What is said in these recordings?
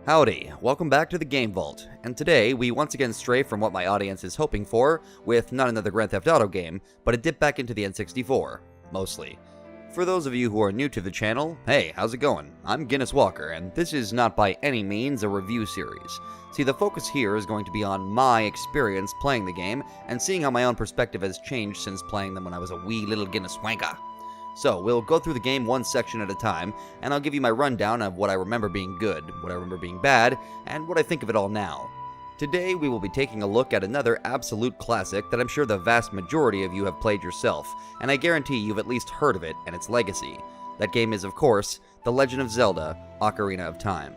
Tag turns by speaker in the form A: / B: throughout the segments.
A: Howdy, welcome back to the Game Vault, and today we once again stray from what my audience is hoping for with not another Grand Theft Auto game, but a dip back into the N64, mostly. For those of you who are new to the channel, hey, how's it going? I'm Guinness Walker, and this is not by any means a review series. See, the focus here is going to be on my experience playing the game, and seeing how my own perspective has changed since playing them when I was a wee little Guinness wanker. So, we'll go through the game one section at a time, and I'll give you my rundown of what I remember being good, what I remember being bad, and what I think of it all now. Today, we will be taking a look at another absolute classic that I'm sure the vast majority of you have played yourself, and I guarantee you've at least heard of it and its legacy. That game is, of course, The Legend of Zelda: Ocarina of Time.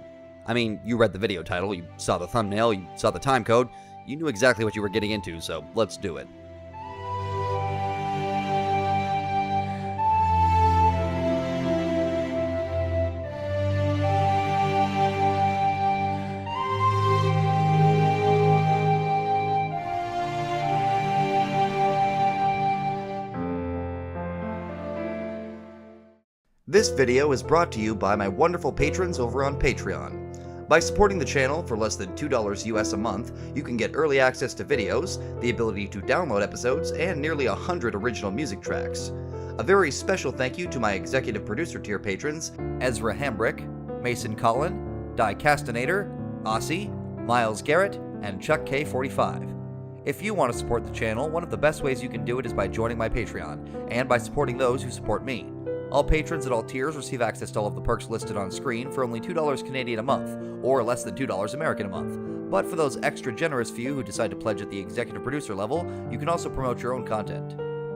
A: I mean, you read the video title, you saw the thumbnail, you saw the timecode, you knew exactly what you were getting into, so let's do it. This video is brought to you by my wonderful patrons over on Patreon. By supporting the channel for less than $2 US a month, you can get early access to videos, the ability to download episodes, and nearly 100 original music tracks. A very special thank you to my executive producer tier patrons, Ezra Hambrick, Mason Collin, Diecastinator, Aussie, Miles Garrett, and Chuck K45. If you want to support the channel, one of the best ways you can do it is by joining my Patreon, and by supporting those who support me. All patrons at all tiers receive access to all of the perks listed on screen for only $2 Canadian a month, or less than $2 American a month. But for those extra generous few who decide to pledge at the executive producer level, you can also promote your own content.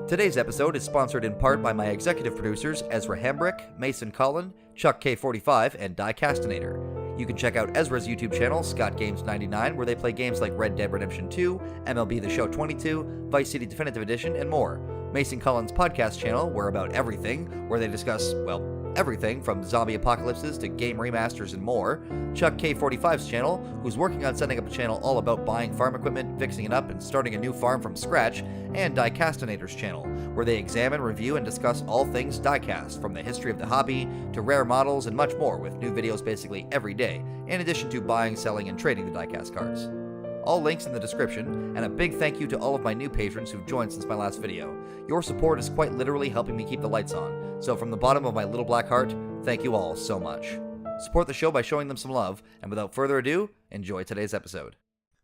A: Today's episode is sponsored in part by my executive producers Ezra Hambrick, Mason Collin, Chuck K45, and Diecastinator. You can check out Ezra's YouTube channel, ScottGames99, where they play games like Red Dead Redemption 2, MLB The Show 22, Vice City Definitive Edition, and more. Mason Cullen's podcast channel, We're About Everything, where they discuss, well, everything from zombie apocalypses to game remasters and more. Chuck K45's channel, who's working on setting up a channel all about buying farm equipment, fixing it up, and starting a new farm from scratch. And Diecastinator's channel, where they examine, review, and discuss all things diecast, from the history of the hobby to rare models and much more, with new videos basically every day, in addition to buying, selling, and trading the diecast cards. All links in the description, and a big thank you to all of my new patrons who've joined since my last video. Your support is quite literally helping me keep the lights on, so from the bottom of my little black heart, thank you all so much. Support the show by showing them some love, and without further ado, enjoy today's episode.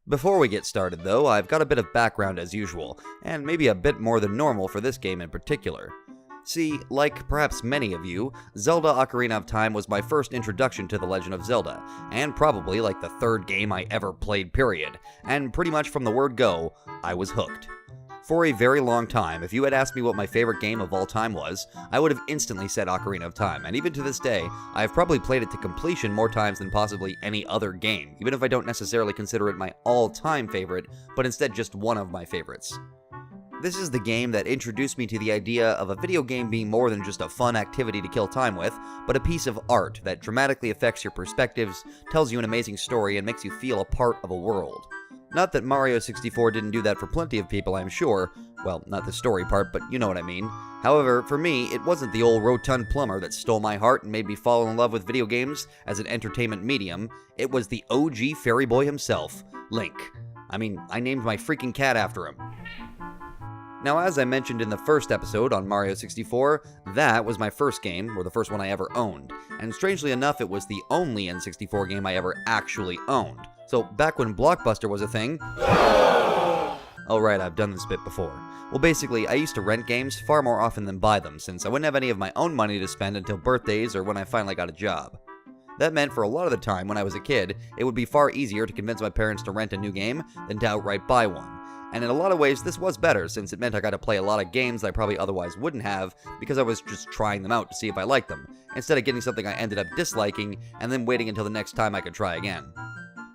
A: Before we get started though, I've got a bit of background as usual, and maybe a bit more than normal for this game in particular. See, like perhaps many of you, Zelda Ocarina of Time was my first introduction to The Legend of Zelda, and probably like the third game I ever played period, and pretty much from the word go, I was hooked. For a very long time, if you had asked me what my favorite game of all time was, I would have instantly said Ocarina of Time, and even to this day, I have probably played it to completion more times than possibly any other game, even if I don't necessarily consider it my all-time favorite, but instead just one of my favorites. This is the game that introduced me to the idea of a video game being more than just a fun activity to kill time with, but a piece of art that dramatically affects your perspectives, tells you an amazing story, and makes you feel a part of a world. Not that Mario 64 didn't do that for plenty of people, I'm sure. Well, not the story part, but you know what I mean. However, for me, it wasn't the old rotund plumber that stole my heart and made me fall in love with video games as an entertainment medium. It was the OG fairy boy himself, Link. I mean, I named my freaking cat after him. Now, as I mentioned in the first episode on Mario 64, that was my first game, or the first one I ever owned. And strangely enough, it was the only N64 game I ever actually owned. So, back when Blockbuster was a thing... Oh right, I've done this bit before. Well, basically, I used to rent games far more often than buy them, since I wouldn't have any of my own money to spend until birthdays or when I finally got a job. That meant for a lot of the time when I was a kid, it would be far easier to convince my parents to rent a new game than to outright buy one. And in a lot of ways, this was better, since it meant I got to play a lot of games that I probably otherwise wouldn't have, because I was just trying them out to see if I liked them, instead of getting something I ended up disliking, and then waiting until the next time I could try again.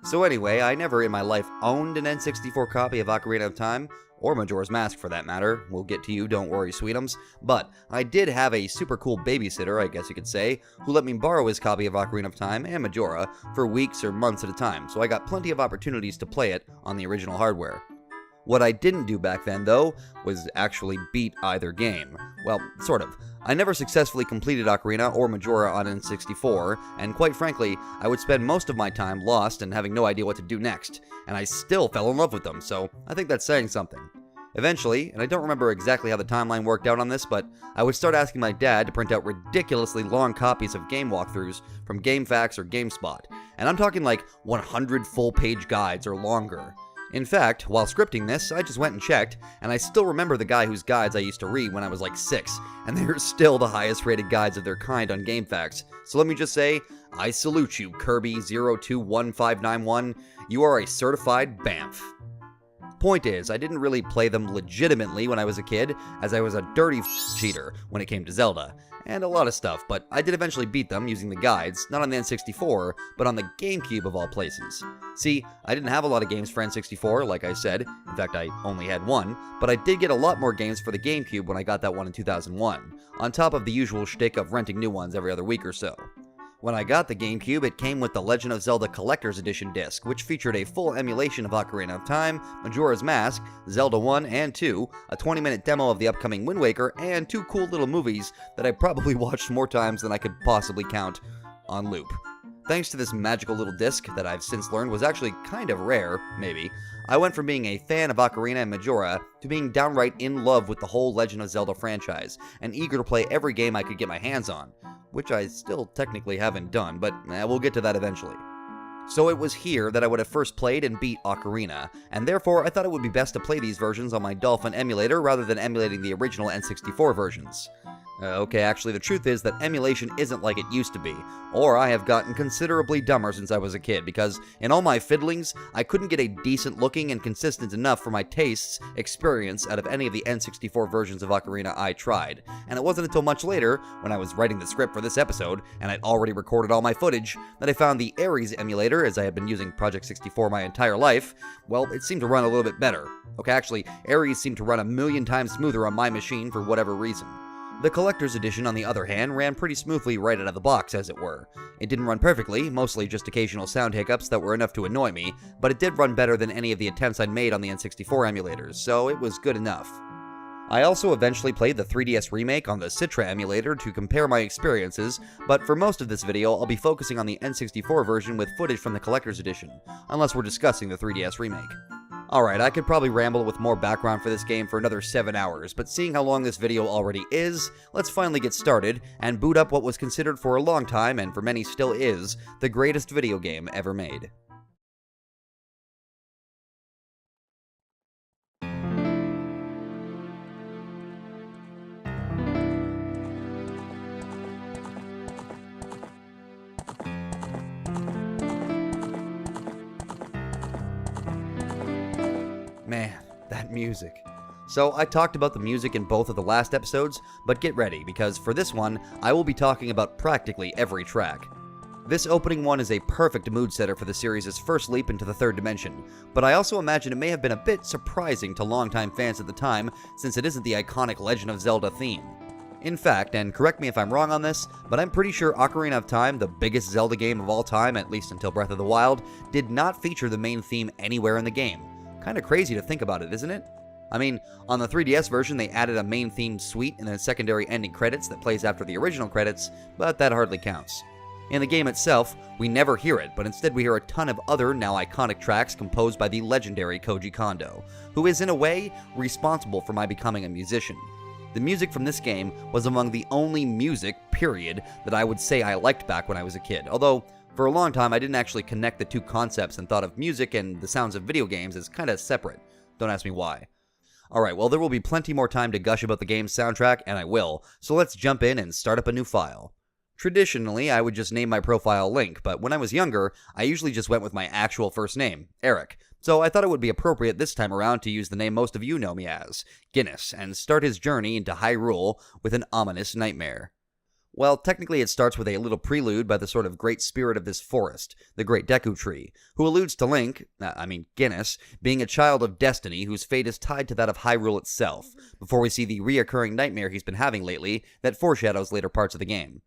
A: So anyway, I never in my life owned an N64 copy of Ocarina of Time, or Majora's Mask for that matter. We'll get to you, don't worry, sweetums. But I did have a super cool babysitter, I guess you could say, who let me borrow his copy of Ocarina of Time and Majora for weeks or months at a time, so I got plenty of opportunities to play it on the original hardware. What I didn't do back then, though, was actually beat either game. Well, sort of. I never successfully completed Ocarina or Majora on N64, and quite frankly, I would spend most of my time lost and having no idea what to do next, and I still fell in love with them, so I think that's saying something. Eventually, and I don't remember exactly how the timeline worked out on this, but I would start asking my dad to print out ridiculously long copies of game walkthroughs from GameFAQs or GameSpot, and I'm talking like 100 full-page guides or longer. In fact, while scripting this, I just went and checked, and I still remember the guy whose guides I used to read when I was like 6, and they're still the highest rated guides of their kind on GameFAQs. So let me just say, I salute you, Kirby021591. You are a certified BAMF. Point is, I didn't really play them legitimately when I was a kid, as I was a dirty cheater when it came to Zelda, and a lot of stuff, but I did eventually beat them using the guides, not on the N64, but on the GameCube of all places. See, I didn't have a lot of games for N64, like I said, in fact I only had one, but I did get a lot more games for the GameCube when I got that one in 2001, on top of the usual shtick of renting new ones every other week or so. When I got the GameCube, it came with the Legend of Zelda Collector's Edition disc, which featured a full emulation of Ocarina of Time, Majora's Mask, Zelda 1 and 2, a 20-minute demo of the upcoming Wind Waker, and 2 cool little movies that I probably watched more times than I could possibly count on loop. Thanks to this magical little disc that I've since learned was actually kind of rare, maybe, I went from being a fan of Ocarina and Majora to being downright in love with the whole Legend of Zelda franchise, and eager to play every game I could get my hands on, which I still technically haven't done, but we'll get to that eventually. So it was here that I would have first played and beat Ocarina, and therefore I thought it would be best to play these versions on my Dolphin emulator rather than emulating the original N64 versions. Okay, actually the truth is that emulation isn't like it used to be, or I have gotten considerably dumber since I was a kid, because in all my fiddlings, I couldn't get a decent looking and consistent enough for my tastes experience out of any of the N64 versions of Ocarina I tried, and it wasn't until much later, when I was writing the script for this episode, and I'd already recorded all my footage, that I found the Ares emulator, as I had been using Project 64 my entire life, well, it seemed to run a little bit better. Okay, actually, Ares seemed to run a million times smoother on my machine for whatever reason. The Collector's Edition, on the other hand, ran pretty smoothly right out of the box, as it were. It didn't run perfectly, mostly just occasional sound hiccups that were enough to annoy me, but it did run better than any of the attempts I'd made on the N64 emulators, so it was good enough. I also eventually played the 3DS remake on the Citra emulator to compare my experiences, but for most of this video, I'll be focusing on the N64 version with footage from the Collector's Edition, unless we're discussing the 3DS remake. Alright, I could probably ramble with more background for this game for another 7 hours, but seeing how long this video already is, let's finally get started and boot up what was considered for a long time, and for many still is, the greatest video game ever made. Man, that music. So I talked about the music in both of the last episodes, but get ready, because for this one, I will be talking about practically every track. This opening one is a perfect mood setter for the series' first leap into the third dimension, but I also imagine it may have been a bit surprising to longtime fans at the time, since it isn't the iconic Legend of Zelda theme. In fact, and correct me if I'm wrong on this, but I'm pretty sure Ocarina of Time, the biggest Zelda game of all time, at least until Breath of the Wild, did not feature the main theme anywhere in the game. Kinda crazy to think about it, isn't it? I mean, on the 3DS version they added a main theme suite and then secondary ending credits that plays after the original credits, but that hardly counts. In the game itself, we never hear it, but instead we hear a ton of other, now iconic tracks composed by the legendary Koji Kondo, who is in a way responsible for my becoming a musician. The music from this game was among the only music, period, that I would say I liked back when I was a kid, although for a long time I didn't actually connect the two concepts and thought of music and the sounds of video games as kinda separate. Don't ask me why. Alright, well there will be plenty more time to gush about the game's soundtrack, and I will, so let's jump in and start up a new file. Traditionally, I would just name my profile Link, but when I was younger, I usually just went with my actual first name, Eric. So I thought it would be appropriate this time around to use the name most of you know me as, Guinness, and start his journey into Hyrule with an ominous nightmare. Well, technically it starts with a little prelude by the sort of great spirit of this forest, the Great Deku Tree, who alludes to Link, Guinness, being a child of destiny whose fate is tied to that of Hyrule itself, before we see the reoccurring nightmare he's been having lately that foreshadows later parts of the game.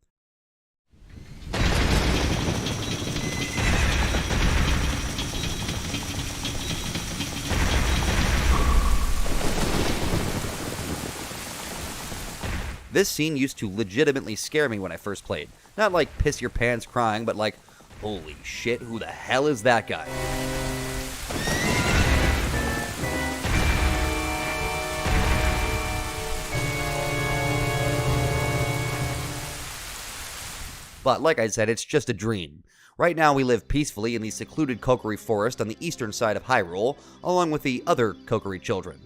A: This scene used to legitimately scare me when I first played. Not like piss your pants crying, but like, holy shit, who the hell is that guy? But like I said, it's just a dream. Right now we live peacefully in the secluded Kokiri Forest on the eastern side of Hyrule, along with the other Kokiri children.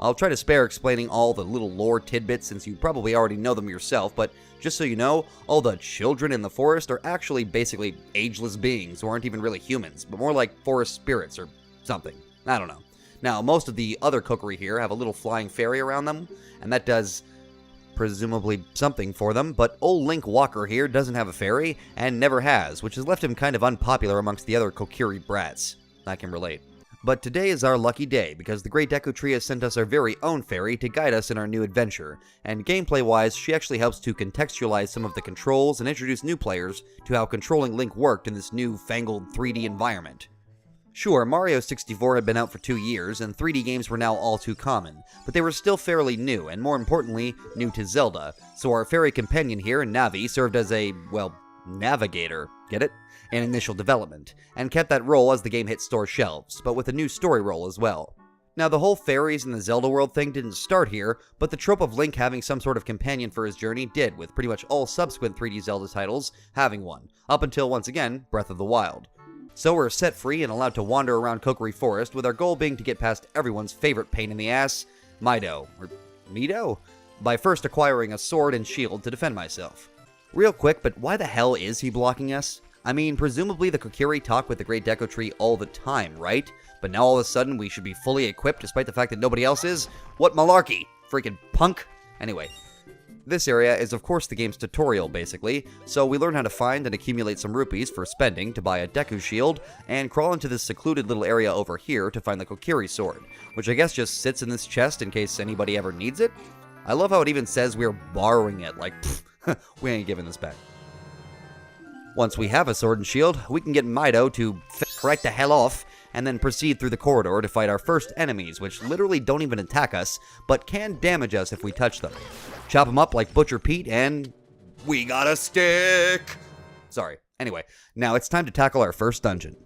A: I'll try to spare explaining all the little lore tidbits since you probably already know them yourself, but just so you know, all the children in the forest are actually basically ageless beings who aren't even really humans, but more like forest spirits or something. I don't know. Now, most of the other Kokiri here have a little flying fairy around them, and that does presumably something for them, but old Link Walker here doesn't have a fairy, and never has, which has left him kind of unpopular amongst the other Kokiri brats. I can relate. But today is our lucky day, because the Great Deku Tree has sent us our very own fairy to guide us in our new adventure, and gameplay-wise, she actually helps to contextualize some of the controls and introduce new players to how controlling Link worked in this new fangled 3D environment. Sure, Mario 64 had been out for 2 years, and 3D games were now all too common, but they were still fairly new, and more importantly, new to Zelda, so our fairy companion here, Navi, served as a, well, navigator, get it? In initial development, and kept that role as the game hit store shelves, but with a new story role as well. Now, the whole fairies in the Zelda world thing didn't start here, but the trope of Link having some sort of companion for his journey did, with pretty much all subsequent 3D Zelda titles having one, up until, once again, Breath of the Wild. So we're set free and allowed to wander around Kokiri Forest, with our goal being to get past everyone's favorite pain in the ass, Mido, or Mido? By first acquiring a sword and shield to defend myself. Real quick, but why the hell is he blocking us? I mean, presumably the Kokiri talk with the Great Deku Tree all the time, right? But now all of a sudden we should be fully equipped despite the fact that nobody else is? What malarkey? Freaking punk? Anyway. This area is of course the game's tutorial, basically, so we learn how to find and accumulate some rupees for spending to buy a Deku Shield, and crawl into this secluded little area over here to find the Kokiri Sword, which I guess just sits in this chest in case anybody ever needs it? I love how it even says we're borrowing it, like, pfft, we ain't giving this back. Once we have a sword and shield, we can get Mido to right the hell off, and then proceed through the corridor to fight our first enemies, which literally don't even attack us, but can damage us if we touch them. Chop them up like Butcher Pete, and we got a stick! Sorry. Anyway, now it's time to tackle our first dungeon.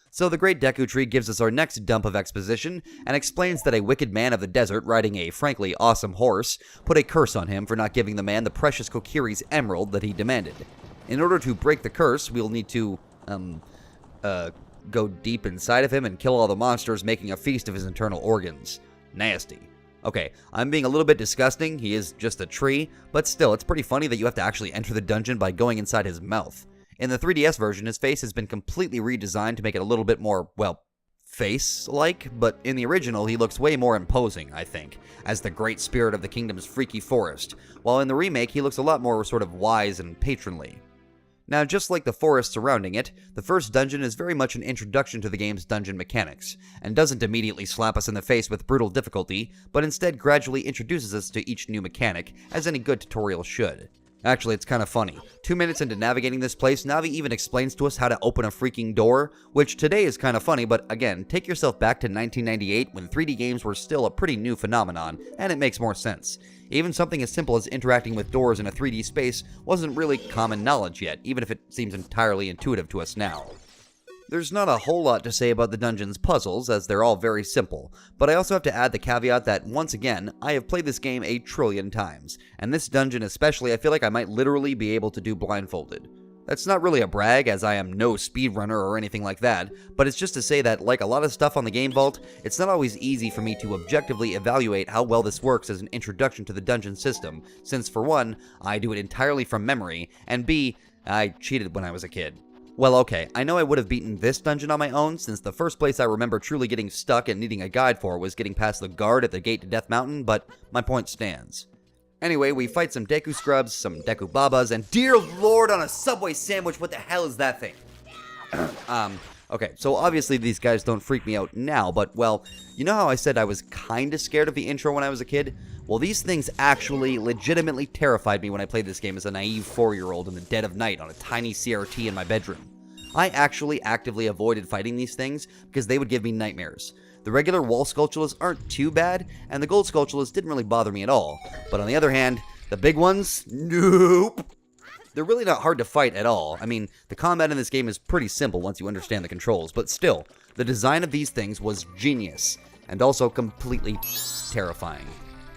A: So the Great Deku Tree gives us our next dump of exposition, and explains that a wicked man of the desert riding a frankly awesome horse put a curse on him for not giving the man the precious Kokiri's emerald that he demanded. In order to break the curse, we'll need to, go deep inside of him and kill all the monsters, making a feast of his internal organs. Nasty. Okay, I'm being a little bit disgusting, he is just a tree, but still, it's pretty funny that you have to actually enter the dungeon by going inside his mouth. In the 3DS version, his face has been completely redesigned to make it a little bit more, well, face-like, but in the original, he looks way more imposing, I think, as the great spirit of the kingdom's freaky forest, while in the remake, he looks a lot more sort of wise and patronly. Now, just like the forest surrounding it, the first dungeon is very much an introduction to the game's dungeon mechanics, and doesn't immediately slap us in the face with brutal difficulty, but instead gradually introduces us to each new mechanic, as any good tutorial should. Actually, it's kind of funny. 2 minutes into navigating this place, Navi even explains to us how to open a freaking door, which today is kind of funny, but again, take yourself back to 1998 when 3D games were still a pretty new phenomenon, and it makes more sense. Even something as simple as interacting with doors in a 3D space wasn't really common knowledge yet, even if it seems entirely intuitive to us now. There's not a whole lot to say about the dungeon's puzzles, as they're all very simple, but I also have to add the caveat that, once again, I have played this game a trillion times, and this dungeon especially I feel like I might literally be able to do blindfolded. That's not really a brag, as I am no speedrunner or anything like that, but it's just to say that, like a lot of stuff on the Game Vault, it's not always easy for me to objectively evaluate how well this works as an introduction to the dungeon system, since for one, I do it entirely from memory, and B, I cheated when I was a kid. Well, okay, I know I would have beaten this dungeon on my own, since the first place I remember truly getting stuck and needing a guide for was getting past the guard at the gate to Death Mountain, but my point stands. Anyway, we fight some Deku Scrubs, some Deku Babas, and dear lord on a Subway sandwich, what the hell is that thing? Okay, so obviously these guys don't freak me out now, but well, you know how I said I was kinda scared of the intro when I was a kid? Well, these things actually legitimately terrified me when I played this game as a naive 4-year-old in the dead of night on a tiny CRT in my bedroom. I actually actively avoided fighting these things because they would give me nightmares. The regular wall sculptures aren't too bad, and the gold sculptures didn't really bother me at all, but on the other hand, The big ones? Nope. They're really not hard to fight at all. I mean, the combat in this game is pretty simple once you understand the controls, but still, the design of these things was genius, and also completely terrifying.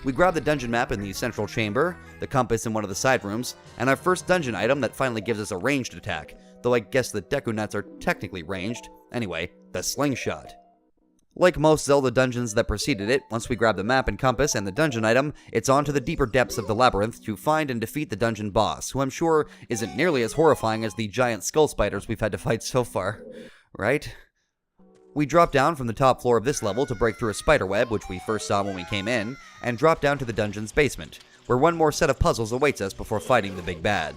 A: We grab the dungeon map in the central chamber, the compass in one of the side rooms, and our first dungeon item that finally gives us a ranged attack, though I guess the Deku Nuts are technically ranged. Anyway, the slingshot. Like most Zelda dungeons that preceded it, once we grab the map and compass and the dungeon item, it's on to the deeper depths of the labyrinth to find and defeat the dungeon boss, who I'm sure isn't nearly as horrifying as the giant skull spiders we've had to fight so far. Right? We drop down from the top floor of this level to break through a spider web, which we first saw when we came in, and drop down to the dungeon's basement, where one more set of puzzles awaits us before fighting the big bad.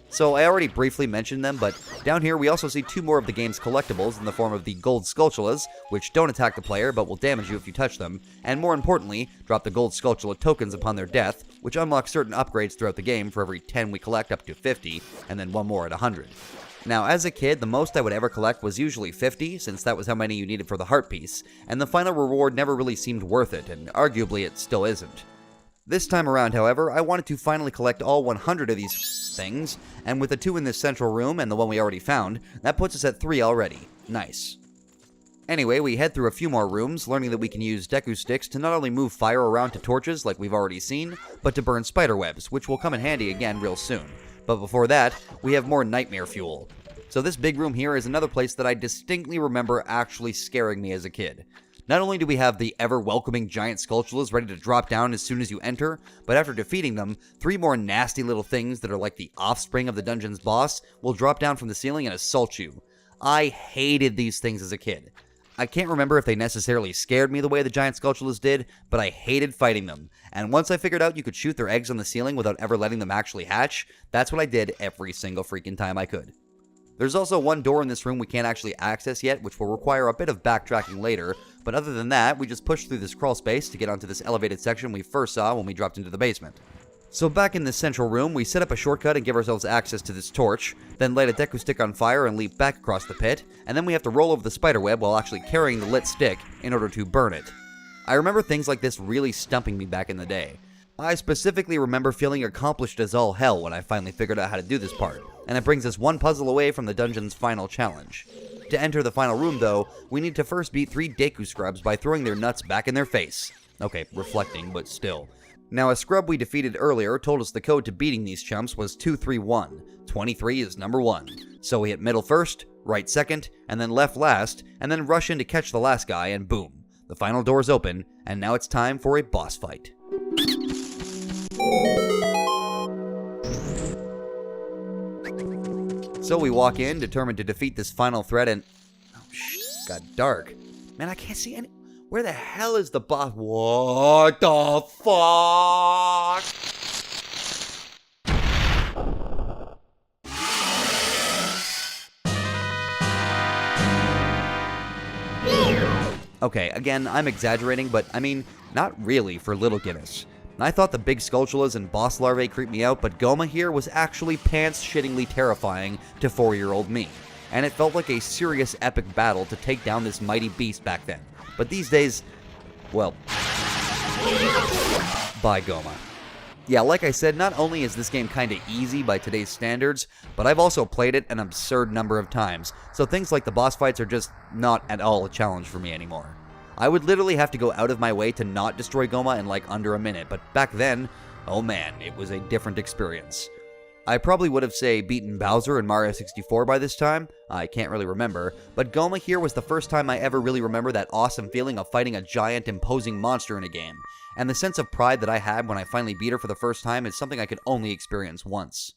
A: So I already briefly mentioned them, but down here we also see two more of the game's collectibles in the form of the gold Skulltulas, which don't attack the player but will damage you if you touch them, and more importantly, drop the gold Skulltula tokens upon their death, which unlock certain upgrades throughout the game for every 10 we collect up to 50, and then one more at 100. Now, as a kid, the most I would ever collect was usually 50, since that was how many you needed for the heart piece, and the final reward never really seemed worth it, and arguably it still isn't. This time around, however, I wanted to finally collect all 100 of these things, and with the 2 in this central room and the one we already found, that puts us at 3 already. Nice. Anyway, we head through a few more rooms, learning that we can use Deku Sticks to not only move fire around to torches like we've already seen, but to burn spider webs, which will come in handy again real soon. But before that, we have more nightmare fuel. So this big room here is another place that I distinctly remember actually scaring me as a kid. Not only do we have the ever-welcoming giant Skulltulas ready to drop down as soon as you enter, but after defeating them, 3 more nasty little things that are like the offspring of the dungeon's boss will drop down from the ceiling and assault you. I hated these things as a kid. I can't remember if they necessarily scared me the way the giant Skulltulas did, but I hated fighting them. And once I figured out you could shoot their eggs on the ceiling without ever letting them actually hatch, that's what I did every single freaking time I could. There's also one door in this room we can't actually access yet, which will require a bit of backtracking later, but other than that, we just push through this crawl space to get onto this elevated section we first saw when we dropped into the basement. So back in this central room, we set up a shortcut and give ourselves access to this torch, then light a Deku Stick on fire and leap back across the pit, and then we have to roll over the spider web while actually carrying the lit stick in order to burn it. I remember things like this really stumping me back in the day. I specifically remember feeling accomplished as all hell when I finally figured out how to do this part, and it brings us one puzzle away from the dungeon's final challenge. To enter the final room, though, we need to first beat 3 Deku Scrubs by throwing their nuts back in their face. Okay, reflecting, but still. Now, a scrub we defeated earlier told us the code to beating these chumps was 231. 23 is number 1. So we hit middle first, right second, and then left last, and then rush in to catch the last guy, and boom. The final door's open, and now it's time for a boss fight. So we walk in, determined to defeat this final threat, and... oh, shit, got dark. Man, I can't see any... where the hell is the boss? What the fuck? Okay, again, I'm exaggerating, but I mean, not really for Little Guinness. I thought the big Skulltulas and boss larvae creeped me out, but Goma here was actually pants-shittingly terrifying to 4-year-old me. And it felt like a serious epic battle to take down this mighty beast back then. But these days, well, bye Goma. Yeah, like I said, not only is this game kinda easy by today's standards, but I've also played it an absurd number of times, so things like the boss fights are just not at all a challenge for me anymore. I would literally have to go out of my way to not destroy Goma in like under a minute, but back then, oh man, it was a different experience. I probably would have, say, beaten Bowser in Mario 64 by this time. I can't really remember, but Goma here was the first time I ever really remember that awesome feeling of fighting a giant, imposing monster in a game, and the sense of pride that I had when I finally beat her for the first time is something I could only experience once.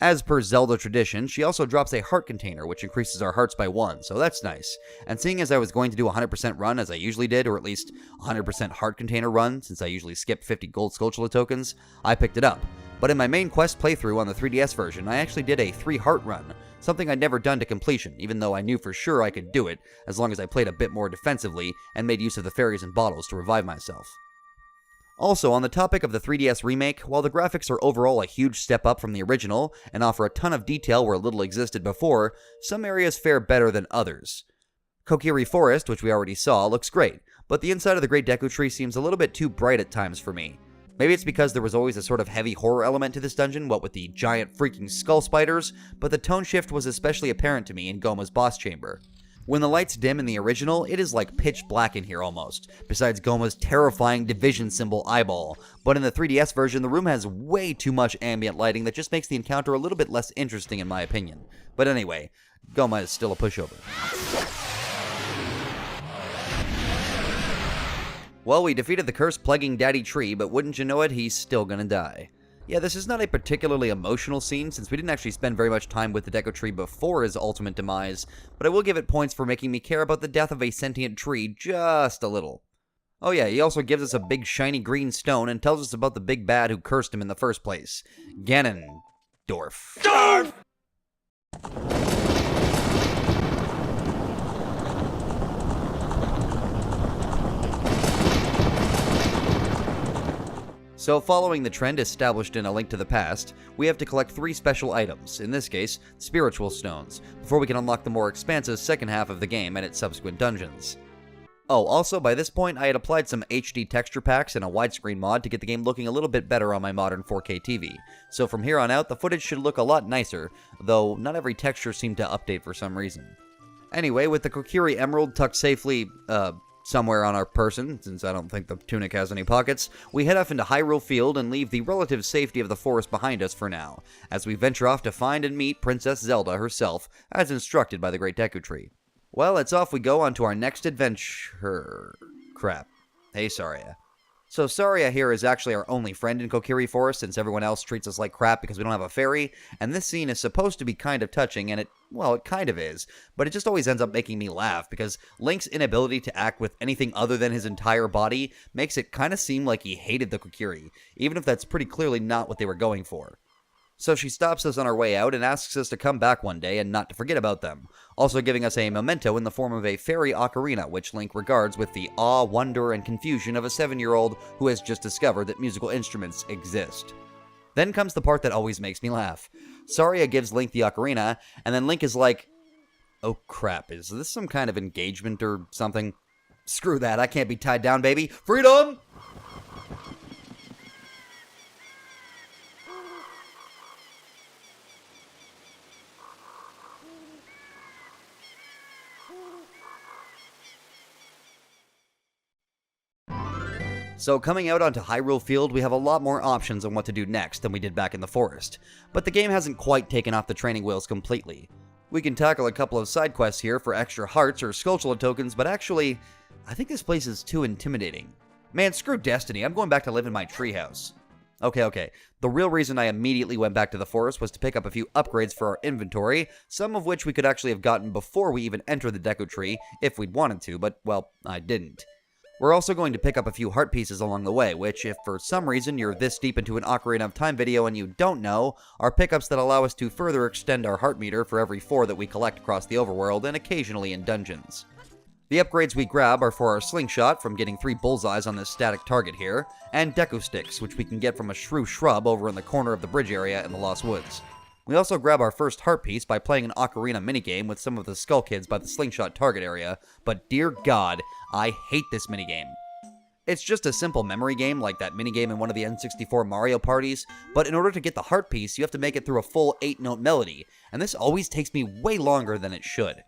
A: As per Zelda tradition, she also drops a heart container, which increases our hearts by 1, so that's nice. And seeing as I was going to do a 100% run as I usually did, or at least 100% heart container run, since I usually skip 50 gold Skulltula tokens, I picked it up. But in my main quest playthrough on the 3DS version, I actually did a 3 heart run, something I'd never done to completion, even though I knew for sure I could do it, as long as I played a bit more defensively and made use of the fairies and bottles to revive myself. Also, on the topic of the 3DS remake, while the graphics are overall a huge step up from the original and offer a ton of detail where little existed before, some areas fare better than others. Kokiri Forest, which we already saw, looks great, but the inside of the Great Deku Tree seems a little bit too bright at times for me. Maybe it's because there was always a sort of heavy horror element to this dungeon, what with the giant freaking skull spiders, but the tone shift was especially apparent to me in Gohma's boss chamber. When the lights dim in the original, it is like pitch black in here almost, besides Gohma's terrifying division symbol eyeball, but in the 3DS version the room has way too much ambient lighting that just makes the encounter a little bit less interesting in my opinion. But anyway, Gohma is still a pushover. Well, we defeated the curse plaguing Daddy Tree, but wouldn't you know it, he's still gonna die. Yeah, this is not a particularly emotional scene, since we didn't actually spend very much time with the Deku Tree before his ultimate demise, but I will give it points for making me care about the death of a sentient tree just a little. Oh yeah, he also gives us a big shiny green stone and tells us about the big bad who cursed him in the first place. Ganondorf. Dorf! So following the trend established in A Link to the Past, we have to collect 3 special items, in this case, spiritual stones, before we can unlock the more expansive second half of the game and its subsequent dungeons. Oh, also, by this point, I had applied some HD texture packs and a widescreen mod to get the game looking a little bit better on my modern 4K TV, so from here on out, the footage should look a lot nicer, though not every texture seemed to update for some reason. Anyway, with the Kokiri Emerald tucked safely, somewhere on our person, since I don't think the tunic has any pockets, we head off into Hyrule Field and leave the relative safety of the forest behind us for now, as we venture off to find and meet Princess Zelda herself, as instructed by the Great Deku Tree. Well, it's off we go on to our next adventure. Crap. Hey, Saria. So Saria here is actually our only friend in Kokiri Forest, since everyone else treats us like crap because we don't have a fairy, and this scene is supposed to be kind of touching, and it kind of is, but it just always ends up making me laugh, because Link's inability to act with anything other than his entire body makes it kind of seem like he hated the Kokiri, even if that's pretty clearly not what they were going for. So she stops us on our way out and asks us to come back one day and not to forget about them, also giving us a memento in the form of a fairy ocarina, which Link regards with the awe, wonder, and confusion of a 7-year-old who has just discovered that musical instruments exist. Then comes the part that always makes me laugh. Saria gives Link the ocarina, and then Link is like, oh crap, is this some kind of engagement or something? Screw that, I can't be tied down, baby. Freedom! So coming out onto Hyrule Field, we have a lot more options on what to do next than we did back in the forest, but the game hasn't quite taken off the training wheels completely. We can tackle a couple of side quests here for extra hearts or Skulltula tokens, but actually, I think this place is too intimidating. Man, screw Destiny, I'm going back to live in my treehouse. Okay, the real reason I immediately went back to the forest was to pick up a few upgrades for our inventory, some of which we could actually have gotten before we even entered the Deku Tree, if we'd wanted to, but, well, I didn't. We're also going to pick up a few heart pieces along the way, which, if for some reason you're this deep into an Ocarina of Time video and you don't know, are pickups that allow us to further extend our heart meter for every 4 that we collect across the overworld and occasionally in dungeons. The upgrades we grab are for our slingshot, from getting 3 bullseyes on this static target here, and Deku Sticks, which we can get from a shrew shrub over in the corner of the bridge area in the Lost Woods. We also grab our first heart piece by playing an Ocarina minigame with some of the Skull Kids by the slingshot target area, but dear God, I hate this minigame. It's just a simple memory game like that minigame in one of the N64 Mario parties, but in order to get the heart piece, you have to make it through a full 8-note melody, and this always takes me way longer than it should.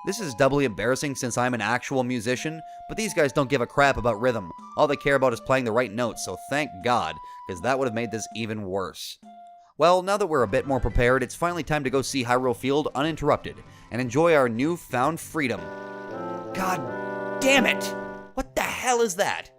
A: This is doubly embarrassing since I'm an actual musician, but these guys don't give a crap about rhythm. All they care about is playing the right notes, so thank God, because that would have made this even worse. Well, now that we're a bit more prepared, it's finally time to go see Hyrule Field uninterrupted, and enjoy our newfound freedom. God damn it! What the hell is that?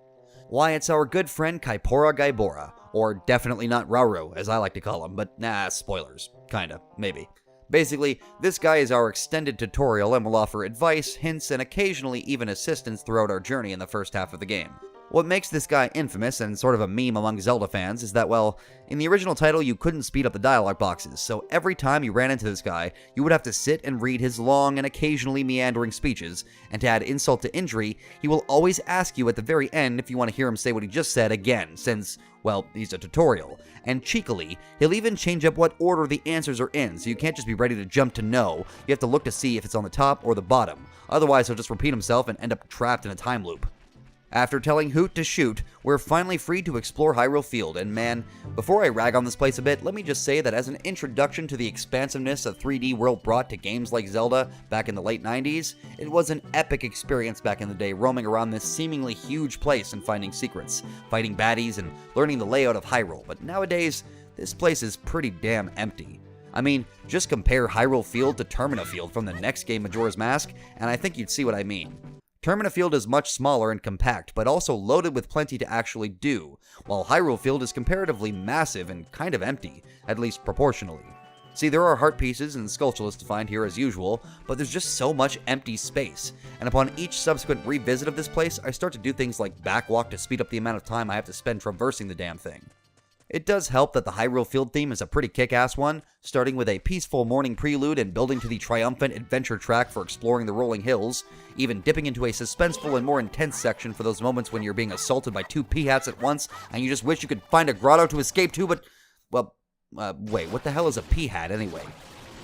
A: Why, it's our good friend Kaipora Gaibora, or definitely not Rauru, as I like to call him, but nah, spoilers. Kinda, maybe. Basically, this guy is our extended tutorial and will offer advice, hints, and occasionally even assistance throughout our journey in the first half of the game. What makes this guy infamous and sort of a meme among Zelda fans is that, well, in the original title you couldn't speed up the dialogue boxes, so every time you ran into this guy, you would have to sit and read his long and occasionally meandering speeches, and to add insult to injury, he will always ask you at the very end if you want to hear him say what he just said again, since, well, he's a tutorial. And cheekily, he'll even change up what order the answers are in, so you can't just be ready to jump to no, you have to look to see if it's on the top or the bottom, otherwise he'll just repeat himself and end up trapped in a time loop. After telling Hoot to shoot, we're finally free to explore Hyrule Field, and man, before I rag on this place a bit, let me just say that as an introduction to the expansiveness a 3D world brought to games like Zelda back in the late 90s, it was an epic experience back in the day roaming around this seemingly huge place and finding secrets, fighting baddies, and learning the layout of Hyrule, but nowadays, this place is pretty damn empty. I mean, just compare Hyrule Field to Termina Field from the next game Majora's Mask, and I think you'd see what I mean. Termina Field is much smaller and compact, but also loaded with plenty to actually do, while Hyrule Field is comparatively massive and kind of empty, at least proportionally. See, there are heart pieces and Skulltulas to find here as usual, but there's just so much empty space, and upon each subsequent revisit of this place, I start to do things like backwalk to speed up the amount of time I have to spend traversing the damn thing. It does help that the Hyrule Field theme is a pretty kick-ass one, starting with a peaceful morning prelude and building to the triumphant adventure track for exploring the rolling hills, even dipping into a suspenseful and more intense section for those moments when you're being assaulted by two peahats at once and you just wish you could find a grotto to escape to, but, well, wait, what the hell is a peahat anyway?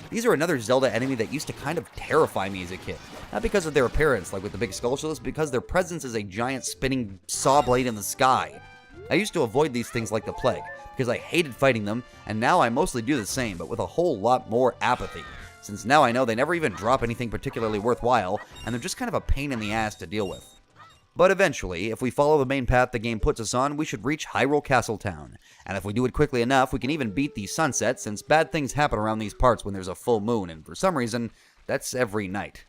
A: These are another Zelda enemy that used to kind of terrify me as a kid. Not because of their appearance, like with the big Skulltulas, because their presence is a giant spinning saw blade in the sky. I used to avoid these things like the plague, because I hated fighting them, and now I mostly do the same, but with a whole lot more apathy, since now I know they never even drop anything particularly worthwhile, and they're just kind of a pain in the ass to deal with. But eventually, if we follow the main path the game puts us on, we should reach Hyrule Castle Town, and if we do it quickly enough, we can even beat the sunset, since bad things happen around these parts when there's a full moon, and for some reason, that's every night.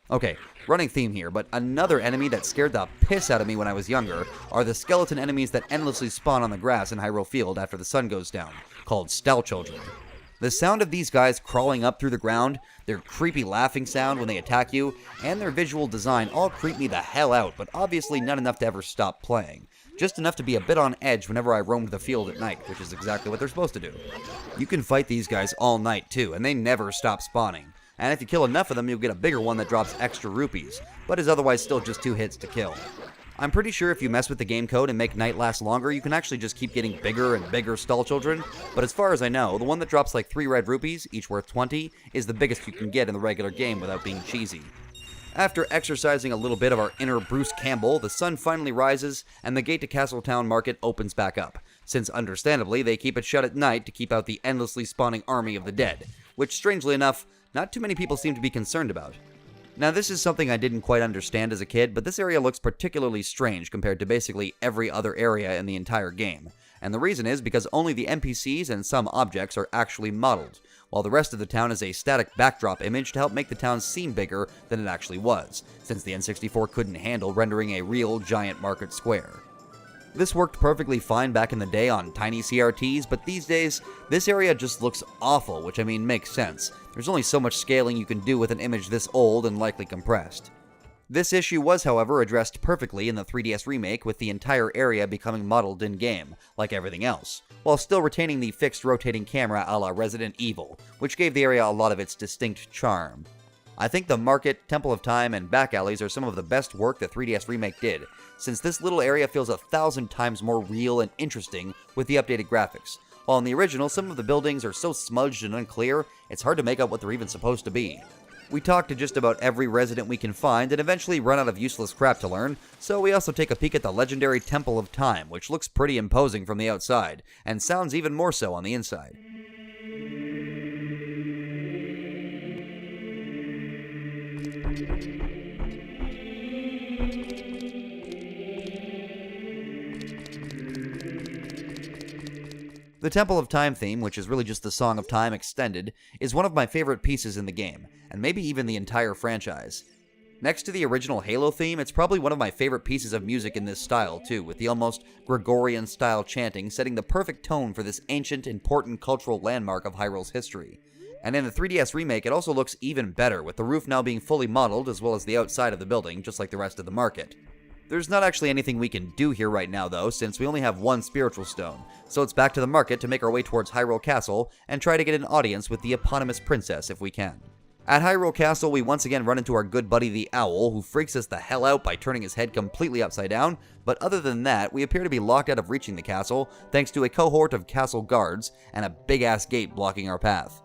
A: Okay, running theme here, but another enemy that scared the piss out of me when I was younger are the skeleton enemies that endlessly spawn on the grass in Hyrule Field after the sun goes down, called Stalchildren. The sound of these guys crawling up through the ground, their creepy laughing sound when they attack you, and their visual design all creep me the hell out, but obviously not enough to ever stop playing. Just enough to be a bit on edge whenever I roamed the field at night, which is exactly what they're supposed to do. You can fight these guys all night too, and they never stop spawning. And if you kill enough of them, you'll get a bigger one that drops extra rupees, but is otherwise still just 2 hits to kill. I'm pretty sure if you mess with the game code and make night last longer, you can actually just keep getting bigger and bigger Stalchildren, but as far as I know, the one that drops like 3 red rupees, each worth 20, is the biggest you can get in the regular game without being cheesy. After exercising a little bit of our inner Bruce Campbell, the sun finally rises, and the gate to Castletown Market opens back up, since understandably they keep it shut at night to keep out the endlessly spawning army of the dead, which strangely enough, not too many people seem to be concerned about. Now this is something I didn't quite understand as a kid, but this area looks particularly strange compared to basically every other area in the entire game. And the reason is because only the NPCs and some objects are actually modeled, while the rest of the town is a static backdrop image to help make the town seem bigger than it actually was, since the N64 couldn't handle rendering a real giant market square. This worked perfectly fine back in the day on tiny CRTs, but these days, this area just looks awful, which I mean makes sense. There's only so much scaling you can do with an image this old and likely compressed. This issue was, however, addressed perfectly in the 3DS remake, with the entire area becoming modeled in-game, like everything else, while still retaining the fixed rotating camera a la Resident Evil, which gave the area a lot of its distinct charm. I think the market, Temple of Time, and back alleys are some of the best work the 3DS remake did, since this little area feels 1,000 times more real and interesting with the updated graphics, while in the original some of the buildings are so smudged and unclear, it's hard to make out what they're even supposed to be. We talk to just about every resident we can find and eventually run out of useless crap to learn, so we also take a peek at the legendary Temple of Time, which looks pretty imposing from the outside, and sounds even more so on the inside. The Temple of Time theme, which is really just the Song of Time extended, is one of my favorite pieces in the game, and maybe even the entire franchise. Next to the original Halo theme, it's probably one of my favorite pieces of music in this style too, with the almost Gregorian-style chanting setting the perfect tone for this ancient, important cultural landmark of Hyrule's history. And in the 3DS remake, it also looks even better, with the roof now being fully modeled as well as the outside of the building, just like the rest of the market. There's not actually anything we can do here right now though, since we only have one spiritual stone, so it's back to the market to make our way towards Hyrule Castle and try to get an audience with the eponymous princess if we can. At Hyrule Castle, we once again run into our good buddy the Owl, who freaks us the hell out by turning his head completely upside down, but other than that, we appear to be locked out of reaching the castle, thanks to a cohort of castle guards and a big-ass gate blocking our path.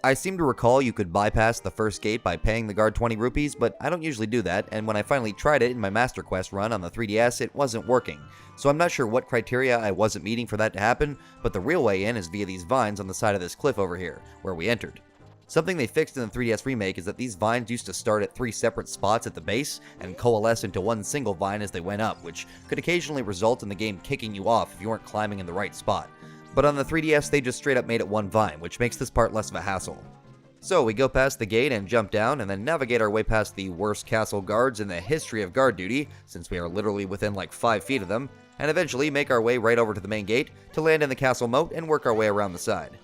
A: I seem to recall you could bypass the first gate by paying the guard 20 rupees, but I don't usually do that, and when I finally tried it in my Master Quest run on the 3DS, it wasn't working. So I'm not sure what criteria I wasn't meeting for that to happen, but the real way in is via these vines on the side of this cliff over here, where we entered. Something they fixed in the 3DS remake is that these vines used to start at 3 separate spots at the base and coalesce into one single vine as they went up, which could occasionally result in the game kicking you off if you weren't climbing in the right spot. But on the 3DS, they just straight up made it one vine, which makes this part less of a hassle. So we go past the gate and jump down, and then navigate our way past the worst castle guards in the history of guard duty, since we are literally within like 5 feet of them, and eventually make our way right over to the main gate to land in the castle moat and work our way around the side.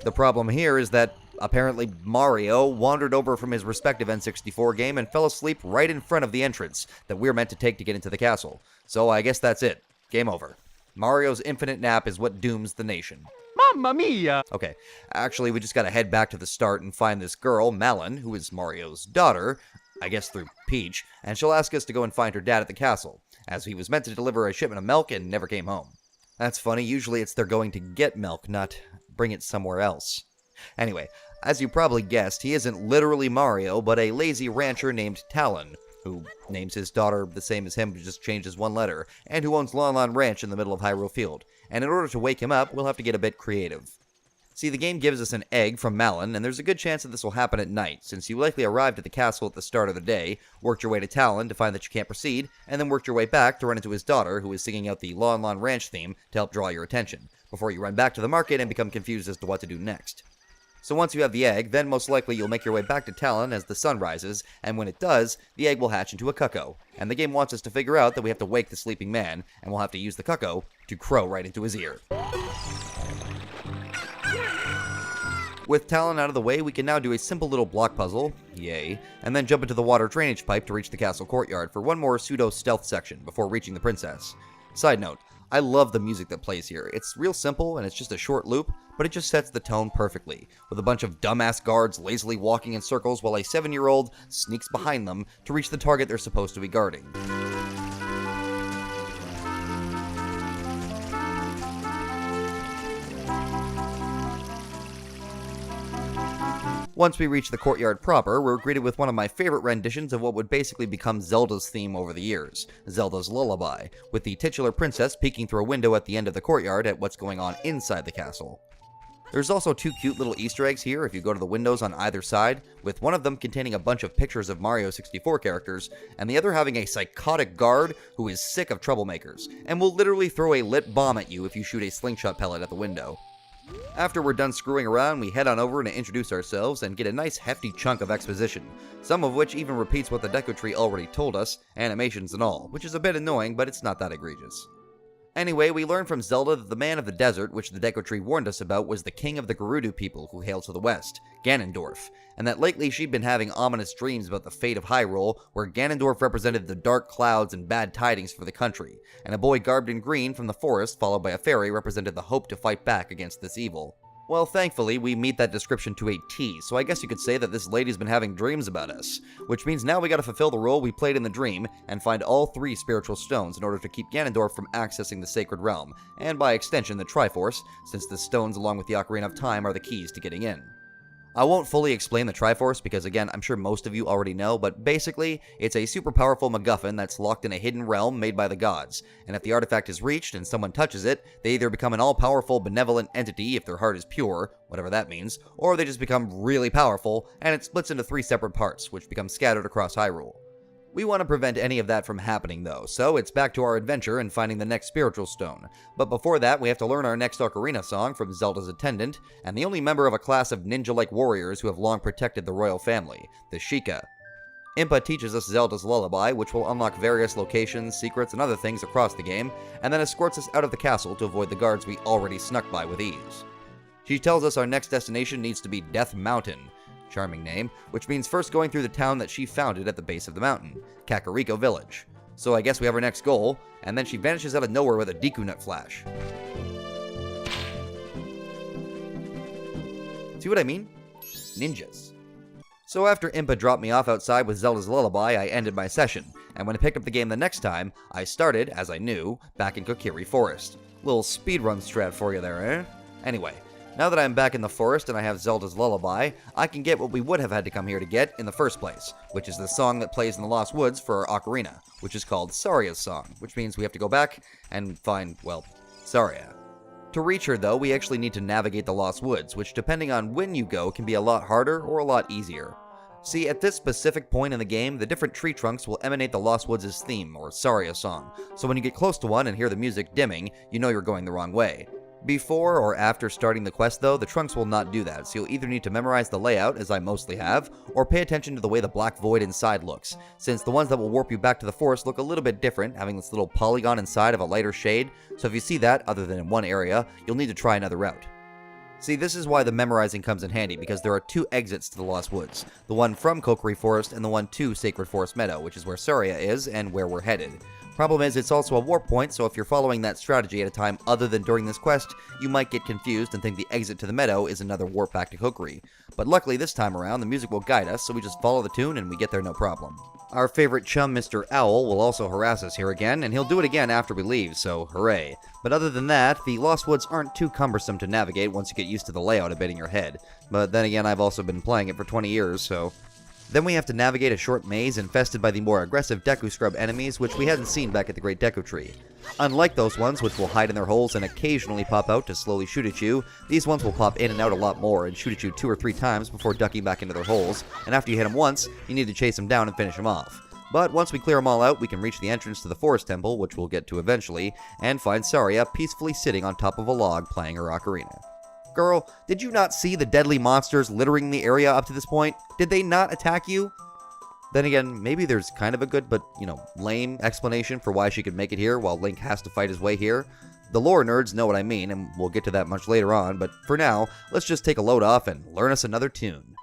A: The problem here is that apparently Mario wandered over from his respective N64 game and fell asleep right in front of the entrance that we're meant to take to get into the castle. So I guess that's it. Game over. Mario's infinite nap is what dooms the nation.
B: Mamma mia!
A: Okay, actually we just gotta head back to the start and find this girl, Malon, who is Mario's daughter, I guess through Peach, and she'll ask us to go and find her dad at the castle, as he was meant to deliver a shipment of milk and never came home. That's funny, usually it's they're going to get milk, not bring it somewhere else. Anyway, as you probably guessed, he isn't literally Mario, but a lazy rancher named Talon, who names his daughter the same as him but just changes one letter, and who owns Lon Lon Ranch in the middle of Hyrule Field. And in order to wake him up, we'll have to get a bit creative. See, the game gives us an egg from Malon, and there's a good chance that this will happen at night, since you likely arrived at the castle at the start of the day, worked your way to Talon to find that you can't proceed, and then worked your way back to run into his daughter, who is singing out the Lon Lon Ranch theme to help draw your attention, before you run back to the market and become confused as to what to do next. So once you have the egg, then most likely you'll make your way back to Talon as the sun rises, and when it does, the egg will hatch into a cuckoo, and the game wants us to figure out that we have to wake the sleeping man, and we'll have to use the cuckoo to crow right into his ear. With Talon out of the way, we can now do a simple little block puzzle, yay, and then jump into the water drainage pipe to reach the castle courtyard for one more pseudo-stealth section before reaching the princess. Side note, I love the music that plays here. It's real simple and it's just a short loop, but it just sets the tone perfectly, with a bunch of dumbass guards lazily walking in circles while a 7-year-old sneaks behind them to reach the target they're supposed to be guarding. Once we reach the courtyard proper, we're greeted with one of my favorite renditions of what would basically become Zelda's theme over the years, Zelda's Lullaby, with the titular princess peeking through a window at the end of the courtyard at what's going on inside the castle. There's also 2 cute little Easter eggs here if you go to the windows on either side, with one of them containing a bunch of pictures of Mario 64 characters, and the other having a psychotic guard who is sick of troublemakers, and will literally throw a lit bomb at you if you shoot a slingshot pellet at the window. After we're done screwing around, we head on over to introduce ourselves and get a nice hefty chunk of exposition, some of which even repeats what the Deku Tree already told us, animations and all, which is a bit annoying, but it's not that egregious. Anyway, we learn from Zelda that the man of the desert, which the Deku Tree warned us about, was the king of the Gerudo people who hail to the west, Ganondorf, and that lately she'd been having ominous dreams about the fate of Hyrule, where Ganondorf represented the dark clouds and bad tidings for the country, and a boy garbed in green from the forest followed by a fairy represented the hope to fight back against this evil. Well, thankfully, we meet that description to a T, so I guess you could say that this lady's been having dreams about us, which means now we gotta fulfill the role we played in the dream, and find all 3 spiritual stones in order to keep Ganondorf from accessing the Sacred Realm, and by extension the Triforce, since the stones along with the Ocarina of Time are the keys to getting in. I won't fully explain the Triforce because, again, I'm sure most of you already know, but basically, it's a super powerful MacGuffin that's locked in a hidden realm made by the gods, and if the artifact is reached and someone touches it, they either become an all-powerful benevolent entity if their heart is pure, whatever that means, or they just become really powerful, and it splits into 3 separate parts, which become scattered across Hyrule. We want to prevent any of that from happening though, so it's back to our adventure and finding the next spiritual stone. But before that, we have to learn our next Ocarina song from Zelda's attendant, and the only member of a class of ninja-like warriors who have long protected the royal family, the Sheikah. Impa teaches us Zelda's Lullaby, which will unlock various locations, secrets, and other things across the game, and then escorts us out of the castle to avoid the guards we already snuck by with ease. She tells us our next destination needs to be Death Mountain, charming name, which means first going through the town that she founded at the base of the mountain, Kakariko Village. So I guess we have our next goal, and then she vanishes out of nowhere with a Deku Nut flash. See what I mean? Ninjas. So after Impa dropped me off outside with Zelda's Lullaby, I ended my session, and when I picked up the game the next time, I started, as I knew, back in Kokiri Forest. Little speedrun strat for you there, eh? Anyway, Now that I'm back in the forest and I have Zelda's lullaby, I can get what we would have had to come here to get in the first place, which is the song that plays in the Lost Woods for our Ocarina, which is called Saria's Song, which means we have to go back and find, well, Saria. To reach her, though, we actually need to navigate the Lost Woods, which depending on when you go can be a lot harder or a lot easier. See, at this specific point in the game, the different tree trunks will emanate the Lost Woods' theme, or Saria song, so when you get close to one and hear the music dimming, you know you're going the wrong way. Before or after starting the quest, though, the trunks will not do that, so you'll either need to memorize the layout, as I mostly have, or pay attention to the way the black void inside looks, since the ones that will warp you back to the forest look a little bit different, having this little polygon inside of a lighter shade, so if you see that, other than in one area, you'll need to try another route. See, this is why the memorizing comes in handy, because there are two exits to the Lost Woods, the one from Kokiri Forest and the one to Sacred Forest Meadow, which is where Saria is and where we're headed. Problem is, it's also a warp point, so if you're following that strategy at a time other than during this quest, you might get confused and think the exit to the meadow is another warp back to Kokiri. But luckily this time around, the music will guide us, so we just follow the tune and we get there no problem. Our favorite chum, Mr. Owl, will also harass us here again, and he'll do it again after we leave, so hooray. But other than that, the Lost Woods aren't too cumbersome to navigate once you get used to the layout a bit in your head. But then again, I've also been playing it for 20 years, so... Then we have to navigate a short maze infested by the more aggressive Deku Scrub enemies, which we hadn't seen back at the Great Deku Tree. Unlike those ones, which will hide in their holes and occasionally pop out to slowly shoot at you, these ones will pop in and out a lot more and shoot at you 2 or 3 times before ducking back into their holes, and after you hit them once, you need to chase them down and finish them off. But once we clear them all out, we can reach the entrance to the Forest Temple, which we'll get to eventually, and find Saria peacefully sitting on top of a log playing her ocarina. Girl, did you not see the deadly monsters littering the area up to this point? Did they not attack you? Then again, maybe there's kind of a good but, lame explanation for why she could make it here while Link has to fight his way here. The lore nerds know what I mean, and we'll get to that much later on, but for now, let's just take a load off and learn us another tune.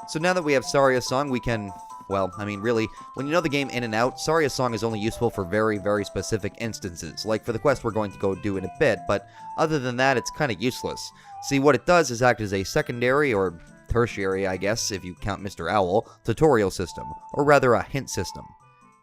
A: So now that we have Saria's song, we can... Well, I mean, really, when you know the game in and out, Saria's song is only useful for very, very specific instances, like for the quest we're going to go do in a bit, but other than that, it's kind of useless. See, what it does is act as a secondary, or tertiary, I guess, if you count Mr. Owl, tutorial system, or rather a hint system.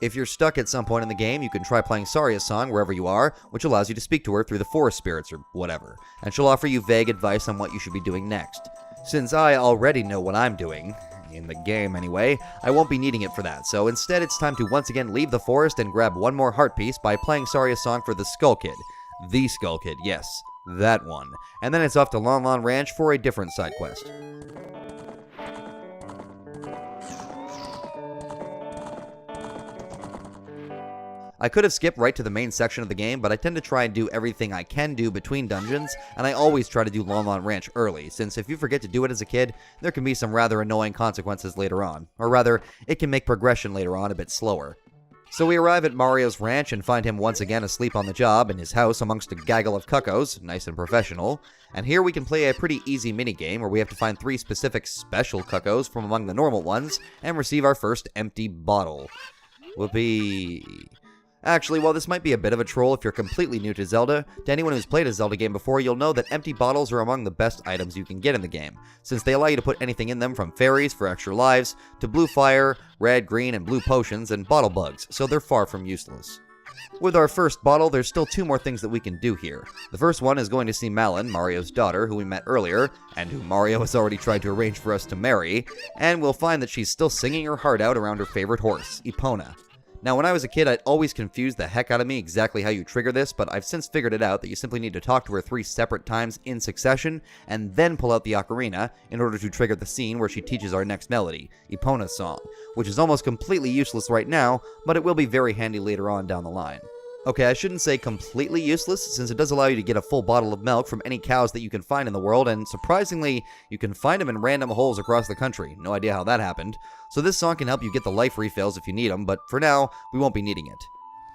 A: If you're stuck at some point in the game, you can try playing Saria's song wherever you are, which allows you to speak to her through the forest spirits or whatever, and she'll offer you vague advice on what you should be doing next. Since I already know what I'm doing, in the game anyway, I won't be needing it for that, so instead it's time to once again leave the forest and grab one more heart piece by playing Saria's song for the Skull Kid. The Skull Kid, yes, that one. And then it's off to Lon Lon Ranch for a different side quest. I could have skipped right to the main section of the game, but I tend to try and do everything I can do between dungeons, and I always try to do Lon Lon Ranch early, since if you forget to do it as a kid, there can be some rather annoying consequences later on. Or rather, it can make progression later on a bit slower. So we arrive at Mario's ranch and find him once again asleep on the job in his house amongst a gaggle of cuckoos, nice and professional. And here we can play a pretty easy minigame where we have to find 3 specific special cuckoos from among the normal ones, and receive our first empty bottle. Whoopee. Actually, while this might be a bit of a troll if you're completely new to Zelda, to anyone who's played a Zelda game before, you'll know that empty bottles are among the best items you can get in the game, since they allow you to put anything in them from fairies for extra lives, to blue fire, red, green, and blue potions, and bottle bugs, so they're far from useless. With our first bottle, there's still 2 more things that we can do here. The first one is going to see Malon, Mario's daughter, who we met earlier, and who Mario has already tried to arrange for us to marry, and we'll find that she's still singing her heart out around her favorite horse, Epona. Now, when I was a kid, I'd always confused the heck out of me exactly how you trigger this, but I've since figured it out that you simply need to talk to her 3 separate times in succession, and then pull out the ocarina in order to trigger the scene where she teaches our next melody, Epona's song, which is almost completely useless right now, but it will be very handy later on down the line. Okay, I shouldn't say completely useless, since it does allow you to get a full bottle of milk from any cows that you can find in the world, and surprisingly, you can find them in random holes across the country. No idea how that happened. So this song can help you get the life refills if you need them, but for now, we won't be needing it.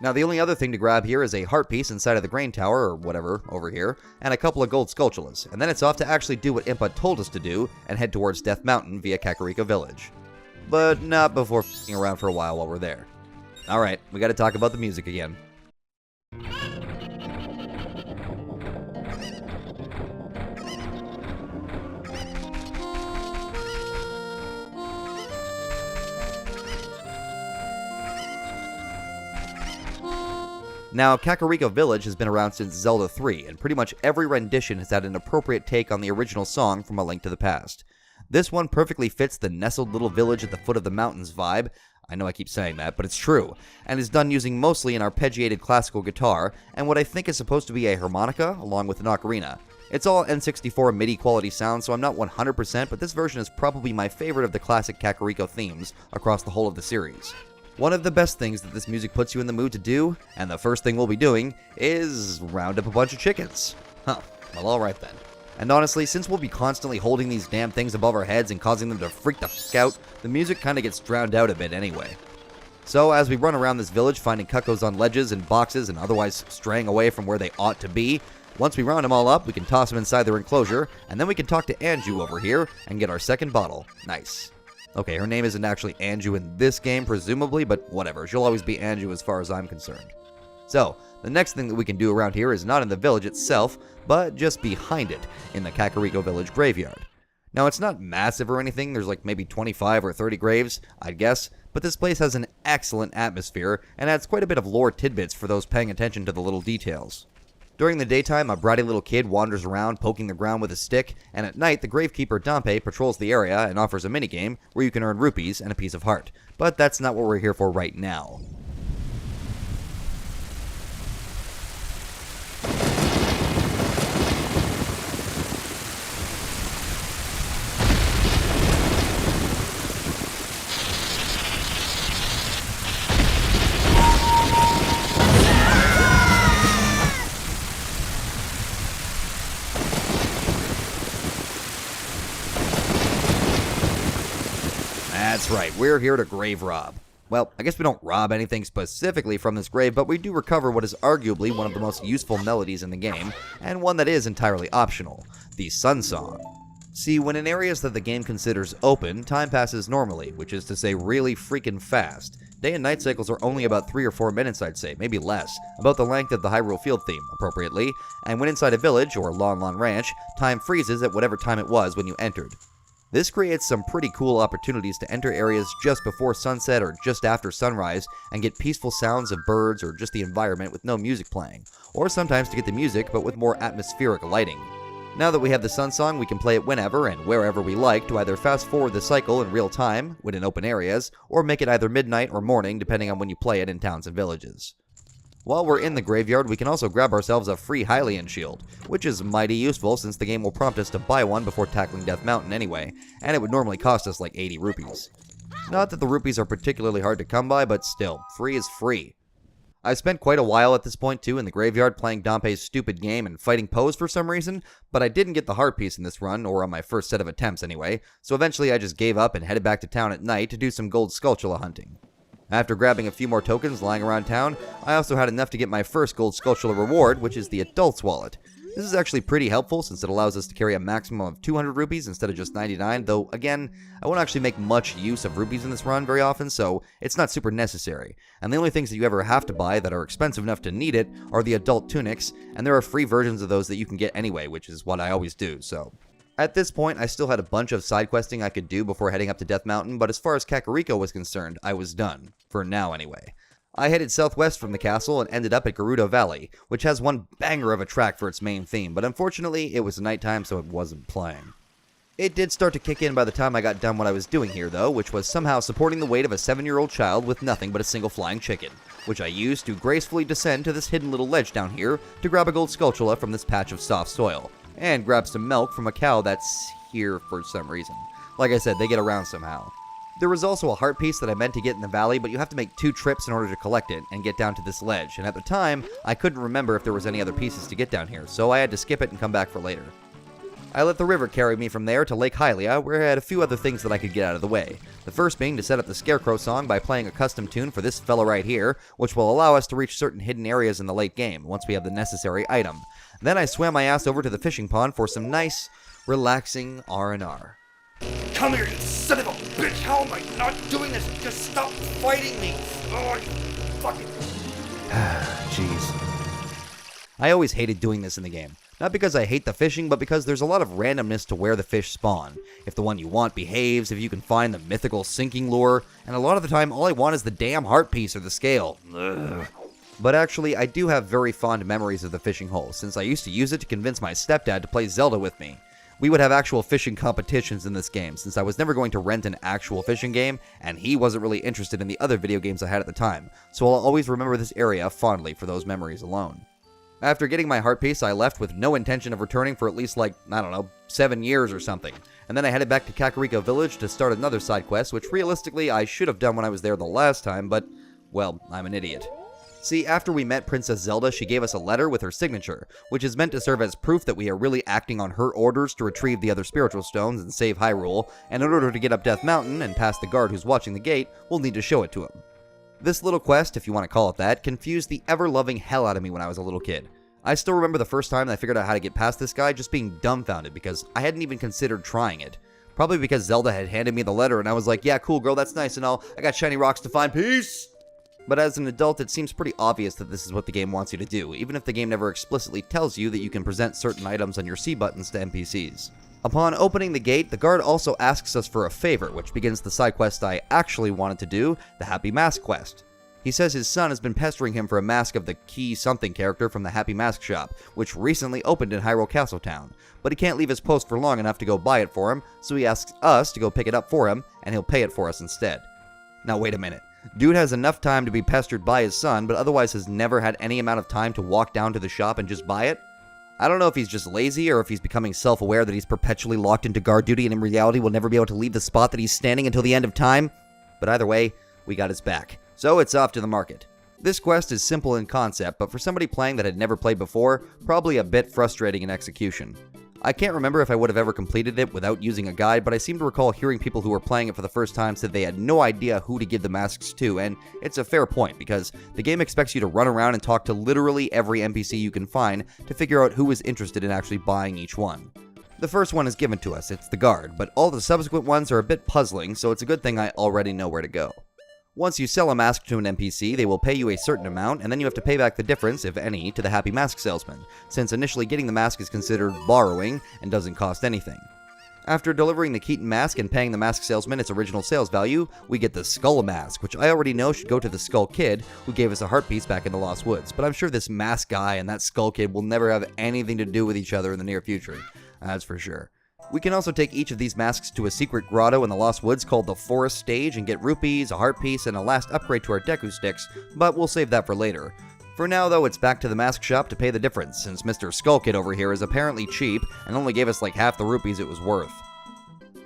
A: Now, the only other thing to grab here is a heart piece inside of the grain tower, or whatever, over here, and a couple of gold skulltulas, and then it's off to actually do what Impa told us to do, and head towards Death Mountain via Kakariko Village. But not before f***ing around for a while we're there. Alright, we gotta talk about the music again. Now, Kakariko Village has been around since Zelda 3, and pretty much every rendition has had an appropriate take on the original song from A Link to the Past. This one perfectly fits the nestled little village at the foot of the mountains vibe. I know I keep saying that, but it's true, and is done using mostly an arpeggiated classical guitar, and what I think is supposed to be a harmonica, along with an ocarina. It's all N64 MIDI quality sound, so I'm not 100%, but this version is probably my favorite of the classic Kakariko themes across the whole of the series. One of the best things that this music puts you in the mood to do, and the first thing we'll be doing, is round up a bunch of chickens. Huh, well alright then. And honestly, since we'll be constantly holding these damn things above our heads and causing them to freak the fuck out, the music kinda gets drowned out a bit anyway. So as we run around this village finding cuckoos on ledges and boxes and otherwise straying away from where they ought to be, once we round them all up, we can toss them inside their enclosure, and then we can talk to Anju over here and get our second bottle. Nice. Okay, her name isn't actually Anju in this game, presumably, but whatever. She'll always be Anju as far as I'm concerned. So, the next thing that we can do around here is not in the village itself, but just behind it, in the Kakariko Village graveyard. Now, it's not massive or anything, there's like maybe 25 or 30 graves, I'd guess, but this place has an excellent atmosphere, and adds quite a bit of lore tidbits for those paying attention to the little details. During the daytime, a bratty little kid wanders around poking the ground with a stick, and at night, the gravekeeper Dampe patrols the area and offers a minigame where you can earn rupees and a piece of heart. But that's not what we're here for right now. That's right, we're here to grave rob. Well, I guess we don't rob anything specifically from this grave, but we do recover what is arguably one of the most useful melodies in the game, and one that is entirely optional, the Sun Song. See, when in areas that the game considers open, time passes normally, which is to say really freaking fast. Day and night cycles are only about 3 or 4 minutes, I'd say, maybe less, about the length of the Hyrule Field theme, appropriately, and when inside a village, or Lon Lon Ranch, time freezes at whatever time it was when you entered. This creates some pretty cool opportunities to enter areas just before sunset or just after sunrise and get peaceful sounds of birds or just the environment with no music playing, or sometimes to get the music but with more atmospheric lighting. Now that we have the Sun Song, we can play it whenever and wherever we like to either fast forward the cycle in real time, when in open areas, or make it either midnight or morning depending on when you play it in towns and villages. While we're in the graveyard, we can also grab ourselves a free Hylian shield, which is mighty useful since the game will prompt us to buy one before tackling Death Mountain anyway, and it would normally cost us like 80 rupees. Not that the rupees are particularly hard to come by, but still, free is free. I spent quite a while at this point too in the graveyard playing Dampe's stupid game and fighting Poes for some reason, but I didn't get the heart piece in this run, or on my first set of attempts anyway, so eventually I just gave up and headed back to town at night to do some gold Skulltula hunting. After grabbing a few more tokens lying around town, I also had enough to get my first gold Skulltula reward, which is the Adult's Wallet. This is actually pretty helpful since it allows us to carry a maximum of 200 rupees instead of just 99, though again, I won't actually make much use of rupees in this run very often, so it's not super necessary. And the only things that you ever have to buy that are expensive enough to need it are the adult tunics, and there are free versions of those that you can get anyway, which is what I always do, so. At this point, I still had a bunch of side questing I could do before heading up to Death Mountain, but as far as Kakariko was concerned, I was done. For now, anyway. I headed southwest from the castle and ended up at Gerudo Valley, which has one banger of a track for its main theme, but unfortunately, it was nighttime, so it wasn't playing. It did start to kick in by the time I got done what I was doing here, though, which was somehow supporting the weight of a 7-year-old child with nothing but a single flying chicken, which I used to gracefully descend to this hidden little ledge down here to grab a gold Skulltula from this patch of soft soil. And grab some milk from a cow that's here for some reason. Like I said, they get around somehow. There was also a heart piece that I meant to get in the valley, but you have to make 2 trips in order to collect it and get down to this ledge, and at the time, I couldn't remember if there was any other pieces to get down here, so I had to skip it and come back for later. I let the river carry me from there to Lake Hylia, where I had a few other things that I could get out of the way. The first being to set up the Scarecrow song by playing a custom tune for this fella right here, which will allow us to reach certain hidden areas in the late game, once we have the necessary item. Then I swam my ass over to the fishing pond for some nice, relaxing R&R.
B: Come here, you son of a bitch! How am I not doing this? Just stop fighting me! Oh, you fucking...
A: Jeez. I always hated doing this in the game. Not because I hate the fishing, but because there's a lot of randomness to where the fish spawn. If the one you want behaves, if you can find the mythical sinking lure, and a lot of the time all I want is the damn heart piece or the scale. Ugh. But actually, I do have very fond memories of the fishing hole, since I used to use it to convince my stepdad to play Zelda with me. We would have actual fishing competitions in this game, since I was never going to rent an actual fishing game, and he wasn't really interested in the other video games I had at the time, so I'll always remember this area fondly for those memories alone. After getting my heart piece, I left with no intention of returning for at least 7 years or something, and then I headed back to Kakariko Village to start another side quest, which realistically I should have done when I was there the last time, but, well, I'm an idiot. See, after we met Princess Zelda, she gave us a letter with her signature, which is meant to serve as proof that we are really acting on her orders to retrieve the other spiritual stones and save Hyrule, and in order to get up Death Mountain and past the guard who's watching the gate, we'll need to show it to him. This little quest, if you want to call it that, confused the ever-loving hell out of me when I was a little kid. I still remember the first time I figured out how to get past this guy just being dumbfounded because I hadn't even considered trying it. Probably because Zelda had handed me the letter and I was like, yeah, cool girl, that's nice and all, I got shiny rocks to find, peace! But as an adult, it seems pretty obvious that this is what the game wants you to do, even if the game never explicitly tells you that you can present certain items on your C buttons to NPCs. Upon opening the gate, the guard also asks us for a favor, which begins the side quest I actually wanted to do, the Happy Mask quest. He says his son has been pestering him for a mask of the Key Something character from the Happy Mask shop, which recently opened in Hyrule Castle Town, but he can't leave his post for long enough to go buy it for him, so he asks us to go pick it up for him, and he'll pay it for us instead. Now wait a minute. Dude has enough time to be pestered by his son, but otherwise has never had any amount of time to walk down to the shop and just buy it? I don't know if he's just lazy or if he's becoming self-aware that he's perpetually locked into guard duty and in reality will never be able to leave the spot that he's standing until the end of time. But either way, we got his back. So it's off to the market. This quest is simple in concept, but for somebody playing that had never played before, probably a bit frustrating in execution. I can't remember if I would have ever completed it without using a guide, but I seem to recall hearing people who were playing it for the first time said they had no idea who to give the masks to, and it's a fair point, because the game expects you to run around and talk to literally every NPC you can find to figure out who is interested in actually buying each one. The first one is given to us, it's the guard, but all the subsequent ones are a bit puzzling, so it's a good thing I already know where to go. Once you sell a mask to an NPC, they will pay you a certain amount, and then you have to pay back the difference, if any, to the Happy Mask salesman, since initially getting the mask is considered borrowing and doesn't cost anything. After delivering the Keaton mask and paying the mask salesman its original sales value, we get the Skull Mask, which I already know should go to the Skull Kid, who gave us a heart piece back in the Lost Woods, but I'm sure this mask guy and that Skull Kid will never have anything to do with each other in the near future. That's for sure. We can also take each of these masks to a secret grotto in the Lost Woods called the Forest Stage and get rupees, a heart piece, and a last upgrade to our Deku Sticks, but we'll save that for later. For now, though, it's back to the mask shop to pay the difference, since Mr. Skull Kid over here is apparently cheap and only gave us like half the rupees it was worth.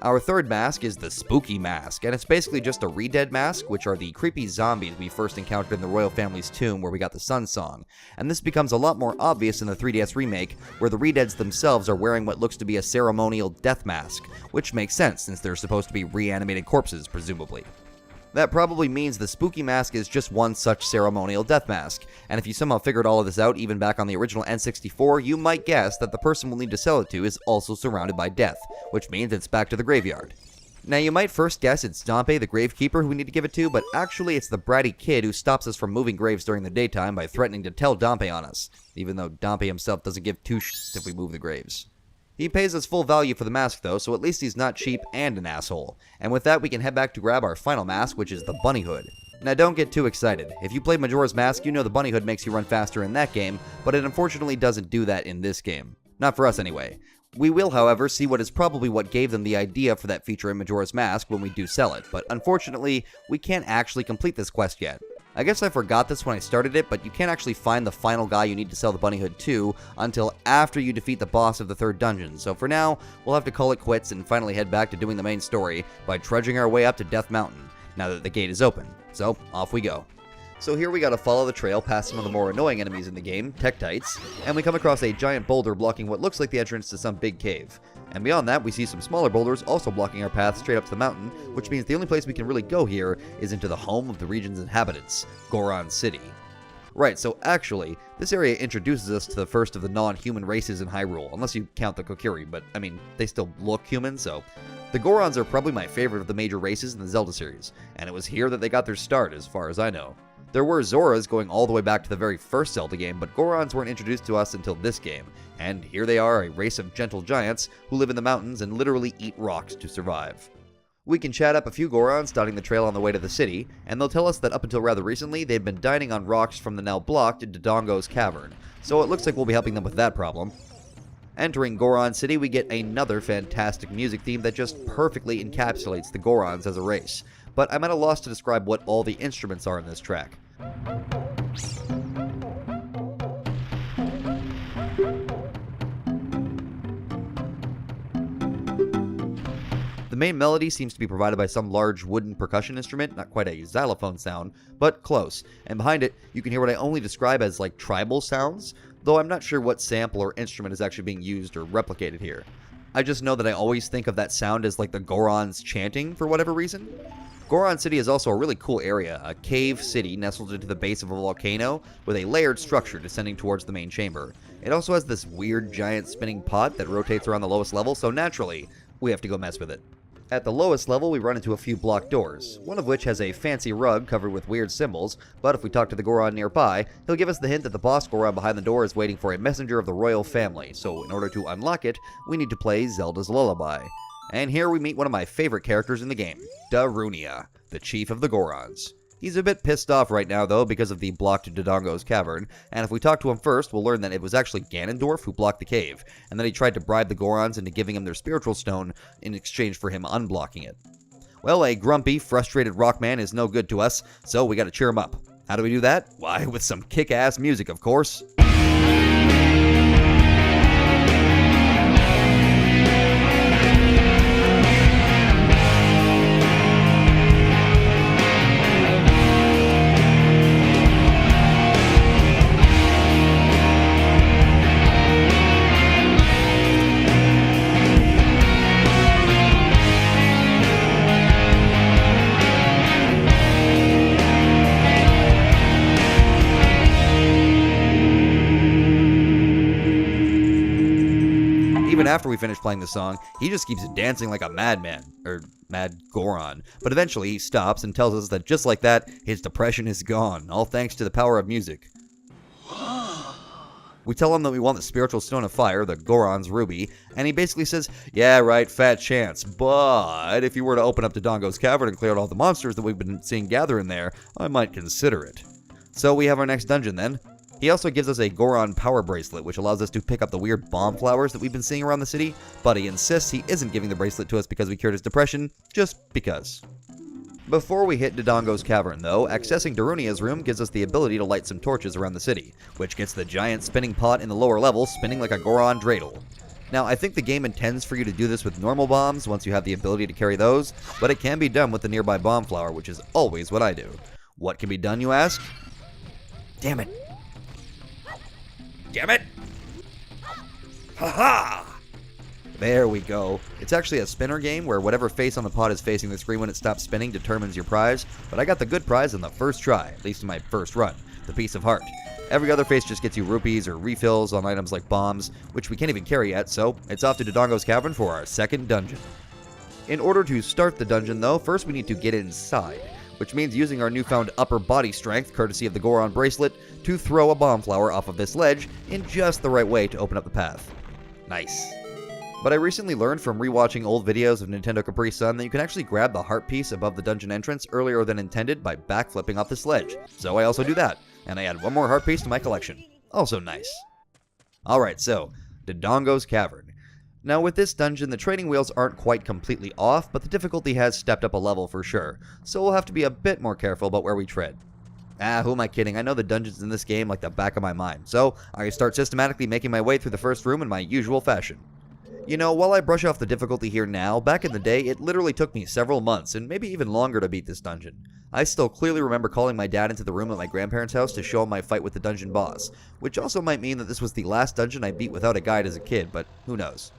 A: Our third mask is the Spooky Mask, and it's basically just a Re-Dead mask, which are the creepy zombies we first encountered in the royal family's tomb where we got the Sun Song, and this becomes a lot more obvious in the 3DS remake, where the Re-Deads themselves are wearing what looks to be a ceremonial death mask, which makes sense since they're supposed to be reanimated corpses, presumably. That probably means the Spooky Mask is just one such ceremonial death mask, and if you somehow figured all of this out even back on the original N64, you might guess that the person we'll need to sell it to is also surrounded by death, which means it's back to the graveyard. Now you might first guess it's Dampé the Gravekeeper who we need to give it to, but actually it's the bratty kid who stops us from moving graves during the daytime by threatening to tell Dampé on us, even though Dampé himself doesn't give two shits if we move the graves. He pays us full value for the mask though, so at least he's not cheap and an asshole. And with that we can head back to grab our final mask, which is the Bunny Hood. Now don't get too excited. If you played Majora's Mask, you know the Bunny Hood makes you run faster in that game, but it unfortunately doesn't do that in this game. Not for us anyway. We will, however, see what is probably what gave them the idea for that feature in Majora's Mask when we do sell it, but unfortunately, we can't actually complete this quest yet. I guess I forgot this when I started it, but you can't actually find the final guy you need to sell the Bunny Hood to until after you defeat the boss of the third dungeon, so for now, we'll have to call it quits and finally head back to doing the main story by trudging our way up to Death Mountain, now that the gate is open. So, off we go. So here we gotta follow the trail past some of the more annoying enemies in the game, Tektites, and we come across a giant boulder blocking what looks like the entrance to some big cave. And beyond that, we see some smaller boulders also blocking our path straight up to the mountain, which means the only place we can really go here is into the home of the region's inhabitants, Goron City. Right, so actually, this area introduces us to the first of the non-human races in Hyrule, unless you count the Kokiri, but I mean, they still look human, so... The Gorons are probably my favorite of the major races in the Zelda series, and it was here that they got their start, as far as I know. There were Zoras going all the way back to the very first Zelda game, but Gorons weren't introduced to us until this game, and here they are, a race of gentle giants who live in the mountains and literally eat rocks to survive. We can chat up a few Gorons dotting the trail on the way to the city, and they'll tell us that up until rather recently, they've been dining on rocks from the now blocked Dodongo's cavern, so it looks like we'll be helping them with that problem. Entering Goron City, we get another fantastic music theme that just perfectly encapsulates the Gorons as a race, but I'm at a loss to describe what all the instruments are in this track. The main melody seems to be provided by some large wooden percussion instrument, not quite a xylophone sound, but close, and behind it you can hear what I only describe as like tribal sounds, though I'm not sure what sample or instrument is actually being used or replicated here. I just know that I always think of that sound as like the Gorons chanting for whatever reason. Goron City is also a really cool area, a cave city nestled into the base of a volcano with a layered structure descending towards the main chamber. It also has this weird giant spinning pot that rotates around the lowest level, so naturally, we have to go mess with it. At the lowest level, we run into a few blocked doors, one of which has a fancy rug covered with weird symbols, but if we talk to the Goron nearby, he'll give us the hint that the boss Goron behind the door is waiting for a messenger of the royal family, so in order to unlock it, we need to play Zelda's Lullaby. And here we meet one of my favorite characters in the game, Darunia, the chief of the Gorons. He's a bit pissed off right now, though, because of the blocked Dodongo's cavern, and if we talk to him first, we'll learn that it was actually Ganondorf who blocked the cave, and that he tried to bribe the Gorons into giving him their spiritual stone in exchange for him unblocking it. Well, a grumpy, frustrated rockman is no good to us, so we gotta cheer him up. How do we do that? Why, with some kick-ass music, of course. After we finish playing the song, he just keeps dancing like a madman, or mad Goron, but eventually he stops and tells us that just like that, his depression is gone, all thanks to the power of music. We tell him that we want the spiritual stone of fire, the Goron's ruby, and he basically says, yeah right, fat chance, but if you were to open up Dodongo's cavern and clear out all the monsters that we've been seeing gather in there, I might consider it. So we have our next dungeon then. He also gives us a Goron power bracelet, which allows us to pick up the weird bomb flowers that we've been seeing around the city, but he insists he isn't giving the bracelet to us because we cured his depression, just because. Before we hit Dodongo's cavern, though, accessing Darunia's room gives us the ability to light some torches around the city, which gets the giant spinning pot in the lower level spinning like a Goron dreidel. Now, I think the game intends for you to do this with normal bombs once you have the ability to carry those, but it can be done with the nearby bomb flower, which is always what I do. What can be done, you ask? Damn it.
B: Damn it! Haha!
A: There we go. It's actually a spinner game where whatever face on the pot is facing the screen when it stops spinning determines your prize, but I got the good prize on the first try, at least in my first run, the piece of heart. Every other face just gets you rupees or refills on items like bombs, which we can't even carry yet, so it's off to Dodongo's cavern for our second dungeon. In order to start the dungeon, though, first we need to get inside, which means using our newfound upper body strength, courtesy of the Goron bracelet, to throw a bomb flower off of this ledge in just the right way to open up the path. Nice. But I recently learned from rewatching old videos of NintendoCapriSun that you can actually grab the heart piece above the dungeon entrance earlier than intended by backflipping off this ledge. So I also do that, and I add one more heart piece to my collection. Also nice. Alright, so, Dodongo's Cavern. Now with this dungeon, the training wheels aren't quite completely off, but the difficulty has stepped up a level for sure, so we'll have to be a bit more careful about where we tread. Who am I kidding? I know the dungeons in this game like the back of my mind, so I start systematically making my way through the first room in my usual fashion. You know, while I brush off the difficulty here now, back in the day, it literally took me several months, and maybe even longer to beat this dungeon. I still clearly remember calling my dad into the room at my grandparents' house to show him my fight with the dungeon boss, which also might mean that this was the last dungeon I beat without a guide as a kid, but who knows.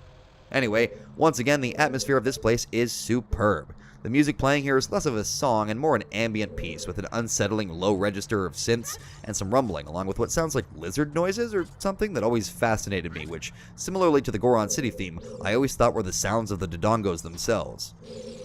A: Anyway, once again, the atmosphere of this place is superb. The music playing here is less of a song and more an ambient piece with an unsettling low register of synths and some rumbling, along with what sounds like lizard noises or something that always fascinated me, which, similarly to the Goron City theme, I always thought were the sounds of the Dodongos themselves.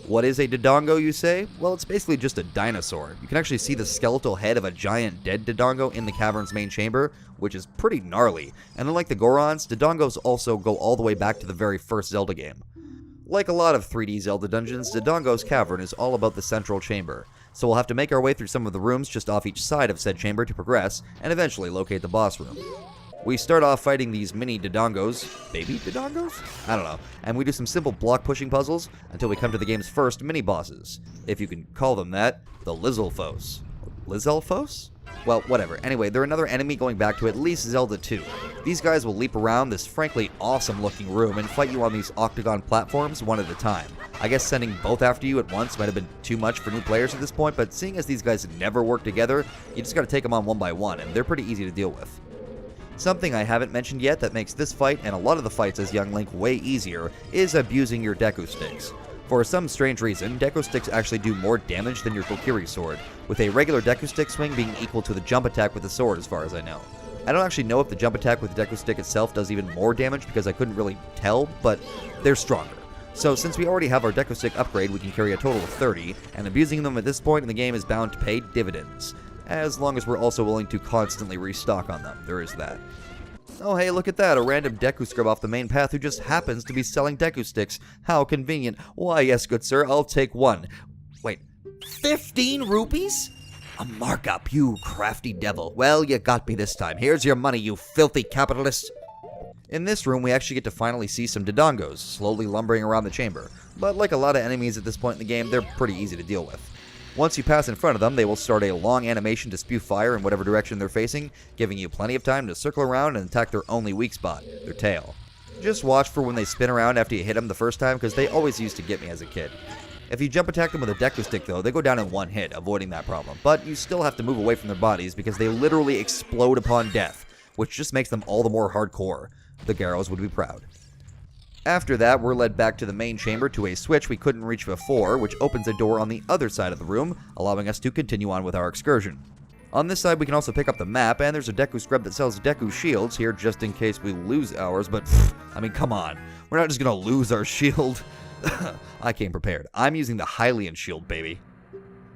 A: What is a Dodongo, you say? Well, it's basically just a dinosaur. You can actually see the skeletal head of a giant dead Dodongo in the cavern's main chamber, which is pretty gnarly, and unlike the Gorons, Dodongos also go all the way back to the very first Zelda game. Like a lot of 3D Zelda dungeons, Dodongo's Cavern is all about the central chamber, so we'll have to make our way through some of the rooms just off each side of said chamber to progress, and eventually locate the boss room. We start off fighting these mini Dodongos, baby Dodongos? I don't know, and we do some simple block pushing puzzles until we come to the game's first mini bosses, if you can call them that, the Lizalfos. Lizalfos? Well, whatever. Anyway, they're another enemy going back to at least Zelda 2. These guys will leap around this frankly awesome looking room and fight you on these octagon platforms one at a time. I guess sending both after you at once might have been too much for new players at this point, but seeing as these guys never work together, you just gotta take them on one by one, and they're pretty easy to deal with. Something I haven't mentioned yet that makes this fight and a lot of the fights as young Link way easier is abusing your Deku Sticks. For some strange reason, Deku Sticks actually do more damage than your Kokiri Sword, with a regular Deku Stick swing being equal to the jump attack with the sword as far as I know. I don't actually know if the jump attack with the Deku Stick itself does even more damage because I couldn't really tell, but they're stronger. So since we already have our Deku Stick upgrade, we can carry a total of 30, and abusing them at this point in the game is bound to pay dividends. As long as we're also willing to constantly restock on them, there is that. Oh hey, look at that, a random Deku Scrub off the main path who just happens to be selling Deku Sticks. How convenient. Why yes, good sir, I'll take one. Wait, 15 rupees? A markup, you crafty devil. Well, you got me this time. Here's your money, you filthy capitalist. In this room, we actually get to finally see some Dodongos slowly lumbering around the chamber. But like a lot of enemies at this point in the game, they're pretty easy to deal with. Once you pass in front of them, they will start a long animation to spew fire in whatever direction they're facing, giving you plenty of time to circle around and attack their only weak spot, their tail. Just watch for when they spin around after you hit them the first time, because they always used to get me as a kid. If you jump attack them with a Deku Stick though, they go down in one hit, avoiding that problem, but you still have to move away from their bodies because they literally explode upon death, which just makes them all the more hardcore. The Garros would be proud. After that, we're led back to the main chamber to a switch we couldn't reach before, which opens a door on the other side of the room, allowing us to continue on with our excursion. On this side, we can also pick up the map, and there's a Deku Scrub that sells Deku Shields here just in case we lose ours, but I mean, come on. We're not just gonna lose our shield. I came prepared. I'm using the Hylian shield, baby.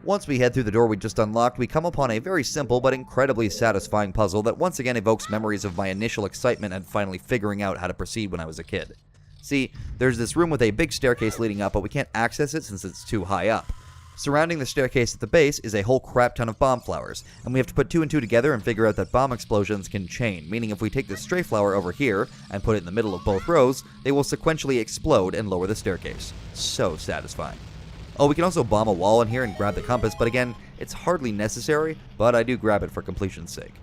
A: Once we head through the door we just unlocked, we come upon a very simple but incredibly satisfying puzzle that once again evokes memories of my initial excitement at finally figuring out how to proceed when I was a kid. See, there's this room with a big staircase leading up, but we can't access it since it's too high up. Surrounding the staircase at the base is a whole crap ton of bomb flowers, and we have to put 2 and 2 together and figure out that bomb explosions can chain, meaning if we take this stray flower over here and put it in the middle of both rows, they will sequentially explode and lower the staircase. So satisfying. Oh, we can also bomb a wall in here and grab the compass, but again, it's hardly necessary, but I do grab it for completion's sake.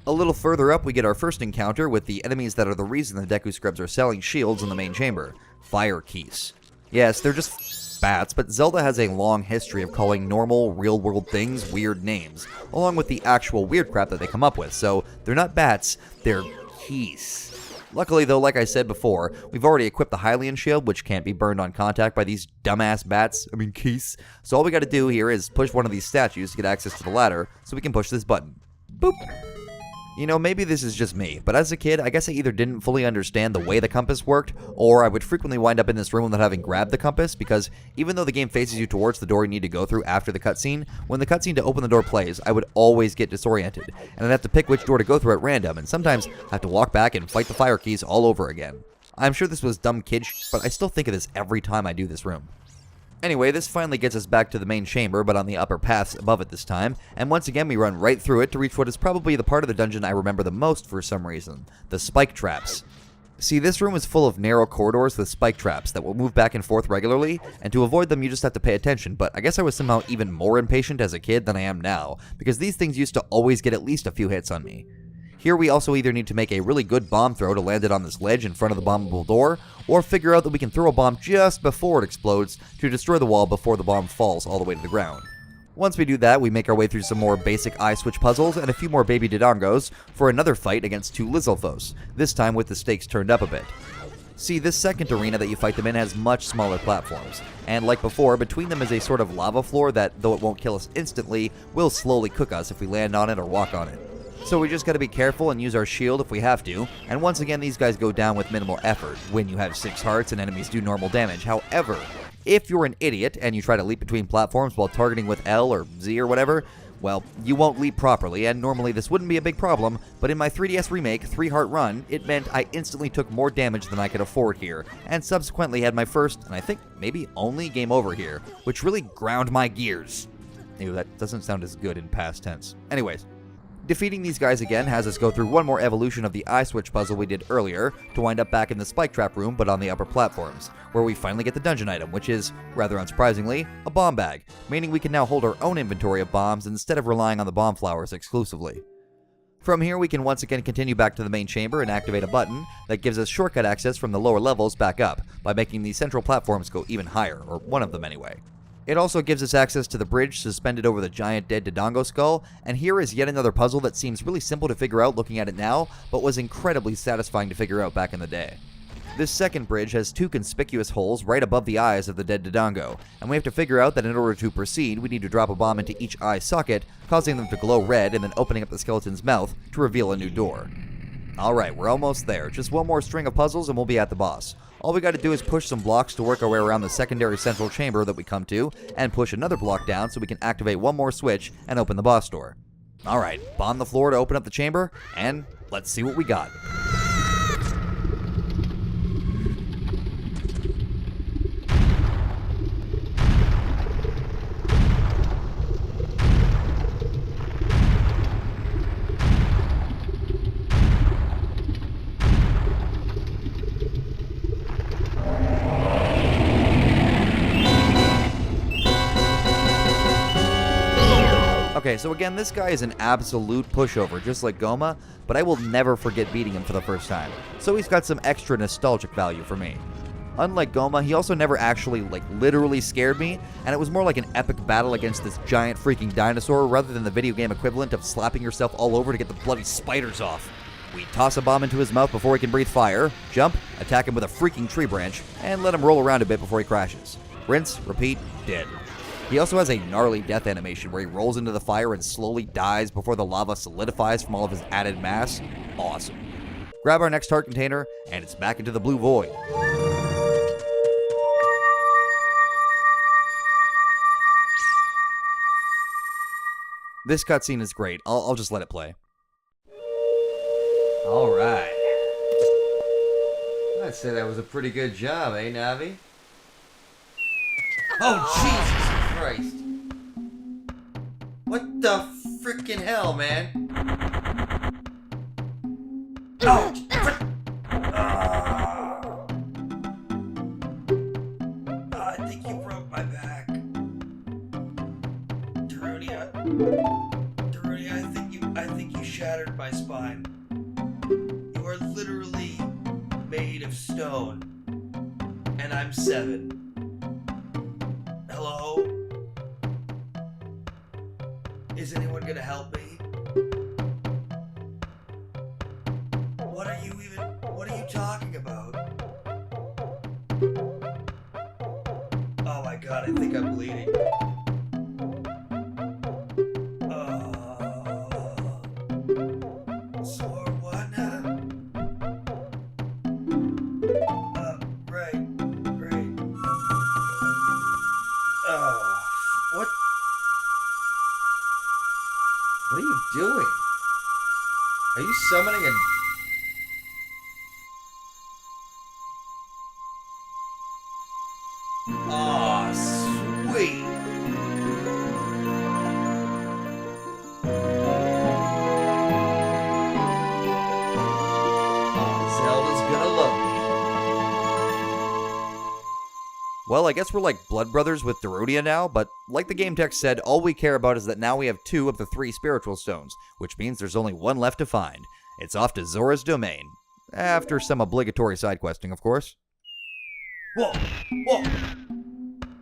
A: A little further up, we get our first encounter with the enemies that are the reason the Deku Scrubs are selling shields in the main chamber. Fire Keese. Yes, they're just bats, but Zelda has a long history of calling normal, real-world things weird names, along with the actual weird crap that they come up with, so they're not bats, they're Keese. Luckily though, like I said before, we've already equipped the Hylian shield, which can't be burned on contact by these dumbass bats, Keese. So all we gotta do here is push one of these statues to get access to the ladder, so we can push this button. Boop! You know, maybe this is just me, but as a kid, I guess I either didn't fully understand the way the compass worked, or I would frequently wind up in this room without having grabbed the compass, because even though the game faces you towards the door you need to go through after the cutscene, when the cutscene to open the door plays, I would always get disoriented, and I'd have to pick which door to go through at random, and sometimes have to walk back and fight the Fire Keese all over again. I'm sure this was dumb kid but I still think of this every time I do this room. Anyway, this finally gets us back to the main chamber, but on the upper paths above it this time, and once again we run right through it to reach what is probably the part of the dungeon I remember the most for some reason, the spike traps. See, this room is full of narrow corridors with spike traps that will move back and forth regularly, and to avoid them you just have to pay attention, but I guess I was somehow even more impatient as a kid than I am now, because these things used to always get at least a few hits on me. Here we also either need to make a really good bomb throw to land it on this ledge in front of the bombable door, or figure out that we can throw a bomb just before it explodes to destroy the wall before the bomb falls all the way to the ground. Once we do that, we make our way through some more basic eye switch puzzles and a few more baby Dodongos for another fight against 2 Lizalfos, this time with the stakes turned up a bit. See, this second arena that you fight them in has much smaller platforms, and like before, between them is a sort of lava floor that, though it won't kill us instantly, will slowly cook us if we land on it or walk on it. So we just gotta be careful and use our shield if we have to, and once again these guys go down with minimal effort when you have 6 hearts and enemies do normal damage. However, if you're an idiot and you try to leap between platforms while targeting with L or Z or whatever, Well, you won't leap properly, and normally this wouldn't be a big problem, but in my 3DS remake 3-Heart Run, it meant I instantly took more damage than I could afford here, and subsequently had my first, and I think maybe only game over here, which really ground my gears. Ew, that doesn't sound as good in past tense. Anyways, defeating these guys again has us go through one more evolution of the eye switch puzzle we did earlier, to wind up back in the spike trap room but on the upper platforms, where we finally get the dungeon item, which is, rather unsurprisingly, a bomb bag, meaning we can now hold our own inventory of bombs instead of relying on the bomb flowers exclusively. From here we can once again continue back to the main chamber and activate a button that gives us shortcut access from the lower levels back up, by making the central platforms go even higher, or one of them anyway. It also gives us access to the bridge suspended over the giant dead Dodongo skull, and here is yet another puzzle that seems really simple to figure out looking at it now, but was incredibly satisfying to figure out back in the day. This second bridge has 2 conspicuous holes right above the eyes of the dead Dodongo, and we have to figure out that in order to proceed, we need to drop a bomb into each eye socket, causing them to glow red and then opening up the skeleton's mouth to reveal a new door. Alright, we're almost there. Just one more string of puzzles and we'll be at the boss. All we gotta do is push some blocks to work our way around the secondary central chamber that we come to, and push another block down so we can activate one more switch and open the boss door. Alright, bomb the floor to open up the chamber, and let's see what we got. Okay, so again, this guy is an absolute pushover, just like Goma, but I will never forget beating him for the first time, so he's got some extra nostalgic value for me. Unlike Goma, he also never actually, literally scared me, and it was more like an epic battle against this giant freaking dinosaur rather than the video game equivalent of slapping yourself all over to get the bloody spiders off. We toss a bomb into his mouth before he can breathe fire, jump, attack him with a freaking tree branch, and let him roll around a bit before he crashes. Rinse, repeat, dead. He also has a gnarly death animation where he rolls into the fire and slowly dies before the lava solidifies from all of his added mass. Awesome. Grab our next heart container, and it's back into the blue void. This cutscene is great. I'll just let it play. Alright. I'd say that was a pretty good job, eh, Navi? Oh, Jesus Christ. What the frickin' hell, man? Oh! I think you broke my back. Darunia, I think you shattered my spine. You are literally made of stone. And I'm 7. Hello? Is anyone gonna help me? What are you talking about? Oh my god, I think I'm bleeding. What are you doing? Are you summoning a... Aw, sweet. Zelda's gonna love me. Well, I guess we're like blood brothers with Darunia now, but like the game text said, all we care about is that now we have 2 of the 3 spiritual stones, which means there's only 1 left to find. It's off to Zora's domain. After some obligatory side questing, of course. Whoa! Whoa!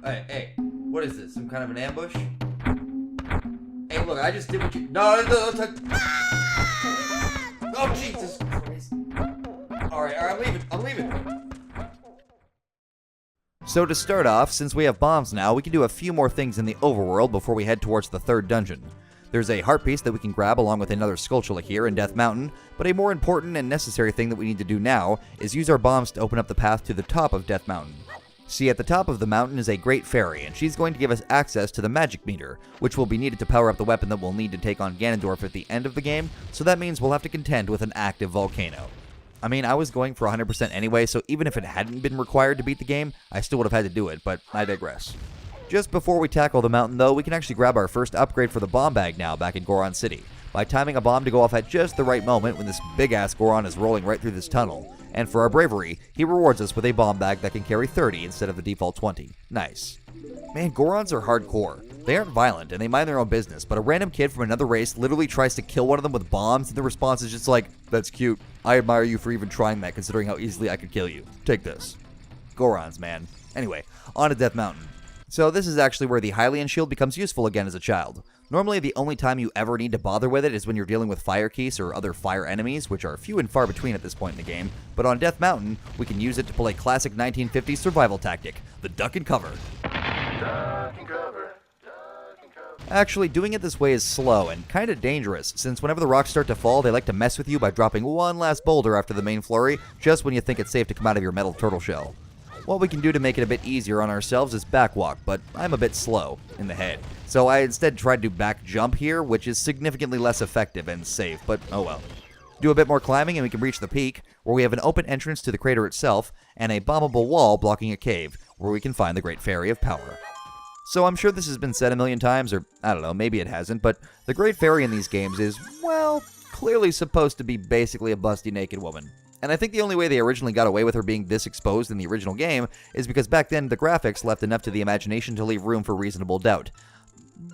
A: Hey, what is this? Some kind of an ambush? Hey, look, I just did what you... No! Oh, Jesus Christ. Alright, I'm leaving. So to start off, since we have bombs now, we can do a few more things in the overworld before we head towards the 3rd dungeon. There's a heart piece that we can grab along with another Skulltula here in Death Mountain, but a more important and necessary thing that we need to do now is use our bombs to open up the path to the top of Death Mountain. See, at the top of the mountain is a great fairy, and she's going to give us access to the magic meter, which will be needed to power up the weapon that we'll need to take on Ganondorf at the end of the game, so that means we'll have to contend with an active volcano. I mean, I was going for 100% anyway, so even if it hadn't been required to beat the game, I still would have had to do it, but I digress. Just before we tackle the mountain, though, we can actually grab our first upgrade for the bomb bag now back in Goron City, by timing a bomb to go off at just the right moment when this big-ass Goron is rolling right through this tunnel. And for our bravery, he rewards us with a bomb bag that can carry 30 instead of the default 20. Nice. Man, Gorons are hardcore. They aren't violent, and they mind their own business, but a random kid from another race literally tries to kill one of them with bombs, and the response is just like, "That's cute. I admire you for even trying that, considering how easily I could kill you. Take this." Gorons, man. Anyway, on to Death Mountain. So this is actually where the Hylian shield becomes useful again as a child. Normally, the only time you ever need to bother with it is when you're dealing with fire keys or other fire enemies, which are few and far between at this point in the game, but on Death Mountain, we can use it to pull a classic 1950s survival tactic, the duck and cover. Duck and cover. Actually, doing it this way is slow and kind of dangerous, since whenever the rocks start to fall, they like to mess with you by dropping one last boulder after the main flurry, just when you think it's safe to come out of your metal turtle shell. What we can do to make it a bit easier on ourselves is backwalk, but I'm a bit slow in the head. So I instead tried to back jump here, which is significantly less effective and safe, but oh well. Do a bit more climbing and we can reach the peak, where we have an open entrance to the crater itself, and a bombable wall blocking a cave, where we can find the Great Fairy of Power. So I'm sure this has been said a million times, or I don't know, maybe it hasn't, but the Great Fairy in these games is, well, clearly supposed to be basically a busty naked woman. And I think the only way they originally got away with her being this exposed in the original game is because back then the graphics left enough to the imagination to leave room for reasonable doubt.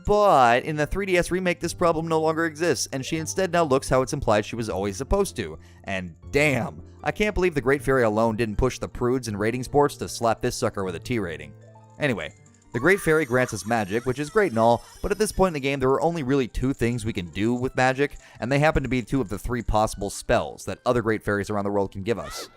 A: But in the 3DS remake, this problem no longer exists, and she instead now looks how it's implied she was always supposed to. And damn, I can't believe the Great Fairy alone didn't push the prudes and rating sports to slap this sucker with a T rating. Anyway, the Great Fairy grants us magic, which is great and all, but at this point in the game there are only really two things we can do with magic, and they happen to be two of the three possible spells that other Great Fairies around the world can give us.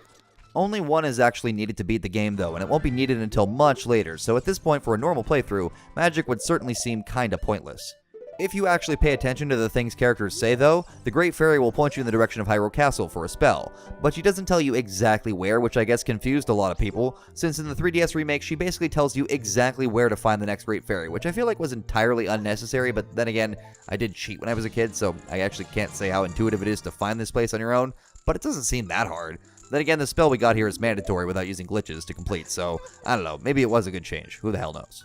A: Only one is actually needed to beat the game though, and it won't be needed until much later, so at this point for a normal playthrough, magic would certainly seem kinda pointless. If you actually pay attention to the things characters say though, the Great Fairy will point you in the direction of Hyrule Castle for a spell, but she doesn't tell you exactly where, which I guess confused a lot of people, since in the 3DS remake she basically tells you exactly where to find the next Great Fairy, which I feel like was entirely unnecessary, but then again, I did cheat when I was a kid, so I actually can't say how intuitive it is to find this place on your own, but it doesn't seem that hard. Then again, the spell we got here is mandatory without using glitches to complete, so I don't know, maybe it was a good change, who the hell knows.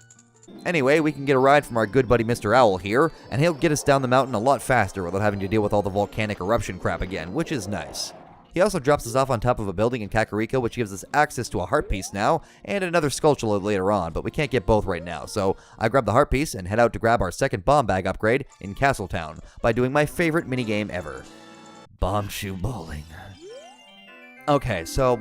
A: Anyway, we can get a ride from our good buddy Mr. Owl here, and he'll get us down the mountain a lot faster without having to deal with all the volcanic eruption crap again, which is nice. He also drops us off on top of a building in Kakariko, which gives us access to a heart piece now, and another Skulltula later on, but we can't get both right now, so I grab the heart piece and head out to grab our second bomb bag upgrade in Castletown by doing my favorite minigame ever. Bomb Shoe Bowling. Okay, so,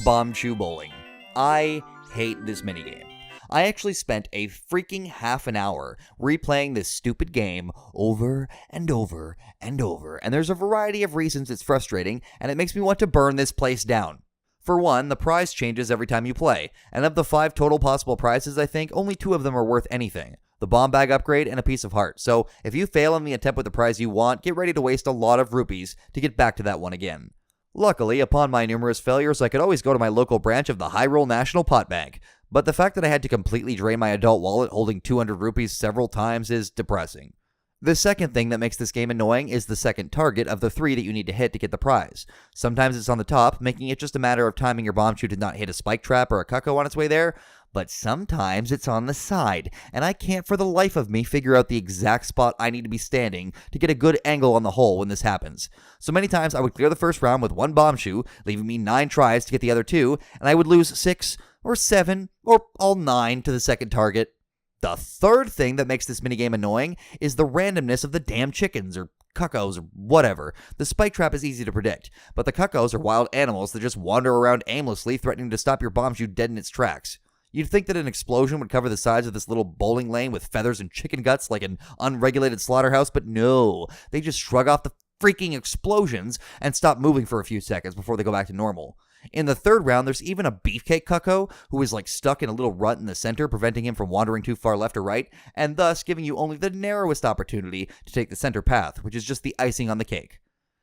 A: Bomb Shoe Bowling. I hate this minigame. I actually spent a freaking half an hour replaying this stupid game over and over and over, and there's a variety of reasons it's frustrating, and it makes me want to burn this place down. For one, the prize changes every time you play, and of the 5 total possible prizes, I think only 2 of them are worth anything. The bomb bag upgrade and a piece of heart, so if you fail in the attempt with the prize you want, get ready to waste a lot of rupees to get back to that one again. Luckily, upon my numerous failures, I could always go to my local branch of the Hyrule National Pot Bank, but the fact that I had to completely drain my adult wallet holding 200 rupees several times is depressing. The second thing that makes this game annoying is the second target of the 3 that you need to hit to get the prize. Sometimes it's on the top, making it just a matter of timing your bomb shoe to not hit a spike trap or a cucko on its way there, but sometimes it's on the side, and I can't for the life of me figure out the exact spot I need to be standing to get a good angle on the hole when this happens. So many times I would clear the first round with 1 bomb shoe, leaving me 9 tries to get the other 2, and I would lose 6 or 7 or all 9 to the second target. The third thing that makes this minigame annoying is the randomness of the damn chickens or cuckos or whatever. The spike trap is easy to predict, but the cuckos are wild animals that just wander around aimlessly, threatening to stop your bomb shoe dead in its tracks. You'd think that an explosion would cover the sides of this little bowling lane with feathers and chicken guts like an unregulated slaughterhouse, but no. They just shrug off the freaking explosions and stop moving for a few seconds before they go back to normal. In the third round, there's even a beefcake cucko who is like stuck in a little rut in the center, preventing him from wandering too far left or right, and thus giving you only the narrowest opportunity to take the center path, which is just the icing on the cake.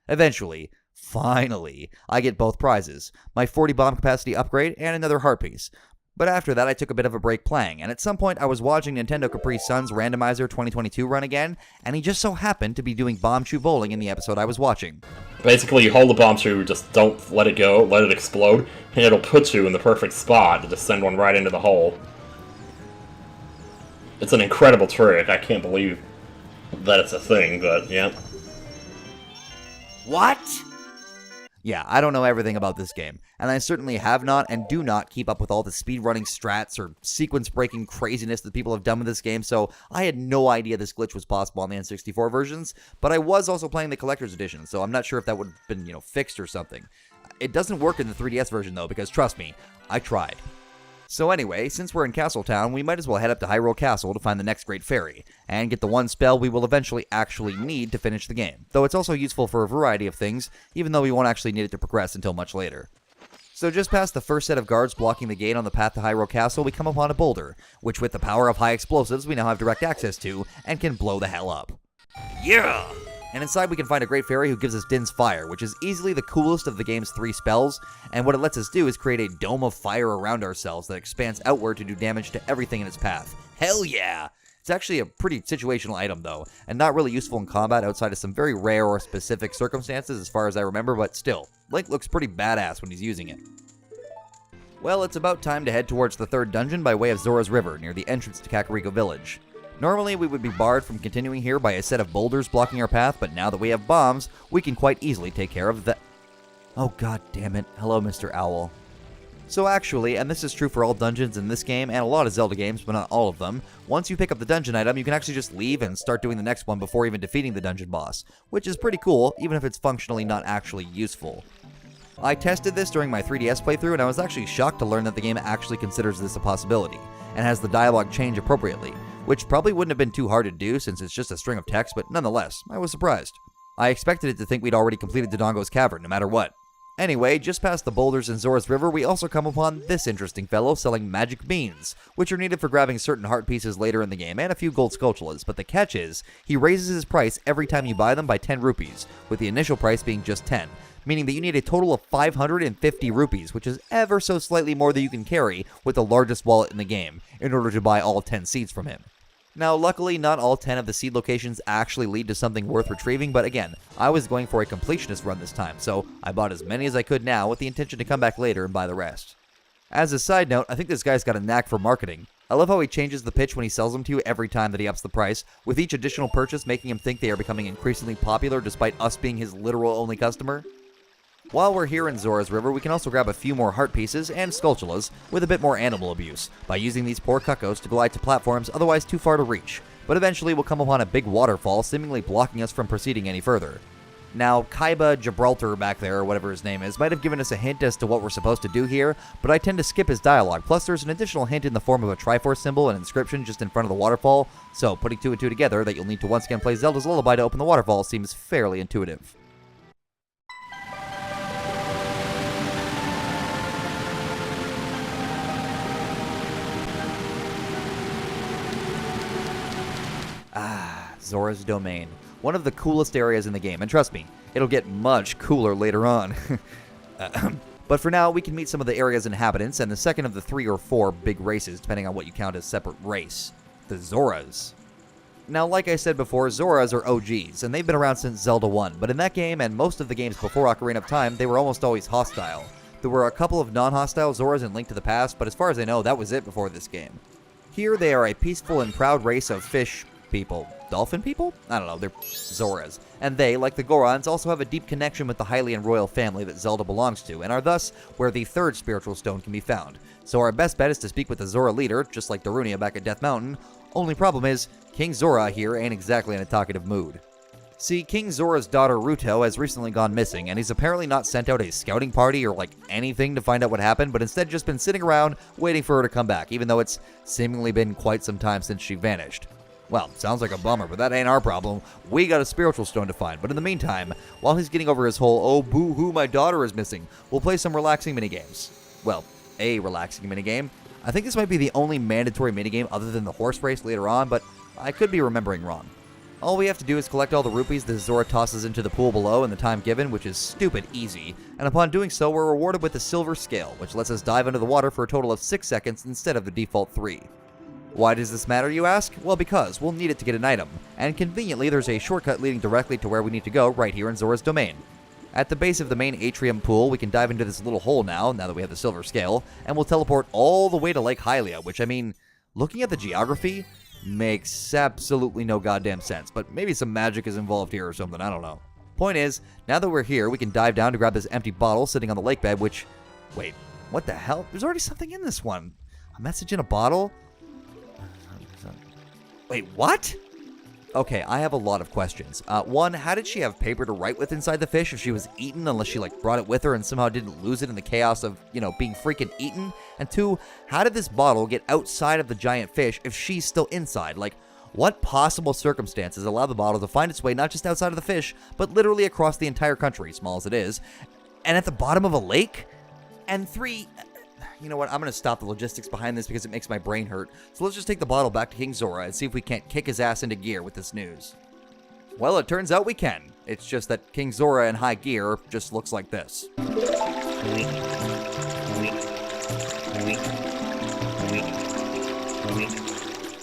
A: Eventually, finally, I get both prizes, my 40 bomb capacity upgrade and another heart piece. But after that, I took a bit of a break playing, and at some point I was watching NintendoCapriSun's Randomizer 2022 run again, and he just so happened to be doing bomb shoe bowling in the episode I was watching.
C: Basically, you hold the bomb shoe, just don't let it go, let it explode, and it'll put you in the perfect spot to just send one right into the hole. It's an incredible trick. I can't believe that it's a thing, but yeah.
A: What? Yeah, I don't know everything about this game, and I certainly have not and do not keep up with all the speedrunning strats or sequence-breaking craziness that people have done with this game, so I had no idea this glitch was possible on the N64 versions, but I was also playing the Collector's Edition, so I'm not sure if that would have been, fixed or something. It doesn't work in the 3DS version, though, because trust me, I tried. So anyway, since we're in Castle Town, we might as well head up to Hyrule Castle to find the next Great Fairy, and get the one spell we will eventually actually need to finish the game, though it's also useful for a variety of things, even though we won't actually need it to progress until much later. So just past the first set of guards blocking the gate on the path to Hyrule Castle, we come upon a boulder, which with the power of high explosives we now have direct access to, and can blow the hell up. Yeah! And inside we can find a Great Fairy who gives us Din's Fire, which is easily the coolest of the game's 3 spells, and what it lets us do is create a dome of fire around ourselves that expands outward to do damage to everything in its path. Hell yeah! It's actually a pretty situational item though, and not really useful in combat outside of some very rare or specific circumstances as far as I remember, but still, Link looks pretty badass when he's using it. Well, it's about time to head towards the 3rd dungeon by way of Zora's River, near the entrance to Kakariko Village. Normally, we would be barred from continuing here by a set of boulders blocking our path, but now that we have bombs, we can quite easily take care of that. Oh god damn it. Hello, Mr. Owl. So actually, and this is true for all dungeons in this game and a lot of Zelda games, but not all of them, once you pick up the dungeon item, you can actually just leave and start doing the next one before even defeating the dungeon boss, which is pretty cool, even if it's functionally not actually useful. I tested this during my 3DS playthrough, and I was actually shocked to learn that the game actually considers this a possibility, and has the dialogue change appropriately, which probably wouldn't have been too hard to do since it's just a string of text, but nonetheless, I was surprised. I expected it to think we'd already completed Dodongo's Cavern, no matter what. Anyway, just past the boulders in Zora's River, we also come upon this interesting fellow selling magic beans, which are needed for grabbing certain heart pieces later in the game, and a few gold skulltulas, but the catch is, he raises his price every time you buy them by 10 rupees, with the initial price being just 10, meaning that you need a total of 550 rupees, which is ever so slightly more than you can carry with the largest wallet in the game, in order to buy all 10 seeds from him. Now, luckily, not all 10 of the seed locations actually lead to something worth retrieving, but again, I was going for a completionist run this time, so I bought as many as I could now with the intention to come back later and buy the rest. As a side note, I think this guy's got a knack for marketing. I love how he changes the pitch when he sells them to you every time that he ups the price, with each additional purchase making him think they are becoming increasingly popular despite us being his literal only customer. While we're here in Zora's River, we can also grab a few more heart pieces and skulltulas with a bit more animal abuse, by using these poor cuccos to glide to platforms otherwise too far to reach, but eventually we'll come upon a big waterfall seemingly blocking us from proceeding any further. Now, Kaiba Gibraltar back there, or whatever his name is, might have given us a hint as to what we're supposed to do here, but I tend to skip his dialogue, plus there's an additional hint in the form of a Triforce symbol and inscription just in front of the waterfall, so putting 2 and 2 together that you'll need to once again play Zelda's Lullaby to open the waterfall seems fairly intuitive. Zora's Domain. One of the coolest areas in the game, and trust me, it'll get much cooler later on. But for now, we can meet some of the area's inhabitants, and the second of the 3 or 4 big races, depending on what you count as separate race. The Zoras. Now, like I said before, Zoras are OGs, and they've been around since Zelda 1, but in that game, and most of the games before Ocarina of Time, they were almost always hostile. There were a couple of non-hostile Zoras in Link to the Past, but as far as I know, that was it before this game. Here, they are a peaceful and proud race of fish people. Dolphin people? I don't know, they're Zoras. And they, like the Gorons, also have a deep connection with the Hylian royal family that Zelda belongs to, and are thus where the 3rd spiritual stone can be found. So our best bet is to speak with the Zora leader, just like Darunia back at Death Mountain. Only problem is, King Zora here ain't exactly in a talkative mood. See, King Zora's daughter Ruto has recently gone missing, and he's apparently not sent out a scouting party or anything to find out what happened, but instead just been sitting around waiting for her to come back, even though it's seemingly been quite some time since she vanished. Well, sounds like a bummer, but that ain't our problem. We got a spiritual stone to find, but in the meantime, while he's getting over his whole, oh boo-hoo, my daughter is missing, we'll play some relaxing minigames. Well, a relaxing minigame. I think this might be the only mandatory minigame other than the horse race later on, but I could be remembering wrong. All we have to do is collect all the rupees that Zora tosses into the pool below in the time given, which is stupid easy, and upon doing so we're rewarded with the silver scale, which lets us dive into the water for a total of 6 seconds instead of the default 3. Why does this matter, you ask? Well, because we'll need it to get an item, and conveniently there's a shortcut leading directly to where we need to go right here in Zora's domain. At the base of the main atrium pool, we can dive into this little hole now that we have the silver scale, and we'll teleport all the way to Lake Hylia, which, I mean, looking at the geography, makes absolutely no goddamn sense, but maybe some magic is involved here or something, I don't know. Point is, now that we're here, we can dive down to grab this empty bottle sitting on the lake bed, which, wait, what the hell? There's already something in this one. A message in a bottle? Wait, what? Okay, I have a lot of questions. One, how did she have paper to write with inside the fish if she was eaten, unless she, brought it with her and somehow didn't lose it in the chaos of, being freaking eaten? And two, how did this bottle get outside of the giant fish if she's still inside? What possible circumstances allow the bottle to find its way not just outside of the fish, but literally across the entire country, small as it is, and at the bottom of a lake? And three, you know what, I'm going to stop the logistics behind this because it makes my brain hurt. So let's just take the bottle back to King Zora and see if we can't kick his ass into gear with this news. Well, it turns out we can. It's just that King Zora in high gear just looks like this.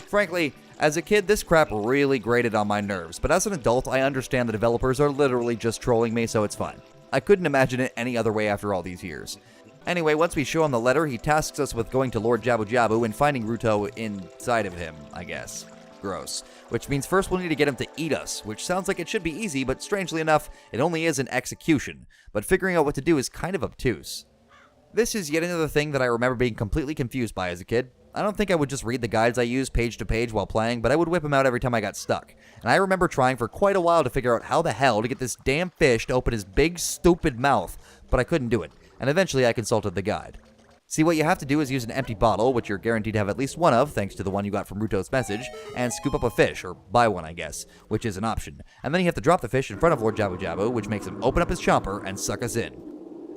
A: Frankly, as a kid, this crap really grated on my nerves, but as an adult, I understand the developers are literally just trolling me, so it's fine. I couldn't imagine it any other way after all these years. Anyway, once we show him the letter, he tasks us with going to Lord Jabu-Jabu and finding Ruto inside of him, I guess. Gross. Which means first we'll need to get him to eat us, which sounds like it should be easy, but strangely enough, it only is an execution. But figuring out what to do is kind of obtuse. This is yet another thing that I remember being completely confused by as a kid. I don't think I would just read the guides I use page to page while playing, but I would whip them out every time I got stuck. And I remember trying for quite a while to figure out how the hell to get this damn fish to open his big, stupid mouth, but I couldn't do it. And eventually I consulted the guide. See, what you have to do is use an empty bottle, which you're guaranteed to have at least one of, thanks to the one you got from Ruto's message, and scoop up a fish, or buy one, I guess, which is an option. And then you have to drop the fish in front of Lord Jabu-Jabu, which makes him open up his chomper and suck us in.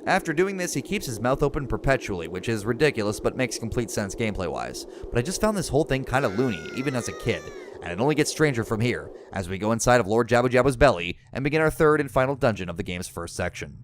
A: After doing this, he keeps his mouth open perpetually, which is ridiculous, but makes complete sense gameplay-wise. But I just found this whole thing kinda loony, even as a kid, and it only gets stranger from here, as we go inside of Lord Jabu-Jabu's belly, and begin our third and final dungeon of the game's first section.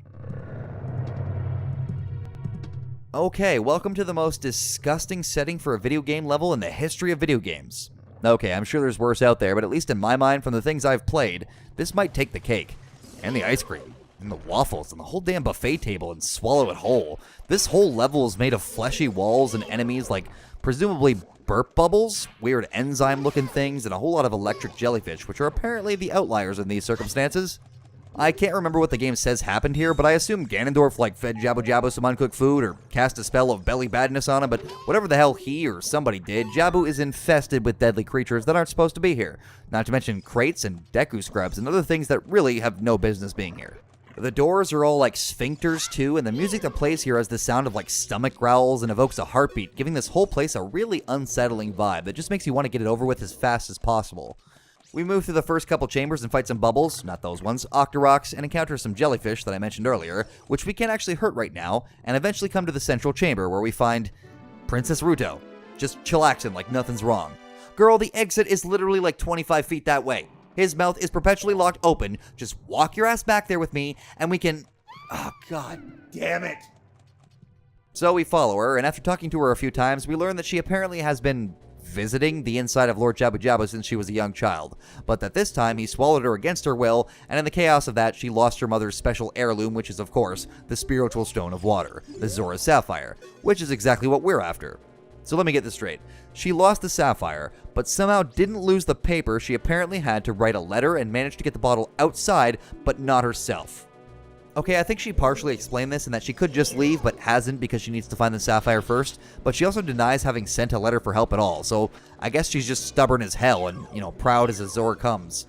A: Okay, welcome to the most disgusting setting for a video game level in the history of video games. Okay, I'm sure there's worse out there, but at least in my mind, from the things I've played, this might take the cake. And the ice cream, and the waffles, and the whole damn buffet table, and swallow it whole. This whole level is made of fleshy walls and enemies like, presumably burp bubbles, weird enzyme-looking things, and a whole lot of electric jellyfish, which are apparently the outliers in these circumstances. I can't remember what the game says happened here, but I assume Ganondorf fed Jabu-Jabu some uncooked food or cast a spell of belly badness on him, but whatever the hell he or somebody did, Jabu is infested with deadly creatures that aren't supposed to be here. Not to mention crates and Deku scrubs and other things that really have no business being here. The doors are all like sphincters too, and the music that plays here has the sound of stomach growls and evokes a heartbeat, giving this whole place a really unsettling vibe that just makes you want to get it over with as fast as possible. We move through the first couple chambers and fight some bubbles, not those ones, Octoroks, and encounter some jellyfish that I mentioned earlier, which we can't actually hurt right now, and eventually come to the central chamber where we find Princess Ruto, just chillaxing like nothing's wrong. Girl, the exit is literally 25 feet that way. His mouth is perpetually locked open. Just walk your ass back there with me, and we can... Oh, god damn it. So we follow her, and after talking to her a few times, we learn that she apparently has been visiting the inside of Lord Jabu-Jabu since she was a young child, but that this time he swallowed her against her will, and in the chaos of that, she lost her mother's special heirloom, which is, of course, the spiritual stone of water, the Zora Sapphire, which is exactly what we're after. So let me get this straight. She lost the sapphire, but somehow didn't lose the paper she apparently had to write a letter and managed to get the bottle outside, but not herself. Okay, I think she partially explained this in that she could just leave, but hasn't because she needs to find the sapphire first, but she also denies having sent a letter for help at all, so I guess she's just stubborn as hell and, proud as a Zora comes.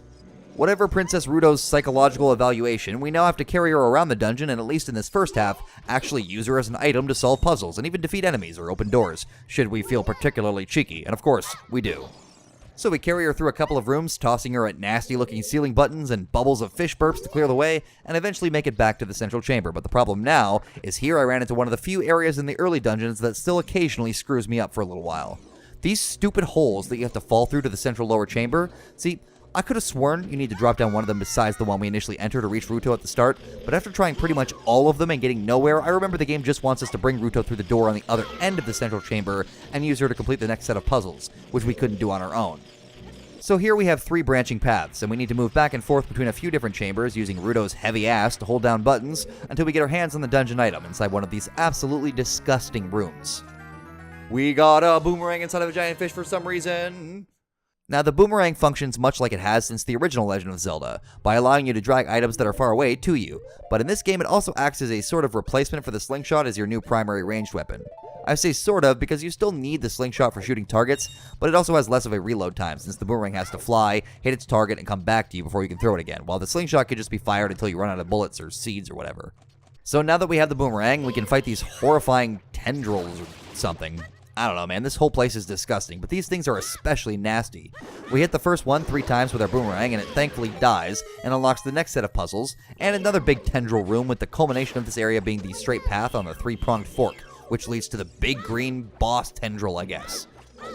A: Whatever Princess Ruto's psychological evaluation, we now have to carry her around the dungeon and, at least in this first half, actually use her as an item to solve puzzles and even defeat enemies or open doors, should we feel particularly cheeky, and of course, we do. So we carry her through a couple of rooms, tossing her at nasty-looking ceiling buttons and bubbles of fish burps to clear the way, and eventually make it back to the central chamber. But the problem now is here I ran into one of the few areas in the early dungeons that still occasionally screws me up for a little while. These stupid holes that you have to fall through to the central lower chamber, see, I could have sworn you need to drop down one of them besides the one we initially entered to reach Ruto at the start, but after trying pretty much all of them and getting nowhere, I remember the game just wants us to bring Ruto through the door on the other end of the central chamber and use her to complete the next set of puzzles, which we couldn't do on our own. So here we have 3 branching paths, and we need to move back and forth between a few different chambers using Ruto's heavy ass to hold down buttons until we get our hands on the dungeon item inside one of these absolutely disgusting rooms. We got a boomerang inside of a giant fish for some reason. Now, the boomerang functions much like it has since the original Legend of Zelda, by allowing you to drag items that are far away to you, but in this game it also acts as a sort of replacement for the slingshot as your new primary ranged weapon. I say sort of because you still need the slingshot for shooting targets, but it also has less of a reload time since the boomerang has to fly, hit its target, and come back to you before you can throw it again, while the slingshot could just be fired until you run out of bullets or seeds or whatever. So now that we have the boomerang, we can fight these horrifying tendrils or something. I don't know, man, this whole place is disgusting, but these things are especially nasty. We hit the first one 3 times with our boomerang, and it thankfully dies, and unlocks the next set of puzzles, and another big tendril room with the culmination of this area being the straight path on the 3-pronged fork, which leads to the big green boss tendril, I guess.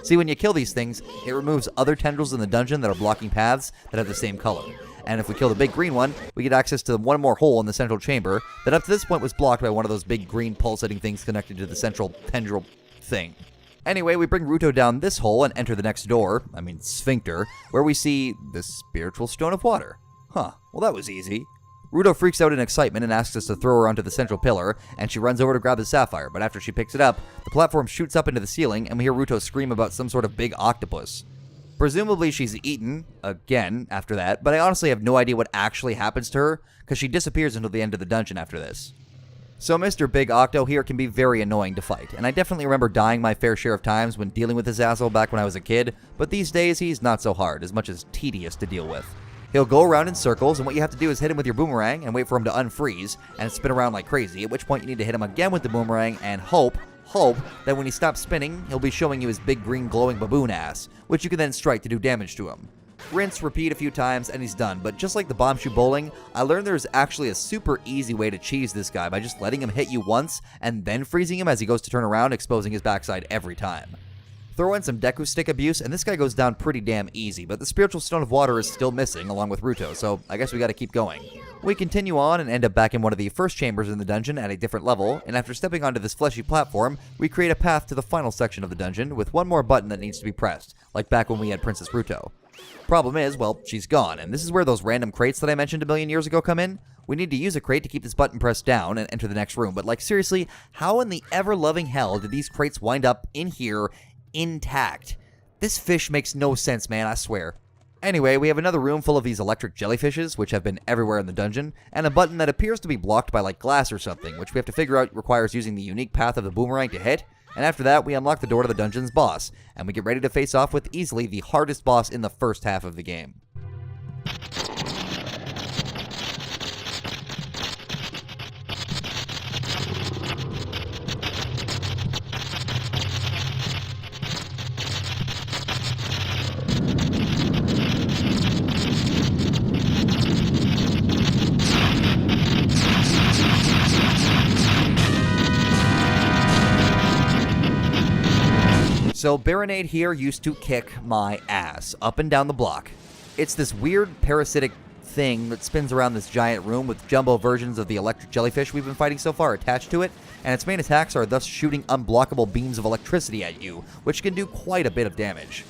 A: See, when you kill these things, it removes other tendrils in the dungeon that are blocking paths that have the same color. And if we kill the big green one, we get access to one more hole in the central chamber that up to this point was blocked by one of those big green pulsating things connected to the central tendril thing. Anyway, we bring Ruto down this hole and enter the next door, sphincter, where we see the spiritual stone of water. Huh, well that was easy. Ruto freaks out in excitement and asks us to throw her onto the central pillar, and she runs over to grab the sapphire, but after she picks it up, the platform shoots up into the ceiling, and we hear Ruto scream about some sort of big octopus. Presumably she's eaten, again, after that, but I honestly have no idea what actually happens to her, because she disappears until the end of the dungeon after this. So Mr. Big Octo here can be very annoying to fight, and I definitely remember dying my fair share of times when dealing with this asshole back when I was a kid, but these days he's not so hard, as much as tedious to deal with. He'll go around in circles, and what you have to do is hit him with your boomerang and wait for him to unfreeze and spin around like crazy, at which point you need to hit him again with the boomerang and hope that when he stops spinning, he'll be showing you his big green glowing baboon ass, which you can then strike to do damage to him. Rinse, repeat a few times, and he's done, but just like the bomb shoe bowling, I learned there's actually a super easy way to cheese this guy by just letting him hit you once and then freezing him as he goes to turn around, exposing his backside every time. Throw in some Deku Stick abuse, and this guy goes down pretty damn easy, but the Spiritual Stone of Water is still missing, along with Ruto, so I guess we gotta keep going. We continue on and end up back in one of the first chambers in the dungeon at a different level, and after stepping onto this fleshy platform, we create a path to the final section of the dungeon with one more button that needs to be pressed, like back when we had Princess Ruto. Problem is, well, she's gone, and this is where those random crates that I mentioned a million years ago come in. We need to use a crate to keep this button pressed down and enter the next room, but like seriously, how in the ever-loving hell did these crates wind up in here intact? This fish makes no sense, man, I swear. Anyway, we have another room full of these electric jellyfishes, which have been everywhere in the dungeon, and a button that appears to be blocked by like glass or something, which we have to figure out requires using the unique path of the boomerang to hit. And after that, we unlock the door to the dungeon's boss, and we get ready to face off with easily the hardest boss in the first half of the game. So Baronade here used to kick my ass up and down the block. It's this weird parasitic thing that spins around this giant room with jumbo versions of the electric jellyfish we've been fighting so far attached to it, and its main attacks are thus shooting unblockable beams of electricity at you, which can do quite a bit of damage.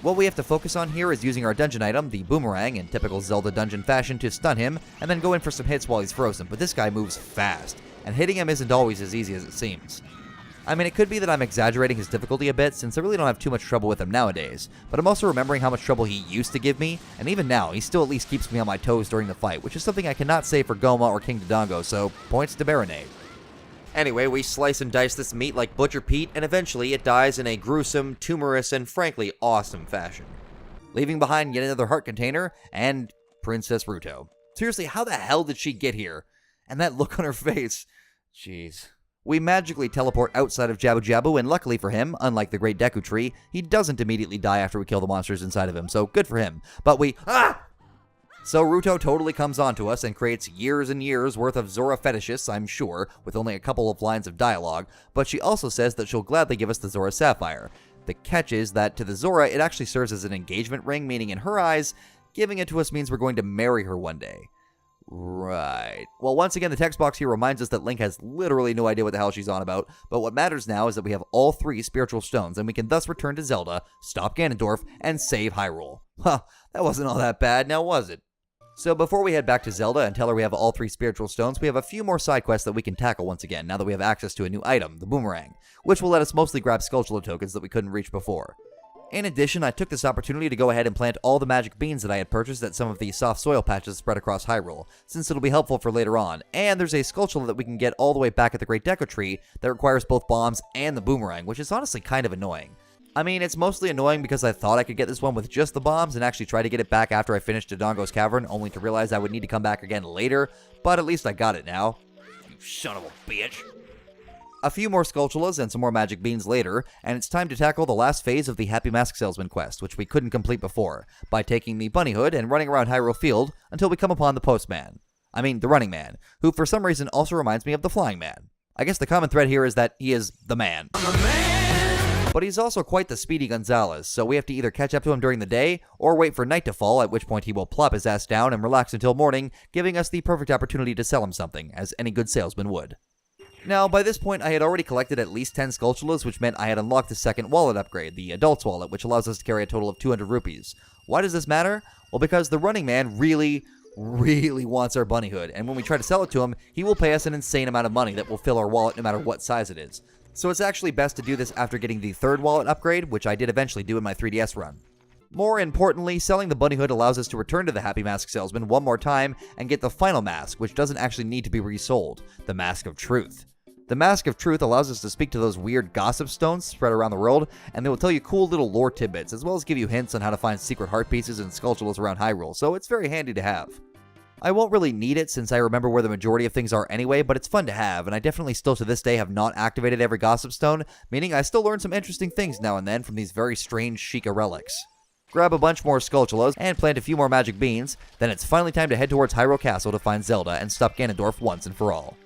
A: What we have to focus on here is using our dungeon item, the boomerang, in typical Zelda dungeon fashion to stun him, and then go in for some hits while he's frozen, but this guy moves fast, and hitting him isn't always as easy as it seems. I mean, it could be that I'm exaggerating his difficulty a bit, since I really don't have too much trouble with him nowadays, but I'm also remembering how much trouble he used to give me, and even now, he still at least keeps me on my toes during the fight, which is something I cannot say for Goma or King Dodongo, so points to Baronade. Anyway, we slice and dice this meat like Butcher Pete, and eventually it dies in a gruesome, tumorous, and frankly awesome fashion, leaving behind yet another heart container, and Princess Ruto. Seriously, how the hell did she get here? And that look on her face. Jeez. We magically teleport outside of Jabu-Jabu, and luckily for him, unlike the Great Deku Tree, he doesn't immediately die after we kill the monsters inside of him, so good for him. But So Ruto totally comes onto us and creates years and years worth of Zora fetishes, I'm sure, with only a couple of lines of dialogue, but she also says that she'll gladly give us the Zora Sapphire. The catch is that to the Zora, it actually serves as an engagement ring, meaning in her eyes, Giving it to us means we're going to marry her one day. Right. Well, once again, the text box here reminds us that Link has literally no idea what the hell she's on about, but what matters now is that we have all 3 spiritual stones, and we can thus return to Zelda, stop Ganondorf, and save Hyrule. Huh, that wasn't all that bad, now was it? So before we head back to Zelda and tell her we have all 3 spiritual stones, we have a few more side quests that we can tackle once again, now that we have access to a new item, the boomerang, which will let us mostly grab Skulltula tokens that we couldn't reach before. In addition, I took this opportunity to go ahead and plant all the magic beans that I had purchased at some of the soft soil patches spread across Hyrule, since it'll be helpful for later on, and there's a Skulltula that we can get all the way back at the Great Deku Tree that requires both bombs and the boomerang, which is honestly kind of annoying. I mean, it's mostly annoying because I thought I could get this one with just the bombs and actually try to get it back after I finished Dodongo's Cavern, only to realize I would need to come back again later, but at least I got it now. You son of a bitch. A few more Skulltulas and some more magic beans later, and it's time to tackle the last phase of the Happy Mask Salesman quest, which we couldn't complete before, by taking the bunny hood and running around Hyrule Field until we come upon the Postman. I mean, the Running Man, who for some reason also reminds me of the Flying Man. I guess the common thread here is that he is the man. But he's also quite the Speedy Gonzales, so we have to either catch up to him during the day, or wait for night to fall, at which point he will plop his ass down and relax until morning, giving us the perfect opportunity to sell him something, as any good salesman would. Now, by this point, I had already collected at least 10 Skulltulas, which meant I had unlocked the second wallet upgrade, the Adult's Wallet, which allows us to carry a total of 200 rupees. Why does this matter? Well, because the Running Man really wants our bunny hood, and when we try to sell it to him, he will pay us an insane amount of money that will fill our wallet no matter what size it is. So it's actually best to do this after getting the third wallet upgrade, which I did eventually do in my 3DS run. More importantly, selling the bunny hood allows us to return to the Happy Mask Salesman one more time and get the final mask, which doesn't actually need to be resold, the Mask of Truth. The Mask of Truth allows us to speak to those weird gossip stones spread around the world, and they will tell you cool little lore tidbits, as well as give you hints on how to find secret heart pieces and Skulltulas around Hyrule, so it's very handy to have. I won't really need it since I remember where the majority of things are anyway, but it's fun to have, and I definitely still to this day have not activated every gossip stone, meaning I still learn some interesting things now and then from these very strange Sheikah relics. Grab a bunch more Skulltulas and plant a few more magic beans, then it's finally time to head towards Hyrule Castle to find Zelda and stop Ganondorf once and for all.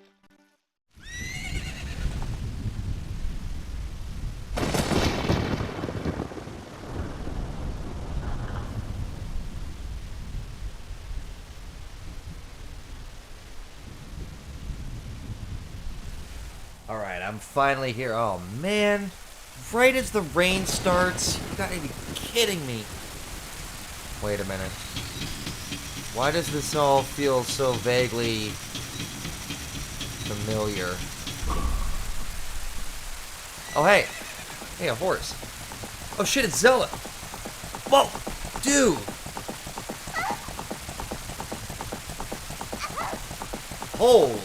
A: Alright, I'm finally here. Oh, man. Right as the rain starts? You gotta be kidding me. Wait a minute. Why does this all feel so vaguely familiar? Oh, hey. Hey, a horse. Oh, shit, it's Zelda. Whoa, dude. Holy.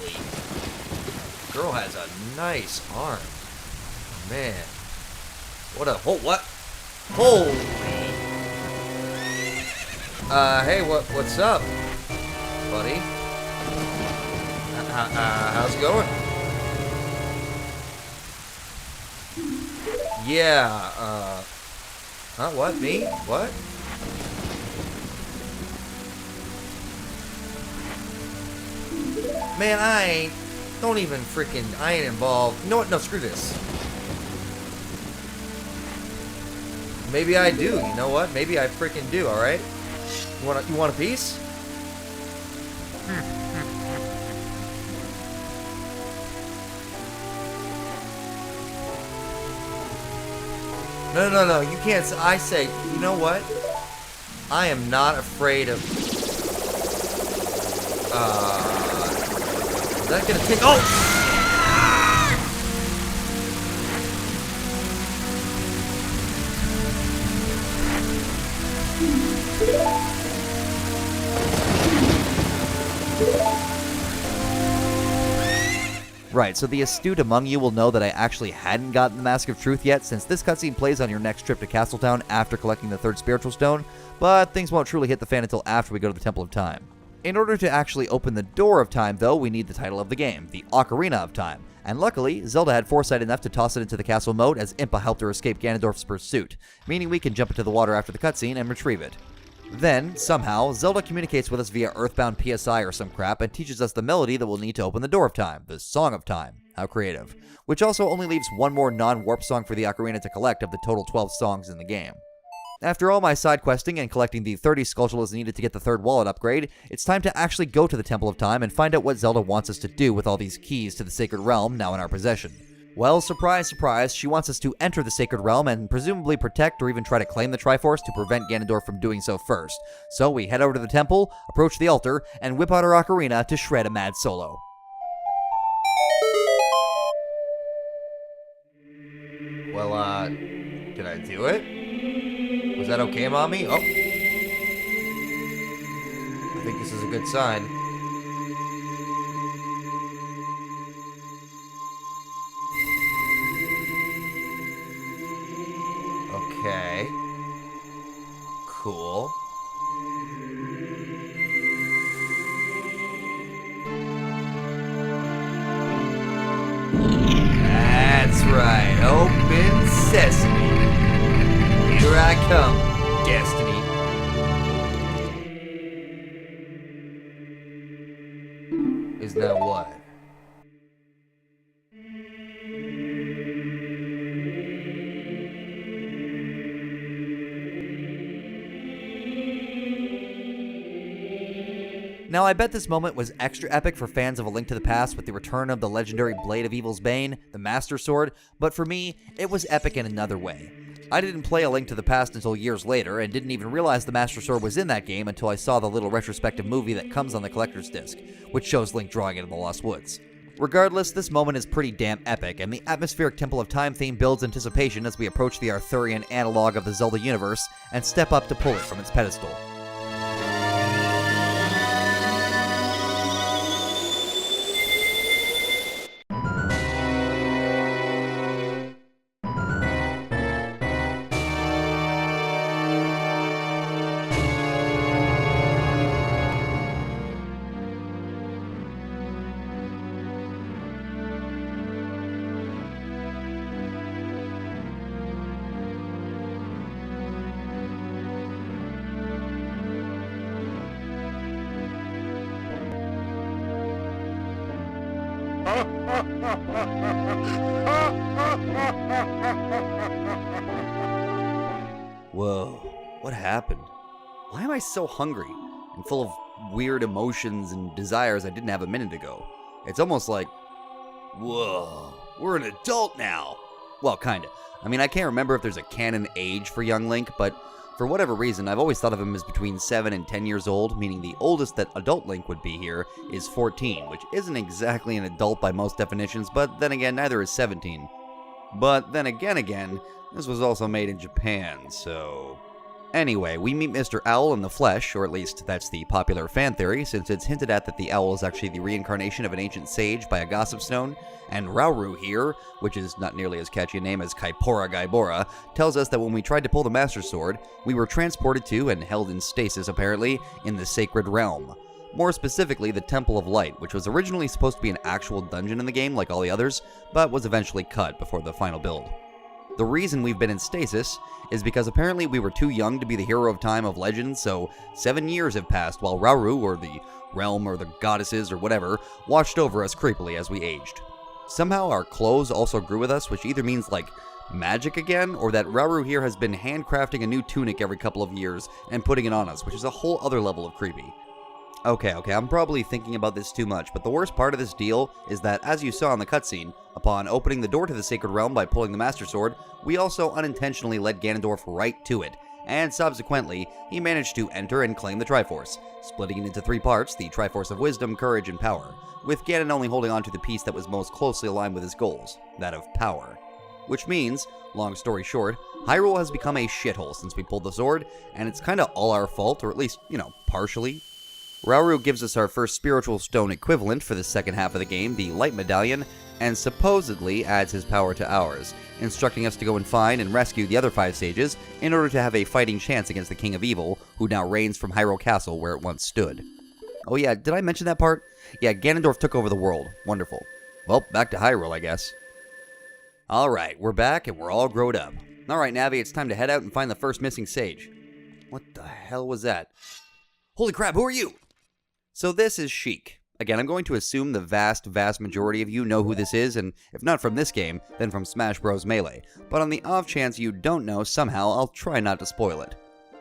A: Girl has a nice arm. Man. What a... Oh, what? Holy. Hey, what's up, buddy? How's it going? Yeah, huh, what, me? What? Man, I ain't involved. You know what? No, screw this. Maybe I do, you know what? Maybe I freaking do, alright? You want a piece? No, you can't. I say, you know what? I am not afraid of... Is that gonna take... Oh! Right, so the astute among you will know that I actually hadn't gotten the Mask of Truth yet, since this cutscene plays on your next trip to Castletown after collecting the third spiritual stone, but things won't truly hit the fan until after we go to the Temple of Time. In order to actually open the Door of Time, though, we need the title of the game, the Ocarina of Time, and luckily, Zelda had foresight enough to toss it into the castle moat as Impa helped her escape Ganondorf's pursuit, meaning we can jump into the water after the cutscene and retrieve it. Then, somehow, Zelda communicates with us via Earthbound PSI or some crap and teaches us the melody that we'll need to open the Door of Time, the Song of Time. How creative. Which also only leaves one more non-warp song for the Ocarina to collect of the total 12 songs in the game. After all my side questing and collecting the 30 Skulltulas needed to get the third wallet upgrade, it's time to actually go to the Temple of Time and find out what Zelda wants us to do with all these keys to the Sacred Realm now in our possession. Well, surprise, surprise, she wants us to enter the Sacred Realm and presumably protect or even try to claim the Triforce to prevent Ganondorf from doing so first. So we head over to the temple, approach the altar, and whip out our ocarina to shred a mad solo. Well, did I do it? Was that okay, Mommy? Oh. I think this is a good sign. Okay. Cool. That's right. Open sesame. Here I come, Destiny. Is that what? Now, I bet this moment was extra epic for fans of A Link to the Past with the return of the legendary Blade of Evil's Bane, the Master Sword, but for me, it was epic in another way. I didn't play A Link to the Past until years later, and didn't even realize the Master Sword was in that game until I saw the little retrospective movie that comes on the collector's disc, which shows Link drawing it in the Lost Woods. Regardless, this moment is pretty damn epic, and the atmospheric Temple of Time theme builds anticipation as we approach the Arthurian analog of the Zelda universe and step up to pull it from its pedestal. Whoa, what happened? Why am I so hungry and full of weird emotions and desires I didn't have a minute ago? It's almost like, whoa, we're an adult now. Well, kinda. I mean, I can't remember if there's a canon age for young Link, but for whatever reason, I've always thought of him as between 7 and 10 years old, meaning the oldest that adult Link would be here is 14, which isn't exactly an adult by most definitions, but then again, neither is 17. But then again, this was also made in Japan, so... Anyway, we meet Mr. Owl in the flesh, or at least that's the popular fan theory, since it's hinted at that the owl is actually the reincarnation of an ancient sage by a gossip stone, and Rauru here, which is not nearly as catchy a name as Kaipora Gaibora, tells us that when we tried to pull the Master Sword, we were transported to, and held in stasis apparently, in the Sacred Realm. More specifically, the Temple of Light, which was originally supposed to be an actual dungeon in the game like all the others, but was eventually cut before the final build. The reason we've been in stasis is because apparently we were too young to be the hero of time of legend, so 7 years have passed while Rauru, or the realm, or the goddesses, or whatever, watched over us creepily as we aged. Somehow our clothes also grew with us, which either means like magic again, or that Rauru here has been handcrafting a new tunic every couple of years and putting it on us, which is a whole other level of creepy. Okay, I'm probably thinking about this too much, but the worst part of this deal is that, as you saw in the cutscene, upon opening the door to the Sacred Realm by pulling the Master Sword, we also unintentionally led Ganondorf right to it, and subsequently, he managed to enter and claim the Triforce, splitting it into 3 parts, the Triforce of Wisdom, Courage, and Power, with Ganon only holding on to the piece that was most closely aligned with his goals, that of power. Which means, long story short, Hyrule has become a shithole since we pulled the sword, and it's kinda all our fault, or at least, partially. Rauru gives us our first spiritual stone equivalent for the second half of the game, the Light Medallion, and supposedly adds his power to ours, instructing us to go and find and rescue the other 5 sages in order to have a fighting chance against the King of Evil, who now reigns from Hyrule Castle where it once stood. Oh yeah, did I mention that part? Yeah, Ganondorf took over the world. Wonderful. Well, back to Hyrule, I guess. Alright, we're back and we're all growed up. Alright, Navi, it's time to head out and find the first missing sage. What the hell was that? Holy crap, who are you? So this is Sheik, Again, I'm going to assume the vast majority of you know who this is, and if not from this game, then from Smash Bros. Melee. But on the off chance you don't know, somehow I'll try not to spoil it.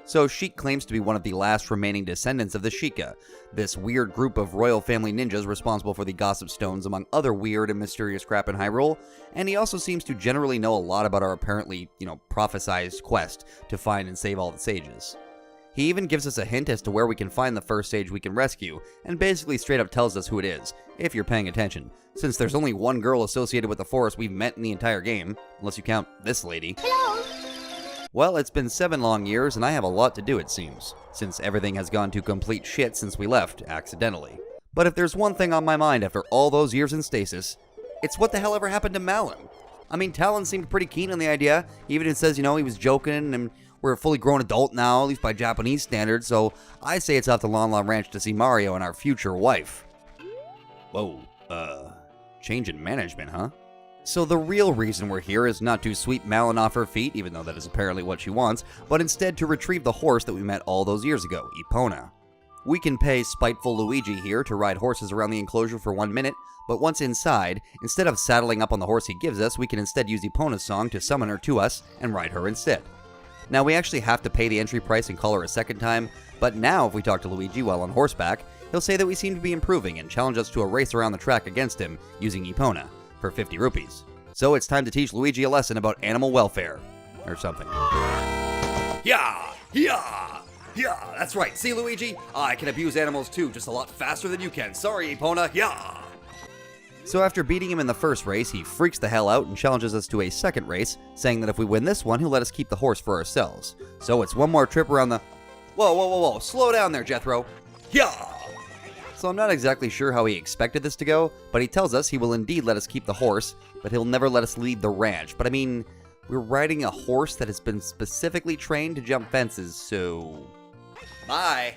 A: So Sheik claims to be one of the last remaining descendants of the Sheikah, this weird group of royal family ninjas responsible for the Gossip Stones among other weird and mysterious crap in Hyrule, and he also seems to generally know a lot about our apparently, prophesized quest to find and save all the sages. He even gives us a hint as to where we can find the first sage we can rescue, and basically straight up tells us who it is, if you're paying attention, since there's only one girl associated with the forest we've met in the entire game, unless you count this lady.
D: Hello.
A: Well, it's been 7 long years, and I have a lot to do, it seems, since everything has gone to complete shit since we left, accidentally. But if there's one thing on my mind after all those years in stasis, it's what the hell ever happened to Malon? I mean, Talon seemed pretty keen on the idea, he even says, he was joking, and we're a fully grown adult now, at least by Japanese standards, so I say it's off to Lon Lon Ranch to see Mario and our future wife. Whoa, change in management, huh? So the real reason we're here is not to sweep Malon off her feet, even though that is apparently what she wants, but instead to retrieve the horse that we met all those years ago, Epona. We can pay spiteful Luigi here to ride horses around the enclosure for 1 minute, but once inside, instead of saddling up on the horse he gives us, we can instead use Epona's song to summon her to us and ride her instead. Now we actually have to pay the entry price and call her a second time, but now if we talk to Luigi while on horseback, he'll say that we seem to be improving and challenge us to a race around the track against him using Epona. For 50 rupees. So it's time to teach Luigi a lesson about animal welfare. Or something. Yeah! That's right. See, Luigi? I can abuse animals too, just a lot faster than you can. Sorry, Epona. Yeah! So after beating him in the first race, he freaks the hell out and challenges us to a second race, saying that if we win this one, he'll let us keep the horse for ourselves. So it's one more trip around the... Whoa. Slow down there, Jethro. Yeah! So I'm not exactly sure how he expected this to go, but he tells us he will indeed let us keep the horse, but he'll never let us leave the ranch. But I mean, we're riding a horse that has been specifically trained to jump fences, so... Bye!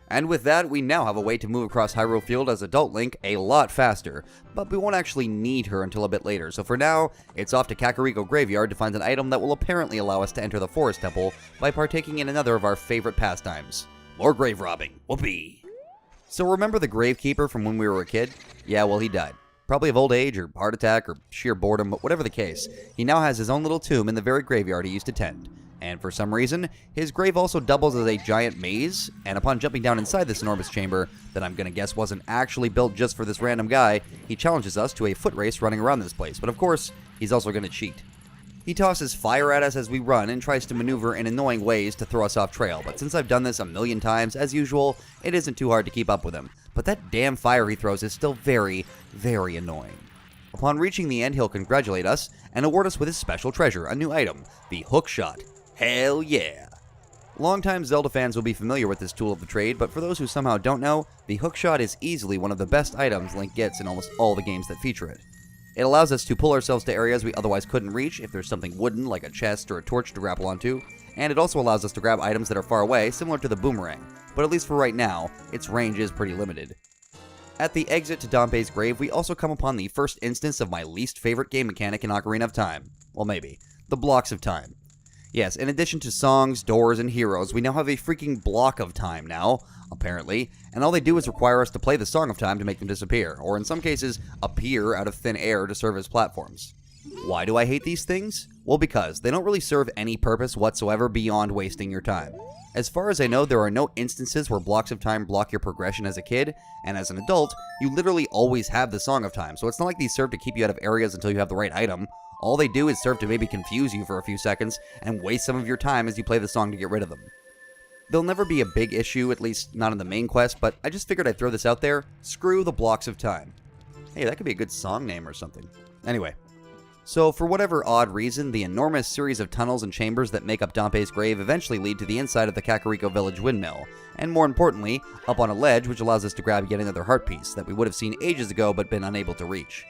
A: And with that, we now have a way to move across Hyrule Field as Adult Link a lot faster, but we won't actually need her until a bit later, so for now, it's off to Kakariko Graveyard to find an item that will apparently allow us to enter the Forest Temple by partaking in another of our favorite pastimes. More grave robbing. Whoopee! So remember the Gravekeeper from when we were a kid? Yeah, well, he died. Probably of old age, or heart attack, or sheer boredom, but whatever the case, he now has his own little tomb in the very graveyard he used to tend. And for some reason, his grave also doubles as a giant maze, and upon jumping down inside this enormous chamber, that I'm gonna guess wasn't actually built just for this random guy, he challenges us to a foot race running around this place, but of course, he's also gonna cheat. He tosses fire at us as we run and tries to maneuver in annoying ways to throw us off trail, but since I've done this a million times, as usual, it isn't too hard to keep up with him. But that damn fire he throws is still very, very annoying. Upon reaching the end, he'll congratulate us and award us with his special treasure, a new item, the Hookshot. Hell yeah! Longtime Zelda fans will be familiar with this tool of the trade, but for those who somehow don't know, the Hookshot is easily one of the best items Link gets in almost all the games that feature it. It allows us to pull ourselves to areas we otherwise couldn't reach if there's something wooden like a chest or a torch to grapple onto, and it also allows us to grab items that are far away, similar to the boomerang, but at least for right now, its range is pretty limited. At the exit to Dampé's grave, we also come upon the first instance of my least favorite game mechanic in Ocarina of Time. Well, maybe. The blocks of time. Yes, in addition to songs, doors, and heroes, we now have a freaking block of time now, apparently, and all they do is require us to play the Song of Time to make them disappear, or in some cases, appear out of thin air to serve as platforms. Why do I hate these things? Well, because they don't really serve any purpose whatsoever beyond wasting your time. As far as I know, there are no instances where blocks of time block your progression as a kid, and as an adult, you literally always have the Song of Time, so it's not like these serve to keep you out of areas until you have the right item. All they do is serve to maybe confuse you for a few seconds and waste some of your time as you play the song to get rid of them. They'll never be a big issue, at least not in the main quest, but I just figured I'd throw this out there. Screw the blocks of time. Hey, that could be a good song name or something. Anyway. So, for whatever odd reason, the enormous series of tunnels and chambers that make up Dampé's grave eventually lead to the inside of the Kakariko Village windmill, and more importantly, up on a ledge which allows us to grab yet another heart piece that we would have seen ages ago but been unable to reach.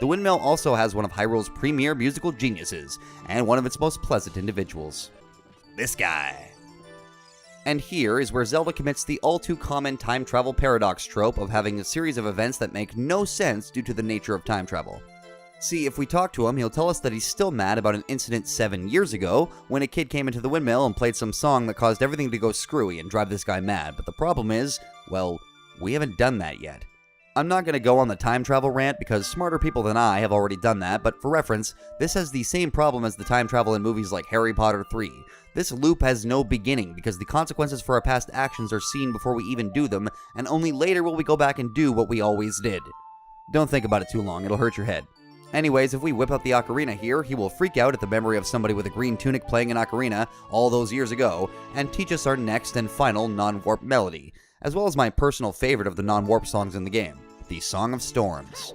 A: The windmill also has one of Hyrule's premier musical geniuses, and one of its most pleasant individuals. This guy. And here is where Zelda commits the all-too-common time travel paradox trope of having a series of events that make no sense due to the nature of time travel. See, if we talk to him, he'll tell us that he's still mad about an incident 7 years ago, when a kid came into the windmill and played some song that caused everything to go screwy and drive this guy mad, but the problem is, well, we haven't done that yet. I'm not going to go on the time travel rant because smarter people than I have already done that, but for reference, this has the same problem as the time travel in movies like Harry Potter 3. This loop has no beginning because the consequences for our past actions are seen before we even do them, and only later will we go back and do what we always did. Don't think about it too long, it'll hurt your head. Anyways, if we whip out the ocarina here, he will freak out at the memory of somebody with a green tunic playing an ocarina all those years ago, and teach us our next and final non-warp melody, as well as my personal favorite of the non-warp songs in the game, the Song of Storms.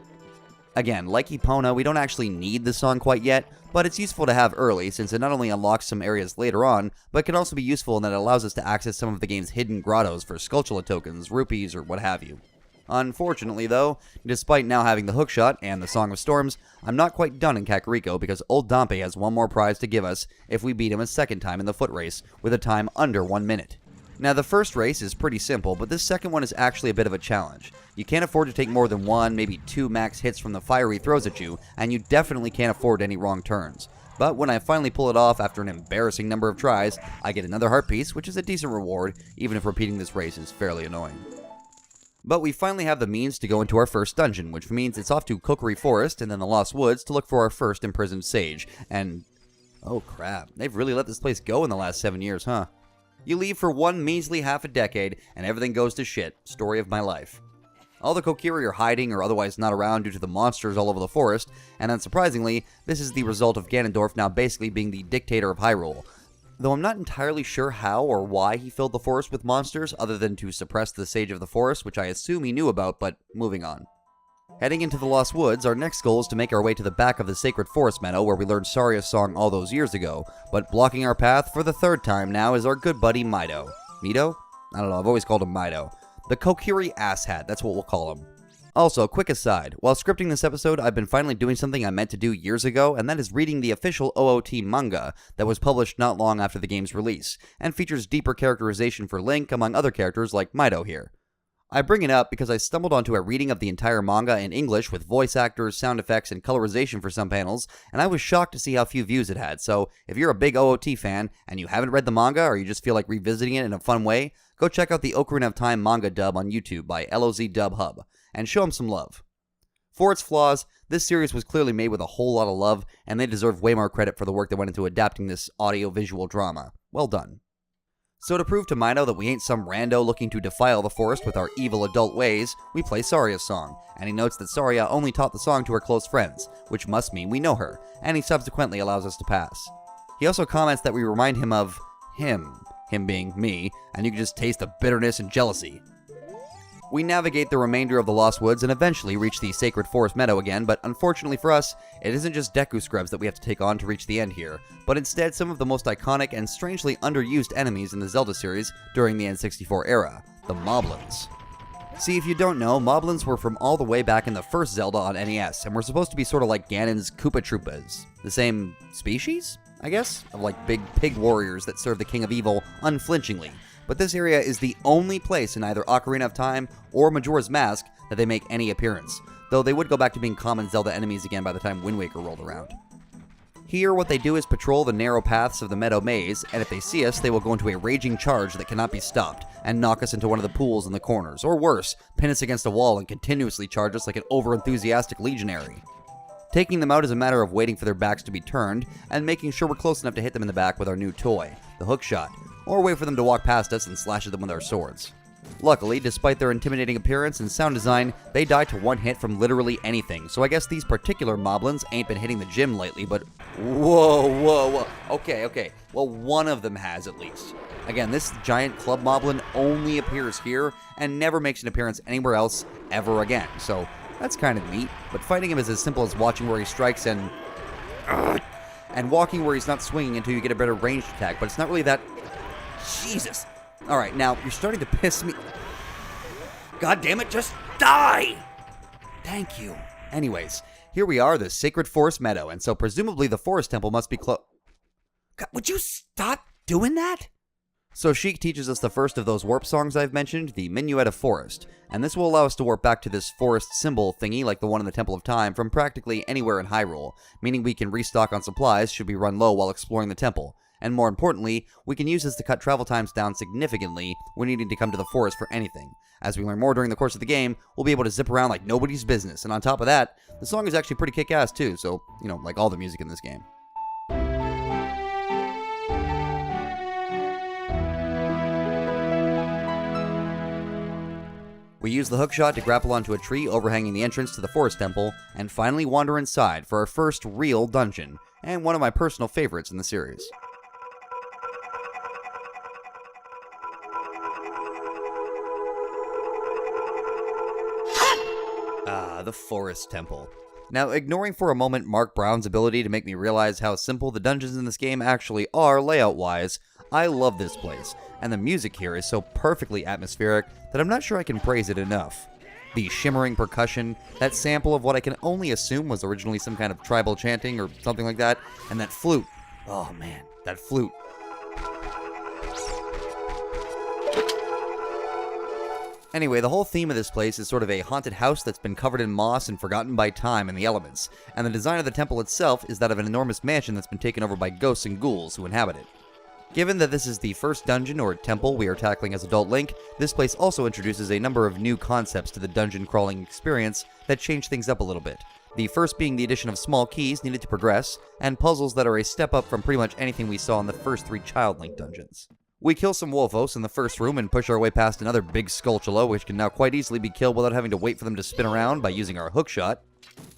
A: Again, like Epona, we don't actually need the song quite yet, but it's useful to have early since it not only unlocks some areas later on, but can also be useful in that it allows us to access some of the game's hidden grottos for Skulltula tokens, rupees, or what have you. Unfortunately though, despite now having the hookshot and the Song of Storms, I'm not quite done in Kakariko because old Dompe has one more prize to give us if we beat him a second time in the foot race with a time under 1 minute. Now the first race is pretty simple, but this second one is actually a bit of a challenge. You can't afford to take more than 1, maybe 2 max hits from the fire he throws at you, and you definitely can't afford any wrong turns. But when I finally pull it off after an embarrassing number of tries, I get another heart piece, which is a decent reward, even if repeating this race is fairly annoying. But we finally have the means to go into our first dungeon, which means it's off to Kokiri Forest and then the Lost Woods to look for our first imprisoned sage, and... oh crap, they've really let this place go in the last 7 years, huh? You leave for one measly half a decade, and everything goes to shit. Story of my life. All the Kokiri are hiding or otherwise not around due to the monsters all over the forest, and unsurprisingly, this is the result of Ganondorf now basically being the dictator of Hyrule. Though I'm not entirely sure how or why he filled the forest with monsters, other than to suppress the Sage of the Forest, which I assume he knew about, but moving on. Heading into the Lost Woods, our next goal is to make our way to the back of the Sacred Forest Meadow where we learned Saria's song all those years ago, but blocking our path for the third time now is our good buddy Mido. Mido? I don't know, I've always called him Mido. The Kokiri asshat, that's what we'll call him. Also, quick aside, while scripting this episode, I've been finally doing something I meant to do years ago, and that is reading the official OOT manga that was published not long after the game's release, and features deeper characterization for Link among other characters like Mido here. I bring it up because I stumbled onto a reading of the entire manga in English with voice actors, sound effects, and colorization for some panels, and I was shocked to see how few views it had, so if you're a big OOT fan, and you haven't read the manga, or you just feel like revisiting it in a fun way, go check out the Ocarina of Time manga dub on YouTube by LOZ Dub Hub, and show them some love. For its flaws, this series was clearly made with a whole lot of love, and they deserve way more credit for the work that went into adapting this audio-visual drama. Well done. So to prove to Mido that we ain't some rando looking to defile the forest with our evil adult ways, we play Saria's song, and he notes that Saria only taught the song to her close friends, which must mean we know her, and he subsequently allows us to pass. He also comments that we remind him of him being me, and you can just taste the bitterness and jealousy. We navigate the remainder of the Lost Woods and eventually reach the Sacred Forest Meadow again, but unfortunately for us, it isn't just Deku Scrubs that we have to take on to reach the end here, but instead some of the most iconic and strangely underused enemies in the Zelda series during the N64 era, the Moblins. See, if you don't know, Moblins were from all the way back in the first Zelda on NES, and were supposed to be sort of like Ganon's Koopa Troopas. The same species, I guess, of like big pig warriors that serve the King of Evil unflinchingly. But this area is the only place in either Ocarina of Time or Majora's Mask that they make any appearance, though they would go back to being common Zelda enemies again by the time Wind Waker rolled around. Here, what they do is patrol the narrow paths of the Meadow Maze, and if they see us, they will go into a raging charge that cannot be stopped, and knock us into one of the pools in the corners, or worse, pin us against a wall and continuously charge us like an over-enthusiastic legionary. Taking them out is a matter of waiting for their backs to be turned, and making sure we're close enough to hit them in the back with our new toy, the hookshot, or wait for them to walk past us and slash at them with our swords. Luckily, despite their intimidating appearance and sound design, they die to one hit from literally anything, so I guess these particular Moblins ain't been hitting the gym lately, but whoa. Okay, well one of them has at least. Again, this giant club Moblin only appears here, and never makes an appearance anywhere else ever again, so that's kind of neat, but fighting him is as simple as watching where he strikes and walking where he's not swinging until you get a better ranged attack, but it's not really that... Jesus! Alright, now, you're starting to piss me...
B: God damn it, just die!
A: Thank you. Anyways, here we are, the Sacred Forest Meadow, and so presumably the Forest Temple must be God, would you stop doing that? So Sheik teaches us the first of those warp songs I've mentioned, the Minuet of Forest, and this will allow us to warp back to this forest symbol thingy like the one in the Temple of Time from practically anywhere in Hyrule, meaning we can restock on supplies should we run low while exploring the temple. and more importantly, we can use this to cut travel times down significantly when needing to come to the forest for anything. As we learn more during the course of the game, we'll be able to zip around like nobody's business, and on top of that, the song is actually pretty kick-ass too, so, like all the music in this game. We use the hookshot to grapple onto a tree overhanging the entrance to the Forest Temple, and finally wander inside for our first real dungeon, and one of my personal favorites in the series. The Forest Temple. Now, ignoring for a moment Mark Brown's ability to make me realize how simple the dungeons in this game actually are layout-wise, I love this place, and the music here is so perfectly atmospheric that I'm not sure I can praise it enough. The shimmering percussion, that sample of what I can only assume was originally some kind of tribal chanting or something like that, and that flute. Oh man, that flute. Anyway, the whole theme of this place is sort of a haunted house that's been covered in moss and forgotten by time and the elements, and the design of the temple itself is that of an enormous mansion that's been taken over by ghosts and ghouls who inhabit it. Given that this is the first dungeon or temple we are tackling as Adult Link, this place also introduces a number of new concepts to the dungeon crawling experience that change things up a little bit. The first being the addition of small keys needed to progress, and puzzles that are a step up from pretty much anything we saw in the first 3 Child Link dungeons. We kill some Wolfos in the first room and push our way past another big Skulltula, which can now quite easily be killed without having to wait for them to spin around by using our hookshot.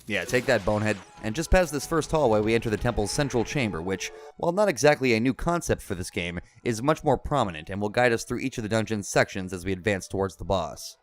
A: Yeah, take that, bonehead. And just past this first hallway, we enter the temple's central chamber, which, while not exactly a new concept for this game, is much more prominent and will guide us through each of the dungeon's sections as we advance towards the boss.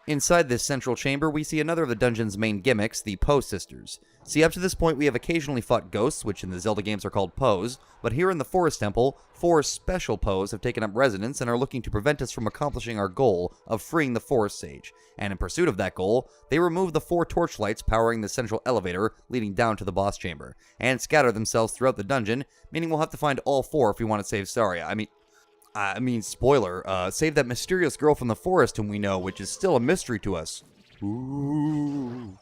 A: Inside this central chamber, we see another of the dungeon's main gimmicks, the Poe sisters. See, up to this point, we have occasionally fought ghosts, which in the Zelda games are called Poes, but here in the Forest Temple, 4 special Poes have taken up residence and are looking to prevent us from accomplishing our goal of freeing the Forest Sage. And in pursuit of that goal, they remove the 4 torchlights powering the central elevator leading down to the boss chamber, and scatter themselves throughout the dungeon, meaning we'll have to find all 4 if we want to save Saria. I mean, spoiler, save that mysterious girl from the forest whom we know, which is still a mystery to us. Ooh.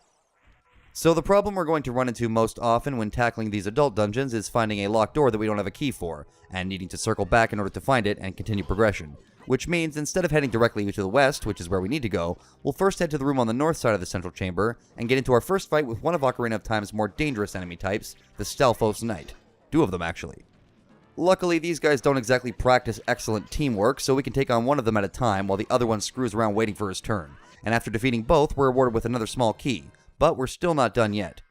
A: So the problem we're going to run into most often when tackling these adult dungeons is finding a locked door that we don't have a key for, and needing to circle back in order to find it and continue progression. Which means instead of heading directly to the west, which is where we need to go, we'll first head to the room on the north side of the central chamber, and get into our first fight with one of Ocarina of Time's more dangerous enemy types, the Stalfos Knight. 2 of them, actually. Luckily, these guys don't exactly practice excellent teamwork, so we can take on one of them at a time while the other one screws around waiting for his turn. And after defeating both, we're rewarded with another small key. But we're still not done yet.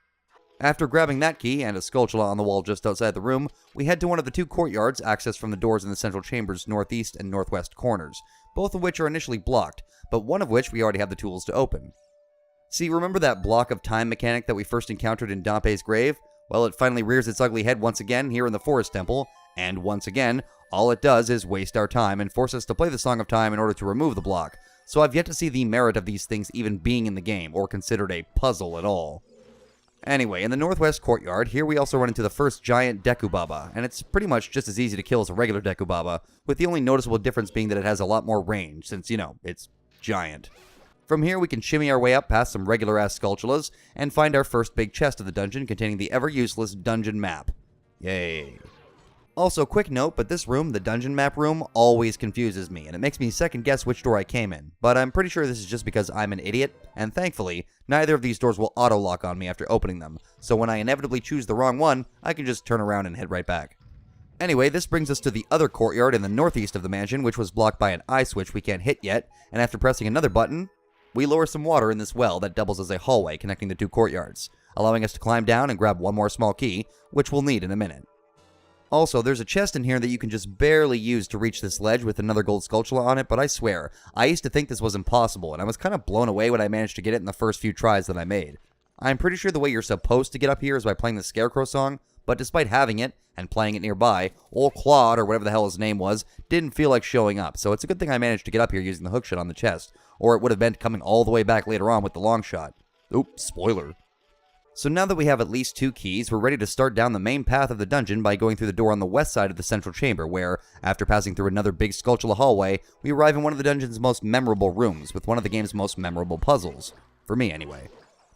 A: After grabbing that key and a Skulltula on the wall just outside the room, we head to one of the 2 courtyards accessed from the doors in the central chamber's northeast and northwest corners, both of which are initially blocked, but one of which we already have the tools to open. See, remember that block of time mechanic that we first encountered in Dampe's grave? Well, it finally rears its ugly head once again here in the Forest Temple, and once again, all it does is waste our time and force us to play the Song of Time in order to remove the block. So I've yet to see the merit of these things even being in the game, or considered a puzzle at all. Anyway, in the northwest courtyard, here we also run into the first giant Deku Baba, and it's pretty much just as easy to kill as a regular Deku Baba, with the only noticeable difference being that it has a lot more range, since, it's giant. From here, we can shimmy our way up past some regular-ass Skulltulas, and find our first big chest of the dungeon containing the ever-useless dungeon map. Yay. Also, quick note, but this room, the dungeon map room, always confuses me, and it makes me second guess which door I came in. But I'm pretty sure this is just because I'm an idiot, and thankfully, neither of these doors will auto-lock on me after opening them, so when I inevitably choose the wrong one, I can just turn around and head right back. Anyway, this brings us to the other courtyard in the northeast of the mansion, which was blocked by an eye switch we can't hit yet, and after pressing another button, we lower some water in this well that doubles as a hallway connecting the 2 courtyards, allowing us to climb down and grab one more small key, which we'll need in a minute. Also, there's a chest in here that you can just barely use to reach this ledge with another gold Skulltula on it, but I swear, I used to think this was impossible, and I was kind of blown away when I managed to get it in the first few tries that I made. I'm pretty sure the way you're supposed to get up here is by playing the Scarecrow song, but despite having it, and playing it nearby, old Claude, or whatever the hell his name was, didn't feel like showing up, so it's a good thing I managed to get up here using the hookshot on the chest, or it would have meant coming all the way back later on with the Longshot. Oops, spoiler. So now that we have at least 2 keys, we're ready to start down the main path of the dungeon by going through the door on the west side of the central chamber, where, after passing through another big Skulltula hallway, we arrive in one of the dungeon's most memorable rooms, with one of the game's most memorable puzzles. For me, anyway.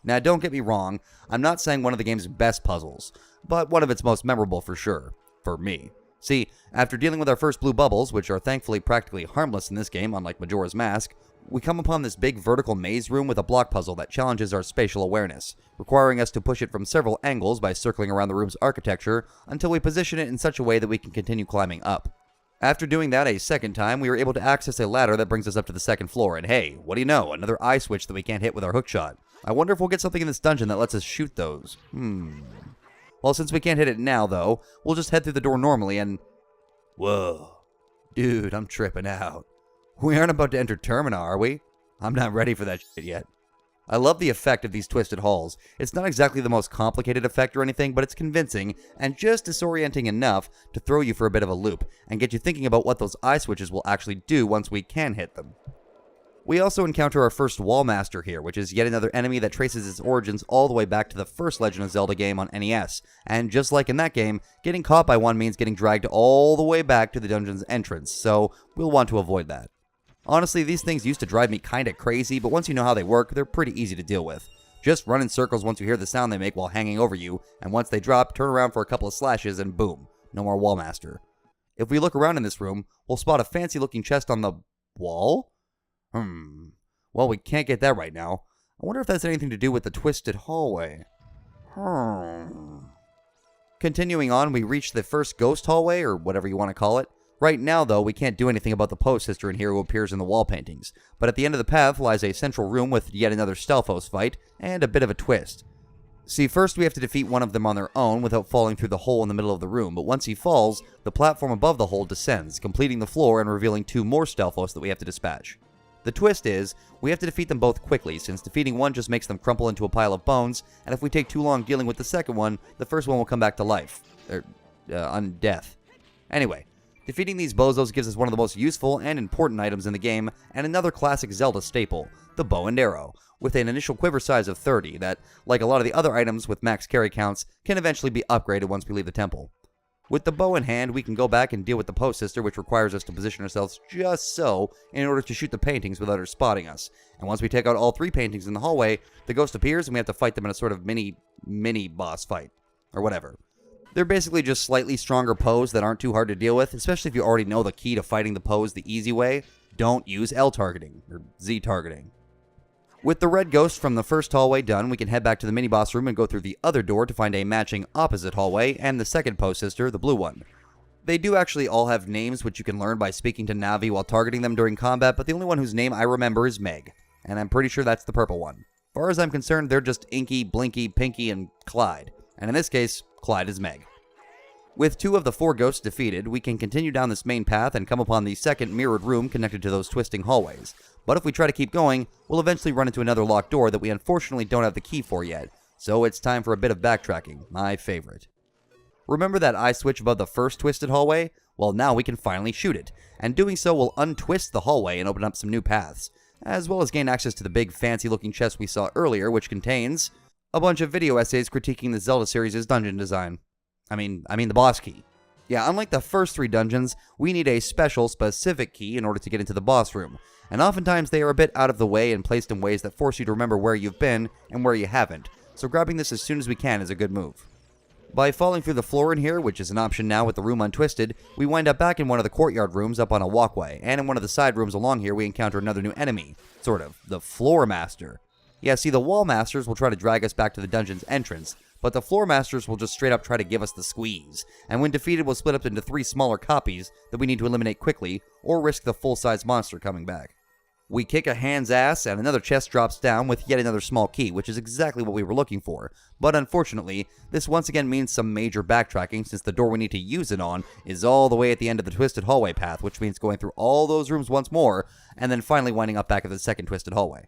A: Now, don't get me wrong, I'm not saying one of the game's best puzzles, but one of its most memorable for sure. For me. See, after dealing with our first blue bubbles, which are thankfully practically harmless in this game, unlike Majora's Mask, we come upon this big vertical maze room with a block puzzle that challenges our spatial awareness, requiring us to push it from several angles by circling around the room's architecture until we position it in such a way that we can continue climbing up. After doing that a second time, we were able to access a ladder that brings us up to the second floor, and hey, what do you know, another eye switch that we can't hit with our hookshot. I wonder if we'll get something in this dungeon that lets us shoot those. Well, since we can't hit it now, though, we'll just head through the door normally and... Whoa. Dude, I'm tripping out. We aren't about to enter Termina, are we? I'm not ready for that shit yet. I love the effect of these twisted halls. It's not exactly the most complicated effect or anything, but it's convincing and just disorienting enough to throw you for a bit of a loop and get you thinking about what those eye switches will actually do once we can hit them. We also encounter our first Wall Master here, which is yet another enemy that traces its origins all the way back to the first Legend of Zelda game on NES. And just like in that game, getting caught by one means getting dragged all the way back to the dungeon's entrance, so we'll want to avoid that. Honestly, these things used to drive me kinda crazy, but once you know how they work, they're pretty easy to deal with. Just run in circles once you hear the sound they make while hanging over you, and once they drop, turn around for a couple of slashes, and boom, no more Wall Master. If we look around in this room, we'll spot a fancy-looking chest on the wall? Well, we can't get that right now. I wonder if that's anything to do with the twisted hallway. Continuing on, we reach the first ghost hallway, or whatever you want to call it. Right now, though, we can't do anything about the Poe sister in here who appears in the wall paintings. But at the end of the path lies a central room with yet another Stelphos fight, and a bit of a twist. See, first we have to defeat one of them on their own without falling through the hole in the middle of the room, but once he falls, the platform above the hole descends, completing the floor and revealing two more Stelphos that we have to dispatch. The twist is, we have to defeat them both quickly, since defeating one just makes them crumple into a pile of bones, and if we take too long dealing with the second one, the first one will come back to life. Death. Anyway, defeating these bozos gives us one of the most useful and important items in the game, and another classic Zelda staple, the bow and arrow, with an initial quiver size of 30 that, like a lot of the other items with max carry counts, can eventually be upgraded once we leave the temple. With the bow in hand, we can go back and deal with the Poe sister, which requires us to position ourselves just so in order to shoot the paintings without her spotting us. And once we take out all three paintings in the hallway, the ghost appears and we have to fight them in a sort of mini boss fight. Or whatever. They're basically just slightly stronger Poes that aren't too hard to deal with, especially if you already know the key to fighting the Poes the easy way. Don't use L targeting, or Z targeting. With the red ghost from the first hallway done, we can head back to the mini-boss room and go through the other door to find a matching opposite hallway, and the second Poe sister, the blue one. They do actually all have names which you can learn by speaking to Navi while targeting them during combat, but the only one whose name I remember is Meg, and I'm pretty sure that's the purple one. As far as I'm concerned, they're just Inky, Blinky, Pinky, and Clyde, and in this case, Clyde is Meg. With two of the four ghosts defeated, we can continue down this main path and come upon the second mirrored room connected to those twisting hallways. But if we try to keep going, we'll eventually run into another locked door that we unfortunately don't have the key for yet, so it's time for a bit of backtracking, my favorite. Remember that eye switch above the first twisted hallway? Well, now we can finally shoot it, and doing so will untwist the hallway and open up some new paths, as well as gain access to the big fancy-looking chest we saw earlier, which contains a bunch of video essays critiquing the Zelda series' dungeon design. I mean the boss key. Yeah, unlike the first three dungeons, we need a special, specific key in order to get into the boss room, and oftentimes they are a bit out of the way and placed in ways that force you to remember where you've been and where you haven't, so grabbing this as soon as we can is a good move. By falling through the floor in here, which is an option now with the room untwisted, we wind up back in one of the courtyard rooms up on a walkway, and in one of the side rooms along here we encounter another new enemy, sort of, the Floor Master. Yeah, see, the Wall Masters will try to drag us back to the dungeon's entrance, but the Floor Masters will just straight up try to give us the squeeze, and when defeated we'll split up into three smaller copies that we need to eliminate quickly, or risk the full-size monster coming back. We kick a hand's ass, and another chest drops down with yet another small key, which is exactly what we were looking for, but unfortunately, this once again means some major backtracking since the door we need to use it on is all the way at the end of the twisted hallway path, which means going through all those rooms once more, and then finally winding up back at the second twisted hallway.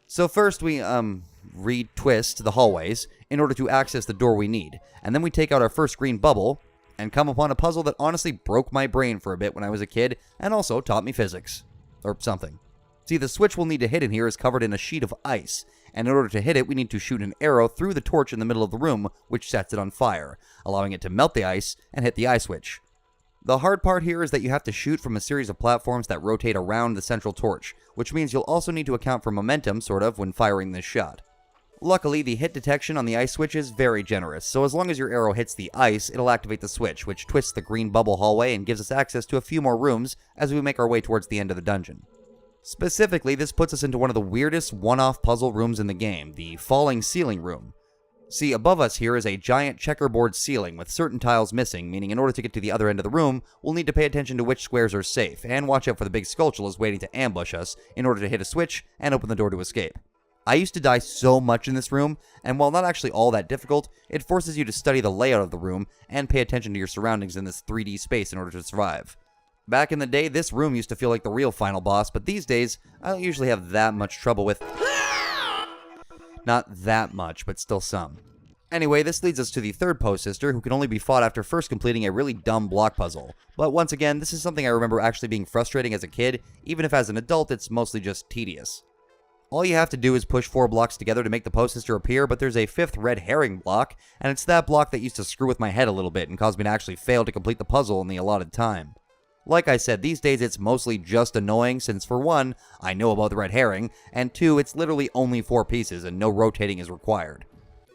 A: So first we, retwist the hallways in order to access the door we need, and then we take out our first green bubble, and come upon a puzzle that honestly broke my brain for a bit when I was a kid, and also taught me physics. Or something. See, the switch we'll need to hit in here is covered in a sheet of ice, and in order to hit it we need to shoot an arrow through the torch in the middle of the room, which sets it on fire, allowing it to melt the ice and hit the eye switch. The hard part here is that you have to shoot from a series of platforms that rotate around the central torch, which means you'll also need to account for momentum, sort of, when firing this shot. Luckily, the hit detection on the ice switch is very generous, so as long as your arrow hits the ice, it'll activate the switch, which twists the green bubble hallway and gives us access to a few more rooms as we make our way towards the end of the dungeon. Specifically, this puts us into one of the weirdest one-off puzzle rooms in the game, the falling ceiling room. See, above us here is a giant checkerboard ceiling with certain tiles missing, meaning in order to get to the other end of the room, we'll need to pay attention to which squares are safe, and watch out for the big Skulltula's waiting to ambush us in order to hit a switch and open the door to escape. I used to die so much in this room, and while not actually all that difficult, it forces you to study the layout of the room and pay attention to your surroundings in this 3D space in order to survive. Back in the day, this room used to feel like the real final boss, but these days, I don't usually have that much trouble with... Not that much, but still some. Anyway, this leads us to the third Poe sister, who can only be fought after first completing a really dumb block puzzle. But once again, this is something I remember actually being frustrating as a kid, even if as an adult it's mostly just tedious. All you have to do is push 4 blocks together to make the Poe sister appear, but there's a 5th red herring block, and it's that block that used to screw with my head a little bit and caused me to actually fail to complete the puzzle in the allotted time. Like I said, these days it's mostly just annoying since for one, I know about the red herring, and 2, it's literally only 4 pieces and no rotating is required.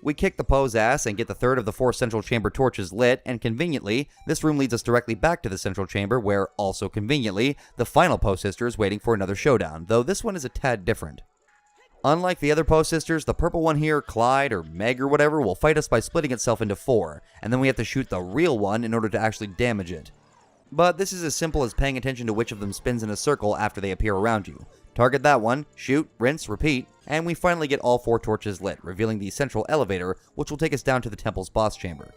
A: We kick the Poe's ass and get the 3rd of the 4 central chamber torches lit, and conveniently, this room leads us directly back to the central chamber where, also conveniently, the final Poe sister is waiting for another showdown, though this one is a tad different. Unlike the other Poe sisters, the purple one here, Clyde or Meg or whatever, will fight us by splitting itself into 4, and then we have to shoot the real one in order to actually damage it. But this is as simple as paying attention to which of them spins in a circle after they appear around you. Target that one, shoot, rinse, repeat, and we finally get all 4 torches lit, revealing the central elevator, which will take us down to the temple's boss chamber.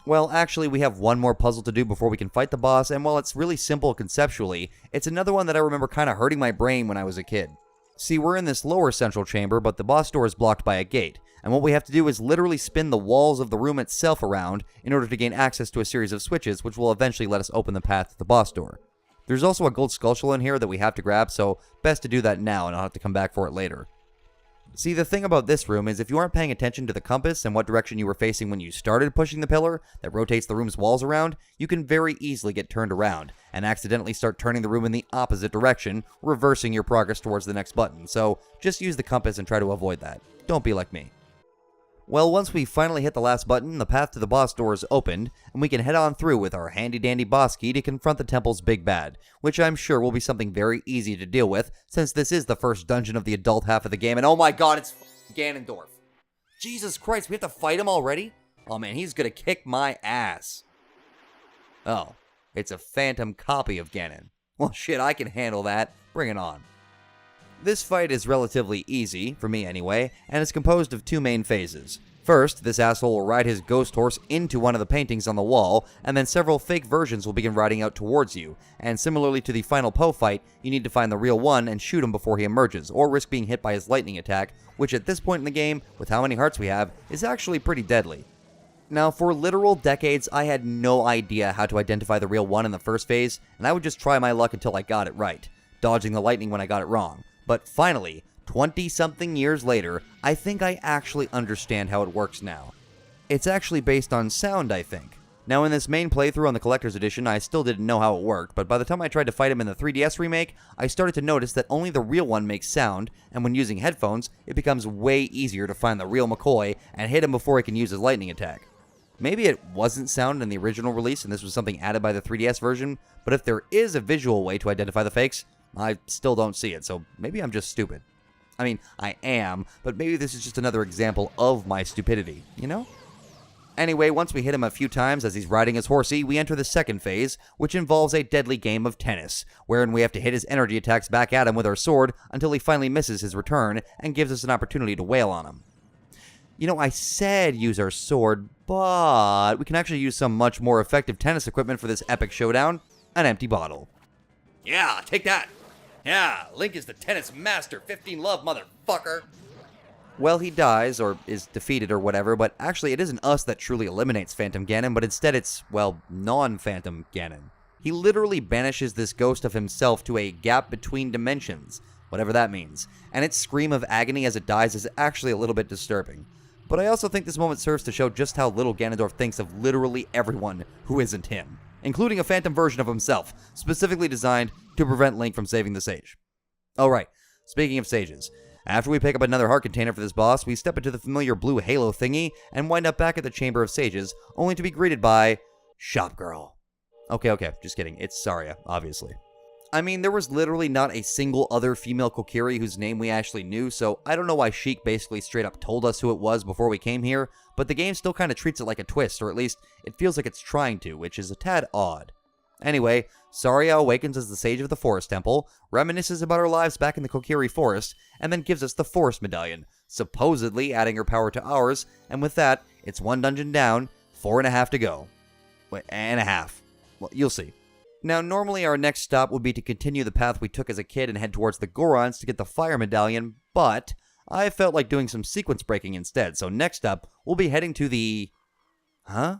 A: Well, actually, we have one more puzzle to do before we can fight the boss, and while it's really simple conceptually, it's another one that I remember kind of hurting my brain when I was a kid. See, we're in this lower central chamber, but the boss door is blocked by a gate, and what we have to do is literally spin the walls of the room itself around in order to gain access to a series of switches, which will eventually let us open the path to the boss door. There's also a gold Skulltula in here that we have to grab, so best to do that now and I'll have to come back for it later. See, the thing about this room is if you aren't paying attention to the compass and what direction you were facing when you started pushing the pillar that rotates the room's walls around, you can very easily get turned around and accidentally start turning the room in the opposite direction, reversing your progress towards the next button, so just use the compass and try to avoid that. Don't be like me. Well, once we finally hit the last button, the path to the boss door is opened, and we can head on through with our handy-dandy boss key to confront the temple's big bad, which I'm sure will be something very easy to deal with, since this is the first dungeon of the adult half of the game, and oh my god, it's Ganondorf. Jesus Christ, we have to fight him already? Oh man, he's gonna kick my ass. Oh, it's a phantom copy of Ganon. Well shit, I can handle that. Bring it on. This fight is relatively easy, for me anyway, and is composed of 2 main phases. First, this asshole will ride his ghost horse into one of the paintings on the wall, and then several fake versions will begin riding out towards you, and similarly to the final Poe fight, you need to find the real one and shoot him before he emerges, or risk being hit by his lightning attack, which at this point in the game, with how many hearts we have, is actually pretty deadly. Now, for literal decades, I had no idea how to identify the real one in the first phase, and I would just try my luck until I got it right, dodging the lightning when I got it wrong. But finally, 20-something years later, I think I actually understand how it works now. It's actually based on sound, I think. Now, in this main playthrough on the Collector's Edition, I still didn't know how it worked, but by the time I tried to fight him in the 3DS remake, I started to notice that only the real one makes sound, and when using headphones, it becomes way easier to find the real McCoy and hit him before he can use his lightning attack. Maybe it wasn't sound in the original release and this was something added by the 3DS version, but if there is a visual way to identify the fakes, I still don't see it, so maybe I'm just stupid. I mean, I am, but maybe this is just another example of my stupidity, you know? Anyway, once we hit him a few times as he's riding his horsey, we enter the second phase, which involves a deadly game of tennis, wherein we have to hit his energy attacks back at him with our sword until he finally misses his return and gives us an opportunity to wail on him. You know, I said use our sword, but we can actually use some much more effective tennis equipment for this epic showdown, an empty bottle.
B: Yeah, take that. Yeah, Link is the tennis master. 15 love, motherfucker.
A: Well, he dies, or is defeated or whatever, but actually it isn't us that truly eliminates Phantom Ganon, but instead it's, well, non-Phantom Ganon. He literally banishes this ghost of himself to a gap between dimensions, whatever that means, and its scream of agony as it dies is actually a little bit disturbing. But I also think this moment serves to show just how little Ganondorf thinks of literally everyone who isn't him, including a phantom version of himself, specifically designed to prevent Link from saving the sage. Alright, speaking of sages, After we pick up another heart container for this boss, we step into the familiar blue halo thingy and wind up back at the Chamber of Sages, only to be greeted by Shop Girl. Okay, just kidding. It's Saria, obviously. I mean, there was literally not a single other female Kokiri whose name we actually knew, so I don't know why Sheik basically straight up told us who it was before we came here, but the game still kind of treats it like a twist, or at least it feels like it's trying to, which is a tad odd. Anyway, Saria awakens as the Sage of the Forest Temple, reminisces about her lives back in the Kokiri Forest, and then gives us the Forest Medallion, supposedly adding her power to ours, and with that, it's 1 dungeon down, 4.5 to go. Wait, and a half. Well, you'll see. Now, normally our next stop would be to continue the path we took as a kid and head towards the Gorons to get the Fire Medallion, but I felt like doing some sequence breaking instead, so next up, we'll be heading to the... Huh?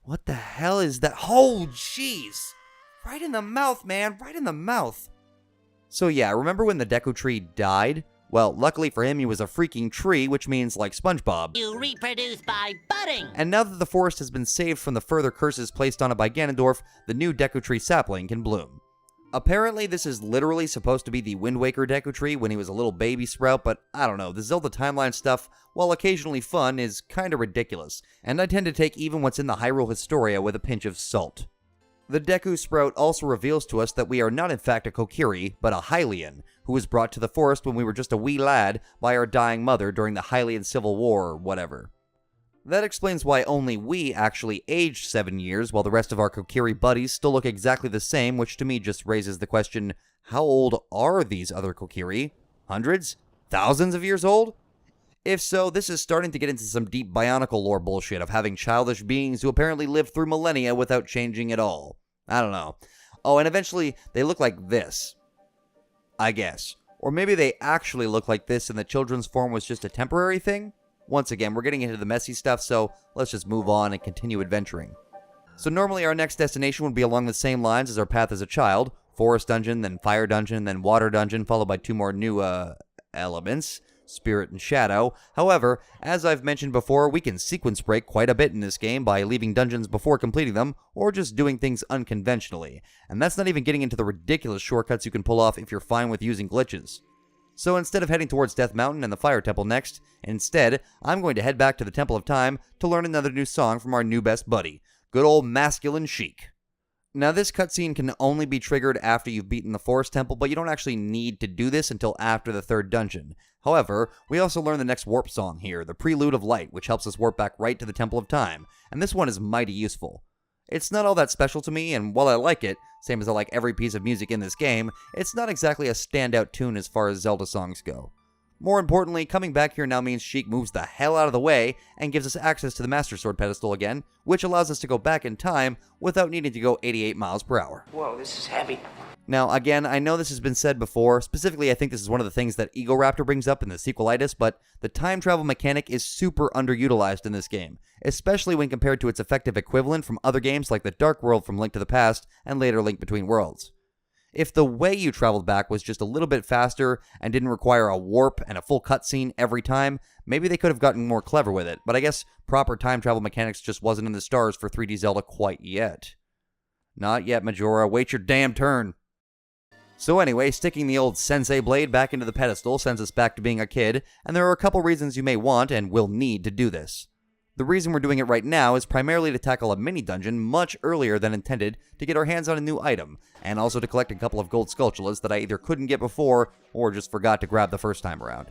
A: What the hell is that? Oh, jeez! Right in the mouth, man! Right in the mouth! So yeah, remember when the Deku Tree died? Well, luckily for him, he was a freaking tree, which means like SpongeBob.
D: You reproduce by budding!
A: And now that the forest has been saved from the further curses placed on it by Ganondorf, the new Deku Tree sapling can bloom. Apparently, this is literally supposed to be the Wind Waker Deku Tree when he was a little baby sprout, but I don't know, the Zelda timeline stuff, while occasionally fun, is kinda ridiculous, and I tend to take even what's in the Hyrule Historia with a pinch of salt. The Deku Sprout also reveals to us that we are not in fact a Kokiri, but a Hylian, who was brought to the forest when we were just a wee lad by our dying mother during the Hylian Civil War or whatever. That explains why only we actually aged 7 years, while the rest of our Kokiri buddies still look exactly the same, which to me just raises the question, how old are these other Kokiri? Hundreds? Thousands of years old? If so, this is starting to get into some deep Bionicle lore bullshit of having childish beings who apparently lived through millennia without changing at all. I don't know. Oh, and eventually, they look like this. I guess. Or maybe they actually look like this and the children's form was just a temporary thing? Once again, we're getting into the messy stuff, so let's just move on and continue adventuring. So normally our next destination would be along the same lines as our path as a child. Forest dungeon, then fire dungeon, then water dungeon, followed by 2 more new, elements. Spirit and Shadow. However, as I've mentioned before, we can sequence break quite a bit in this game by leaving dungeons before completing them, or just doing things unconventionally. And that's not even getting into the ridiculous shortcuts you can pull off if you're fine with using glitches. So instead of heading towards Death Mountain and the Fire Temple next, instead, I'm going to head back to the Temple of Time to learn another new song from our new best buddy, good old masculine Sheik. Now, this cutscene can only be triggered after you've beaten the Forest Temple, but you don't actually need to do this until after the 3rd dungeon. However, we also learn the next warp song here, the Prelude of Light, which helps us warp back right to the Temple of Time, and this one is mighty useful. It's not all that special to me, and while I like it, same as I like every piece of music in this game, it's not exactly a standout tune as far as Zelda songs go. More importantly, coming back here now means Sheik moves the hell out of the way and gives us access to the Master Sword pedestal again, which allows us to go back in time without needing to go 88 miles per hour.
D: Whoa, this is heavy.
A: Now, again, I know this has been said before, specifically I think this is one of the things that Egoraptor brings up in the sequelitis, but the time travel mechanic is super underutilized in this game, especially when compared to its effective equivalent from other games like the Dark World from Link to the Past and later Link Between Worlds. If the way you traveled back was just a little bit faster and didn't require a warp and a full cutscene every time, maybe they could have gotten more clever with it, but I guess proper time travel mechanics just wasn't in the stars for 3D Zelda quite yet. Not yet, Majora. Wait your damn turn. So anyway, sticking the old Sensei blade back into the pedestal sends us back to being a kid, and there are a couple reasons you may want and will need to do this. The reason we're doing it right now is primarily to tackle a mini-dungeon much earlier than intended to get our hands on a new item, and also to collect a couple of gold Skulltulas that I either couldn't get before or just forgot to grab the first time around.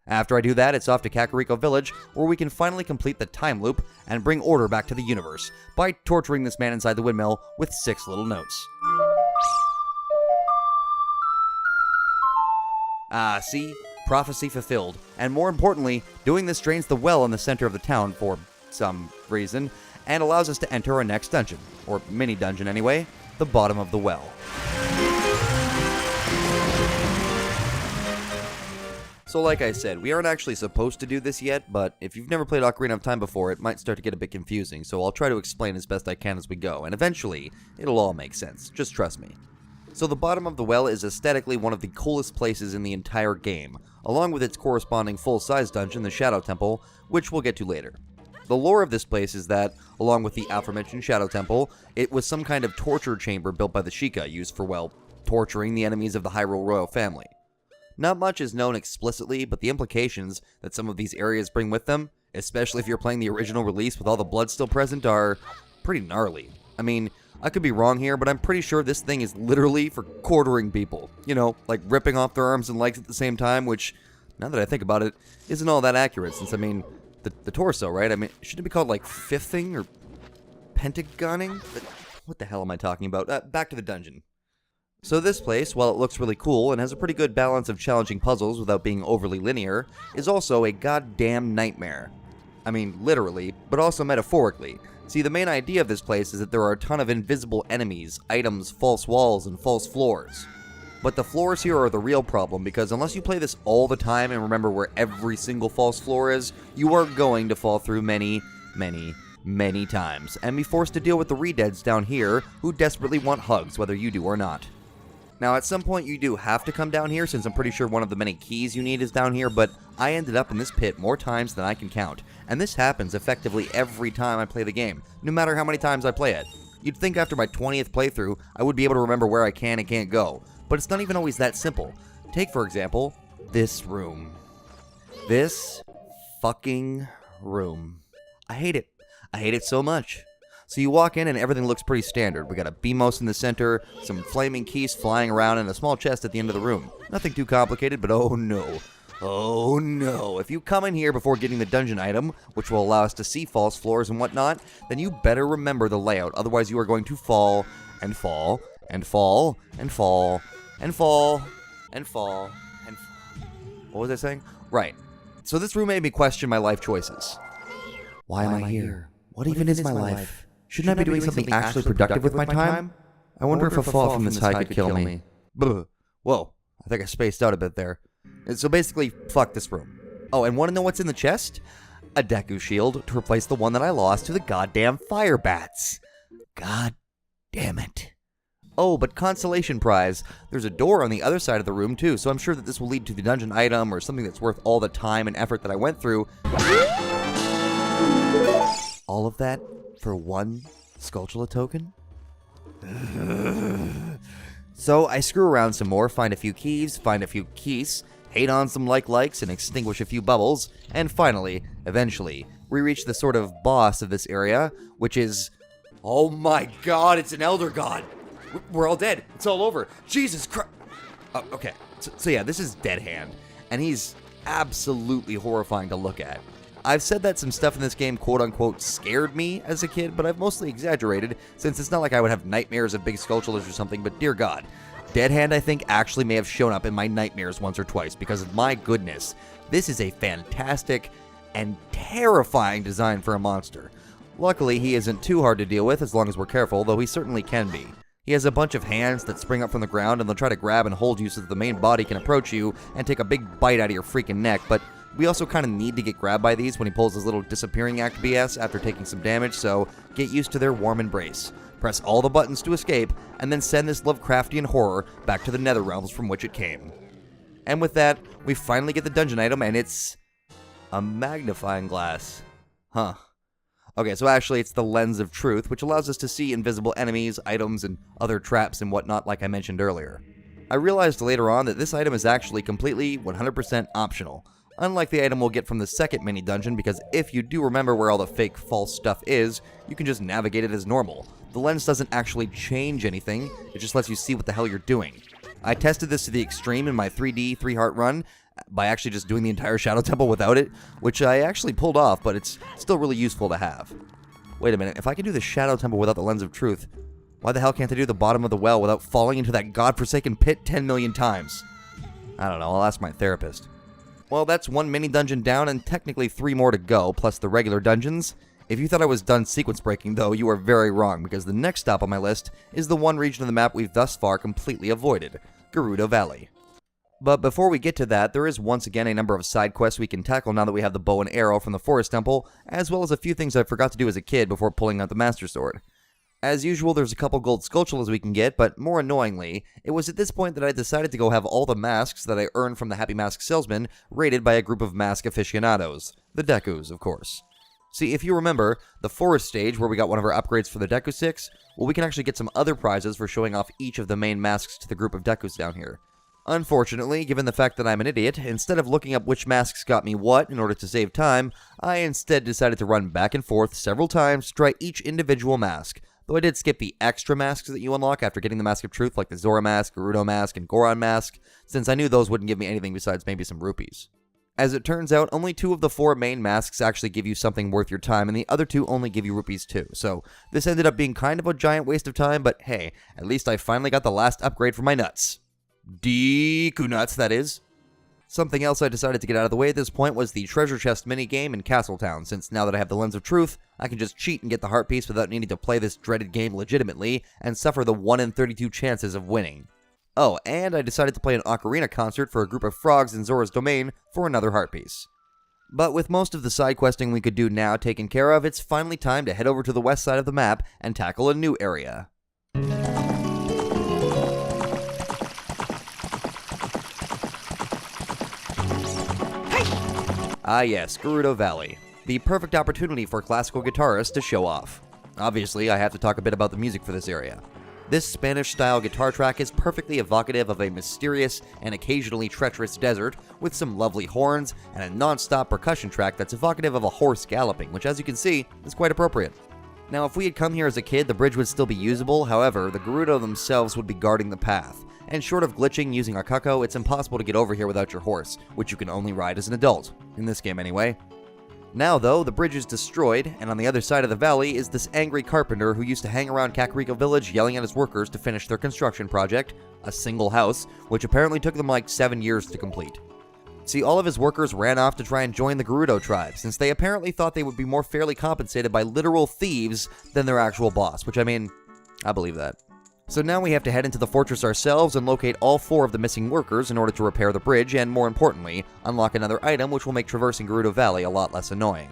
A: After I do that, it's off to Kakariko Village, where we can finally complete the time loop and bring order back to the universe by torturing this man inside the windmill with 6 little notes. Ah, see? Prophecy fulfilled. And more importantly, doing this drains the well in the center of the town for some reason, and allows us to enter our next dungeon, or mini-dungeon anyway, the bottom of the well. So like I said, we aren't actually supposed to do this yet, but if you've never played Ocarina of Time before, it might start to get a bit confusing, so I'll try to explain as best I can as we go, and eventually, it'll all make sense. Just trust me. So the bottom of the well is aesthetically one of the coolest places in the entire game, along with its corresponding full-size dungeon, the Shadow Temple, which we'll get to later. The lore of this place is that, along with the aforementioned Shadow Temple, it was some kind of torture chamber built by the Sheikah, used for, well, torturing the enemies of the Hyrule royal family. Not much is known explicitly, but the implications that some of these areas bring with them, especially if you're playing the original release with all the blood still present, are pretty gnarly. I mean, I could be wrong here, but I'm pretty sure this thing is literally for quartering people. You know, like ripping off their arms and legs at the same time, which, now that I think about it, isn't all that accurate, since, I mean, the torso, right? I mean, shouldn't it be called, like, fifthing or pentagoning? What the hell am I talking about? Back to the dungeon. So this place, while it looks really cool and has a pretty good balance of challenging puzzles without being overly linear, is also a goddamn nightmare. I mean, literally, but also metaphorically. See, the main idea of this place is that there are a ton of invisible enemies, items, false walls, and false floors. But the floors here are the real problem, because unless you play this all the time and remember where every single false floor is, you are going to fall through many times, and be forced to deal with the re-deads down here who desperately want hugs, whether you do or not. Now, at some point you do have to come down here, since I'm pretty sure one of the many keys you need is down here, but I ended up in this pit more times than I can count, and this happens effectively every time I play the game, no matter how many times I play it. You'd think after my 20th playthrough, I would be able to remember where I can and can't go, but it's not even always that simple. Take, for example, this room. This fucking room. I hate it. I hate it so much. So you walk in and everything looks pretty standard. We got a BMOS in the center, some flaming keys flying around, and a small chest at the end of the room. Nothing too complicated, but oh no. Oh no. If you come in here before getting the dungeon item, which will allow us to see false floors and whatnot, then you better remember the layout. Otherwise you are going to fall, and fall, and fall, and fall, and fall, and fall, and fall. What was I saying? Right. So this room made me question my life choices. Why am I here? What even is my life? Shouldn't I be doing something actually productive with my time? I wonder if a fall from this height could kill me. Whoa, I think I spaced out a bit there. So basically, fuck this room. Oh, and want to know what's in the chest? A Deku shield to replace the one that I lost to the goddamn fire bats. God damn it. Oh, but consolation prize. There's a door on the other side of the room too, so I'm sure that this will lead to the dungeon item or something that's worth all the time and effort that I went through. All of that for one Skulltula token? So I screw around some more, find a few keys, find a few keys, hate on some likes, and extinguish a few bubbles, and finally, eventually, we reach the sort of boss of this area, which is... Oh my god, it's an Elder God! We're all dead. It's all over. Jesus Christ! Oh, okay, so yeah, this is Dead Hand, and he's absolutely horrifying to look at. I've said that some stuff in this game quote-unquote scared me as a kid, but I've mostly exaggerated, since it's not like I would have nightmares of big Skulltulas or something, but dear god. Dead Hand, I think, actually may have shown up in my nightmares once or twice, because of my goodness, this is a fantastic and terrifying design for a monster. Luckily, he isn't too hard to deal with as long as we're careful, though he certainly can be. He has a bunch of hands that spring up from the ground, and they'll try to grab and hold you so that the main body can approach you and take a big bite out of your freaking neck, but we also kind of need to get grabbed by these when he pulls his little disappearing act BS after taking some damage, so get used to their warm embrace. Press all the buttons to escape, and then send this Lovecraftian horror back to the nether realms from which it came. And with that, we finally get the dungeon item, and it's... a magnifying glass. Huh. Okay, so actually it's the Lens of Truth, which allows us to see invisible enemies, items, and other traps and whatnot like I mentioned earlier. I realized later on that this item is actually completely 100% optional. Unlike the item we'll get from the second mini-dungeon, because if you do remember where all the fake false stuff is, you can just navigate it as normal. The lens doesn't actually change anything, it just lets you see what the hell you're doing. I tested this to the extreme in my 3D 3-heart run, by actually just doing the entire Shadow Temple without it, which I actually pulled off, but it's still really useful to have. Wait a minute, if I can do the Shadow Temple without the Lens of Truth, why the hell can't I do the bottom of the well without falling into that godforsaken pit 10 million times? I don't know, I'll ask my therapist. Well, that's one mini-dungeon down and technically 3 more to go, plus the regular dungeons. If you thought I was done sequence breaking, though, you are very wrong, because the next stop on my list is the one region of the map we've thus far completely avoided, Gerudo Valley. But before we get to that, there is once again a number of side quests we can tackle now that we have the bow and arrow from the Forest Temple, as well as a few things I forgot to do as a kid before pulling out the Master Sword. As usual, there's a couple gold Skulltulas we can get, but more annoyingly, it was at this point that I decided to go have all the masks that I earned from the Happy Mask Salesman raided by a group of mask aficionados. The Dekus, of course. See, if you remember, the Forest stage where we got one of our upgrades for the Deku 6, well, we can actually get some other prizes for showing off each of the main masks to the group of Dekus down here. Unfortunately, given the fact that I'm an idiot, instead of looking up which masks got me what in order to save time, I instead decided to run back and forth several times to try each individual mask, though I did skip the extra masks that you unlock after getting the Mask of Truth, like the Zora mask, Gerudo mask, and Goron mask, since I knew those wouldn't give me anything besides maybe some rupees. As it turns out, only 2 of the 4 main masks actually give you something worth your time, and the other 2 only give you rupees too, so this ended up being kind of a giant waste of time, but hey, at least I finally got the last upgrade for my nuts. Deku nuts, that is. Something else I decided to get out of the way at this point was the treasure chest minigame in Castletown, since now that I have the Lens of Truth, I can just cheat and get the heart piece without needing to play this dreaded game legitimately, and suffer the 1 in 32 chances of winning. Oh, and I decided to play an Ocarina concert for a group of frogs in Zora's domain for another heart piece. But with most of the side questing we could do now taken care of, it's finally time to head over to the west side of the map and tackle a new area. Ah yes, Gerudo Valley. The perfect opportunity for classical guitarists to show off. Obviously, I have to talk a bit about the music for this area. This Spanish-style guitar track is perfectly evocative of a mysterious and occasionally treacherous desert, with some lovely horns and a non-stop percussion track that's evocative of a horse galloping, which as you can see, is quite appropriate. Now, if we had come here as a kid, the bridge would still be usable, however, the Gerudo themselves would be guarding the path. And short of glitching using a Kako, it's impossible to get over here without your horse, which you can only ride as an adult. In this game anyway. Now though, the bridge is destroyed, and on the other side of the valley is this angry carpenter who used to hang around Kakariko Village yelling at his workers to finish their construction project, a single house, which apparently took them like 7 years to complete. See, all of his workers ran off to try and join the Gerudo tribe, since they apparently thought they would be more fairly compensated by literal thieves than their actual boss, which I mean, I believe that. So now we have to head into the fortress ourselves and locate all 4 of the missing workers in order to repair the bridge and, more importantly, unlock another item which will make traversing Gerudo Valley a lot less annoying.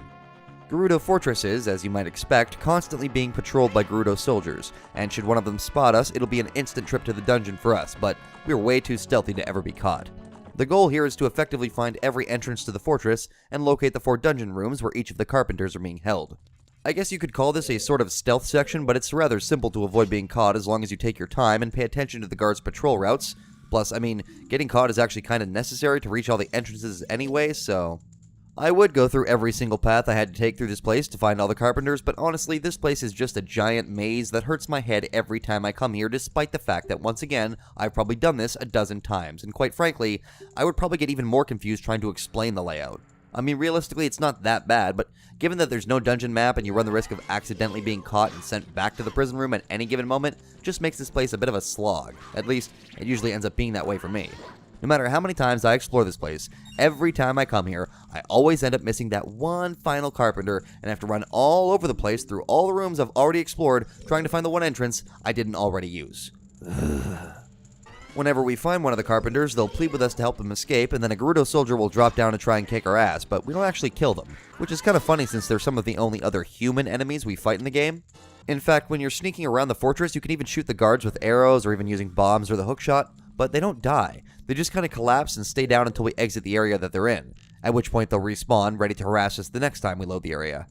A: Gerudo Fortress is, as you might expect, constantly being patrolled by Gerudo soldiers, and should one of them spot us, it'll be an instant trip to the dungeon for us, but we're way too stealthy to ever be caught. The goal here is to effectively find every entrance to the fortress and locate the 4 dungeon rooms where each of the carpenters are being held. I guess you could call this a sort of stealth section, but it's rather simple to avoid being caught as long as you take your time and pay attention to the guards' patrol routes. Plus, I mean, getting caught is actually kind of necessary to reach all the entrances anyway, so I would go through every single path I had to take through this place to find all the carpenters, but honestly, this place is just a giant maze that hurts my head every time I come here, despite the fact that, once again, I've probably done this a dozen times, and quite frankly, I would probably get even more confused trying to explain the layout. I mean, realistically, it's not that bad, but given that there's no dungeon map and you run the risk of accidentally being caught and sent back to the prison room at any given moment, just makes this place a bit of a slog. At least, it usually ends up being that way for me. No matter how many times I explore this place, every time I come here, I always end up missing that one final carpenter and have to run all over the place through all the rooms I've already explored, trying to find the one entrance I didn't already use. Whenever we find one of the carpenters, they'll plead with us to help them escape, and then a Gerudo soldier will drop down and try and kick our ass, but we don't actually kill them, which is kind of funny since they're some of the only other human enemies we fight in the game. In fact, when you're sneaking around the fortress, you can even shoot the guards with arrows or even using bombs or the hookshot, but they don't die. They just kind of collapse and stay down until we exit the area that they're in, at which point they'll respawn, ready to harass us the next time we load the area.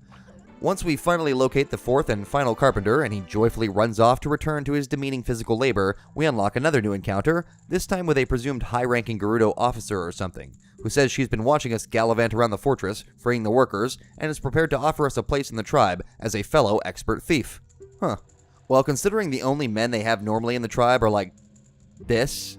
A: Once we finally locate the 4th and final carpenter, and he joyfully runs off to return to his demeaning physical labor, we unlock another new encounter, this time with a presumed high-ranking Gerudo officer or something, who says she's been watching us gallivant around the fortress, freeing the workers, and is prepared to offer us a place in the tribe as a fellow expert thief. Huh. Well, considering the only men they have normally in the tribe are like this,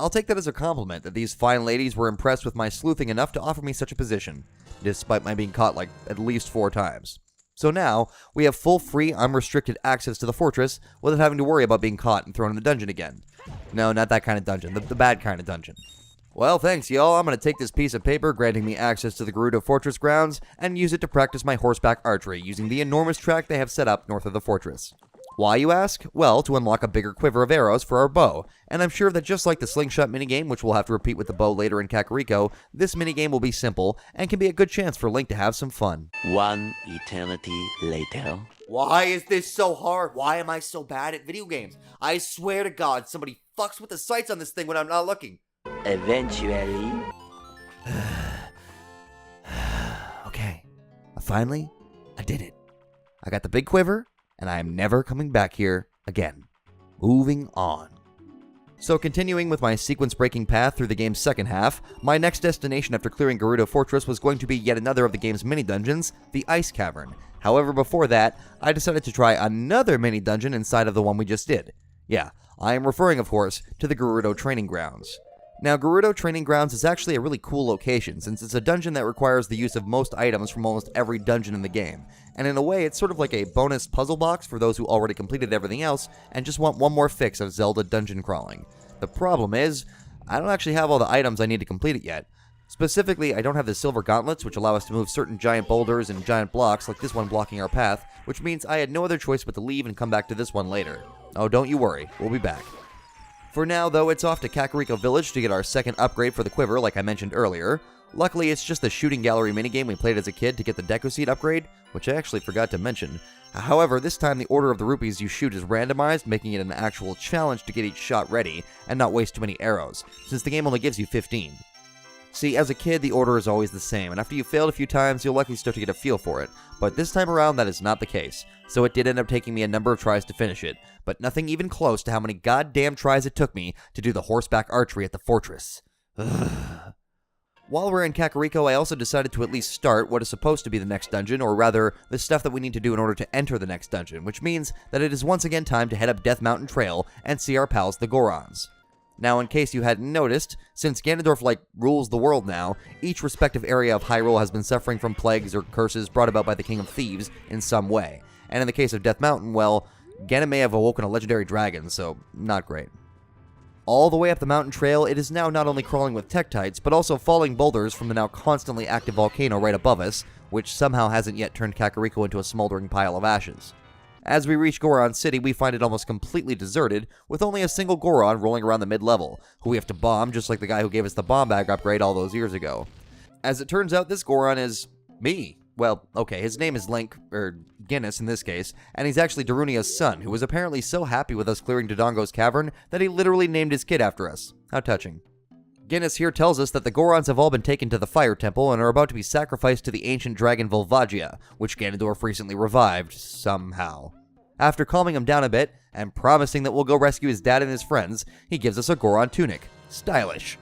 A: I'll take that as a compliment that these fine ladies were impressed with my sleuthing enough to offer me such a position, despite my being caught like at least 4 times. So now, we have full, free, unrestricted access to the fortress without having to worry about being caught and thrown in the dungeon again. No, not that kind of dungeon, the bad kind of dungeon. Well, thanks y'all, I'm gonna take this piece of paper granting me access to the Gerudo Fortress grounds and use it to practice my horseback archery using the enormous track they have set up north of the fortress. Why, you ask? Well, to unlock a bigger quiver of arrows for our bow, and I'm sure that just like the slingshot minigame, which we'll have to repeat with the bow later in Kakariko, this minigame will be simple and can be a good chance for Link to have some fun.
E: One eternity later.
F: Why is this so hard? Why am I so bad at video games? I swear to God, somebody fucks with the sights on this thing when I'm not looking.
E: Eventually.
A: Okay, finally, I did it. I got the big quiver, and I am never coming back here again. Moving on. So continuing with my sequence-breaking path through the game's second half, my next destination after clearing Gerudo Fortress was going to be yet another of the game's mini-dungeons, the Ice Cavern. However, before that, I decided to try another mini-dungeon inside of the one we just did. Yeah, I am referring, of course, to the Gerudo Training Grounds. Now, Gerudo Training Grounds is actually a really cool location, since it's a dungeon that requires the use of most items from almost every dungeon in the game. And in a way, it's sort of like a bonus puzzle box for those who already completed everything else and just want one more fix of Zelda dungeon crawling. The problem is, I don't actually have all the items I need to complete it yet. Specifically, I don't have the silver gauntlets, which allow us to move certain giant boulders and giant blocks like this one blocking our path, which means I had no other choice but to leave and come back to this one later. Oh, don't you worry, we'll be back. For now, though, it's off to Kakariko Village to get our second upgrade for the quiver, like I mentioned earlier. Luckily, it's just the shooting gallery minigame we played as a kid to get the Deku Seed upgrade, which I actually forgot to mention. However, this time the order of the rupees you shoot is randomized, making it an actual challenge to get each shot ready, and not waste too many arrows, since the game only gives you 15. See, as a kid, the order is always the same, and after you've failed a few times, you'll likely start to get a feel for it. But this time around, that is not the case, so it did end up taking me a number of tries to finish it, but nothing even close to how many goddamn tries it took me to do the horseback archery at the fortress. While we're in Kakariko, I also decided to at least start what is supposed to be the next dungeon, or rather, the stuff that we need to do in order to enter the next dungeon, which means that it is once again time to head up Death Mountain Trail and see our pals the Gorons. Now, in case you hadn't noticed, since Ganondorf, rules the world now, each respective area of Hyrule has been suffering from plagues or curses brought about by the King of Thieves in some way. And in the case of Death Mountain, well, Ganon may have awoken a legendary dragon, so not great. All the way up the mountain trail, it is now not only crawling with Tektites, but also falling boulders from the now constantly active volcano right above us, which somehow hasn't yet turned Kakariko into a smoldering pile of ashes. As we reach Goron City, we find it almost completely deserted, with only a single Goron rolling around the mid-level, who we have to bomb just like the guy who gave us the bomb bag upgrade all those years ago. As it turns out, this Goron is me. Well, okay, his name is Guinness in this case, and he's actually Darunia's son, who was apparently so happy with us clearing Dodongo's cavern that he literally named his kid after us. How touching. Guinness here tells us that the Gorons have all been taken to the Fire Temple and are about to be sacrificed to the ancient dragon Volvagia, which Ganondorf recently revived, somehow. After calming him down a bit, and promising that we'll go rescue his dad and his friends, he gives us a Goron tunic. Stylish.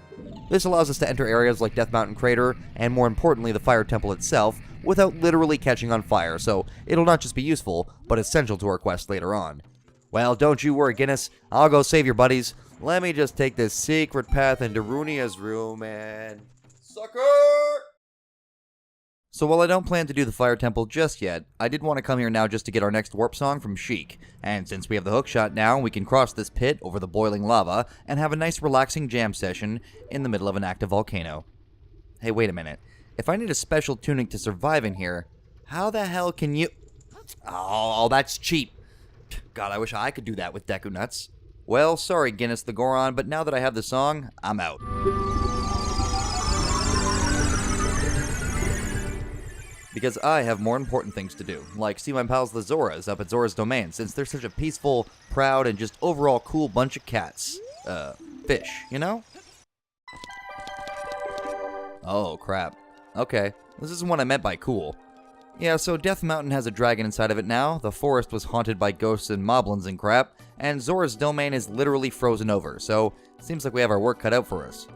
A: This allows us to enter areas like Death Mountain Crater, and more importantly the Fire Temple itself, without literally catching on fire, so it'll not just be useful, but essential to our quest later on. Well, don't you worry, Guinness. I'll go save your buddies. Let me just take this secret path into Runia's room and... Sucker! So while I don't plan to do the Fire Temple just yet, I did want to come here now just to get our next warp song from Sheik. And since we have the hookshot now, we can cross this pit over the boiling lava and have a nice relaxing jam session in the middle of an active volcano. Hey, wait a minute. If I need a special tunic to survive in here, how the hell can you... Oh, that's cheap. God, I wish I could do that with Deku Nuts. Well, sorry, Guinness the Goron, but now that I have the song, I'm out. Because I have more important things to do, like see my pals the Zoras up at Zora's Domain, since they're such a peaceful, proud, and just overall cool bunch of cats. Fish, you know? Oh, crap. Okay, this isn't what I meant by cool. Yeah, so Death Mountain has a dragon inside of it now, the forest was haunted by ghosts and moblins and crap, and Zora's Domain is literally frozen over, so it seems like we have our work cut out for us.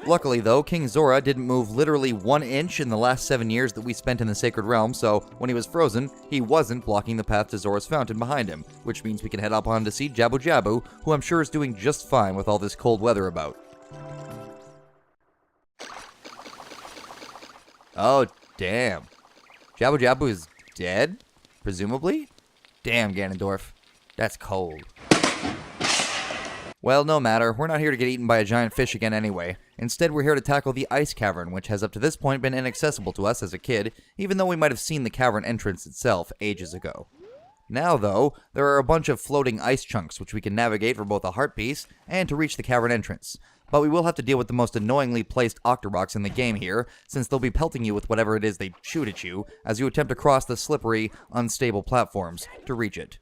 A: Luckily though, King Zora didn't move literally 1 inch in the last 7 years that we spent in the Sacred Realm, so when he was frozen, he wasn't blocking the path to Zora's fountain behind him, which means we can head up on to see Jabu-Jabu, who I'm sure is doing just fine with all this cold weather about. Oh, damn. Jabu-Jabu is dead? Presumably? Damn, Ganondorf. That's cold. Well, no matter. We're not here to get eaten by a giant fish again anyway. Instead, we're here to tackle the Ice Cavern, which has up to this point been inaccessible to us as a kid, even though we might have seen the cavern entrance itself ages ago. Now, though, there are a bunch of floating ice chunks which we can navigate for both a heart piece and to reach the cavern entrance. But we will have to deal with the most annoyingly placed Octoroks in the game here, since they'll be pelting you with whatever it is they shoot at you, as you attempt to cross the slippery, unstable platforms to reach it.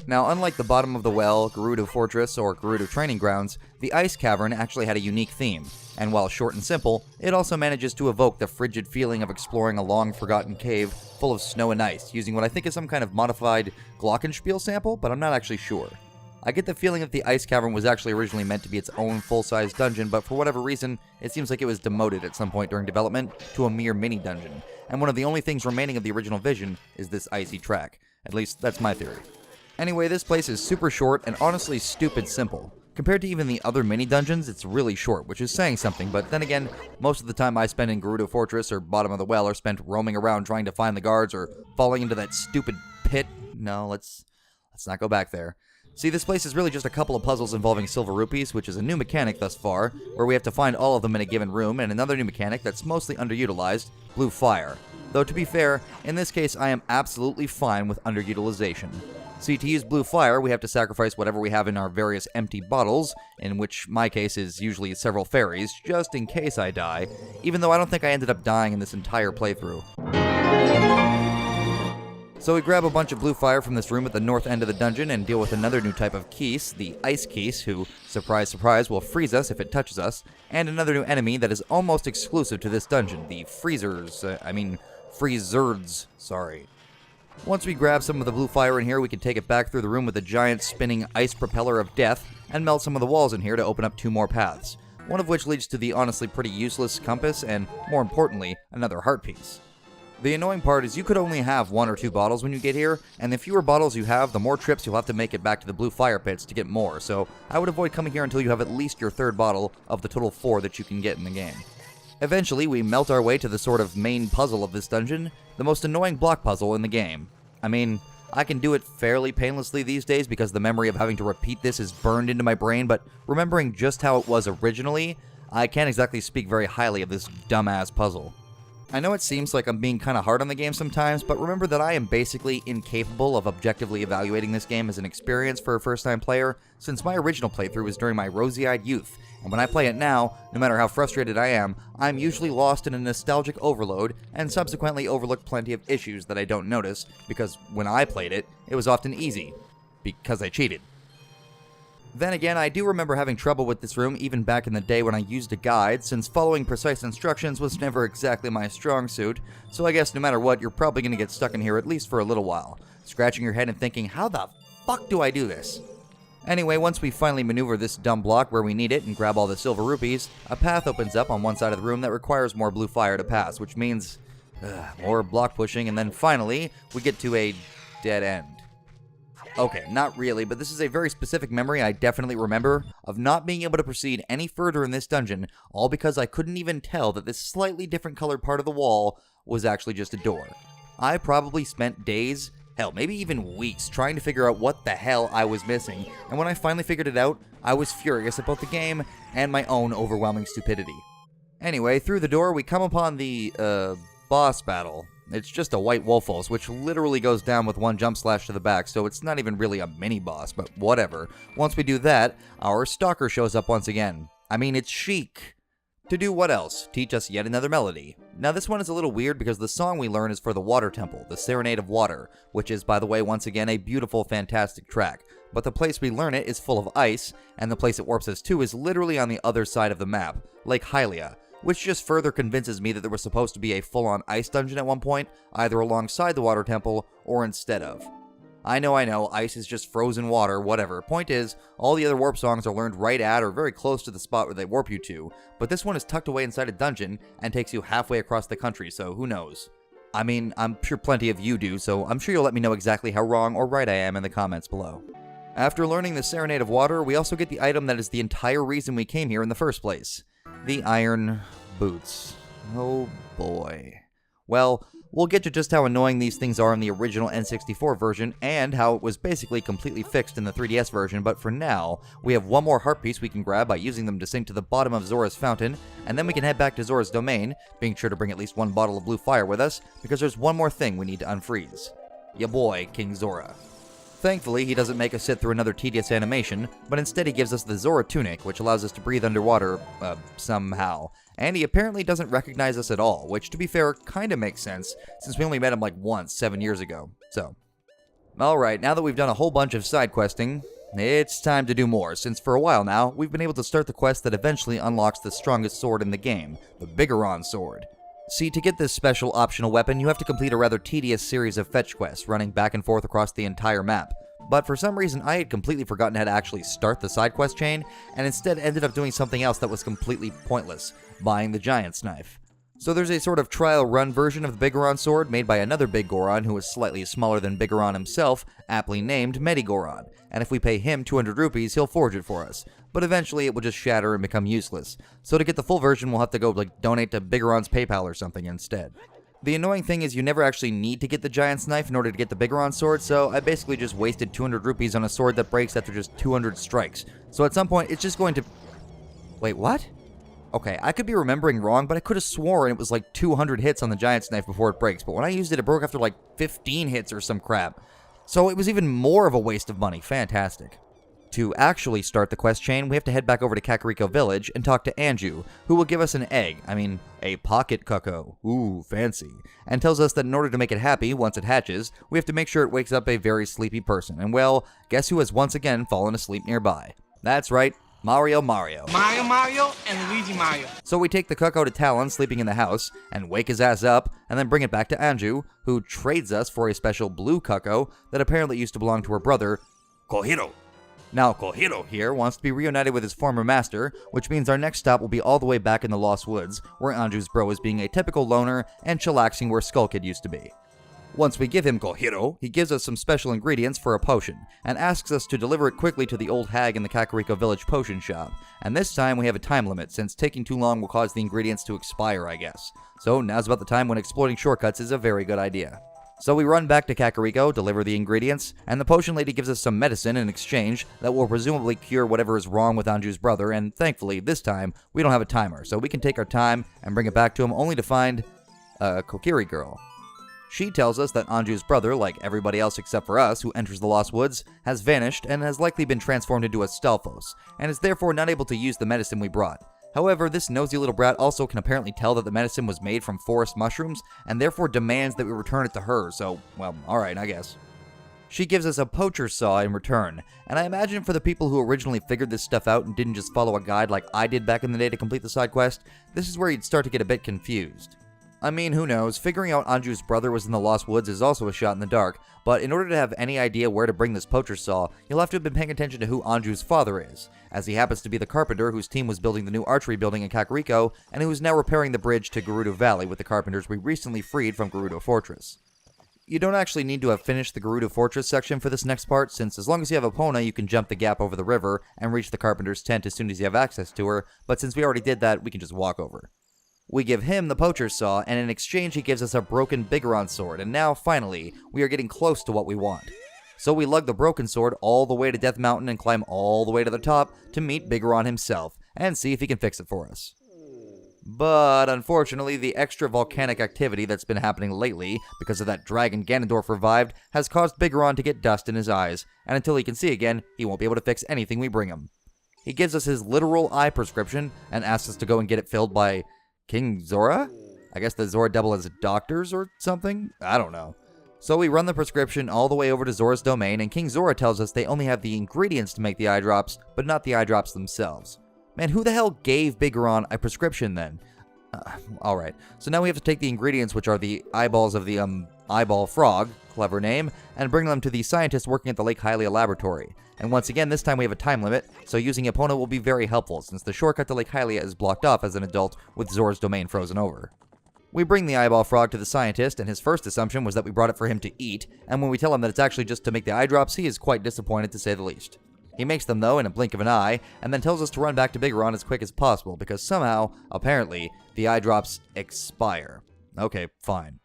A: Now, unlike the bottom of the well, Gerudo Fortress, or Gerudo Training Grounds, the Ice Cavern actually had a unique theme, and while short and simple, it also manages to evoke the frigid feeling of exploring a long-forgotten cave full of snow and ice, using what I think is some kind of modified Glockenspiel sample, but I'm not actually sure. I get the feeling that the Ice Cavern was actually originally meant to be its own full-size dungeon, but for whatever reason, it seems like it was demoted at some point during development to a mere mini-dungeon, and one of the only things remaining of the original vision is this icy track. At least, that's my theory. Anyway, this place is super short and honestly stupid simple. Compared to even the other mini-dungeons, it's really short, which is saying something, but then again, most of the time I spend in Gerudo Fortress or Bottom of the Well are spent roaming around trying to find the guards or falling into that stupid pit. No, let's not go back there. See, this place is really just a couple of puzzles involving silver rupees, which is a new mechanic thus far, where we have to find all of them in a given room, and another new mechanic that's mostly underutilized, blue fire. Though to be fair, in this case I am absolutely fine with underutilization. See, to use blue fire, we have to sacrifice whatever we have in our various empty bottles, in which my case is usually several fairies, just in case I die, even though I don't think I ended up dying in this entire playthrough. So we grab a bunch of blue fire from this room at the north end of the dungeon and deal with another new type of Keese, the Ice Keese, who, surprise surprise, will freeze us if it touches us, and another new enemy that is almost exclusive to this dungeon, the Freezerds, sorry. Once we grab some of the blue fire in here, we can take it back through the room with a giant spinning ice propeller of death, and melt some of the walls in here to open up 2 more paths, one of which leads to the honestly pretty useless compass, and, more importantly, another heart piece. The annoying part is you could only have 1 or 2 bottles when you get here, and the fewer bottles you have, the more trips you'll have to make it back to the blue fire pits to get more, so I would avoid coming here until you have at least your 3rd bottle of the total 4 that you can get in the game. Eventually, we melt our way to the sort of main puzzle of this dungeon, the most annoying block puzzle in the game. I mean, I can do it fairly painlessly these days because the memory of having to repeat this is burned into my brain, but remembering just how it was originally, I can't exactly speak very highly of this dumbass puzzle. I know it seems like I'm being kinda hard on the game sometimes, but remember that I am basically incapable of objectively evaluating this game as an experience for a first-time player, since my original playthrough was during my rosy-eyed youth, and when I play it now, no matter how frustrated I am, I'm usually lost in a nostalgic overload, and subsequently overlook plenty of issues that I don't notice, because when I played it, it was often easy, because I cheated. Then again, I do remember having trouble with this room even back in the day when I used a guide, since following precise instructions was never exactly my strong suit, so I guess no matter what, you're probably going to get stuck in here at least for a little while, scratching your head and thinking, how the fuck do I do this? Anyway, once we finally maneuver this dumb block where we need it and grab all the silver rupees, a path opens up on one side of the room that requires more blue fire to pass, which means more block pushing, and then finally, we get to a dead end. Okay, not really, but this is a very specific memory I definitely remember of not being able to proceed any further in this dungeon, all because I couldn't even tell that this slightly different colored part of the wall was actually just a door. I probably spent days, hell, maybe even weeks trying to figure out what the hell I was missing, and when I finally figured it out, I was furious about the game and my own overwhelming stupidity. Anyway, through the door we come upon the, boss battle. It's just a white Wolfos, which literally goes down with 1 jump slash to the back, so it's not even really a mini-boss, but whatever. Once we do that, our stalker shows up once again. I mean, it's chic. To do what else? Teach us yet another melody. Now this one is a little weird because the song we learn is for the Water Temple, the Serenade of Water, which is, by the way, once again a beautiful, fantastic track. But the place we learn it is full of ice, and the place it warps us to is literally on the other side of the map, Lake Hylia, which just further convinces me that there was supposed to be a full-on ice dungeon at one point, either alongside the Water Temple or instead of. I know, ice is just frozen water, whatever. Point is, all the other warp songs are learned right at or very close to the spot where they warp you to, but this one is tucked away inside a dungeon and takes you halfway across the country, so who knows. I mean, I'm sure plenty of you do, so I'm sure you'll let me know exactly how wrong or right I am in the comments below. After learning the Serenade of Water, we also get the item that is the entire reason we came here in the first place. The Iron Boots. Oh boy. Well, we'll get to just how annoying these things are in the original N64 version, and how it was basically completely fixed in the 3DS version, but for now, we have 1 more heart piece we can grab by using them to sink to the bottom of Zora's fountain, and then we can head back to Zora's domain, being sure to bring at least 1 bottle of blue fire with us, because there's 1 more thing we need to unfreeze. Ya boy, King Zora. Thankfully, he doesn't make us sit through another tedious animation, but instead he gives us the Zora tunic, which allows us to breathe underwater, somehow. And he apparently doesn't recognize us at all, which, to be fair, kinda makes sense, since we only met him like once 7 years ago, so. Alright, now that we've done a whole bunch of side questing, it's time to do more, since for a while now, we've been able to start the quest that eventually unlocks the strongest sword in the game, the Biggoron Sword. See, to get this special optional weapon, you have to complete a rather tedious series of fetch quests, running back and forth across the entire map. but for some reason I had completely forgotten how to actually start the side quest chain, and instead ended up doing something else that was completely pointless, buying the Giant's Knife. So there's a sort of trial run version of the Biggoron Sword made by another Biggoron who is slightly smaller than Biggoron himself, aptly named Medigoron, and if we pay him 200 rupees, he'll forge it for us. But eventually it will just shatter and become useless. So to get the full version, we'll have to go donate to Biggoron's PayPal or something instead. The annoying thing is you never actually need to get the Giant's Knife in order to get the Biggoron Sword, so I basically just wasted 200 rupees on a sword that breaks after just 200 strikes. So at some point, it's just going to... Wait, what? Okay, I could be remembering wrong, but I could have sworn it was 200 hits on the Giant's Knife before it breaks, but when I used it, it broke after 15 hits or some crap. So it was even more of a waste of money. Fantastic. To actually start the quest chain, we have to head back over to Kakariko Village and talk to Anju, who will give us an egg, a pocket cuckoo, ooh, fancy, and tells us that in order to make it happy once it hatches, we have to make sure it wakes up a very sleepy person, and well, guess who has once again fallen asleep nearby? That's right, Mario,
G: and Luigi Mario.
A: So we take the cuckoo to Talon sleeping in the house, and wake his ass up, and then bring it back to Anju, who trades us for a special blue cuckoo that apparently used to belong to her brother, Kohiro. Now, Kohiro here wants to be reunited with his former master, which means our next stop will be all the way back in the Lost Woods, where Anju's bro is being a typical loner and chillaxing where Skull Kid used to be. Once we give him Kohiro, he gives us some special ingredients for a potion, and asks us to deliver it quickly to the old hag in the Kakariko Village potion shop. And this time we have a time limit, since taking too long will cause the ingredients to expire, I guess. So now's about the time when exploiting shortcuts is a very good idea. So we run back to Kakariko, deliver the ingredients, and the potion lady gives us some medicine in exchange that will presumably cure whatever is wrong with Anju's brother, and thankfully, this time, we don't have a timer, so we can take our time and bring it back to him only to find a Kokiri girl. She tells us that Anju's brother, like everybody else except for us who enters the Lost Woods, has vanished and has likely been transformed into a Stalfos, and is therefore not able to use the medicine we brought. However, this nosy little brat also can apparently tell that the medicine was made from forest mushrooms, and therefore demands that we return it to her, so, well, alright, I guess. She gives us a poacher saw in return, and I imagine for the people who originally figured this stuff out and didn't just follow a guide like I did back in the day to complete the side quest, this is where you'd start to get a bit confused. Who knows, figuring out Anju's brother was in the Lost Woods is also a shot in the dark, but in order to have any idea where to bring this poacher saw, you'll have to have been paying attention to who Anju's father is, as he happens to be the carpenter whose team was building the new archery building in Kakariko, and who is now repairing the bridge to Gerudo Valley with the carpenters we recently freed from Gerudo Fortress. You don't actually need to have finished the Gerudo Fortress section for this next part, since as long as you have Epona, you can jump the gap over the river and reach the carpenter's tent as soon as you have access to her, but since we already did that, we can just walk over. We give him the poacher saw, and in exchange he gives us a broken Biggoron sword, and now, finally, we are getting close to what we want. So we lug the broken sword all the way to Death Mountain and climb all the way to the top to meet Biggoron himself, and see if he can fix it for us. But, unfortunately, the extra volcanic activity that's been happening lately, because of that dragon Ganondorf revived, has caused Biggoron to get dust in his eyes, and until he can see again, he won't be able to fix anything we bring him. He gives us his literal eye prescription, and asks us to go and get it filled by King Zora? I guess the Zora double as doctors or something? I don't know. So we run the prescription all the way over to Zora's domain, and King Zora tells us they only have the ingredients to make the eye drops, but not the eye drops themselves. Man, who the hell gave Biggoron a prescription then? Alright, so now we have to take the ingredients, which are the eyeballs of the, eyeball frog, clever name, and bring them to the scientists working at the Lake Hylia laboratory. And once again, this time we have a time limit, so using Epona will be very helpful, since the shortcut to Lake Hylia is blocked off as an adult with Zora's domain frozen over. We bring the eyeball frog to the scientist, and his first assumption was that we brought it for him to eat, and when we tell him that it's actually just to make the eye drops, he is quite disappointed to say the least. He makes them, though, in a blink of an eye, and then tells us to run back to Biggoron as quick as possible, because somehow, apparently, the eye drops expire. Okay, fine.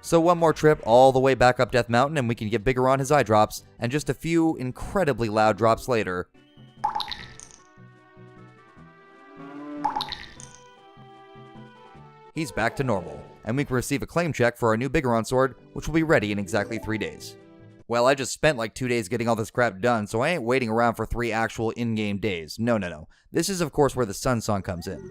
A: So one more trip all the way back up Death Mountain, and we can give Biggoron his eye drops, and just a few incredibly loud drops later, he's back to normal, and we can receive a claim check for our new Biggoron sword, which will be ready in exactly 3 days. Well, I just spent like 2 days getting all this crap done, so I ain't waiting around for 3 actual in-game days. No. This is, of course, where the Sun Song comes in.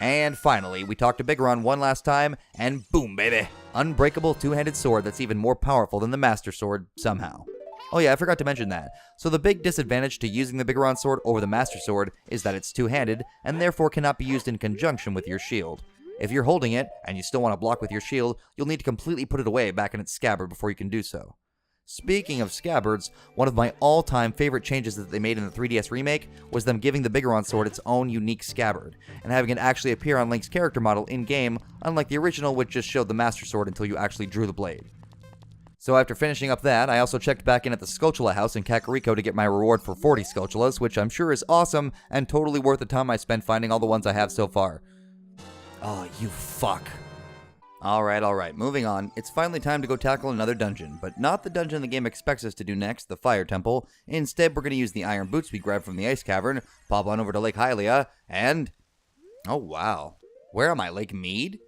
A: And finally, we talk to Biggoron one last time, and boom, baby! Unbreakable two-handed sword that's even more powerful than the Master Sword, somehow. Oh yeah, I forgot to mention that. So the big disadvantage to using the Biggoron sword over the Master Sword is that it's two-handed, and therefore cannot be used in conjunction with your shield. If you're holding it, and you still want to block with your shield, you'll need to completely put it away back in its scabbard before you can do so. Speaking of scabbards, one of my all-time favorite changes that they made in the 3DS remake was them giving the Biggoron Sword its own unique scabbard, and having it actually appear on Link's character model in-game, unlike the original which just showed the Master Sword until you actually drew the blade. So after finishing up that, I also checked back in at the Skulltula house in Kakariko to get my reward for 40 Skulltulas, which I'm sure is awesome and totally worth the time I spent finding all the ones I have so far. Oh, you fuck. Alright, moving on. It's finally time to go tackle another dungeon, but not the dungeon the game expects us to do next, the Fire Temple. Instead, we're going to use the iron boots we grabbed from the Ice Cavern, pop on over to Lake Hylia, and... oh wow. Where am I, Lake Mead?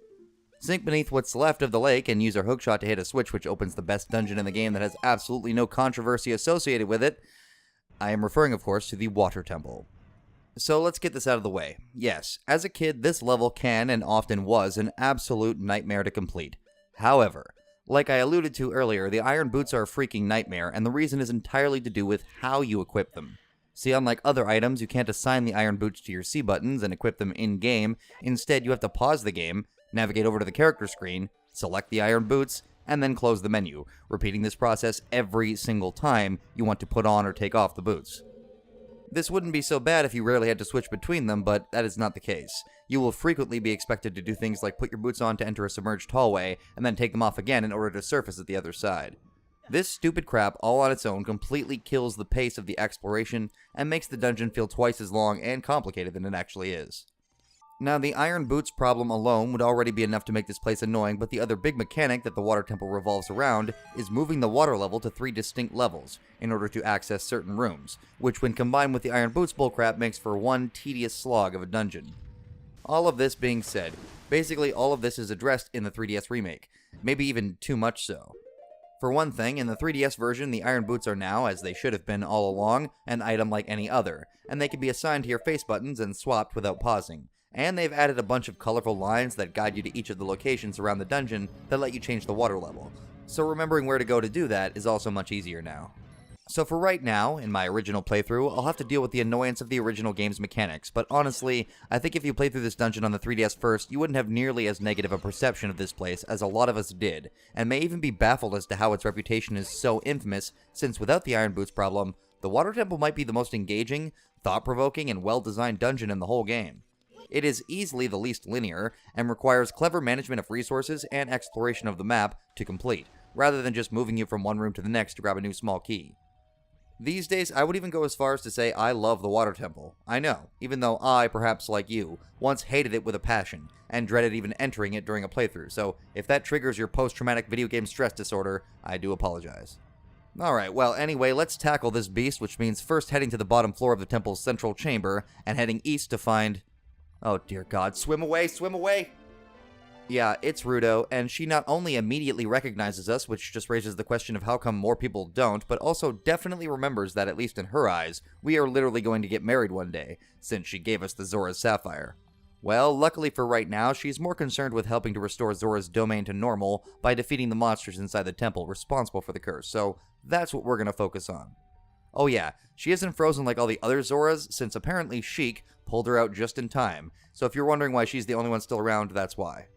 A: Sink beneath what's left of the lake and use our hookshot to hit a switch which opens the best dungeon in the game that has absolutely no controversy associated with it. I am referring, of course, to the Water Temple. So let's get this out of the way. Yes, as a kid, this level can and often was an absolute nightmare to complete. However, like I alluded to earlier, the iron boots are a freaking nightmare, and the reason is entirely to do with how you equip them. See, unlike other items, you can't assign the iron boots to your C buttons and equip them in-game. Instead, you have to pause the game, navigate over to the character screen, select the iron boots, and then close the menu, repeating this process every single time you want to put on or take off the boots. This wouldn't be so bad if you rarely had to switch between them, but that is not the case. You will frequently be expected to do things like put your boots on to enter a submerged hallway, and then take them off again in order to surface at the other side. This stupid crap all on its own completely kills the pace of the exploration, and makes the dungeon feel twice as long and complicated than it actually is. Now, the iron boots problem alone would already be enough to make this place annoying, but the other big mechanic that the water temple revolves around is moving the water level to 3 distinct levels in order to access certain rooms, which when combined with the iron boots bullcrap makes for one tedious slog of a dungeon. All of this being said, basically all of this is addressed in the 3DS remake, maybe even too much so. For one thing, in the 3DS version, the iron boots are now, as they should have been all along, an item like any other, and they can be assigned to your face buttons and swapped without pausing. And they've added a bunch of colorful lines that guide you to each of the locations around the dungeon that let you change the water level. So remembering where to go to do that is also much easier now. So for right now, in my original playthrough, I'll have to deal with the annoyance of the original game's mechanics, but honestly, I think if you played through this dungeon on the 3DS first, you wouldn't have nearly as negative a perception of this place as a lot of us did, and may even be baffled as to how its reputation is so infamous, since without the Iron Boots problem, the Water Temple might be the most engaging, thought-provoking, and well-designed dungeon in the whole game. It is easily the least linear, and requires clever management of resources and exploration of the map to complete, rather than just moving you from one room to the next to grab a new small key. These days, I would even go as far as to say I love the Water Temple. I know, even though I, perhaps like you, once hated it with a passion, and dreaded even entering it during a playthrough, so if that triggers your post-traumatic video game stress disorder, I do apologize. Alright, well, anyway, let's tackle this beast, which means first heading to the bottom floor of the temple's central chamber, and heading east to find... oh dear God, swim away, swim away! Yeah, it's Rudo, and she not only immediately recognizes us, which just raises the question of how come more people don't, but also definitely remembers that, at least in her eyes, we are literally going to get married one day, since she gave us the Zora's Sapphire. Well, luckily for right now, she's more concerned with helping to restore Zora's domain to normal by defeating the monsters inside the temple responsible for the curse, so that's what we're going to focus on. Oh yeah, she isn't frozen like all the other Zoras, since apparently Sheik pulled her out just in time, so if you're wondering why she's the only one still around, that's why.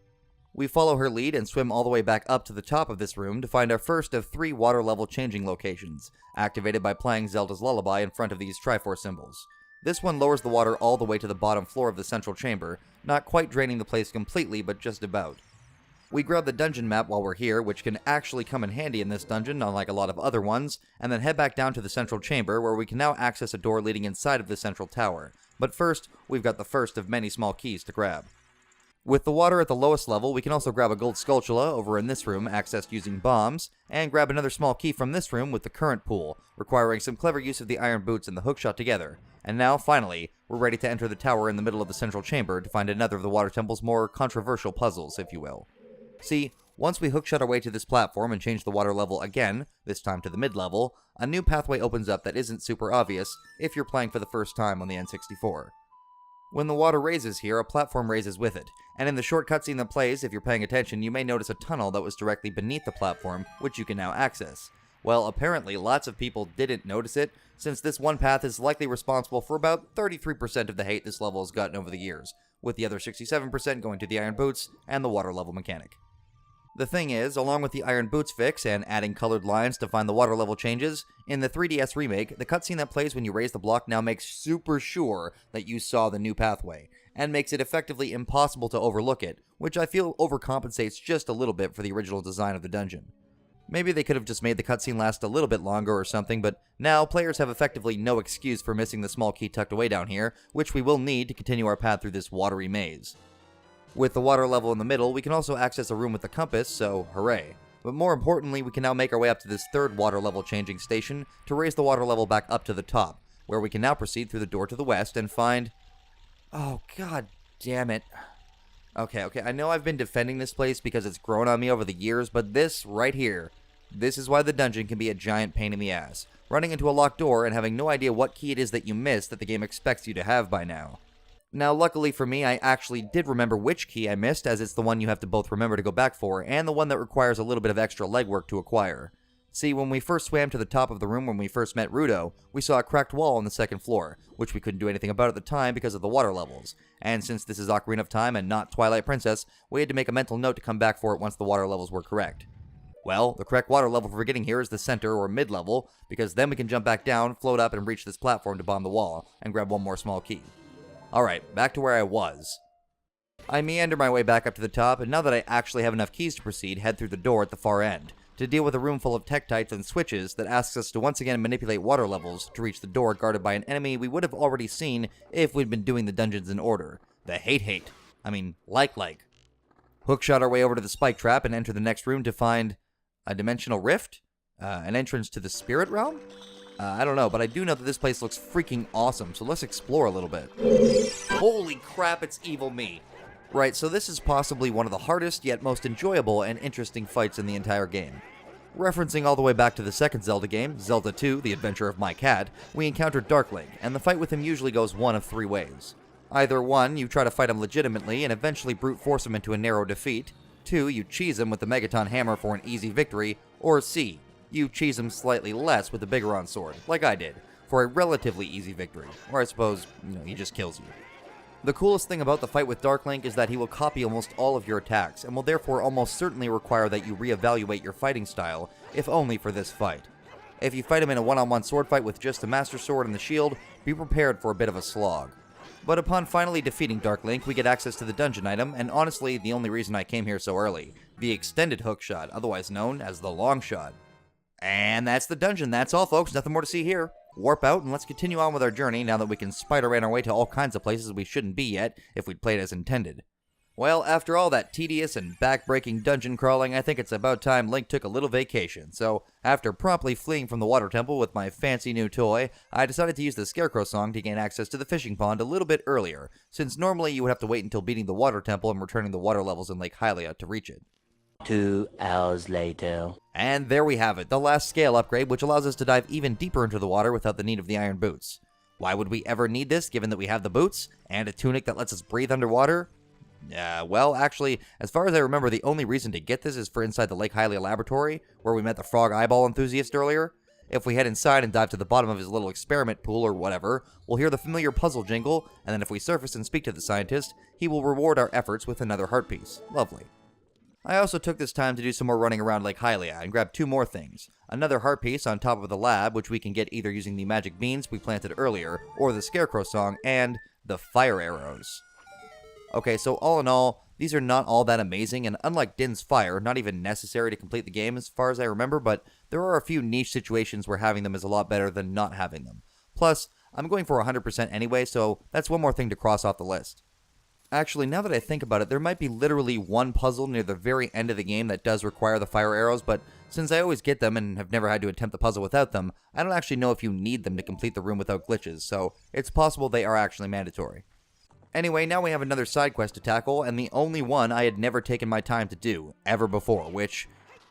A: We follow her lead and swim all the way back up to the top of this room to find our first of 3 water level changing locations, activated by playing Zelda's Lullaby in front of these Triforce symbols. This one lowers the water all the way to the bottom floor of the central chamber, not quite draining the place completely, but just about. We grab the dungeon map while we're here, which can actually come in handy in this dungeon, unlike a lot of other ones, and then head back down to the central chamber, where we can now access a door leading inside of the central tower. But first, we've got the first of many small keys to grab. With the water at the lowest level, we can also grab a gold Skulltula over in this room, accessed using bombs, and grab another small key from this room with the current pool, requiring some clever use of the iron boots and the hookshot together. And now, finally, we're ready to enter the tower in the middle of the central chamber to find another of the Water Temple's more controversial puzzles, if you will. See, once we hookshot our way to this platform and change the water level again, this time to the mid-level, a new pathway opens up that isn't super obvious if you're playing for the first time on the N64. When the water raises here, a platform raises with it, and in the short cutscene that plays, if you're paying attention, you may notice a tunnel that was directly beneath the platform, which you can now access. Well, apparently lots of people didn't notice it, since this one path is likely responsible for about 33% of the hate this level has gotten over the years, with the other 67% going to the iron boots and the water level mechanic. The thing is, along with the Iron Boots fix and adding colored lines to find the water level changes, in the 3DS remake, the cutscene that plays when you raise the block now makes super sure that you saw the new pathway, and makes it effectively impossible to overlook it, which I feel overcompensates just a little bit for the original design of the dungeon. Maybe they could have just made the cutscene last a little bit longer or something, but now players have effectively no excuse for missing the small key tucked away down here, which we will need to continue our path through this watery maze. With the water level in the middle, we can also access a room with a compass, so hooray. But more importantly, we can now make our way up to this third water level changing station to raise the water level back up to the top, where we can now proceed through the door to the west and find... Oh, god damn it. Okay, I know I've been defending this place because it's grown on me over the years, but this right here, this is why the dungeon can be a giant pain in the ass. Running into a locked door and having no idea what key it is that you missed that the game expects you to have by now. Now, luckily for me, I actually did remember which key I missed, as it's the one you have to both remember to go back for, and the one that requires a little bit of extra legwork to acquire. See, when we first swam to the top of the room when we first met Rudo, we saw a cracked wall on the second floor, which we couldn't do anything about at the time because of the water levels. And since this is Ocarina of Time and not Twilight Princess, we had to make a mental note to come back for it once the water levels were correct. Well, the correct water level for getting here is the center or mid-level, because then we can jump back down, float up, and reach this platform to bomb the wall, and grab one more small key. Alright, back to where I was. I meander my way back up to the top, and now that I actually have enough keys to proceed, head through the door at the far end, to deal with a room full of Tektites and switches that asks us to once again manipulate water levels to reach the door guarded by an enemy we would have already seen if we'd been doing the dungeons in order. The Hate. I mean, like. Hookshot our way over to the spike trap and enter the next room to find a dimensional rift? An entrance to the spirit realm? I don't know, but I do know that this place looks freaking awesome, so let's explore a little bit. Holy crap, it's evil me. Right, so this is possibly one of the hardest yet most enjoyable and interesting fights in the entire game. Referencing all the way back to the second Zelda game, Zelda 2, The Adventure of My Cat, we encounter Dark Link, and the fight with him usually goes one of three ways. Either 1, you try to fight him legitimately and eventually brute force him into a narrow defeat, 2, you cheese him with the Megaton Hammer for an easy victory, or C, you cheese him slightly less with the Biggoron Sword, like I did, for a relatively easy victory, or I suppose, he just kills you. The coolest thing about the fight with Dark Link is that he will copy almost all of your attacks, and will therefore almost certainly require that you reevaluate your fighting style, if only for this fight. If you fight him in a one-on-one sword fight with just the Master Sword and the shield, be prepared for a bit of a slog. But upon finally defeating Dark Link, we get access to the dungeon item, and honestly, the only reason I came here so early, the extended hookshot, otherwise known as the Longshot. And that's the dungeon. That's all, folks. Nothing more to see here. Warp out and let's continue on with our journey now that we can spider-ran our way to all kinds of places we shouldn't be yet if we'd played as intended. Well, after all that tedious and back-breaking dungeon crawling, I think it's about time Link took a little vacation. So, after promptly fleeing from the water temple with my fancy new toy, I decided to use the Scarecrow song to gain access to the fishing pond a little bit earlier, since normally you would have to wait until beating the water temple and returning the water levels in Lake Hylia to reach it.
E: 2 hours later.
A: And there we have it, the last scale upgrade, which allows us to dive even deeper into the water without the need of the iron boots. Why would we ever need this, given that we have the boots, and a tunic that lets us breathe underwater? Well, actually, as far as I remember, the only reason to get this is for inside the Lake Hylia laboratory, where we met the frog eyeball enthusiast earlier. If we head inside and dive to the bottom of his little experiment pool or whatever, we'll hear the familiar puzzle jingle, and then if we surface and speak to the scientist, he will reward our efforts with another heart piece. Lovely. I also took this time to do some more running around Lake Hylia and grab 2 more things. Another heart piece on top of the lab, which we can get either using the magic beans we planted earlier, or the Scarecrow song, and the fire arrows. Okay, so all in all, these are not all that amazing, and unlike Din's Fire, not even necessary to complete the game as far as I remember, but there are a few niche situations where having them is a lot better than not having them. Plus, I'm going for 100% anyway, so that's one more thing to cross off the list. Actually, now that I think about it, there might be literally one puzzle near the very end of the game that does require the fire arrows, but since I always get them and have never had to attempt the puzzle without them, I don't actually know if you need them to complete the room without glitches, so it's possible they are actually mandatory. Anyway, now we have another side quest to tackle, and the only one I had never taken my time to do, ever before, which...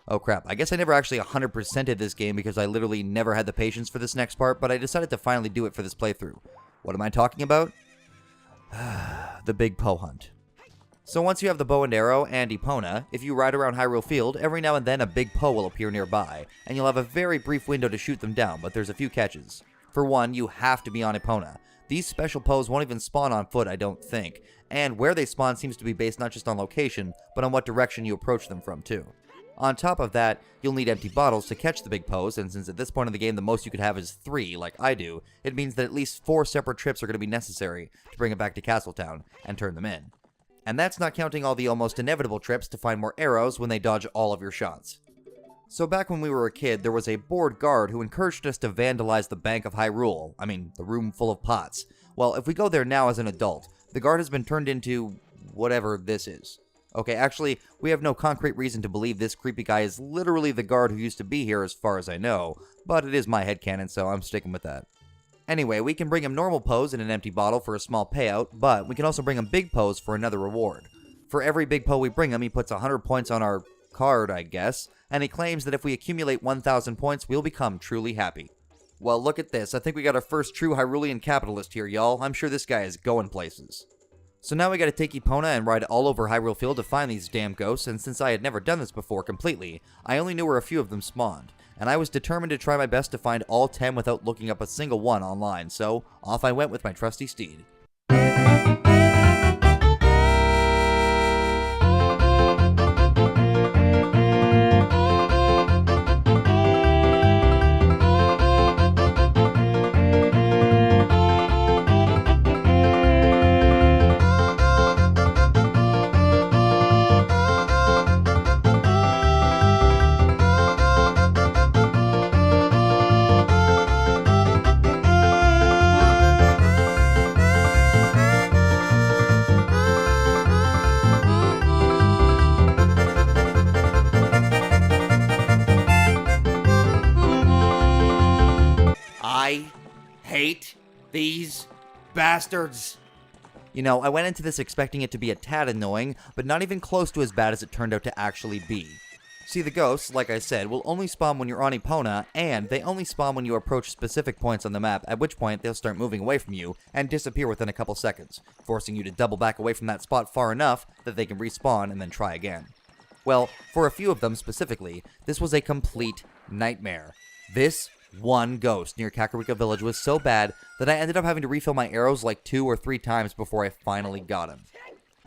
A: oh crap, I guess I never actually 100%ed this game because I literally never had the patience for this next part, but I decided to finally do it for this playthrough. What am I talking about? The Big Poe Hunt. So once you have the bow and arrow and Epona, if you ride around Hyrule Field, every now and then a big Poe will appear nearby, and you'll have a very brief window to shoot them down, but there's a few catches. For one, you have to be on Epona. These special Poes won't even spawn on foot, I don't think, and where they spawn seems to be based not just on location, but on what direction you approach them from too. On top of that, you'll need empty bottles to catch the big Poes, and since at this point in the game the most you could have is 3, like I do, it means that at least 4 separate trips are going to be necessary to bring it back to Castletown and turn them in. And that's not counting all the almost inevitable trips to find more arrows when they dodge all of your shots. So back when we were a kid, there was a bored guard who encouraged us to vandalize the Bank of Hyrule, the room full of pots. Well, if we go there now as an adult, the guard has been turned into whatever this is. Okay, actually, we have no concrete reason to believe this creepy guy is literally the guard who used to be here as far as I know, but it is my headcanon, so I'm sticking with that. Anyway, we can bring him normal Poes in an empty bottle for a small payout, but we can also bring him big Poes for another reward. For every big Poe we bring him, he puts 100 points on our card, I guess, and he claims that if we accumulate 1,000 points, we'll become truly happy. Well, look at this. I think we got our first true Hyrulean capitalist here, y'all. I'm sure this guy is going places. So now we gotta take Epona and ride all over Hyrule Field to find these damn ghosts, and since I had never done this before completely, I only knew where a few of them spawned, and I was determined to try my best to find all 10 without looking up a single one online, so off I went with my trusty steed.
F: I hate these bastards.
A: You know, I went into this expecting it to be a tad annoying, but not even close to as bad as it turned out to actually be. See, the ghosts, like I said, will only spawn when you're on Epona, and they only spawn when you approach specific points on the map, at which point they'll start moving away from you and disappear within a couple seconds, forcing you to double back away from that spot far enough that they can respawn and then try again. Well, for a few of them specifically, this was a complete nightmare. This one ghost near Kakariko Village was so bad that I ended up having to refill my arrows like 2 or 3 times before I finally got him.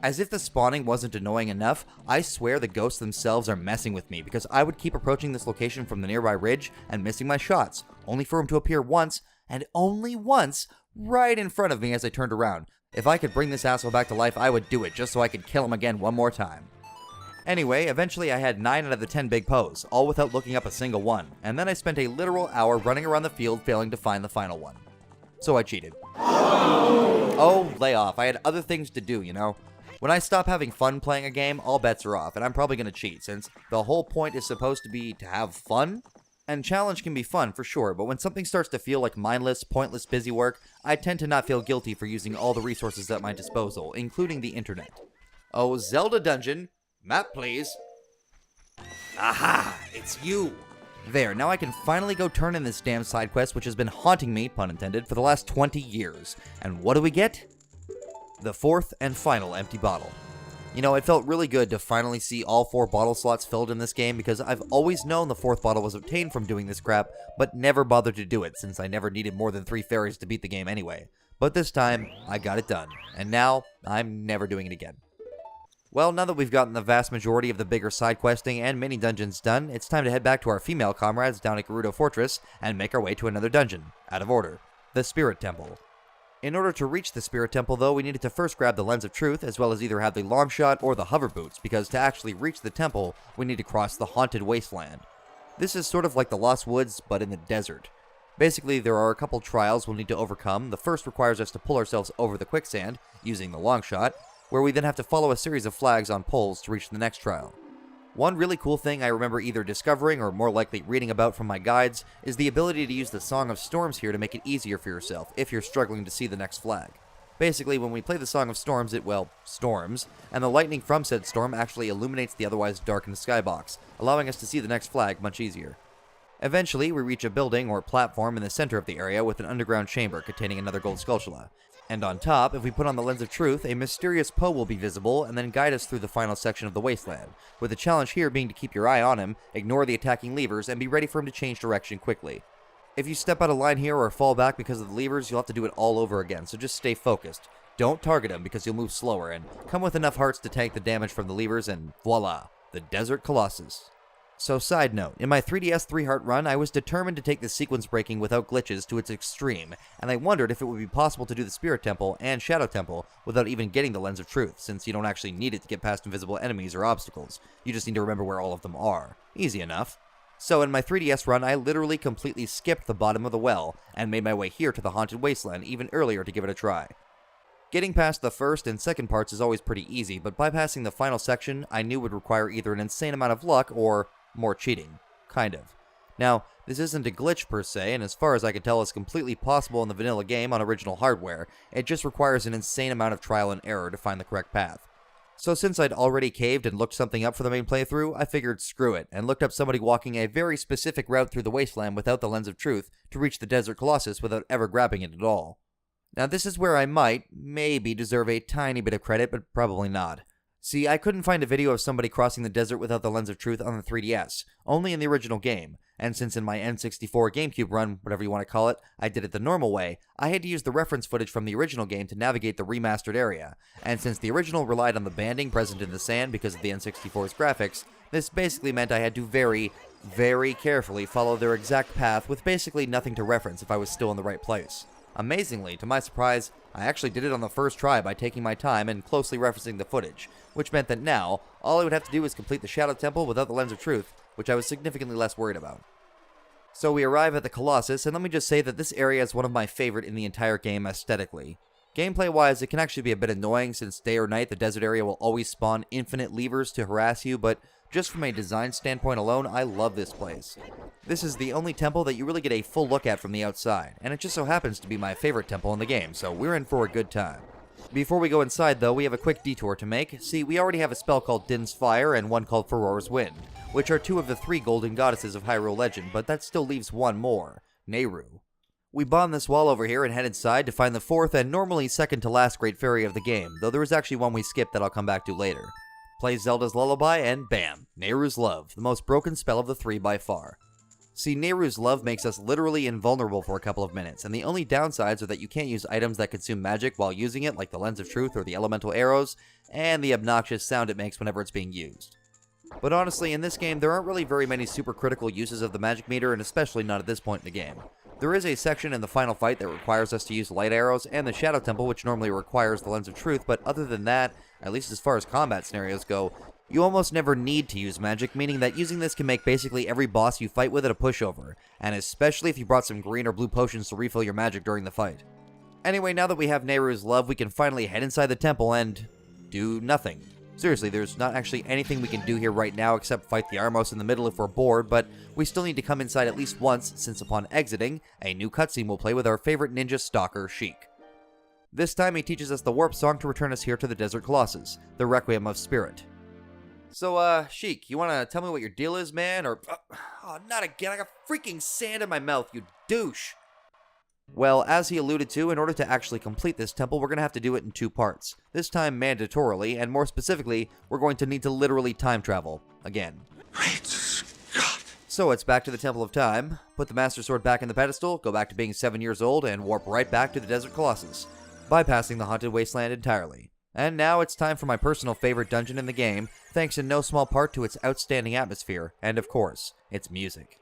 A: As if the spawning wasn't annoying enough, I swear the ghosts themselves are messing with me because I would keep approaching this location from the nearby ridge and missing my shots, only for him to appear once, and only once, right in front of me as I turned around. If I could bring this asshole back to life, I would do it just so I could kill him again one more time. Anyway, eventually I had 9 out of the 10 big Poes, all without looking up a single one, and then I spent a literal hour running around the field failing to find the final one. So I cheated. Oh, lay off. I had other things to do, you know? When I stop having fun playing a game, all bets are off, and I'm probably going to cheat, since the whole point is supposed to be to have fun? And challenge can be fun, for sure, but when something starts to feel like mindless, pointless busy work, I tend to not feel guilty for using all the resources at my disposal, including the internet. Oh, Zelda dungeon. Map, please. Aha! It's you! There, now I can finally go turn in this damn side quest which has been haunting me, pun intended, for the last 20 years. And what do we get? The 4th and final empty bottle. You know, it felt really good to finally see all 4 bottle slots filled in this game because I've always known the 4th bottle was obtained from doing this crap, but never bothered to do it since I never needed more than 3 fairies to beat the game anyway. But this time, I got it done, and now I'm never doing it again. Well, now that we've gotten the vast majority of the bigger side questing and mini dungeons done, it's time to head back to our female comrades down at Gerudo Fortress and make our way to another dungeon, out of order, the Spirit Temple. In order to reach the Spirit Temple, though, we needed to first grab the Lens of Truth, as well as either have the Longshot or the Hover Boots, because to actually reach the temple, we need to cross the Haunted Wasteland. This is sort of like the Lost Woods, but in the desert. Basically, there are a couple trials we'll need to overcome. The first requires us to pull ourselves over the quicksand, using the Longshot, where we then have to follow a series of flags on poles to reach the next trial. One really cool thing I remember either discovering or more likely reading about from my guides is the ability to use the Song of Storms here to make it easier for yourself if you're struggling to see the next flag. Basically, when we play the Song of Storms, it, well, storms, and the lightning from said storm actually illuminates the otherwise darkened skybox, allowing us to see the next flag much easier. Eventually, we reach a building or platform in the center of the area with an underground chamber containing another gold skulltula. And on top, if we put on the Lens of Truth, a mysterious Poe will be visible and then guide us through the final section of the wasteland, with the challenge here being to keep your eye on him, ignore the attacking levers, and be ready for him to change direction quickly. If you step out of line here or fall back because of the levers, you'll have to do it all over again, so just stay focused. Don't target them because you'll move slower, and come with enough hearts to tank the damage from the levers, and voila, the Desert Colossus. So side note, in my 3DS 3-heart run, I was determined to take the sequence breaking without glitches to its extreme, and I wondered if it would be possible to do the Spirit Temple and Shadow Temple without even getting the Lens of Truth, since you don't actually need it to get past invisible enemies or obstacles. You just need to remember where all of them are. Easy enough. So in my 3DS run, I literally completely skipped the bottom of the well, and made my way here to the Haunted Wasteland even earlier to give it a try. Getting past the first and second parts is always pretty easy, but bypassing the final section I knew would require either an insane amount of luck or more cheating. Kind of. Now, this isn't a glitch per se, and as far as I can tell, it's completely possible in the vanilla game on original hardware. It just requires an insane amount of trial and error to find the correct path. So since I'd already caved and looked something up for the main playthrough, I figured screw it, and looked up somebody walking a very specific route through the wasteland without the Lens of Truth to reach the Desert Colossus without ever grabbing it at all. Now this is where I maybe deserve a tiny bit of credit, but probably not. See, I couldn't find a video of somebody crossing the desert without the Lens of Truth on the 3DS, only in the original game, and since in my N64 GameCube run, whatever you want to call it, I did it the normal way, I had to use the reference footage from the original game to navigate the remastered area, and since the original relied on the banding present in the sand because of the N64's graphics, this basically meant I had to very, very carefully follow their exact path with basically nothing to reference if I was still in the right place. Amazingly, to my surprise, I actually did it on the first try by taking my time and closely referencing the footage, which meant that now, all I would have to do was complete the Shadow Temple without the Lens of Truth, which I was significantly less worried about. So we arrive at the Colossus, and let me just say that this area is one of my favorite in the entire game aesthetically. Gameplay-wise, it can actually be a bit annoying since day or night the desert area will always spawn infinite levers to harass you, but just from a design standpoint alone, I love this place. This is the only temple that you really get a full look at from the outside, and it just so happens to be my favorite temple in the game, so we're in for a good time. Before we go inside though, we have a quick detour to make. See, we already have a spell called Din's Fire and one called Furora's Wind, which are two of the 3 golden goddesses of Hyrule legend, but that still leaves one more, Nehru. We bomb this wall over here and head inside to find the 4th and normally second to last Great Fairy of the game, though there was actually one we skipped that I'll come back to later. Play Zelda's Lullaby and bam, Nehru's Love, the most broken spell of the 3 by far. See, Nehru's Love makes us literally invulnerable for a couple of minutes, and the only downsides are that you can't use items that consume magic while using it, like the Lens of Truth or the elemental arrows, and the obnoxious sound it makes whenever it's being used. But honestly, in this game, there aren't really very many super critical uses of the magic meter, and especially not at this point in the game. There is a section in the final fight that requires us to use light arrows, and the Shadow Temple, which normally requires the Lens of Truth, but other than that, at least as far as combat scenarios go, you almost never need to use magic, meaning that using this can make basically every boss you fight with it a pushover, and especially if you brought some green or blue potions to refill your magic during the fight. Anyway, now that we have Nehru's Love, we can finally head inside the temple and do nothing. Seriously, there's not actually anything we can do here right now except fight the Armos in the middle if we're bored, but we still need to come inside at least once, since upon exiting, a new cutscene will play with our favorite ninja stalker, Sheik. This time he teaches us the warp song to return us here to the Desert Colossus, the Requiem of Spirit. So, Sheik, you wanna tell me what your deal is, man, or... Oh, not again, I got freaking sand in my mouth, you douche! Well, as he alluded to, in order to actually complete this temple, we're going to have to do it in 2 parts. This time mandatorily, and more specifically, we're going to need to literally time travel. Again.
B: Great Scott!
A: So it's back to the Temple of Time, put the Master Sword back in the pedestal, go back to being 7 years old, and warp right back to the Desert Colossus, bypassing the Haunted Wasteland entirely. And now it's time for my personal favorite dungeon in the game, thanks in no small part to its outstanding atmosphere, and of course, its music.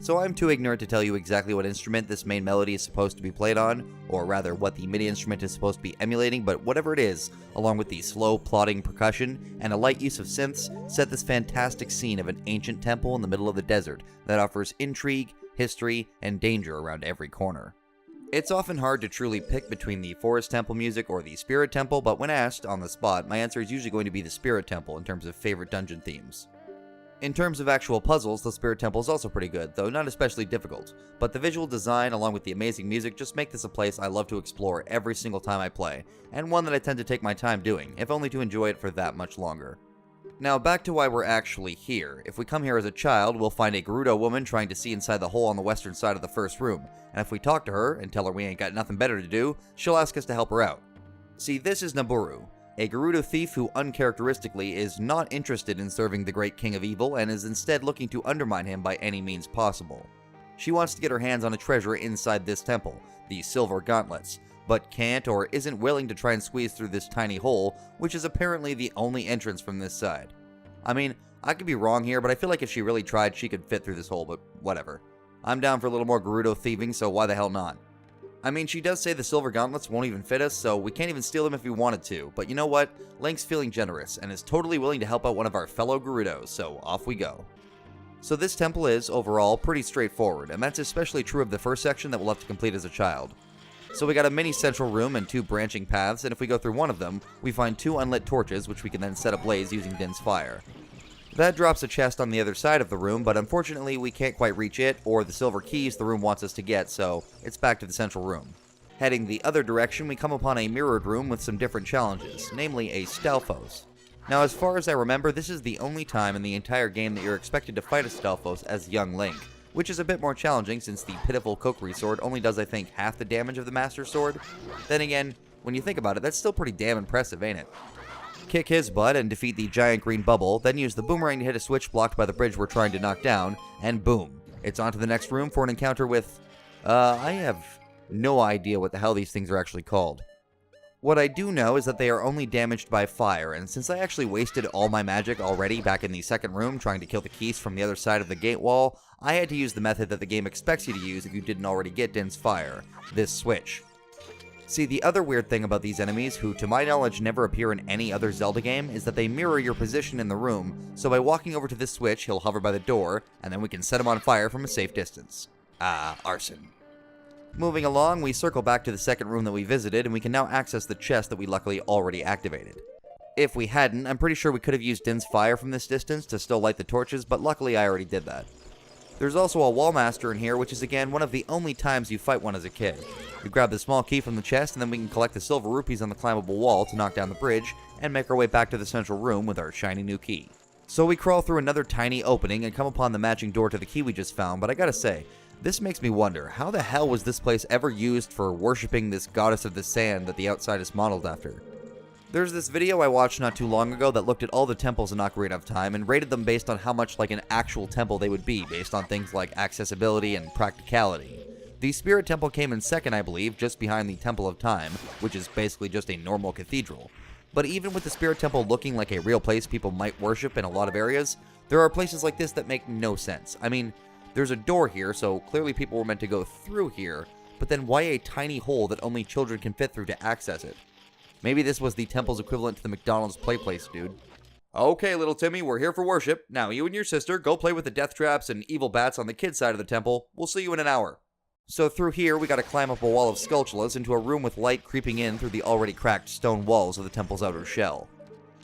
A: So I'm too ignorant to tell you exactly what instrument this main melody is supposed to be played on, or rather what the MIDI instrument is supposed to be emulating, but whatever it is, along with the slow, plodding percussion and a light use of synths, set this fantastic scene of an ancient temple in the middle of the desert that offers intrigue, history, and danger around every corner. It's often hard to truly pick between the Forest Temple music or the Spirit Temple, but when asked on the spot, my answer is usually going to be the Spirit Temple in terms of favorite dungeon themes. In terms of actual puzzles, the Spirit Temple is also pretty good, though not especially difficult, but the visual design along with the amazing music just make this a place I love to explore every single time I play, and one that I tend to take my time doing, if only to enjoy it for that much longer. Now back to why we're actually here. If we come here as a child, we'll find a Gerudo woman trying to see inside the hole on the western side of the first room, and if we talk to her and tell her we ain't got nothing better to do, she'll ask us to help her out. See, this is Naburu, a Gerudo thief who uncharacteristically is not interested in serving the great king of evil and is instead looking to undermine him by any means possible. She wants to get her hands on a treasure inside this temple, the Silver Gauntlets, but can't or isn't willing to try and squeeze through this tiny hole, which is apparently the only entrance from this side. I mean, I could be wrong here, but I feel like if she really tried, she could fit through this hole, but whatever. I'm down for a little more Gerudo thieving, so why the hell not? I mean, she does say the Silver Gauntlets won't even fit us, so we can't even steal them if we wanted to, but you know what? Link's feeling generous, and is totally willing to help out one of our fellow Gerudos, so off we go. So this temple is, overall, pretty straightforward, and that's especially true of the first section that we'll have to complete as a child. So we got a mini central room and 2 branching paths, and if we go through one of them, we find 2 unlit torches, which we can then set ablaze using Din's fire. That drops a chest on the other side of the room, but unfortunately we can't quite reach it, or the silver keys the room wants us to get, so it's back to the central room. Heading the other direction, we come upon a mirrored room with some different challenges, namely a Stalfos. Now, as far as I remember, this is the only time in the entire game that you're expected to fight a Stalfos as young Link, which is a bit more challenging since the pitiful Kokiri sword only does, I think, half the damage of the Master Sword. Then again, when you think about it, that's still pretty damn impressive, ain't it? Kick his butt and defeat the giant green bubble, then use the boomerang to hit a switch blocked by the bridge we're trying to knock down, and boom, it's on to the next room for an encounter with, I have no idea what the hell these things are actually called. What I do know is that they are only damaged by fire, and since I actually wasted all my magic already back in the second room trying to kill the Keese from the other side of the gate wall, I had to use the method that the game expects you to use if you didn't already get Din's fire, this switch. See, the other weird thing about these enemies, who to my knowledge never appear in any other Zelda game, is that they mirror your position in the room, so by walking over to this switch, he'll hover by the door, and then we can set him on fire from a safe distance. Arson. Moving along, we circle back to the second room that we visited, and we can now access the chest that we luckily already activated. If we hadn't, I'm pretty sure we could have used Din's fire from this distance to still light the torches, but luckily I already did that. There's also a Wallmaster in here, which is again one of the only times you fight one as a kid. We grab the small key from the chest, and then we can collect the silver rupees on the climbable wall to knock down the bridge, and make our way back to the central room with our shiny new key. So we crawl through another tiny opening and come upon the matching door to the key we just found, but I gotta say, this makes me wonder, how the hell was this place ever used for worshipping this goddess of the sand that the outside is modeled after? There's this video I watched not too long ago that looked at all the temples in Ocarina of Time and rated them based on how much like an actual temple they would be, based on things like accessibility and practicality. The Spirit Temple came in second, I believe, just behind the Temple of Time, which is basically just a normal cathedral. But even with the Spirit Temple looking like a real place people might worship in a lot of areas, there are places like this that make no sense. I mean, there's a door here, so clearly people were meant to go through here, but then why a tiny hole that only children can fit through to access it? Maybe this was the temple's equivalent to the McDonald's play place, dude. Okay, little Timmy, we're here for worship. Now, you and your sister go play with the death traps and evil bats on the kids' side of the temple. We'll see you in an hour. So through here, we gotta climb up a wall of sculptulas into a room with light creeping in through the already cracked stone walls of the temple's outer shell.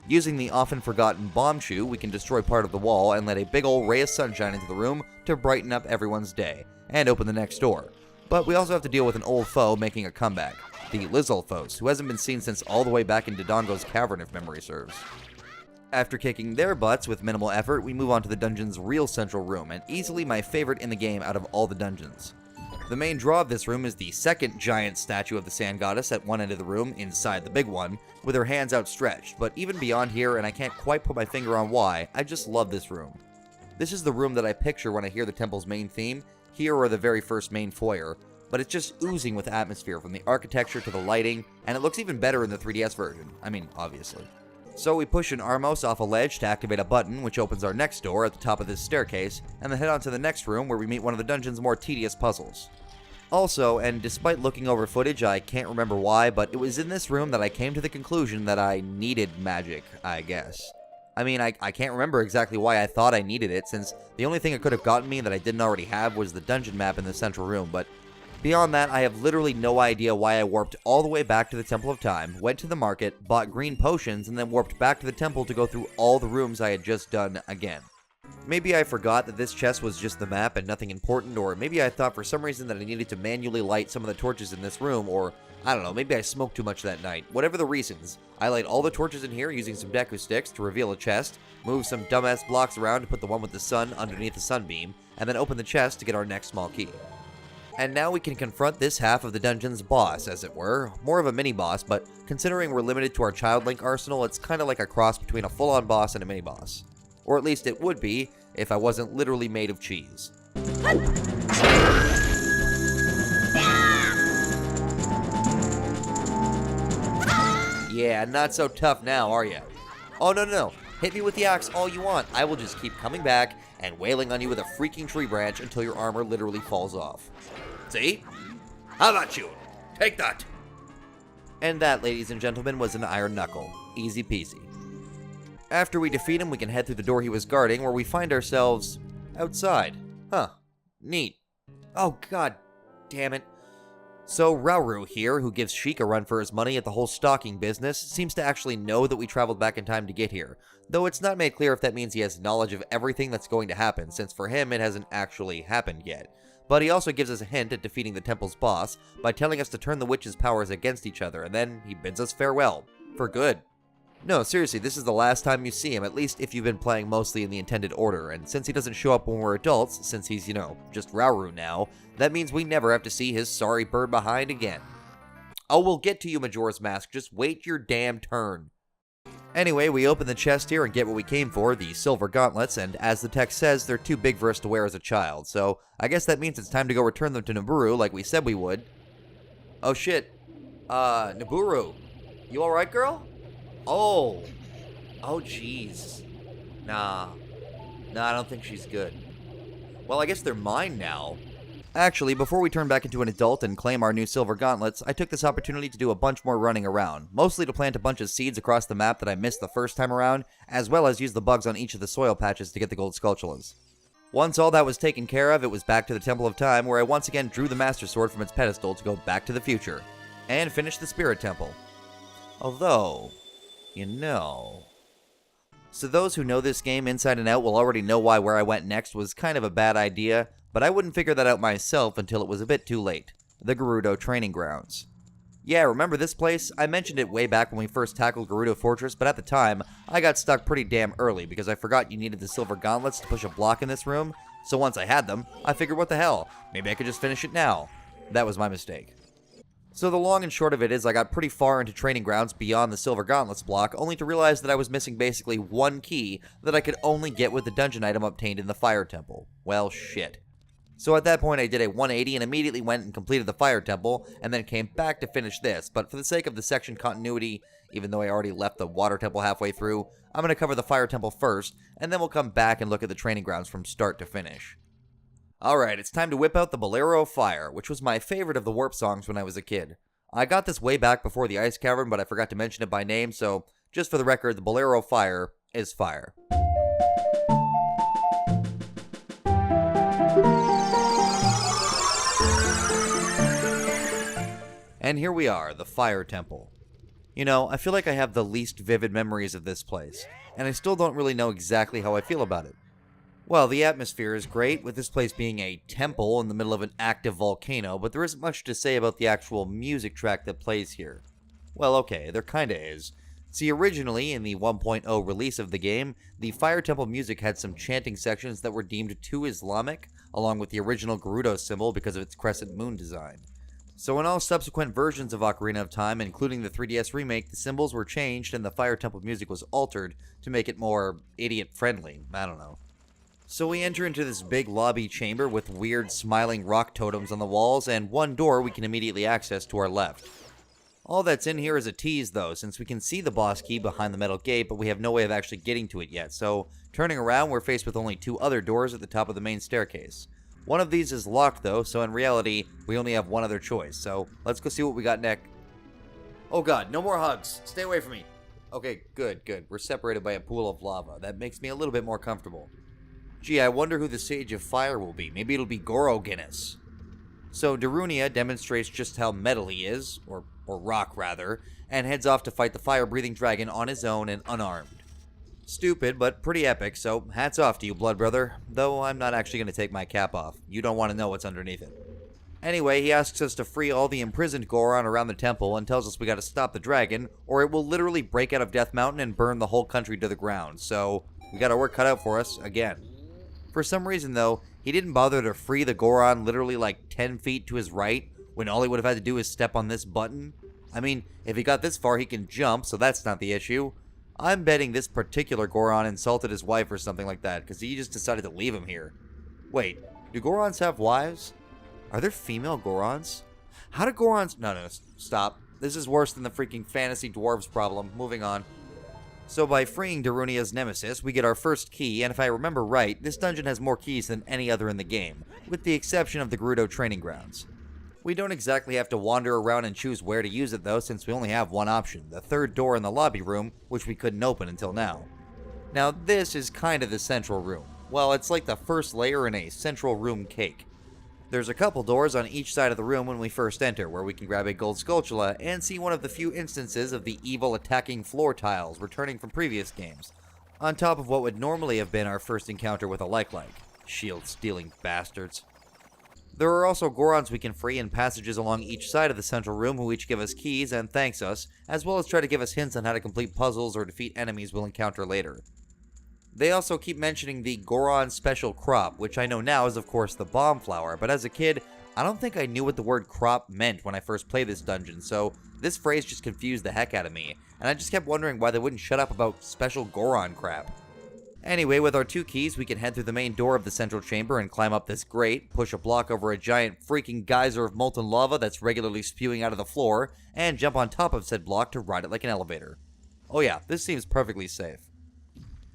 A: Using the often forgotten bomb shoe, we can destroy part of the wall and let a big ol' ray of sunshine into the room to brighten up everyone's day, and open the next door. But we also have to deal with an old foe making a comeback, the Lizalfos, who hasn't been seen since all the way back in Dodongo's cavern if memory serves. After kicking their butts with minimal effort, we move on to the dungeon's real central room, and easily my favorite in the game out of all the dungeons. The main draw of this room is the second giant statue of the sand goddess at one end of the room, inside the big one, with her hands outstretched, but even beyond here, and I can't quite put my finger on why, I just love this room. This is the room that I picture when I hear the temple's main theme, here or the very first main foyer, but it's just oozing with atmosphere from the architecture to the lighting, and it looks even better in the 3DS version. I mean, obviously. So we push an Armos off a ledge to activate a button, which opens our next door at the top of this staircase, and then head on to the next room where we meet one of the dungeon's more tedious puzzles. Also, and despite looking over footage, I can't remember why, but it was in this room that I came to the conclusion that I needed magic, I guess. I mean, I can't remember exactly why I thought I needed it, since the only thing it could have gotten me that I didn't already have was the dungeon map in the central room, but beyond that, I have literally no idea why I warped all the way back to the Temple of Time, went to the market, bought green potions, and then warped back to the temple to go through all the rooms I had just done again. Maybe I forgot that this chest was just the map and nothing important, or maybe I thought for some reason that I needed to manually light some of the torches in this room, or I don't know, maybe I smoked too much that night. Whatever the reasons, I light all the torches in here using some Deku sticks to reveal a chest, move some dumbass blocks around to put the one with the sun underneath the sunbeam, and then open the chest to get our next small key. And now we can confront this half of the dungeon's boss, as it were. More of a mini-boss, but considering we're limited to our Child Link arsenal, it's kind of like a cross between a full-on boss and a mini-boss. Or at least it would be, if I wasn't literally made of cheese. Yeah, not so tough now, are ya? Oh, no. Hit me with the axe all you want. I will just keep coming back and wailing on you with a freaking tree branch until your armor literally falls off.
B: See? How about you? Take that.
A: And that, ladies and gentlemen, was an iron knuckle. Easy peasy. After we defeat him, we can head through the door he was guarding, where we find ourselves outside. Huh. Neat. Oh, god damn it. So, Rauru here, who gives Sheik a run for his money at the whole stalking business, seems to actually know that we traveled back in time to get here, though it's not made clear if that means he has knowledge of everything that's going to happen, since for him it hasn't actually happened yet. But he also gives us a hint at defeating the temple's boss by telling us to turn the witches' powers against each other, and then he bids us farewell. For good. No, seriously, this is the last time you see him, at least if you've been playing mostly in the intended order, and since he doesn't show up when we're adults, since he's, just Rauru now, that means we never have to see his sorry bird behind again. Oh, we'll get to you, Majora's Mask, just wait your damn turn. Anyway, we open the chest here and get what we came for, the silver gauntlets, and as the text says, they're too big for us to wear as a child, so I guess that means it's time to go return them to Nabooru like we said we would. Oh shit. Nabooru. You alright, girl? Oh jeez. Nah, I don't think she's good. Well, I guess they're mine now. Actually, before we turn back into an adult and claim our new silver gauntlets, I took this opportunity to do a bunch more running around, mostly to plant a bunch of seeds across the map that I missed the first time around, as well as use the bugs on each of the soil patches to get the gold sculptulas. Once all that was taken care of, it was back to the Temple of Time, where I once again drew the Master Sword from its pedestal to go back to the future, and finish the Spirit Temple. Although, So those who know this game inside and out will already know why where I went next was kind of a bad idea, but I wouldn't figure that out myself until it was a bit too late. The Gerudo Training Grounds. Yeah, remember this place? I mentioned it way back when we first tackled Gerudo Fortress, but at the time, I got stuck pretty damn early because I forgot you needed the silver gauntlets to push a block in this room, so once I had them, I figured what the hell, maybe I could just finish it now. That was my mistake. So the long and short of it is I got pretty far into Training Grounds beyond the Silver Gauntlets block, only to realize that I was missing basically one key that I could only get with the dungeon item obtained in the Fire Temple. Well, shit. So at that point I did a 180 and immediately went and completed the Fire Temple, and then came back to finish this, but for the sake of the section continuity, even though I already left the Water Temple halfway through, I'm going to cover the Fire Temple first, and then we'll come back and look at the Training Grounds from start to finish. Alright, it's time to whip out the Bolero of Fire, which was my favorite of the Warp songs when I was a kid. I got this way back before the Ice Cavern, but I forgot to mention it by name, so just for the record, the Bolero of Fire is fire. And here we are, the Fire Temple. I feel like I have the least vivid memories of this place, and I still don't really know exactly how I feel about it. Well, the atmosphere is great, with this place being a temple in the middle of an active volcano, but there isn't much to say about the actual music track that plays here. Well, okay, there kinda is. See, originally, in the 1.0 release of the game, the Fire Temple music had some chanting sections that were deemed too Islamic, along with the original Gerudo symbol because of its crescent moon design. So in all subsequent versions of Ocarina of Time, including the 3DS remake, the symbols were changed and the Fire Temple music was altered to make it more idiot-friendly. I don't know. So we enter into this big lobby chamber with weird smiling rock totems on the walls and one door we can immediately access to our left. All that's in here is a tease though, since we can see the boss key behind the metal gate, but we have no way of actually getting to it yet, so turning around we're faced with only two other doors at the top of the main staircase. One of these is locked though, so in reality, we only have one other choice, so let's go see what we got next. Oh god, no more hugs! Stay away from me! Okay, good. We're separated by a pool of lava. That makes me a little bit more comfortable. Gee, I wonder who the Sage of Fire will be. Maybe it'll be Goro Guinness. So Darunia demonstrates just how metal he is, or rock rather, and heads off to fight the fire-breathing dragon on his own and unarmed. Stupid, but pretty epic, so hats off to you, blood brother, though I'm not actually going to take my cap off. You don't want to know what's underneath it. Anyway, he asks us to free all the imprisoned Goron around the temple and tells us we gotta stop the dragon, or it will literally break out of Death Mountain and burn the whole country to the ground, so we got our work cut out for us, again. For some reason, though,
F: He didn't bother to free the Goron literally like 10 feet to his right, when all he would have had to do is step on this button. I mean, if he got this far, he can jump, so that's not the issue. I'm betting this particular Goron insulted his wife or something like that, because he just decided to leave him here. Wait, do Gorons have wives? Are there female Gorons? How do Gorons... No, stop. This is worse than the freaking fantasy dwarves problem. Moving on. So by freeing Darunia's nemesis, we get our first key, and if I remember right, this dungeon has more keys than any other in the game, with the exception of the Gerudo training grounds. We don't exactly have to wander around and choose where to use it though, since we only have one option, the third door in the lobby room, which we couldn't open until now. Now this is kind of the central room. Well, it's like the first layer in a central room cake. There's a couple doors on each side of the room when we first enter, where we can grab a gold Skulltula and see one of the few instances of the evil attacking floor tiles returning from previous games, on top of what would normally have been our first encounter with a like-like. Shield-stealing bastards. There are also Gorons we can free in passages along each side of the central room who each give us keys and thanks us, as well as try to give us hints on how to complete puzzles or defeat enemies we'll encounter later. They also keep mentioning the Goron special crop, which I know now is of course the bomb flower, but as a kid, I don't think I knew what the word crop meant when I first played this dungeon, so this phrase just confused the heck out of me, and I just kept wondering why they wouldn't shut up about special Goron crap. Anyway, with our 2 keys, we can head through the main door of the central chamber and climb up this grate, push a block over a giant freaking geyser of molten lava that's regularly spewing out of the floor, and jump on top of said block to ride it like an elevator. Oh yeah, this seems perfectly safe.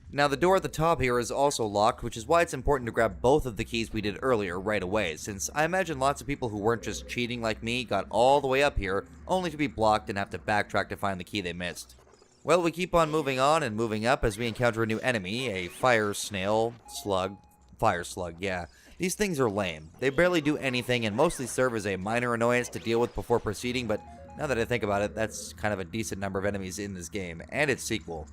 F: Now the door at the top here is also locked, which is why it's important to grab both of the keys we did earlier right away, since I imagine lots of people who weren't just cheating like me got all the way up here, only to be blocked and have to backtrack to find the key they missed. Well, we keep on moving and moving up as we encounter a new enemy, a fire slug, yeah. These things are lame. They barely do anything and mostly serve as a minor annoyance to deal with before proceeding, but now that I think about it, that's kind of a decent number of enemies in this game, and its sequel.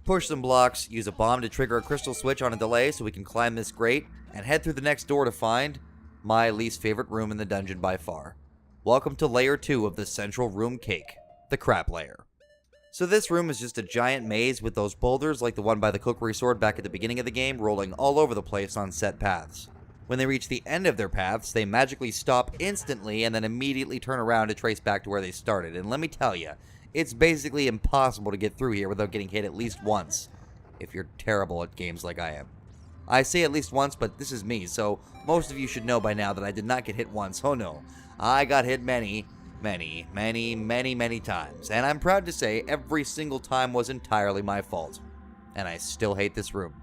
F: Push some blocks, use a bomb to trigger a crystal switch on a delay so we can climb this grate, and head through the next door to find my least favorite room in the dungeon by far. Welcome to Layer 2 of the Central Room Cake, the Crap Layer. So this room is just a giant maze with those boulders like the one by the cookery sword back at the beginning of the game rolling all over the place on set paths. When they reach the end of their paths, they magically stop instantly and then immediately turn around to trace back to where they started. And let me tell you, it's basically impossible to get through here without getting hit at least once, if you're terrible at games like I am. I say at least once, but this is me, so most of you should know by now that I did not get hit once. Oh no, I got hit many times, and I'm proud to say every single time was entirely my fault. And I still hate this room.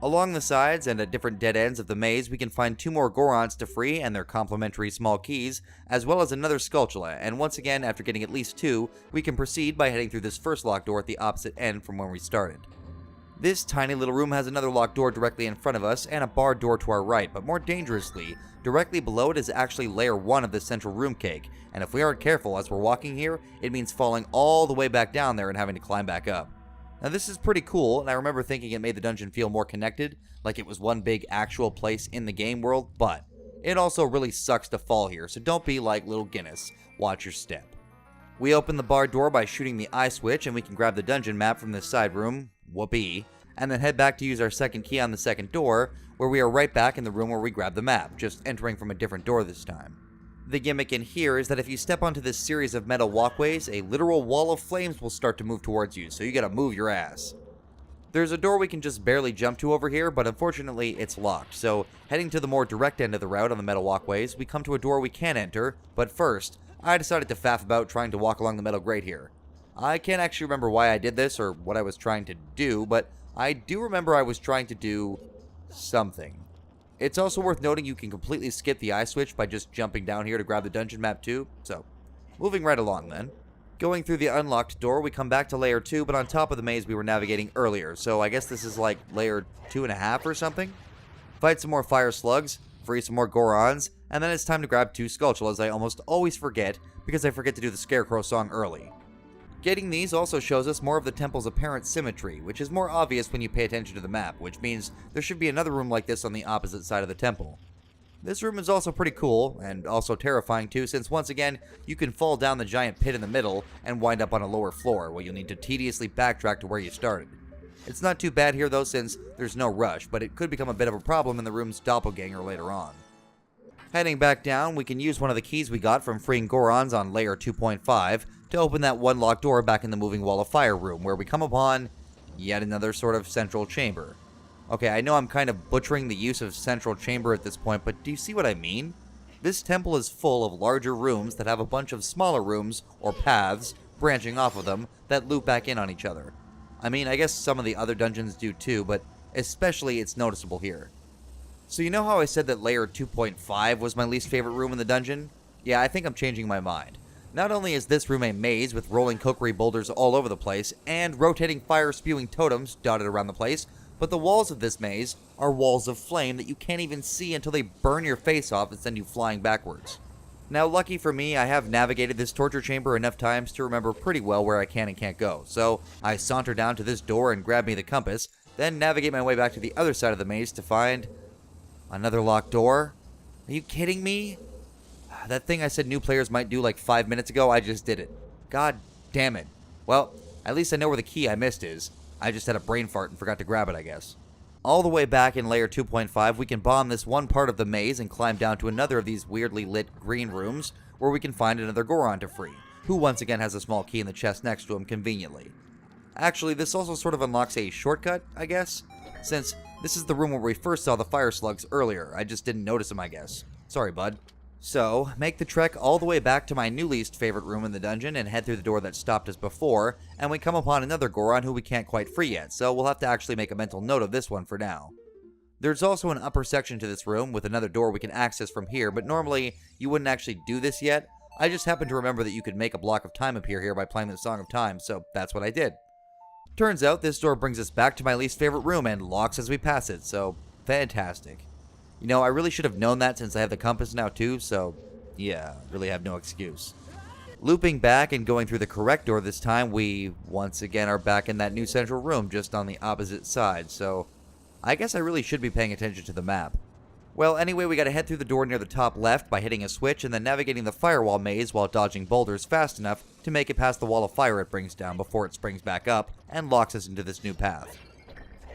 F: Along the sides and at different dead ends of the maze, we can find 2 more Gorons to free and their complementary small keys, as well as another Skulltula, and once again, after getting at least 2, we can proceed by heading through this first locked door at the opposite end from where we started. This tiny little room has another locked door directly in front of us and a barred door to our right, but more dangerously, directly below it is actually layer 1 of the central room cake, and if we aren't careful as we're walking here, it means falling all the way back down there and having to climb back up. Now this is pretty cool, and I remember thinking it made the dungeon feel more connected, like it was one big actual place in the game world, but it also really sucks to fall here, so don't be like little Guinness. Watch your step. We open the barred door by shooting the eye switch, and we can grab the dungeon map from this side room, whoopee, and then head back to use our second key on the second door, where we are right back in the room where we grabbed the map, just entering from a different door this time. The gimmick in here is that if you step onto this series of metal walkways, a literal wall of flames will start to move towards you, so you gotta move your ass. There's a door we can just barely jump to over here, but unfortunately it's locked, so heading to the more direct end of the route on the metal walkways, we come to a door we can enter, but first, I decided to faff about trying to walk along the metal grate here. I can't actually remember why I did this or what I was trying to do, but I do remember I was trying to do something. It's also worth noting you can completely skip the eye switch by just jumping down here to grab the dungeon map too, so moving right along then. Going through the unlocked door, we come back to layer 2, but on top of the maze we were navigating earlier, so I guess this is like layer 2.5 or something? Fight some more fire slugs, free some more Gorons, and then it's time to grab 2 Skulltulas I almost always forget, because I forget to do the Scarecrow song early. Getting these also shows us more of the temple's apparent symmetry, which is more obvious when you pay attention to the map, which means there should be another room like this on the opposite side of the temple. This room is also pretty cool, and also terrifying too, since once again, you can fall down the giant pit in the middle and wind up on a lower floor, where you'll need to tediously backtrack to where you started. It's not too bad here though since there's no rush, but it could become a bit of a problem in the room's doppelganger later on. Heading back down, we can use one of the keys we got from freeing Gorons on layer 2.5 to open that one locked door back in the moving wall of fire room, where we come upon yet another sort of central chamber. Okay, I know I'm kind of butchering the use of central chamber at this point, but do you see what I mean? This temple is full of larger rooms that have a bunch of smaller rooms, or paths, branching off of them that loop back in on each other. I mean, I guess some of the other dungeons do too, but especially it's noticeable here. So you know how I said that layer 2.5 was my least favorite room in the dungeon? Yeah, I think I'm changing my mind. Not only is this room a maze with rolling kokery boulders all over the place, and rotating fire-spewing totems dotted around the place, but the walls of this maze are walls of flame that you can't even see until they burn your face off and send you flying backwards. Now, lucky for me, I have navigated this torture chamber enough times to remember pretty well where I can and can't go, so I saunter down to this door and grab me the compass, then navigate my way back to the other side of the maze to find another locked door. Are you kidding me? That thing I said new players might do like 5 minutes ago, I just did it. God damn it. Well, at least I know where the key I missed is. I just had a brain fart and forgot to grab it, I guess. All the way back in layer 2.5, we can bomb this one part of the maze and climb down to another of these weirdly lit green rooms, where we can find another Goron to free, who once again has a small key in the chest next to him conveniently. Actually, this also sort of unlocks a shortcut, I guess, since this is the room where we first saw the fire slugs earlier. I just didn't notice them, I guess. Sorry, bud. So, make the trek all the way back to my new least favorite room in the dungeon and head through the door that stopped us before, and we come upon another Goron who we can't quite free yet, so we'll have to actually make a mental note of this one for now. There's also an upper section to this room with another door we can access from here, but normally you wouldn't actually do this yet. I just happened to remember that you could make a block of time appear here by playing the Song of Time, so that's what I did. Turns out this door brings us back to my least favorite room and locks as we pass it, so fantastic. You know, I really should have known that since I have the compass now too, so yeah, really have no excuse. Looping back and going through the correct door this time, we once again are back in that new central room just on the opposite side, so I guess I really should be paying attention to the map. Well, anyway, we gotta head through the door near the top left by hitting a switch and then navigating the firewall maze while dodging boulders fast enough to make it past the wall of fire it brings down before it springs back up and locks us into this new path.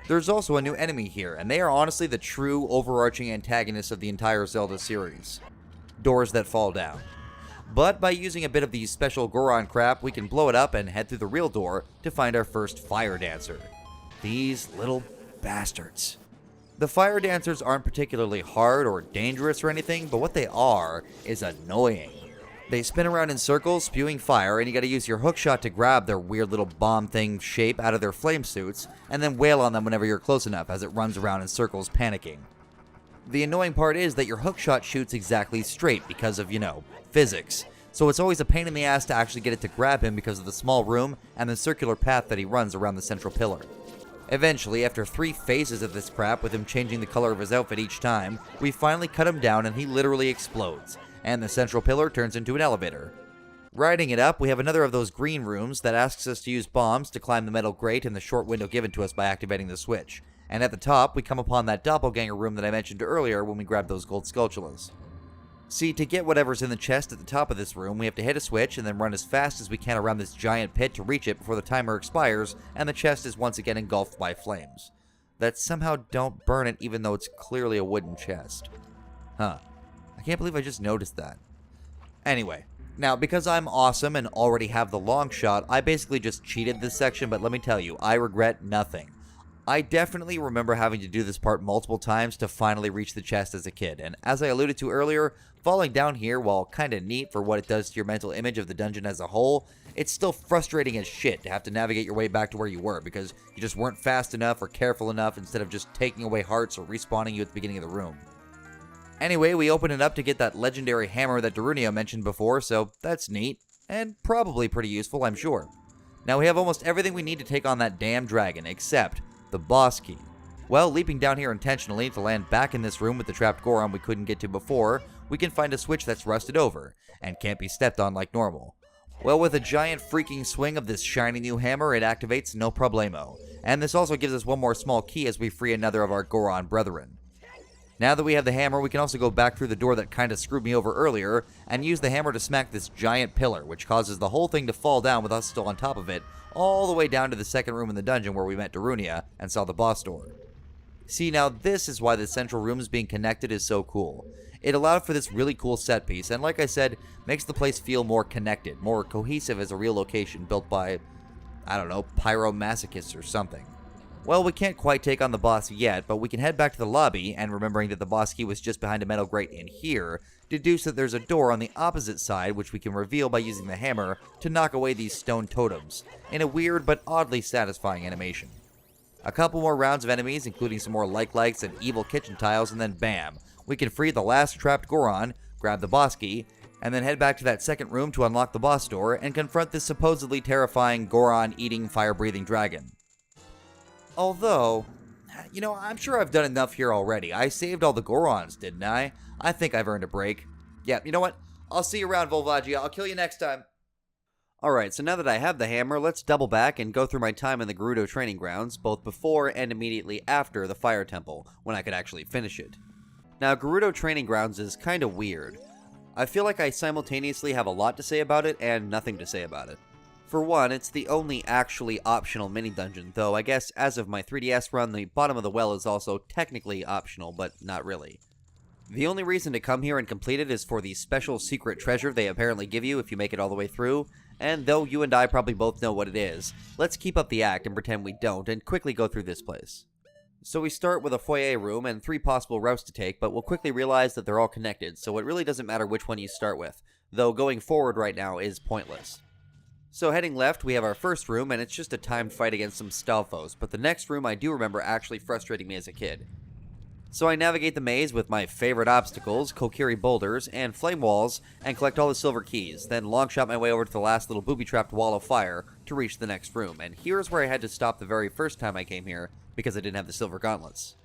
F: There's also a new enemy here, and they are honestly the true overarching antagonists of the entire Zelda series. Doors that fall down. But by using a bit of the special Goron crap, we can blow it up and head through the real door to find our first fire dancer. These little bastards. The fire dancers aren't particularly hard or dangerous or anything, but what they are is annoying. They spin around in circles, spewing fire, and you gotta use your hookshot to grab their weird little bomb thing shape out of their flame suits, and then wail on them whenever you're close enough as it runs around in circles panicking. The annoying part is that your hookshot shoots exactly straight because of, you know, physics. So it's always a pain in the ass to actually get it to grab him because of the small room and the circular path that he runs around the central pillar. Eventually, after 3 phases of this crap with him changing the color of his outfit each time, we finally cut him down and he literally explodes, and the central pillar turns into an elevator. Riding it up, we have another of those green rooms that asks us to use bombs to climb the metal grate in the short window given to us by activating the switch. And at the top, we come upon that doppelganger room that I mentioned earlier when we grabbed those gold sculptulas. See, to get whatever's in the chest at the top of this room, we have to hit a switch and then run as fast as we can around this giant pit to reach it before the timer expires and the chest is once again engulfed by flames. That somehow don't burn it even though it's clearly a wooden chest. Huh. I can't believe I just noticed that. Anyway, now because I'm awesome and already have the long shot, I basically just cheated this section, but let me tell you, I regret nothing. I definitely remember having to do this part multiple times to finally reach the chest as a kid, and as I alluded to earlier, falling down here, while kinda neat for what it does to your mental image of the dungeon as a whole, it's still frustrating as shit to have to navigate your way back to where you were, because you just weren't fast enough or careful enough instead of just taking away hearts or respawning you at the beginning of the room. Anyway, we open it up to get that legendary hammer that Darunio mentioned before, so that's neat, and probably pretty useful, I'm sure. Now we have almost everything we need to take on that damn dragon, except the boss key. Well, leaping down here intentionally to land back in this room with the trapped Goron we couldn't get to before, we can find a switch that's rusted over, and can't be stepped on like normal. Well, with a giant freaking swing of this shiny new hammer, it activates no problemo. And this also gives us one more small key as we free another of our Goron brethren. Now that we have the hammer, we can also go back through the door that kinda screwed me over earlier, and use the hammer to smack this giant pillar, which causes the whole thing to fall down with us still on top of it, all the way down to the second room in the dungeon where we met Darunia and saw the boss door. See, now this is why the central rooms being connected is so cool. It allowed for this really cool set piece, and like I said, makes the place feel more connected, more cohesive as a real location built by, I don't know, pyromasochists or something. Well, we can't quite take on the boss yet, but we can head back to the lobby, and remembering that the boss key was just behind a metal grate in here, deduce that there's a door on the opposite side which we can reveal by using the hammer to knock away these stone totems, in a weird but oddly satisfying animation. A couple more rounds of enemies, including some more like-likes and evil kitchen tiles, and then bam, we can free the last trapped Goron, grab the boss key, and then head back to that second room to unlock the boss door and confront this supposedly terrifying Goron-eating, fire-breathing dragon. Although, you know, I'm sure I've done enough here already. I saved all the Gorons, didn't I? I think I've earned a break. Yeah, you know what? I'll see you around, Volvagia. I'll kill you next time. Alright, so now that I have the hammer, let's double back and go through my time in the Gerudo training grounds, both before and immediately after the Fire Temple, when I could actually finish it. Now, Gerudo training grounds is kinda weird. I feel like I simultaneously have a lot to say about it and nothing to say about it. For one, it's the only actually optional mini-dungeon, though I guess as of my 3DS run, the bottom of the well is also technically optional, but not really. The only reason to come here and complete it is for the special secret treasure they apparently give you if you make it all the way through, and though you and I probably both know what it is, let's keep up the act and pretend we don't, and quickly go through this place. So we start with a foyer room and 3 possible routes to take, but we'll quickly realize that they're all connected, so it really doesn't matter which one you start with, though going forward right now is pointless. So heading left, we have our first room, and it's just a timed fight against some Stalfos, but the next room I do remember actually frustrating me as a kid. So I navigate the maze with my favorite obstacles, Kokiri boulders, and flame walls, and collect all the silver keys, then longshot my way over to the last little booby-trapped wall of fire to reach the next room, and here's where I had to stop the very first time I came here, because I didn't have the silver gauntlets.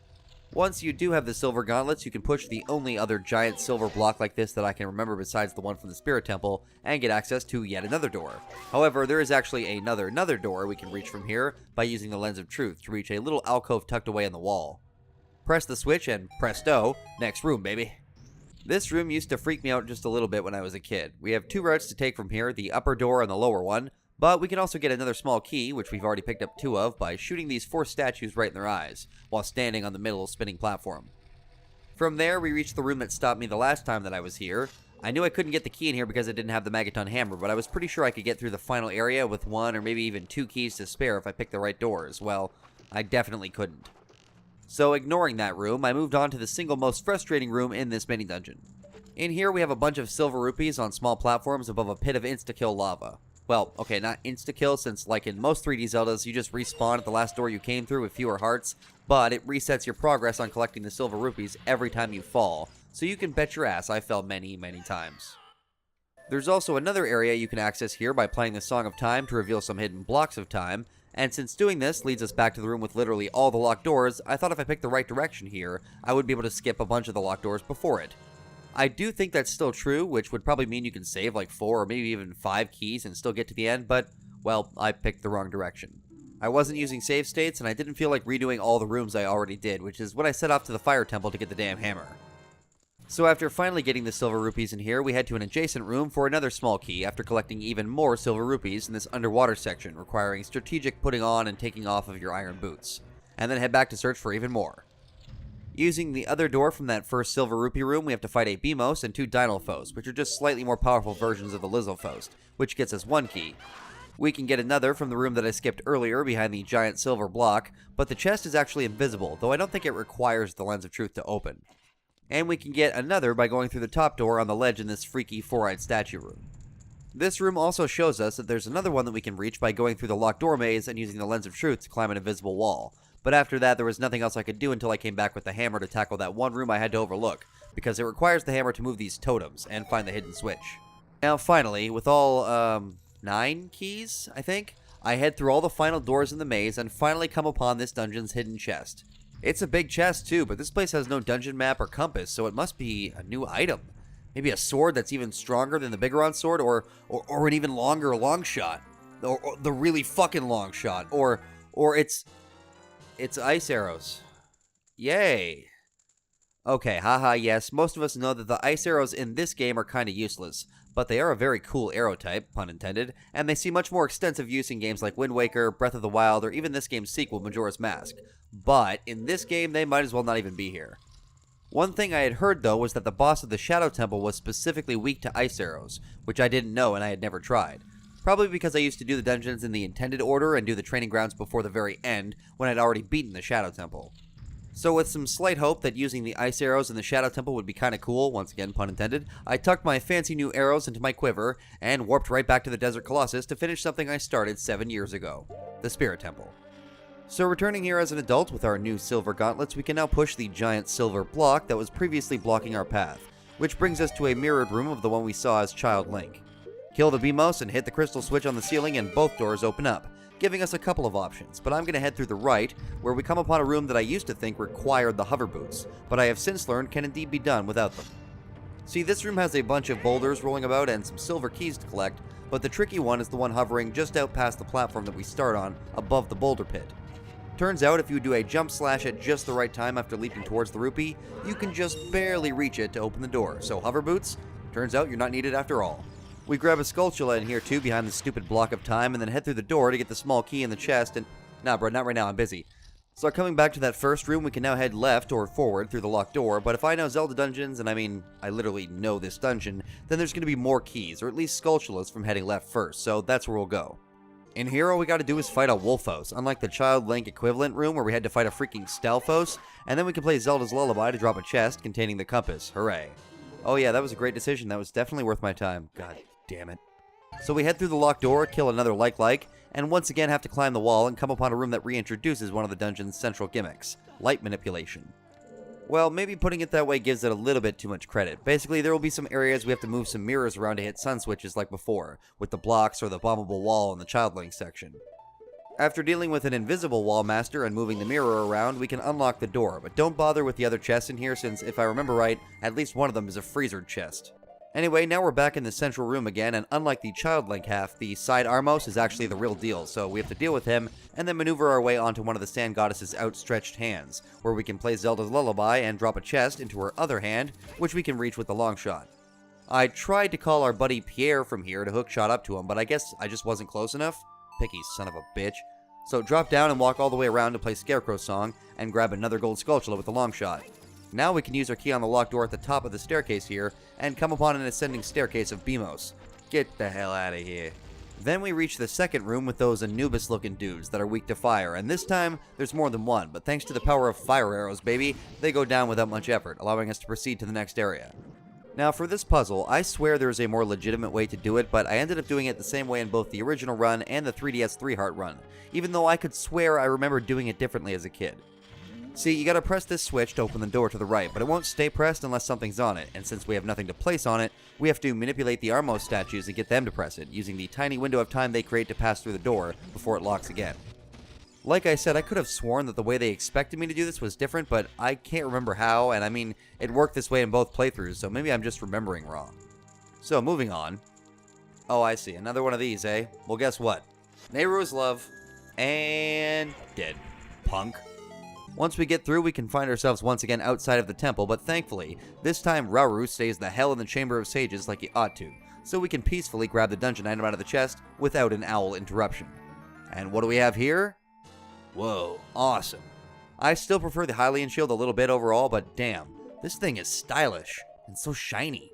F: Once you do have the silver gauntlets, you can push the only other giant silver block like this that I can remember besides the one from the Spirit Temple, and get access to yet another door. However, there is actually another door we can reach from here by using the Lens of Truth to reach a little alcove tucked away in the wall. Press the switch and presto, next room, baby. This room used to freak me out just a little bit when I was a kid. We have 2 routes to take from here, the upper door and the lower one, but we can also get another small key, which we've already picked up 2 of, by shooting these 4 statues right in their eyes, while standing on the middle spinning platform. From there, we reach the room that stopped me the last time that I was here. I knew I couldn't get the key in here because I didn't have the Magaton hammer, but I was pretty sure I could get through the final area with 1 or maybe even 2 keys to spare if I picked the right doors. Well, I definitely couldn't. So ignoring that room, I moved on to the single most frustrating room in this mini-dungeon. In here, we have a bunch of silver rupees on small platforms above a pit of insta-kill lava. Well, okay, not insta-kill, since like in most 3D Zeldas, you just respawn at the last door you came through with fewer hearts, but it resets your progress on collecting the silver rupees every time you fall, so you can bet your ass I fell many, many times. There's also another area you can access here by playing the Song of Time to reveal some hidden blocks of time, and since doing this leads us back to the room with literally all the locked doors, I thought if I picked the right direction here, I would be able to skip a bunch of the locked doors before it. I do think that's still true, which would probably mean you can save like 4 or maybe even 5 keys and still get to the end, but, well, I picked the wrong direction. I wasn't using save states, and I didn't feel like redoing all the rooms I already did, which is when I set off to the Fire Temple to get the damn hammer. So after finally getting the silver rupees in here, we head to an adjacent room for another small key after collecting even more silver rupees in this underwater section, requiring strategic putting on and taking off of your iron boots, and then head back to search for even more. Using the other door from that first silver rupee room, we have to fight a Beamos and 2 Dynalfos, which are just slightly more powerful versions of the Lizalfost, which gets us 1 key. We can get another from the room that I skipped earlier behind the giant silver block, but the chest is actually invisible, though I don't think it requires the Lens of Truth to open. And we can get another by going through the top door on the ledge in this freaky 4-eyed statue room. This room also shows us that there's another one that we can reach by going through the locked door maze and using the Lens of Truth to climb an invisible wall. But after that, there was nothing else I could do until I came back with the hammer to tackle that one room I had to overlook, because it requires the hammer to move these totems and find the hidden switch. Now finally, with all, 9 keys, I think, I head through all the final doors in the maze and finally come upon this dungeon's hidden chest. It's a big chest too, but this place has no dungeon map or compass, so it must be a new item. Maybe a sword that's even stronger than the Biggoron Sword, or an even longer Longshot. Or the really fucking Longshot. Or it's ice arrows. Yay. Okay, haha, yes, most of us know that the ice arrows in this game are kinda useless, but they are a very cool arrow type, pun intended, and they see much more extensive use in games like Wind Waker, Breath of the Wild, or even this game's sequel, Majora's Mask. But, in this game, they might as well not even be here. One thing I had heard, though, was that the boss of the Shadow Temple was specifically weak to ice arrows, which I didn't know and I had never tried. Probably because I used to do the dungeons in the intended order and do the training grounds before the very end, when I'd already beaten the Shadow Temple. So with some slight hope that using the ice arrows in the Shadow Temple would be kinda cool, once again pun intended, I tucked my fancy new arrows into my quiver, and warped right back to the Desert Colossus to finish something I started 7 years ago, the Spirit Temple. So returning here as an adult with our new silver gauntlets, we can now push the giant silver block that was previously blocking our path, which brings us to a mirrored room of the one we saw as Child Link. Kill the Beamos and hit the crystal switch on the ceiling and both doors open up, giving us a couple of options, but I'm going to head through the right, where we come upon a room that I used to think required the hover boots, but I have since learned can indeed be done without them. See, this room has a bunch of boulders rolling about and some silver keys to collect, but the tricky one is the one hovering just out past the platform that we start on, above the boulder pit. Turns out if you do a jump slash at just the right time after leaping towards the rupee, you can just barely reach it to open the door, so hover boots? Turns out you're not needed after all. We grab a Skulltula in here too behind the stupid block of time and then head through the door to get the small key in the chest and... Nah bro, not right now, I'm busy. So coming back to that first room, we can now head left or forward through the locked door, but if I know Zelda dungeons, and I mean, I literally know this dungeon, then there's going to be more keys, or at least Skulltulas from heading left first, so that's where we'll go. In here, all we gotta do is fight a Wolfos, unlike the Child Link equivalent room where we had to fight a freaking Stalfos, and then we can play Zelda's Lullaby to drop a chest containing the compass, hooray. Oh yeah, that was a great decision, that was definitely worth my time, god damn it. So we head through the locked door, kill another like, and once again have to climb the wall and come upon a room that reintroduces one of the dungeon's central gimmicks, light manipulation. Well, maybe putting it that way gives it a little bit too much credit. Basically, there will be some areas we have to move some mirrors around to hit sun switches like before, with the blocks or the bombable wall in the Child Link section. After dealing with an invisible wall master and moving the mirror around, we can unlock the door, but don't bother with the other chests in here since, if I remember right, at least one of them is a freezered chest. Anyway, now we're back in the central room again, and unlike the Child Link half, the side Armos is actually the real deal, so we have to deal with him, and then maneuver our way onto one of the Sand Goddess's outstretched hands, where we can play Zelda's Lullaby and drop a chest into her other hand, which we can reach with the Longshot. I tried to call our buddy Pierre from here to hookshot up to him, but I guess I just wasn't close enough. Picky son of a bitch. So drop down and walk all the way around to play Scarecrow's Song, and grab another gold Skulltula with the Longshot. Now we can use our key on the locked door at the top of the staircase here, and come upon an ascending staircase of Beamos. Get the hell out of here. Then we reach the second room with those Anubis-looking dudes that are weak to fire, and this time, there's more than one, but thanks to the power of fire arrows, baby, they go down without much effort, allowing us to proceed to the next area. Now for this puzzle, I swear there's a more legitimate way to do it, but I ended up doing it the same way in both the original run and the 3DS 3-Heart run, even though I could swear I remember doing it differently as a kid. See, you gotta press this switch to open the door to the right, but it won't stay pressed unless something's on it, and since we have nothing to place on it, we have to manipulate the Armos statues and get them to press it, using the tiny window of time they create to pass through the door before it locks again. Like I said, I could have sworn that the way they expected me to do this was different, but I can't remember how, and I mean, it worked this way in both playthroughs, so maybe I'm just remembering wrong. So, moving on. Oh, I see, another one of these, eh? Well, guess what? Nehru's love, and dead. Punk. Once we get through, we can find ourselves once again outside of the temple, but thankfully, this time Rauru stays the hell in the Chamber of Sages like he ought to, so we can peacefully grab the dungeon item out of the chest without an owl interruption. And what do we have here? Whoa, awesome. I still prefer the Hylian shield a little bit overall, but damn, this thing is stylish and so shiny.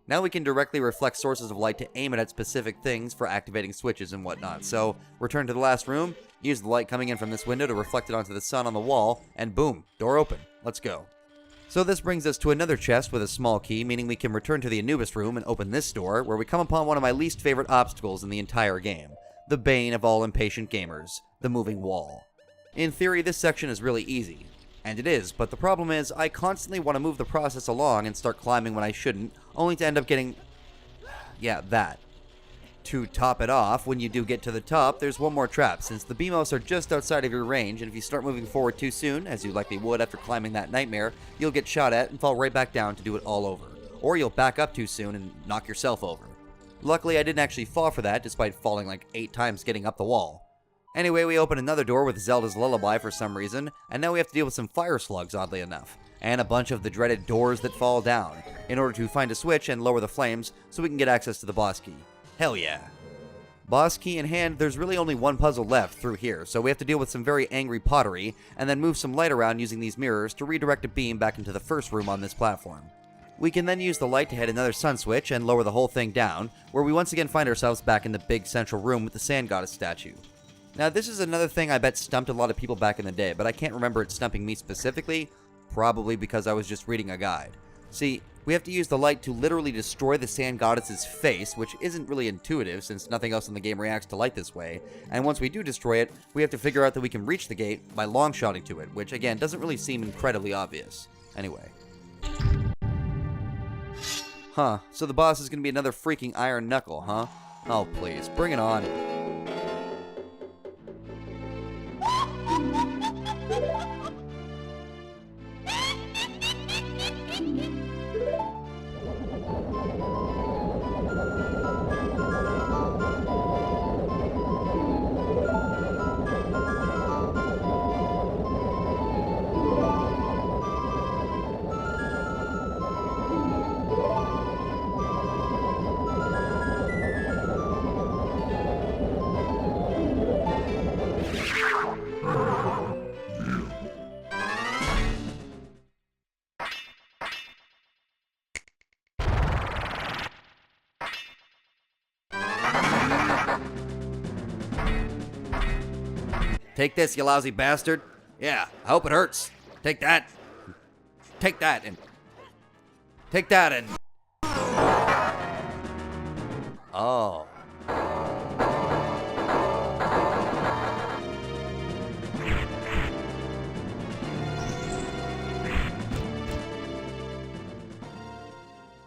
F: Now we can directly reflect sources of light to aim it at specific things for activating switches and whatnot. So, return to the last room, use the light coming in from this window to reflect it onto the sun on the wall, and boom, door open. Let's go. So this brings us to another chest with a small key, meaning we can return to the Anubis room and open this door, where we come upon one of my least favorite obstacles in the entire game. The bane of all impatient gamers, the moving wall. In theory, this section is really easy. And it is, but the problem is, I constantly want to move the process along and start climbing when I shouldn't, only to end up getting... yeah, that. To top it off, when you do get to the top, there's one more trap, since the Beamos are just outside of your range, and if you start moving forward too soon, as you likely would after climbing that nightmare, you'll get shot at and fall right back down to do it all over. Or you'll back up too soon and knock yourself over. Luckily, I didn't actually fall for that, despite falling like 8 times getting up the wall. Anyway, we open another door with Zelda's Lullaby for some reason, and now we have to deal with some fire slugs, oddly enough. and a bunch of the dreaded doors that fall down, in order to find a switch and lower the flames so we can get access to the boss key. Hell yeah. Boss key in hand, there's really only one puzzle left through here, so we have to deal with some very angry pottery, and then move some light around using these mirrors to redirect a beam back into the first room on this platform. We can then use the light to hit another sun switch and lower the whole thing down, where we once again find ourselves back in the big central room with the sand goddess statue. Now this is another thing I bet stumped a lot of people back in the day, but I can't remember it stumping me specifically, probably because I was just reading a guide. See, we have to use the light to literally destroy the sand goddess's face, which isn't really intuitive since nothing else in the game reacts to light this way, and once we do destroy it, we have to figure out that we can reach the gate by long-shotting to it, which again doesn't really seem incredibly obvious. Anyway. Huh, so the boss is gonna be another freaking iron knuckle, huh? Oh please, bring it on. Take this, you lousy bastard. Yeah, I hope it hurts. Take that. Take that and... Take that and... Oh.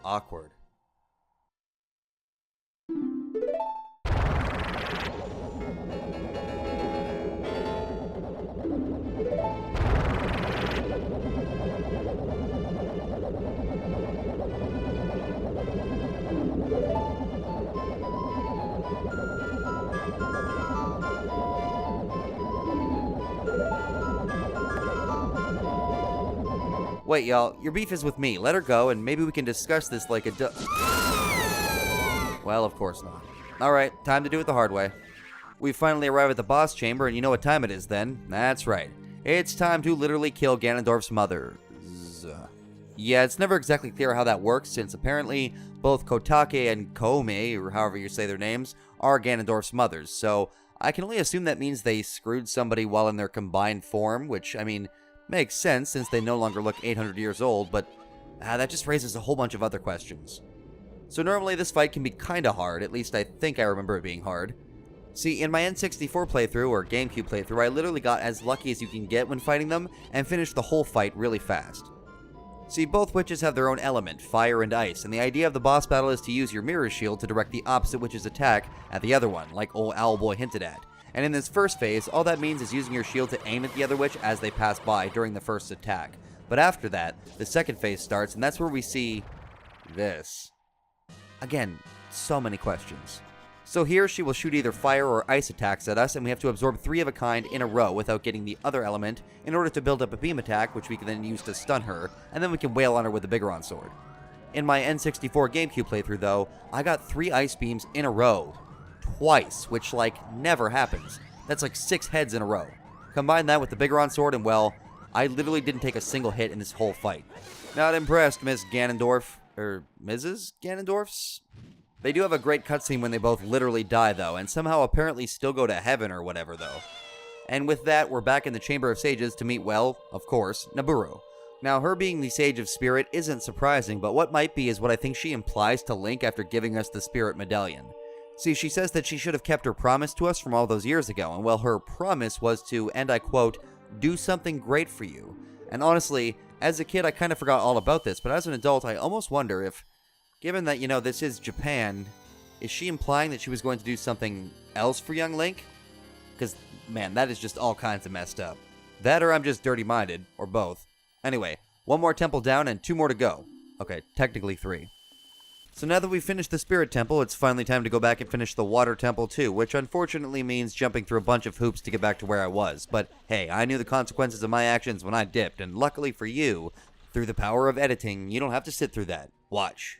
F: Awkward. Wait, y'all, your beef is with me. Let her go, and maybe we can discuss this like a Well, of course not. Alright, time to do it the hard way. We finally arrive at the boss chamber, and you know what time it is then. That's right. It's time to literally kill Ganondorf's mother. Yeah, it's never exactly clear how that works, since apparently both Kotake and Koome, or however you say their names, are Ganondorf's mothers, so I can only assume that means they screwed somebody while in their combined form, which, I mean, makes sense since they no longer look 800 years old, but that just raises a whole bunch of other questions. So normally this fight can be kinda hard, at least I think I remember it being hard. See, in my N64 playthrough, or GameCube playthrough, I literally got as lucky as you can get when fighting them, and finished the whole fight really fast. See, both witches have their own element, fire and ice, and the idea of the boss battle is to use your mirror shield to direct the opposite witch's attack at the other one, like old Owlboy hinted at. And in this first phase, all that means is using your shield to aim at the other witch as they pass by during the first attack. But after that, the second phase starts, and that's where we see... this. Again, so many questions. So here, she will shoot either fire or ice attacks at us, and we have to absorb 3 of a kind in a row without getting the other element, in order to build up a beam attack, which we can then use to stun her, and then we can wail on her with the Biggoron Sword. In my N64 GameCube playthrough, though, I got 3 ice beams in a row. Twice, which, like, never happens. That's like 6 heads in a row. Combine that with the Biggoron Sword, and well, I literally didn't take a single hit in this whole fight. Not impressed, Miss Ganondorf. Or Mrs. Ganondorf's? They do have a great cutscene when they both literally die, though, and somehow apparently still go to heaven or whatever, though. And with that, we're back in the Chamber of Sages to meet, well, of course, Nabooru. Now, her being the Sage of Spirit isn't surprising, but what might be is what I think she implies to Link after giving us the Spirit Medallion. See, she says that she should have kept her promise to us from all those years ago, and well, her promise was to, and I quote, do something great for you. And honestly, as a kid, I kind of forgot all about this, but as an adult, I almost wonder if, given that, you know, this is Japan, is she implying that she was going to do something else for young Link? Because, man, that is just all kinds of messed up. That or I'm just dirty-minded, or both. Anyway, 1 more temple down and 2 more to go. Okay, technically 3. So now that we've finished the Spirit Temple, it's finally time to go back and finish the Water Temple too, which unfortunately means jumping through a bunch of hoops to get back to where I was. But hey, I knew the consequences of my actions when I dipped, and luckily for you, Through the power of editing, you don't have to sit through that. Watch.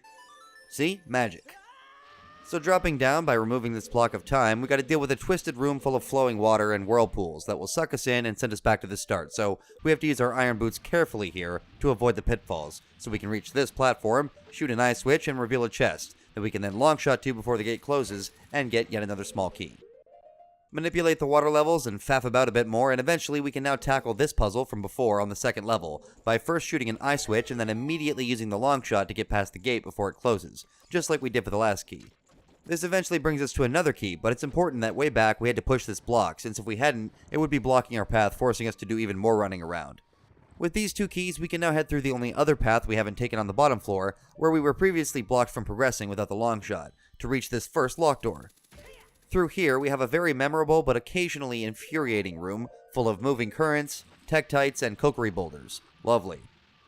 F: See? Magic. So dropping down by removing this block of time, we gotta deal with a twisted room full of flowing water and whirlpools that will suck us in and send us back to the start, so we have to use our iron boots carefully here to avoid the pitfalls, so we can reach this platform, shoot an eye switch, and reveal a chest that we can then longshot to before the gate closes and get yet another small key. Manipulate the water levels and faff about a bit more, and eventually we can now tackle this puzzle from before on the second level by first shooting an eye switch and then immediately using the longshot to get past the gate before it closes, just like we did for the last key. This eventually brings us to another key, but it's important that way back we had to push this block, since if we hadn't, it would be blocking our path, forcing us to do even more running around. With these two keys, we can now head through the only other path we haven't taken on the bottom floor, where we were previously blocked from progressing without the long shot, to reach this first lock door. Through here, we have a very memorable but occasionally infuriating room, full of moving currents, tektites, and kokery boulders. Lovely.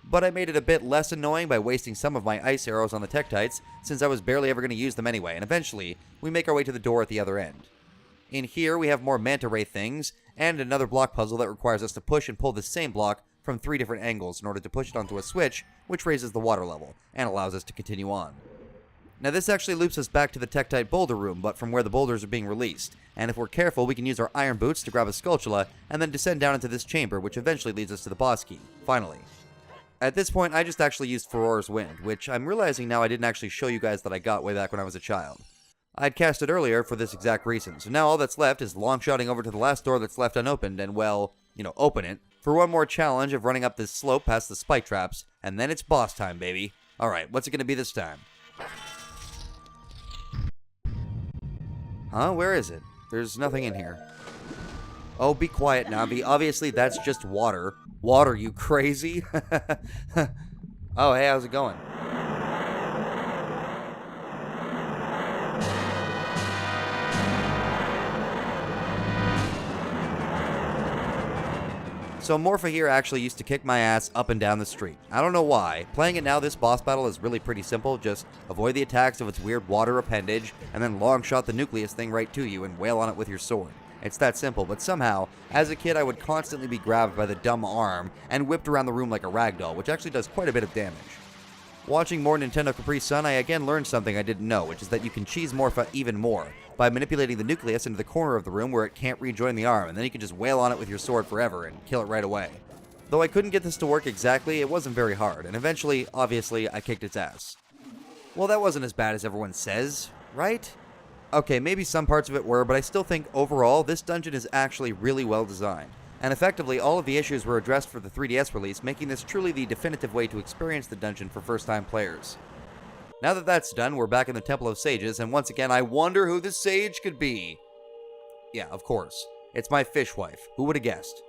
F: But I made it a bit less annoying by wasting some of my ice arrows on the tektites, since I was barely ever going to use them anyway, and eventually, we make our way to the door at the other end. In here, we have more manta ray things, and another block puzzle that requires us to push and pull the same block from 3 different angles in order to push it onto a switch, which raises the water level, and allows us to continue on. Now this actually loops us back to the tektite boulder room, but from where the boulders are being released, and if we're careful, we can use our iron boots to grab a Skulltula, and then descend down into this chamber, which eventually leads us to the boss key, finally. At this point, I just actually used Furore's Wind, which I'm realizing now I didn't actually show you guys that I got way back when I was a child. I'd cast it earlier for this exact reason, so now all that's left is long-shotting over to the last door that's left unopened and, well, open it, for one more challenge of running up this slope past the spike traps, and then it's boss time, baby. Alright, what's it gonna be this time? Huh? Where is it? There's nothing in here. Oh, be quiet, Navi. Obviously, that's just water. Water, you crazy? Oh, hey, how's it going? So Morpha here actually used to kick my ass up and down the street. I don't know why. Playing it now, this boss battle is really pretty simple. Just avoid the attacks of its weird water appendage, and then long shot the nucleus thing right to you and wail on it with your sword. It's that simple, but somehow, as a kid I would constantly be grabbed by the dumb arm and whipped around the room like a ragdoll, which actually does quite a bit of damage. Watching more NintendoCapriSun, I again learned something I didn't know, which is that you can cheese Morpha even more by manipulating the nucleus into the corner of the room where it can't rejoin the arm, and then you can just wail on it with your sword forever and kill it right away. Though I couldn't get this to work exactly, it wasn't very hard, and eventually, obviously, I kicked its ass. Well, that wasn't as bad as everyone says, right? Okay, maybe some parts of it were, but I still think overall, this dungeon is actually really well designed. And effectively, all of the issues were addressed for the 3DS release, making this truly the definitive way to experience the dungeon for first-time players. Now that that's done, we're back in the Temple of Sages, and once again, I wonder who the sage could be. Yeah, of course. It's my fish wife. Who would have guessed?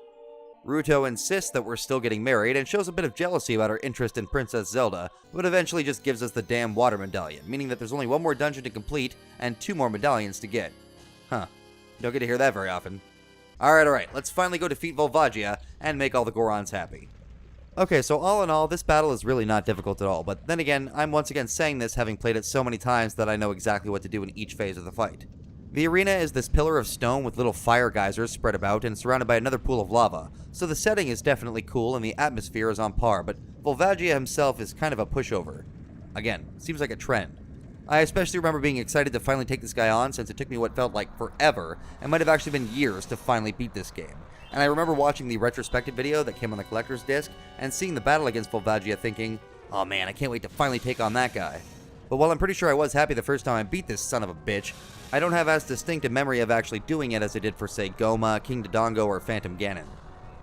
F: Ruto insists that we're still getting married and shows a bit of jealousy about our interest in Princess Zelda, but eventually just gives us the damn water medallion, meaning that there's only one more dungeon to complete and 2 more medallions to get. Huh. Don't get to hear that very often. Alright, let's finally go defeat Volvagia and make all the Gorons happy. Okay, so all in all, this battle is really not difficult at all, but then again, I'm once again saying this having played it so many times that I know exactly what to do in each phase of the fight. The arena is this pillar of stone with little fire geysers spread about and surrounded by another pool of lava, so the setting is definitely cool and the atmosphere is on par, but Volvagia himself is kind of a pushover. Again, seems like a trend. I especially remember being excited to finally take this guy on since it took me what felt like forever, and might have actually been years to finally beat this game. And I remember watching the retrospective video that came on the collector's disc, and seeing the battle against Volvagia thinking, oh man, I can't wait to finally take on that guy. But while I'm pretty sure I was happy the first time I beat this son of a bitch, I don't have as distinct a memory of actually doing it as I did for, say, Goma, King Dodongo, or Phantom Ganon.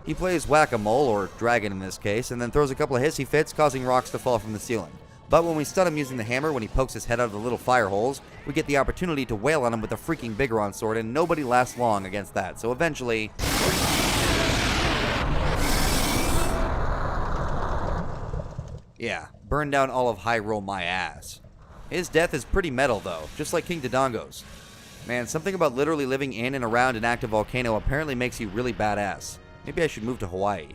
F: He plays Whack-A-Mole, or Dragon in this case, and then throws a couple of hissy fits, causing rocks to fall from the ceiling. But when we stun him using the hammer when he pokes his head out of the little fire holes, we get the opportunity to wail on him with a freaking Biggoron Sword, and nobody lasts long against that, so eventually... yeah, burn down all of Hyrule my ass. His death is pretty metal though, just like King Dodongo's. Man, something about literally living in and around an active volcano apparently makes you really badass. Maybe I should move to Hawaii.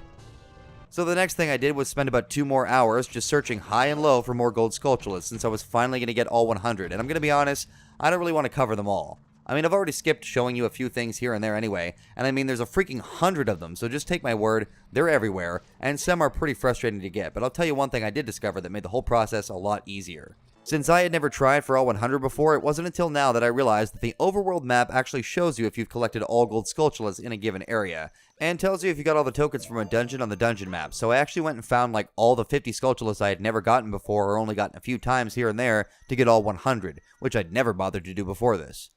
F: So the next thing I did was spend about 2 more hours just searching high and low for more gold Skulltulas since I was finally going to get all 100, and I'm going to be honest, I don't really want to cover them all. I mean, I've already skipped showing you a few things here and there anyway, and I mean, there's a freaking 100 of them, so just take my word, they're everywhere, and some are pretty frustrating to get, but I'll tell you one thing I did discover that made the whole process a lot easier. Since I had never tried for all 100 before, it wasn't until now that I realized that the overworld map actually shows you if you've collected all gold Skulltulas in a given area, and tells you if you got all the tokens from a dungeon on the dungeon map. So I actually went and found like all the 50 Skulltulas I had never gotten before, or only gotten a few times here and there, to get all 100, which I'd never bothered to do before this.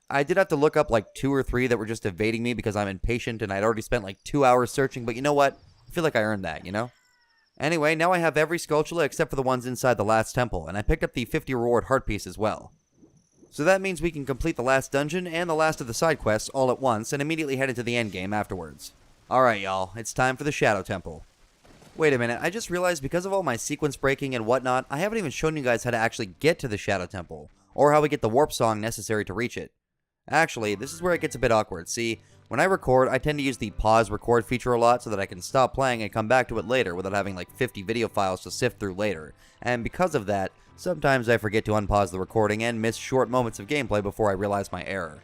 F: I did have to look up like 2 or 3 that were just evading me because I'm impatient and I'd already spent like 2 hours searching, but you know what? I feel like I earned that, you know? Anyway, now I have every Skulltula except for the ones inside the last temple, and I picked up the 50 reward heart piece as well. So that means we can complete the last dungeon and the last of the side quests all at once and immediately head into the endgame afterwards. Alright y'all, it's time for the Shadow Temple. Wait a minute, I just realized because of all my sequence breaking and whatnot, I haven't even shown you guys how to actually get to the Shadow Temple, or how we get the warp song necessary to reach it. Actually, this is where it gets a bit awkward. See, when I record, I tend to use the pause record feature a lot so that I can stop playing and come back to it later without having like 50 video files to sift through later. And because of that, sometimes I forget to unpause the recording and miss short moments of gameplay before I realize my error.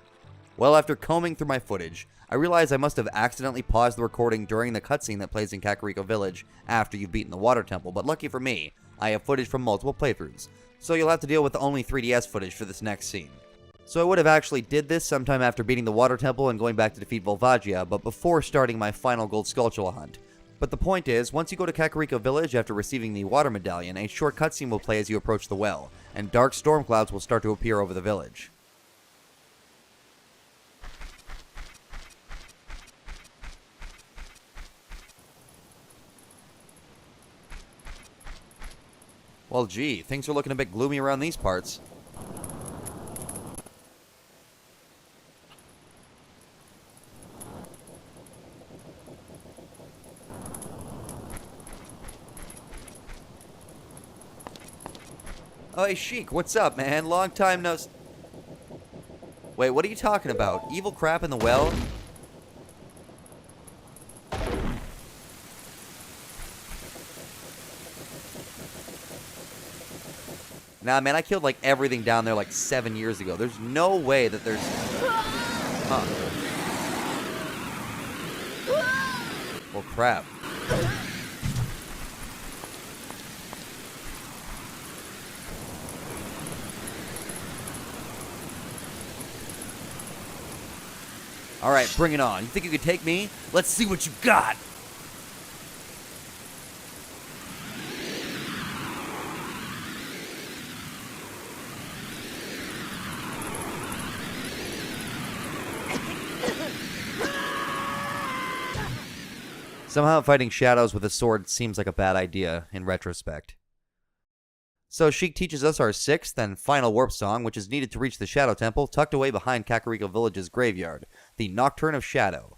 F: Well, after combing through my footage, I realized I must have accidentally paused the recording during the cutscene that plays in Kakariko Village after you've beaten the Water Temple, but lucky for me, I have footage from multiple playthroughs, so you'll have to deal with only 3DS footage for this next scene. So I would have actually did this sometime after beating the Water Temple and going back to defeat Volvagia, but before starting my final gold Skulltula hunt. But the point is, once you go to Kakariko Village after receiving the Water Medallion, a short cutscene will play as you approach the well, and dark storm clouds will start to appear over the village. Well, gee, things are looking a bit gloomy around these parts. Oh, hey, Sheik, what's up, man? Long time no... Wait, what are you talking about? Evil crap in the well? Nah, man, I killed, like, everything down there, like, 7 years ago. There's no way that there's... Huh. Well, crap. Alright, bring it on. You think you could take me? Let's see what you got! Somehow fighting shadows with a sword seems like a bad idea, in retrospect. So Sheik teaches us our 6th and final warp song, which is needed to reach the Shadow Temple, tucked away behind Kakariko Village's graveyard, the Nocturne of Shadow.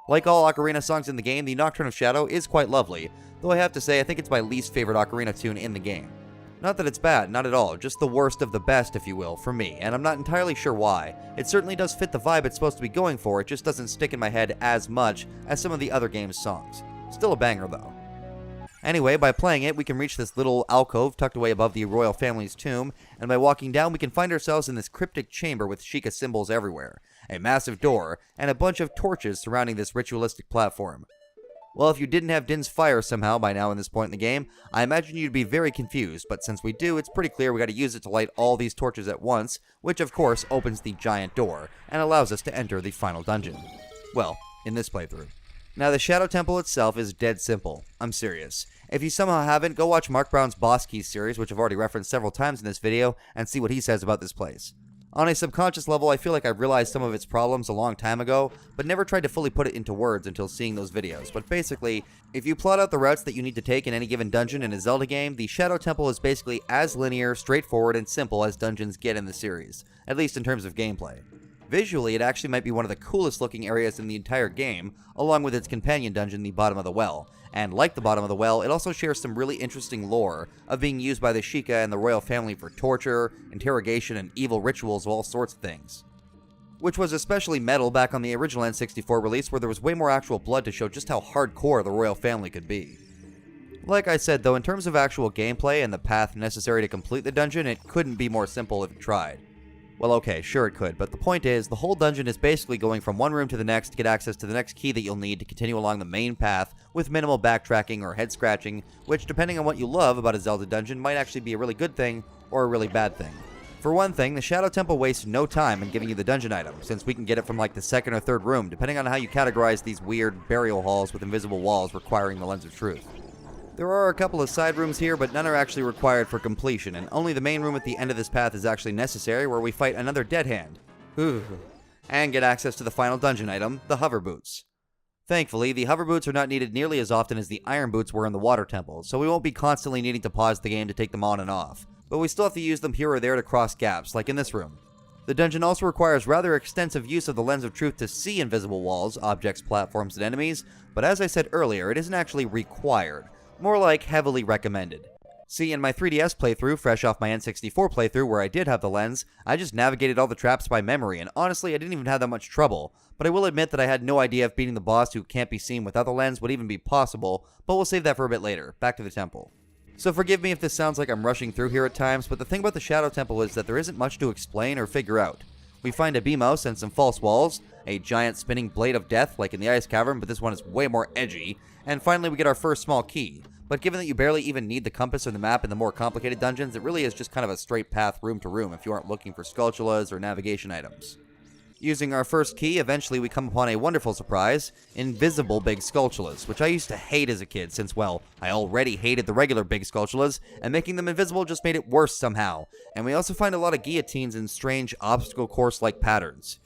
F: Like all Ocarina songs in the game, the Nocturne of Shadow is quite lovely, though I have to say I think it's my least favorite Ocarina tune in the game. Not that it's bad, not at all, just the worst of the best, if you will, for me, and I'm not entirely sure why. It certainly does fit the vibe it's supposed to be going for, it just doesn't stick in my head as much as some of the other game's songs. Still a banger, though. Anyway, by playing it, we can reach this little alcove tucked away above the royal family's tomb, and by walking down, we can find ourselves in this cryptic chamber with Sheikah symbols everywhere, a massive door, and a bunch of torches surrounding this ritualistic platform. Well, if you didn't have Din's fire somehow by now in this point in the game, I imagine you'd be very confused, but since we do, it's pretty clear we gotta use it to light all these torches at once, which of course opens the giant door, and allows us to enter the final dungeon. Well, in this playthrough. Now, the Shadow Temple itself is dead simple. I'm serious. If you somehow haven't, go watch Mark Brown's Boss Keys series, which I've already referenced several times in this video, and see what he says about this place. On a subconscious level, I feel like I've realized some of its problems a long time ago, but never tried to fully put it into words until seeing those videos. But basically, if you plot out the routes that you need to take in any given dungeon in a Zelda game, the Shadow Temple is basically as linear, straightforward, and simple as dungeons get in the series, at least in terms of gameplay. Visually, it actually might be one of the coolest looking areas in the entire game, along with its companion dungeon, the Bottom of the Well. And like the Bottom of the Well, it also shares some really interesting lore of being used by the Sheikah and the royal family for torture, interrogation, and evil rituals of all sorts of things. Which was especially metal back on the original N64 release, where there was way more actual blood to show just how hardcore the royal family could be. Like I said though, in terms of actual gameplay and the path necessary to complete the dungeon, it couldn't be more simple if you tried. Well, okay, sure it could, but the point is, the whole dungeon is basically going from one room to the next to get access to the next key that you'll need to continue along the main path with minimal backtracking or head scratching, which, depending on what you love about a Zelda dungeon, might actually be a really good thing or a really bad thing. For one thing, the Shadow Temple wastes no time in giving you the dungeon item, since we can get it from like the second or third room, depending on how you categorize these weird burial halls with invisible walls requiring the Lens of Truth. There are a couple of side rooms here, but none are actually required for completion, and only the main room at the end of this path is actually necessary, where we fight another Dead Hand. And get access to the final dungeon item, the Hover Boots. Thankfully, the Hover Boots are not needed nearly as often as the Iron Boots were in the Water Temple, so we won't be constantly needing to pause the game to take them on and off. But we still have to use them here or there to cross gaps, like in this room. The dungeon also requires rather extensive use of the Lens of Truth to see invisible walls, objects, platforms, and enemies, but as I said earlier, it isn't actually required. More like heavily recommended. See, in my 3DS playthrough, fresh off my N64 playthrough where I did have the lens, I just navigated all the traps by memory, and honestly I didn't even have that much trouble. But I will admit that I had no idea if beating the boss who can't be seen without the lens would even be possible, but we'll save that for a bit later. Back to the temple. So forgive me if this sounds like I'm rushing through here at times, but the thing about the Shadow Temple is that there isn't much to explain or figure out. We find a B-mouse and some false walls, a giant spinning blade of death like in the Ice Cavern, but this one is way more edgy, and finally we get our first small key. But given that you barely even need the compass or the map in the more complicated dungeons, it really is just kind of a straight path room to room if you aren't looking for Skulltulas or navigation items. Using our first key, eventually we come upon a wonderful surprise, invisible Big Skulltulas, which I used to hate as a kid since, well, I already hated the regular Big Skulltulas, and making them invisible just made it worse somehow. And we also find a lot of guillotines in strange obstacle course-like patterns.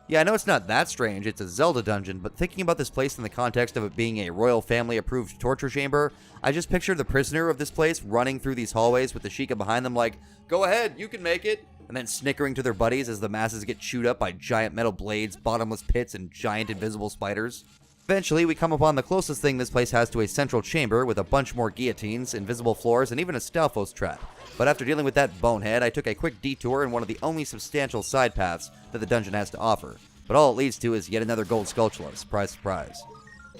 F: Yeah, I know it's not that strange, it's a Zelda dungeon, but thinking about this place in the context of it being a royal family-approved torture chamber, I just picture the prisoner of this place running through these hallways with the Sheikah behind them like, "Go ahead, you can make it!" and then snickering to their buddies as the masses get chewed up by giant metal blades, bottomless pits, and giant invisible spiders. Eventually, we come upon the closest thing this place has to a central chamber with a bunch more guillotines, invisible floors, and even a Stalfos trap. But after dealing with that bonehead, I took a quick detour in one of the only substantial side paths that the dungeon has to offer. But all it leads to is yet another gold Skulltula, surprise surprise.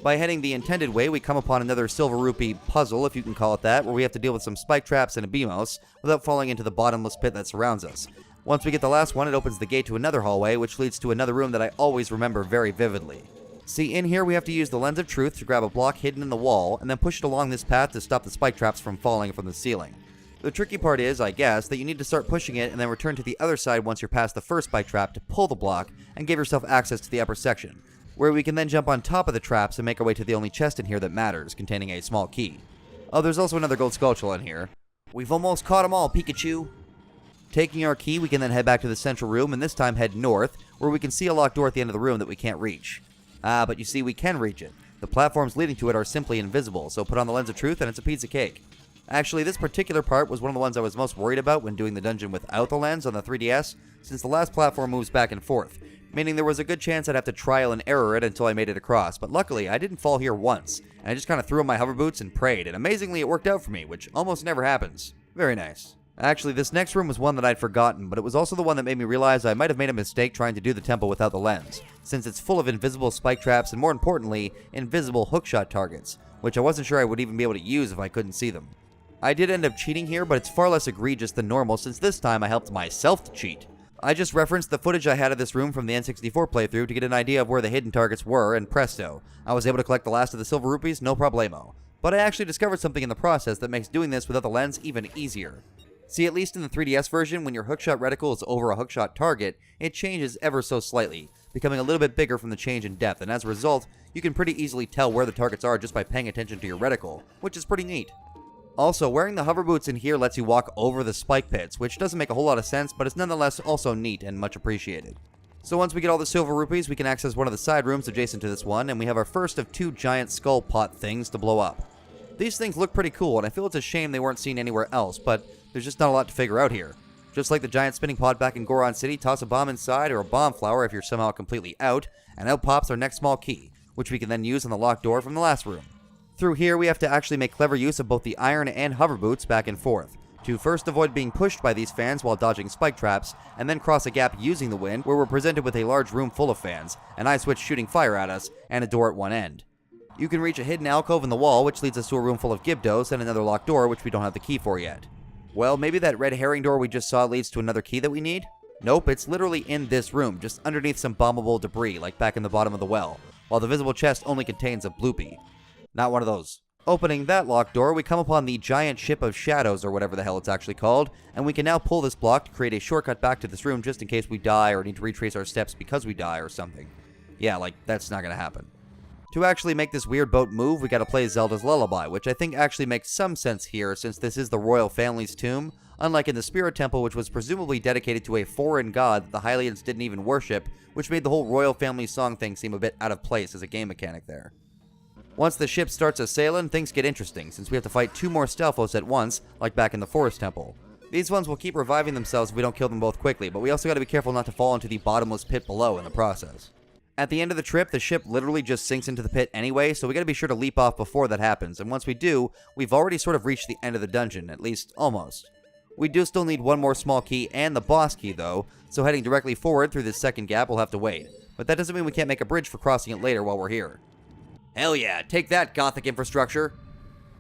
F: By heading the intended way, we come upon another silver rupee puzzle, if you can call it that, where we have to deal with some spike traps and a B-mouse without falling into the bottomless pit that surrounds us. Once we get the last one, it opens the gate to another hallway, which leads to another room that I always remember very vividly. See, in here we have to use the Lens of Truth to grab a block hidden in the wall, and then push it along this path to stop the spike traps from falling from the ceiling. The tricky part is, I guess, that you need to start pushing it and then return to the other side once you're past the first spike trap to pull the block and give yourself access to the upper section, where we can then jump on top of the traps and make our way to the only chest in here that matters, containing a small key. Oh, there's also another gold Skulltula in here. We've almost caught them all, Pikachu! Taking our key, we can then head back to the central room and this time head north, where we can see a locked door at the end of the room that we can't reach. But you see, we can reach it. The platforms leading to it are simply invisible, so put on the Lens of Truth and it's a piece of cake. Actually, this particular part was one of the ones I was most worried about when doing the dungeon without the lens on the 3DS, since the last platform moves back and forth, meaning there was a good chance I'd have to trial and error it until I made it across, but luckily I didn't fall here once, and I just kind of threw on my hover boots and prayed, and amazingly it worked out for me, which almost never happens. Very nice. Actually, this next room was one that I'd forgotten, but it was also the one that made me realize I might have made a mistake trying to do the temple without the lens, since it's full of invisible spike traps and, more importantly, invisible hookshot targets, which I wasn't sure I would even be able to use if I couldn't see them. I did end up cheating here, but it's far less egregious than normal since this time I helped myself to cheat. I just referenced the footage I had of this room from the N64 playthrough to get an idea of where the hidden targets were, and presto, I was able to collect the last of the silver rupees, no problemo. But I actually discovered something in the process that makes doing this without the lens even easier. See, at least in the 3DS version, when your hookshot reticle is over a hookshot target, it changes ever so slightly, becoming a little bit bigger from the change in depth, and as a result, you can pretty easily tell where the targets are just by paying attention to your reticle, which is pretty neat. Also, wearing the hover boots in here lets you walk over the spike pits, which doesn't make a whole lot of sense, but it's nonetheless also neat and much appreciated. So once we get all the silver rupees, we can access one of the side rooms adjacent to this one, and we have our first of two giant skull pot things to blow up. These things look pretty cool, and I feel it's a shame they weren't seen anywhere else, but there's just not a lot to figure out here. Just like the giant spinning pod back in Goron City, toss a bomb inside or a bomb flower if you're somehow completely out, and out pops our next small key, which we can then use on the locked door from the last room. Through here, we have to actually make clever use of both the iron and hover boots back and forth, to first avoid being pushed by these fans while dodging spike traps, and then cross a gap using the wind, where we're presented with a large room full of fans, an eye switch shooting fire at us, and a door at one end. You can reach a hidden alcove in the wall, which leads us to a room full of Gibdos, and another locked door, which we don't have the key for yet. Well, maybe that red herring door we just saw leads to another key that we need? Nope, it's literally in this room, just underneath some bombable debris, like back in the bottom of the well, while the visible chest only contains a bloopy. Not one of those. Opening that locked door, we come upon the giant ship of shadows, or whatever the hell it's actually called, and we can now pull this block to create a shortcut back to this room just in case we die or need to retrace our steps because we die or something. Yeah, like, that's not gonna happen. To actually make this weird boat move, we gotta play Zelda's Lullaby, which I think actually makes some sense here since this is the royal family's tomb, unlike in the Spirit Temple, which was presumably dedicated to a foreign god that the Hylians didn't even worship, which made the whole royal family song thing seem a bit out of place as a game mechanic there. Once the ship starts a-sailin', things get interesting, since we have to fight 2 more Stelphos at once, like back in the Forest Temple. These ones will keep reviving themselves if we don't kill them both quickly, but we also gotta be careful not to fall into the bottomless pit below in the process. At the end of the trip, the ship literally just sinks into the pit anyway, so we gotta be sure to leap off before that happens, and once we do, we've already sort of reached the end of the dungeon, at least almost. We do still need 1 more small key and the boss key though, so heading directly forward through this second gap will have to wait. But that doesn't mean we can't make a bridge for crossing it later while we're here. Hell yeah, take that, Gothic infrastructure!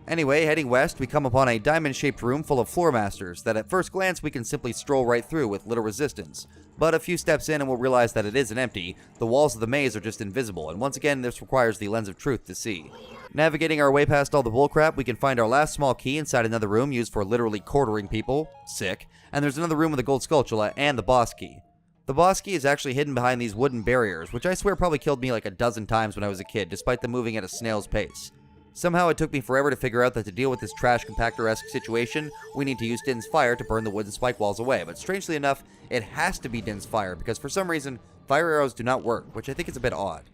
F: Anyway, heading west, we come upon a diamond-shaped room full of floor masters that at first glance we can simply stroll right through with little resistance. But a few steps in and we'll realize that it isn't empty, the walls of the maze are just invisible, and once again this requires the lens of truth to see. Navigating our way past all the bullcrap, we can find our last small key inside another room used for literally quartering people. Sick. And there's another room with a gold skulltula and the boss key. The boss key is actually hidden behind these wooden barriers, which I swear probably killed me like a dozen times when I was a kid, despite them moving at a snail's pace. Somehow it took me forever to figure out that to deal with this trash compactor-esque situation, we need to use Din's fire to burn the wooden spike walls away, but strangely enough, it has to be Din's fire, because for some reason, fire arrows do not work, which I think is a bit odd.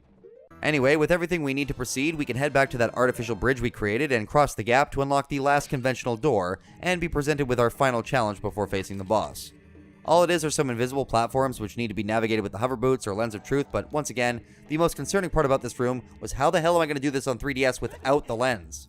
F: Anyway, with everything we need to proceed, we can head back to that artificial bridge we created and cross the gap to unlock the last conventional door, and be presented with our final challenge before facing the boss. All it is are some invisible platforms which need to be navigated with the hover boots or lens of truth, but once again, the most concerning part about this room was how the hell am I going to do this on 3DS without the lens?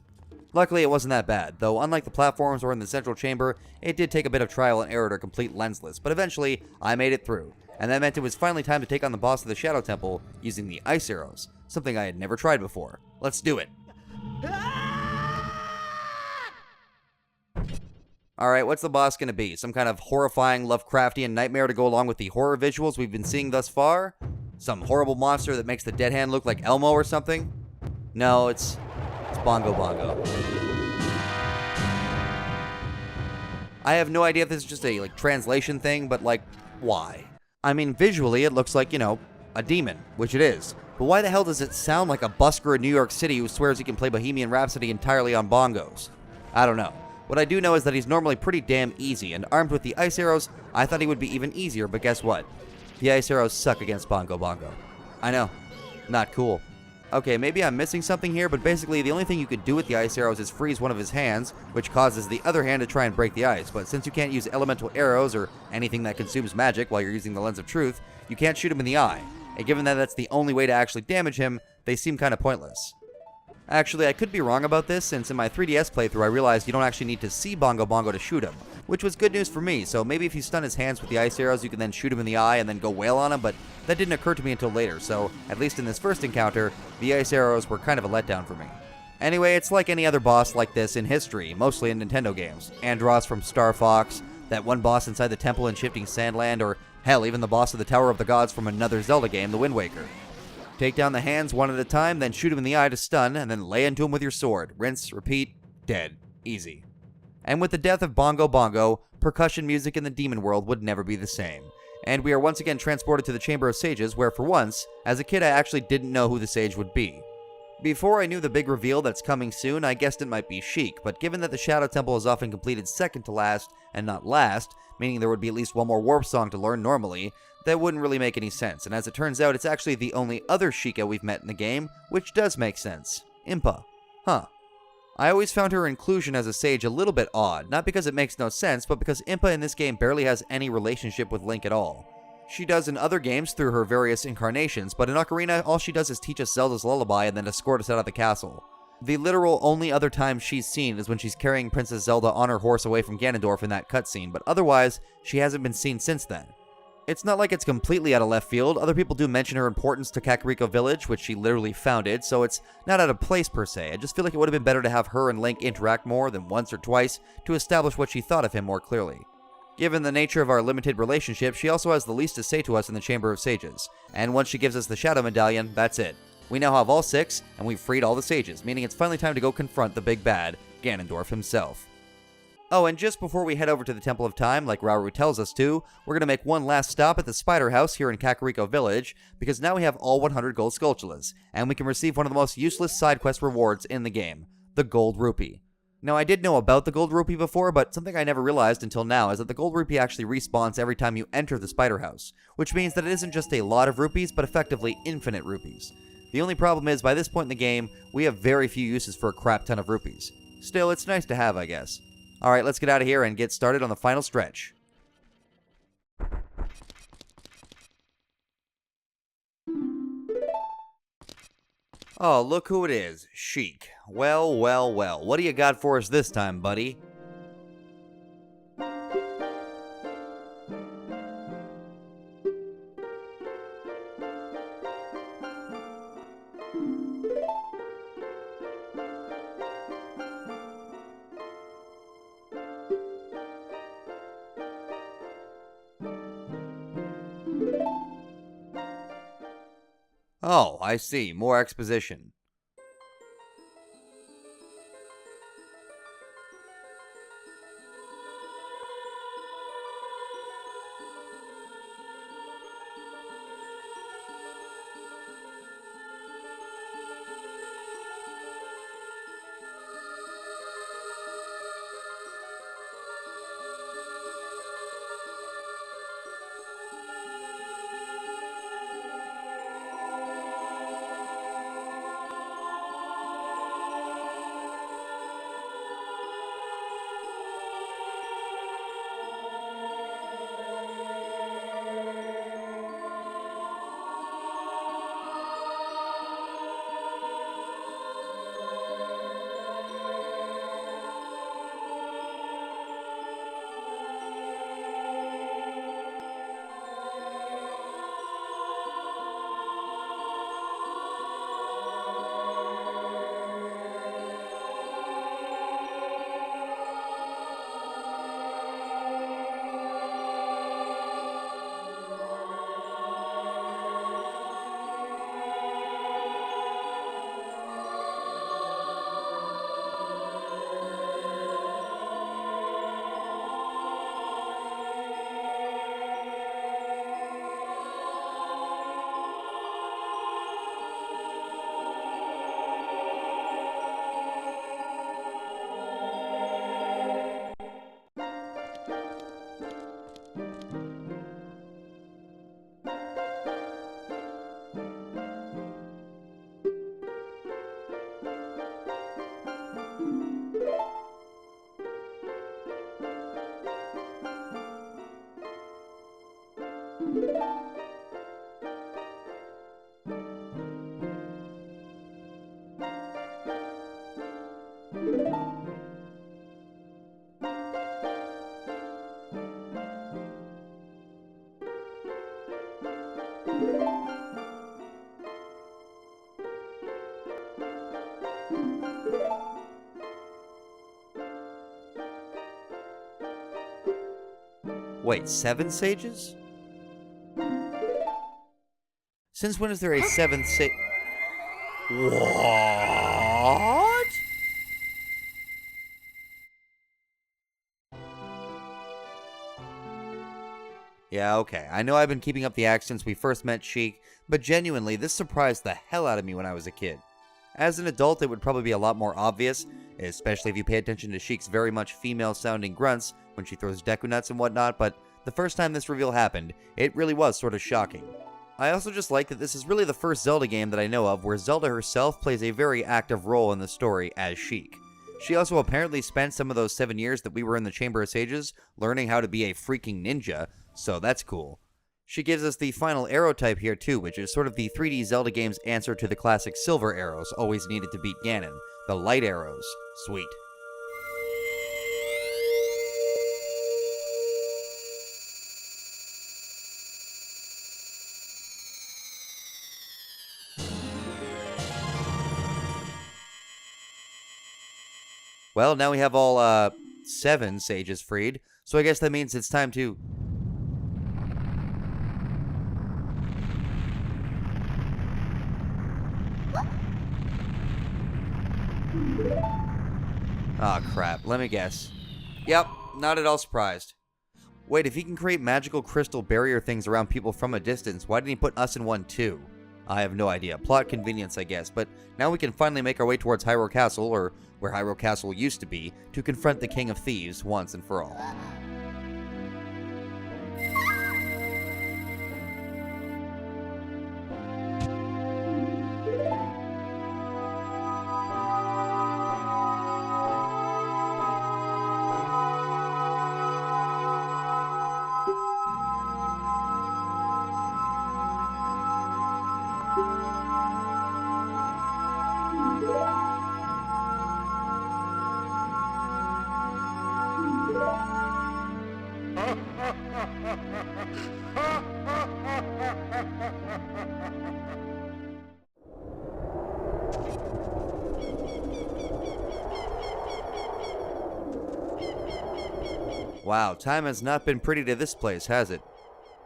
F: Luckily it wasn't that bad, though unlike the platforms or in the central chamber, it did take a bit of trial and error to complete lensless, but eventually I made it through, and that meant it was finally time to take on the boss of the Shadow Temple using the ice arrows, something I had never tried before. Let's do it! Alright, what's the boss gonna be? Some kind of horrifying Lovecraftian nightmare to go along with the horror visuals we've been seeing thus far? Some horrible monster that makes the dead hand look like Elmo or something? No, it's Bongo Bongo. I have no idea if this is just a translation thing, but why? I mean, visually it looks like, a demon, which it is. But why the hell does it sound like a busker in New York City who swears he can play Bohemian Rhapsody entirely on bongos? I don't know. What I do know is that he's normally pretty damn easy, and armed with the ice arrows, I thought he would be even easier, but guess what? The ice arrows suck against Bongo Bongo. I know. Not cool. Okay, maybe I'm missing something here, but basically the only thing you could do with the ice arrows is freeze one of his hands, which causes the other hand to try and break the ice, but since you can't use elemental arrows or anything that consumes magic while you're using the lens of truth, you can't shoot him in the eye, and given that that's the only way to actually damage him, they seem kind of pointless. Actually, I could be wrong about this, since in my 3DS playthrough I realized you don't actually need to see Bongo Bongo to shoot him, which was good news for me, so maybe if you stun his hands with the ice arrows you can then shoot him in the eye and then go wail on him, but that didn't occur to me until later, so at least in this first encounter, the ice arrows were kind of a letdown for me. Anyway, it's like any other boss like this in history, mostly in Nintendo games. Andross from Star Fox, that one boss inside the temple in Shifting Sandland, or hell, even the boss of the Tower of the Gods from another Zelda game, The Wind Waker. Take down the hands one at a time, then shoot him in the eye to stun, and then lay into him with your sword. Rinse, repeat, dead. Easy. And with the death of Bongo Bongo, percussion music in the demon world would never be the same. And we are once again transported to the Chamber of Sages, where for once, as a kid I actually didn't know who the sage would be. Before I knew the big reveal that's coming soon, I guessed it might be Sheik, but given that the Shadow Temple is often completed second to last, and not last, meaning there would be at least one more warp song to learn normally, that wouldn't really make any sense, and as it turns out, it's actually the only other Sheikah we've met in the game, which does make sense. Impa. Huh. I always found her inclusion as a sage a little bit odd, not because it makes no sense, but because Impa in this game barely has any relationship with Link at all. She does in other games through her various incarnations, but in Ocarina, all she does is teach us Zelda's lullaby and then escort us out of the castle. The literal only other time she's seen is when she's carrying Princess Zelda on her horse away from Ganondorf in that cutscene, but otherwise, she hasn't been seen since then. It's not like it's completely out of left field. Other people do mention her importance to Kakariko Village, which she literally founded, so it's not out of place per se. I just feel like it would have been better to have her and Link interact more than once or twice to establish what she thought of him more clearly. Given the nature of our limited relationship, she also has the least to say to us in the Chamber of Sages. And once she gives us the Shadow Medallion, that's it. We now have all 6, and we've freed all the sages, meaning it's finally time to go confront the big bad, Ganondorf himself. Oh, and just before we head over to the Temple of Time, like Rauru tells us to, we're going to make one last stop at the Spider House here in Kakariko Village, because now we have all 100 gold Skulltulas, and we can receive one of the most useless side quest rewards in the game, the Gold Rupee. Now, I did know about the Gold Rupee before, but something I never realized until now is that the Gold Rupee actually respawns every time you enter the Spider House, which means that it isn't just a lot of rupees, but effectively infinite rupees. The only problem is, by this point in the game, we have very few uses for a crap ton of rupees. Still, it's nice to have, I guess. Alright, let's get out of here and get started on the final stretch. Oh, look who it is. Sheik. Well, well, well. What do you got for us this time, buddy? Oh, I see. More exposition. Wait, 7 sages? Since when is there a 7th sage? What? Yeah, okay. I know I've been keeping up the act since we first met Sheik, but genuinely, this surprised the hell out of me when I was a kid. As an adult, it would probably be a lot more obvious, especially if you pay attention to Sheik's very much female-sounding grunts when she throws Deku Nuts and whatnot, but the first time this reveal happened, it really was sort of shocking. I also just like that this is really the first Zelda game that I know of where Zelda herself plays a very active role in the story as Sheik. She also apparently spent some of those 7 years that we were in the Chamber of Sages learning how to be a freaking ninja, so that's cool. She gives us the final arrow type here too, which is sort of the 3D Zelda game's answer to the classic silver arrows always needed to beat Ganon. The light arrows. Sweet. Well, now we have all, 7 sages freed, So I guess that means it's time to... Aw, crap. Let me guess. Yep, not at all surprised. Wait, if he can create magical crystal barrier things around people from a distance, why didn't he put us in one too? I have no idea. Plot convenience, I guess. But now we can finally make our way towards Hyrule Castle, or where Hyrule Castle used to be, to confront the King of Thieves once and for all. Wow, time has not been pretty to this place, has it?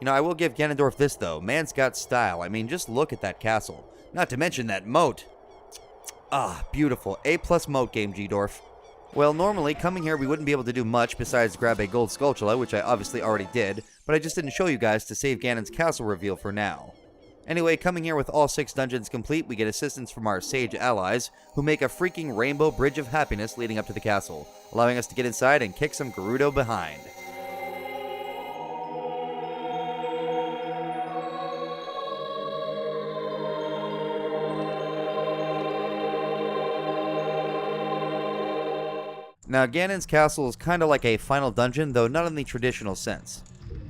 F: You know, I will give Ganondorf this, though. Man's got style. I mean, just look at that castle. Not to mention that moat. Ah, beautiful. A+ moat game, G-Dorf. Well, normally, coming here, we wouldn't be able to do much besides grab a gold Skulltula, which I obviously already did, but I just didn't show you guys to save Ganon's castle reveal for now. Anyway, coming here with all 6 dungeons complete, we get assistance from our sage allies, who make a freaking rainbow bridge of happiness leading up to the castle, allowing us to get inside and kick some Gerudo behind. Now, Ganon's castle is kinda like a final dungeon, though not in the traditional sense.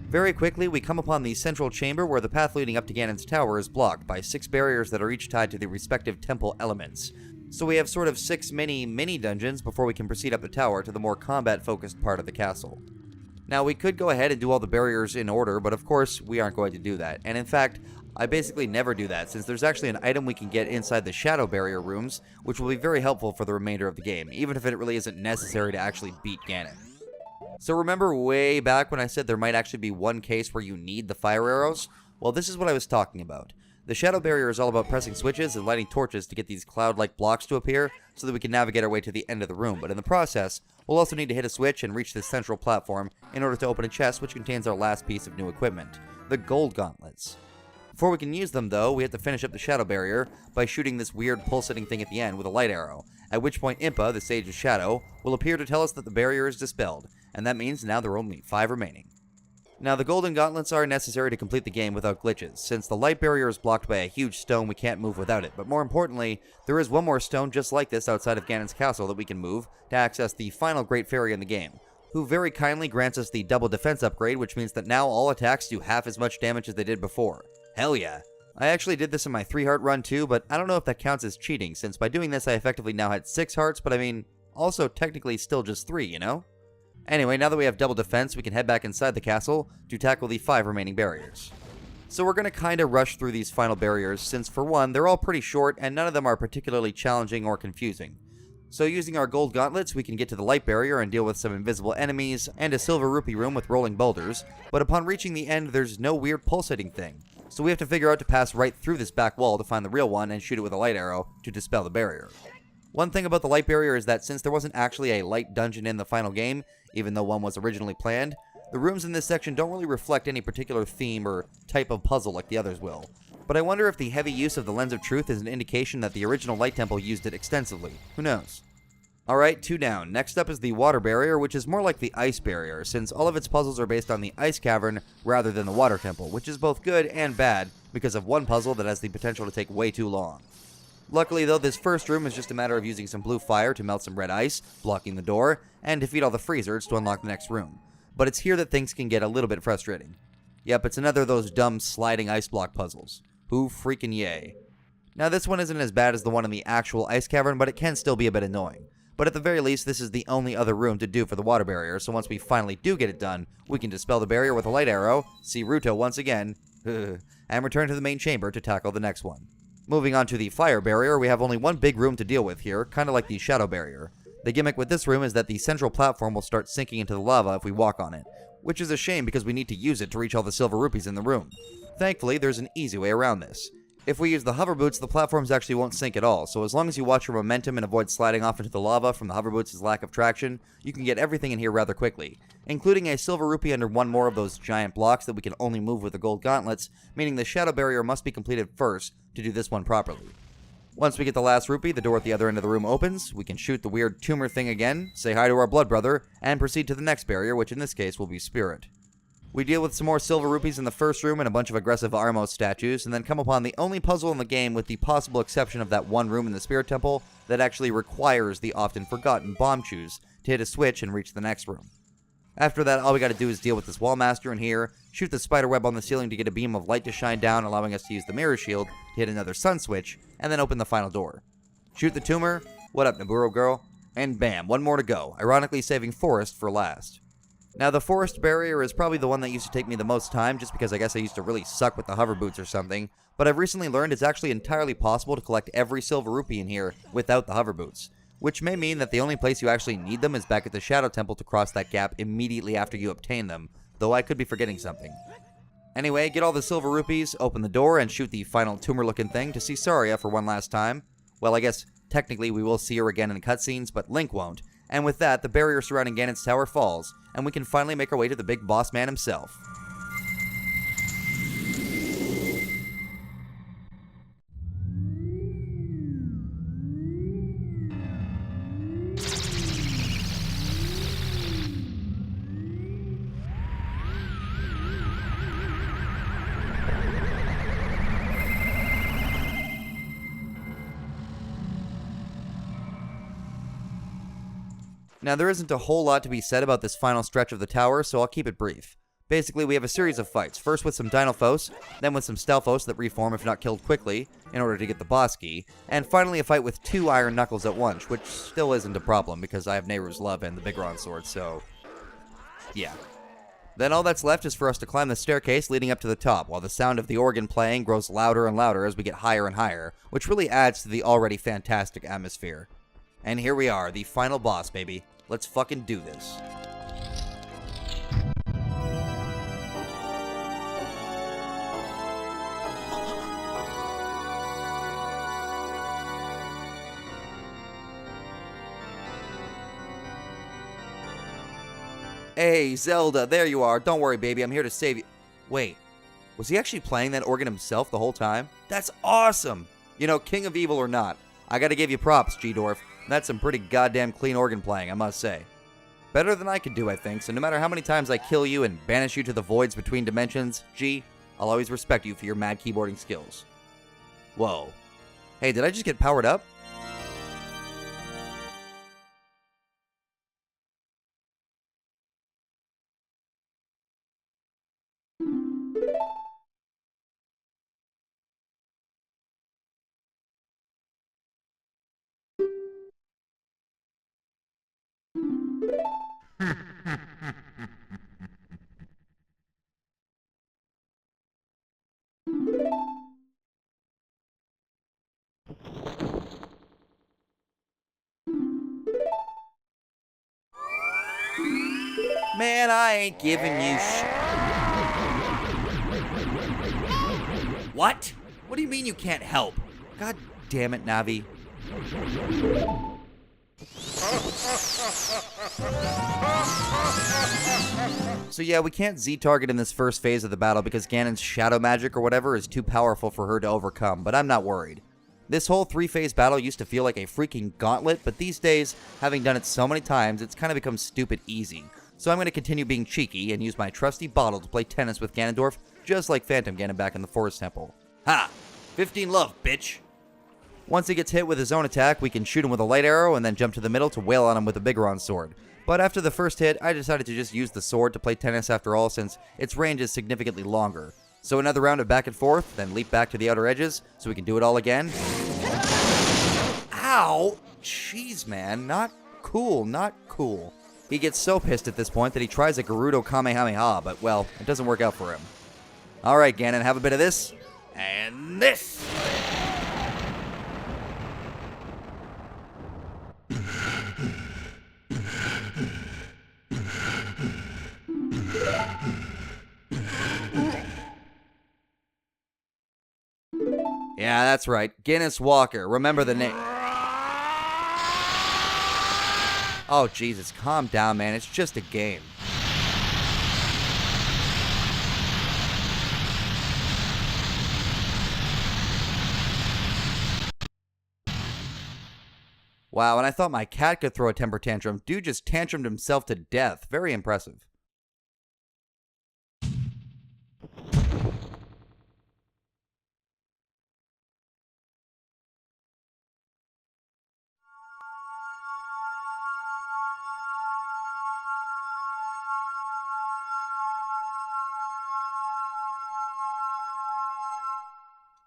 F: Very quickly, we come upon the central chamber where the path leading up to Ganon's tower is blocked by 6 barriers that are each tied to the respective temple elements. So we have sort of 6 mini dungeons before we can proceed up the tower to the more combat-focused part of the castle. Now, we could go ahead and do all the barriers in order, but of course, we aren't going to do that. And in fact, I basically never do that, since there's actually an item we can get inside the shadow barrier rooms, which will be very helpful for the remainder of the game, even if it really isn't necessary to actually beat Ganon. So remember way back when I said there might actually be one case where you need the fire arrows? Well, this is what I was talking about. The shadow barrier is all about pressing switches and lighting torches to get these cloud-like blocks to appear so that we can navigate our way to the end of the room, but in the process, we'll also need to hit a switch and reach this central platform in order to open a chest which contains our last piece of new equipment, the gold gauntlets. Before we can use them, though, we have to finish up the shadow barrier by shooting this weird pulsating thing at the end with a light arrow, at which point Impa, the Sage of Shadow, will appear to tell us that the barrier is dispelled, and that means now there are only 5 remaining. Now, the golden gauntlets are necessary to complete the game without glitches, since the light barrier is blocked by a huge stone we can't move without it, but more importantly, there is one more stone just like this outside of Ganon's castle that we can move to access the final Great Fairy in the game, who very kindly grants us the double defense upgrade, which means that now all attacks do half as much damage as they did before. Hell yeah. I actually did this in my 3-heart run too, but I don't know if that counts as cheating, since by doing this I effectively now had 6 hearts, but I mean, also technically still just 3, you know? Anyway, now that we have double defense, we can head back inside the castle to tackle the 5 remaining barriers. So we're going to kinda rush through these final barriers, since for one, they're all pretty short and none of them are particularly challenging or confusing. So using our gold gauntlets, we can get to the light barrier and deal with some invisible enemies and a silver rupee room with rolling boulders, but upon reaching the end, there's no weird pulsating thing. So we have to figure out to pass right through this back wall to find the real one and shoot it with a light arrow to dispel the barrier. One thing about the light barrier is that since there wasn't actually a light dungeon in the final game, even though one was originally planned, the rooms in this section don't really reflect any particular theme or type of puzzle like the others will. But I wonder if the heavy use of the Lens of Truth is an indication that the original Light Temple used it extensively. Who knows? Alright, 2 down. Next up is the water barrier, which is more like the ice barrier, since all of its puzzles are based on the ice cavern rather than the water temple, which is both good and bad because of one puzzle that has the potential to take way too long. Luckily though, this first room is just a matter of using some blue fire to melt some red ice, blocking the door, and defeat all the freezers to unlock the next room. But it's here that things can get a little bit frustrating. Yep, it's another of those dumb sliding ice block puzzles. Who freaking yay. Now this one isn't as bad as the one in the actual ice cavern, but it can still be a bit annoying. But at the very least, this is the only other room to do for the water barrier, so once we finally do get it done, we can dispel the barrier with a light arrow, see Ruto once again, and return to the main chamber to tackle the next one. Moving on to the fire barrier, we have only one big room to deal with here, kinda like the shadow barrier. The gimmick with this room is that the central platform will start sinking into the lava if we walk on it, which is a shame because we need to use it to reach all the silver rupees in the room. Thankfully, there's an easy way around this. If we use the hover boots, the platforms actually won't sink at all, so as long as you watch your momentum and avoid sliding off into the lava from the hover boots' lack of traction, you can get everything in here rather quickly, including a silver rupee under one more of those giant blocks that we can only move with the gold gauntlets, meaning the shadow barrier must be completed first to do this one properly. Once we get the last rupee, the door at the other end of the room opens, we can shoot the weird tumor thing again, say hi to our blood brother, and proceed to the next barrier, which in this case will be Spirit. We deal with some more silver rupees in the first room and a bunch of aggressive Armos statues, and then come upon the only puzzle in the game with the possible exception of that one room in the Spirit Temple that actually requires the often forgotten bomb shoes to hit a switch and reach the next room. After that, all we gotta do is deal with this Wallmaster in here, shoot the spider web on the ceiling to get a beam of light to shine down, allowing us to use the mirror shield to hit another sun switch, and then open the final door. Shoot the tumor, what up Naburo girl, and bam, one more to go, ironically saving Forest for last. Now the forest barrier is probably the one that used to take me the most time, just because I guess I used to really suck with the hover boots or something, but I've recently learned it's actually entirely possible to collect every silver rupee in here without the hover boots, which may mean that the only place you actually need them is back at the Shadow Temple to cross that gap immediately after you obtain them, though I could be forgetting something. Anyway, get all the silver rupees, open the door, and shoot the final tumor-looking thing to see Saria for one last time. Well, I guess technically we will see her again in cutscenes, but Link won't. And with that, the barrier surrounding Ganon's tower falls, and we can finally make our way to the big boss man himself. Now, there isn't a whole lot to be said about this final stretch of the tower, so I'll keep it brief. Basically, we have a series of fights, first with some Dinophos, then with some Stelphos that reform if not killed quickly, in order to get the boss key, and finally a fight with 2 Iron Knuckles at once, which still isn't a problem, because I have Nehru's Love and the Biggoron Sword, so yeah. Then all that's left is for us to climb the staircase leading up to the top, while the sound of the organ playing grows louder and louder as we get higher and higher, which really adds to the already fantastic atmosphere. And here we are, the final boss, baby. Let's fucking do this. Hey, Zelda, there you are. Don't worry, baby, I'm here to save you. Wait, was he actually playing that organ himself the whole time? That's awesome! You know, King of Evil or not, I gotta give you props, G-Dwarf. That's some pretty goddamn clean organ playing, I must say. Better than I could do, I think, so no matter how many times I kill you and banish you to the voids between dimensions, G, I'll always respect you for your mad keyboarding skills. Whoa. Hey, did I just get powered up? Man, I ain't giving you What? What do you mean you can't help? God damn it, Navi. So yeah, we can't Z-target in this first phase of the battle because Ganon's shadow magic or whatever is too powerful for her to overcome, but I'm not worried. This whole 3-phase battle used to feel like a freaking gauntlet, but these days, having done it so many times, it's kind of become stupid easy. So I'm going to continue being cheeky and use my trusty bottle to play tennis with Ganondorf, just like Phantom Ganon back in the Forest Temple. Ha! 15 love, bitch! Once he gets hit with his own attack, we can shoot him with a light arrow and then jump to the middle to wail on him with a Biggoron Sword. But after the first hit, I decided to just use the sword to play tennis after all, since its range is significantly longer. So another round of back and forth, then leap back to the outer edges, so we can do it all again. Ow! Jeez, man. Not cool, not cool. He gets so pissed at this point that he tries a Gerudo Kamehameha, but, well, it doesn't work out for him. Alright, Ganon, have a bit of this. And this! Yeah, that's right. Guinness Walker. Remember the name. Oh, Jesus. Calm down, man. It's just a game. Wow, and I thought my cat could throw a temper tantrum. Dude just tantrumed himself to death. Very impressive.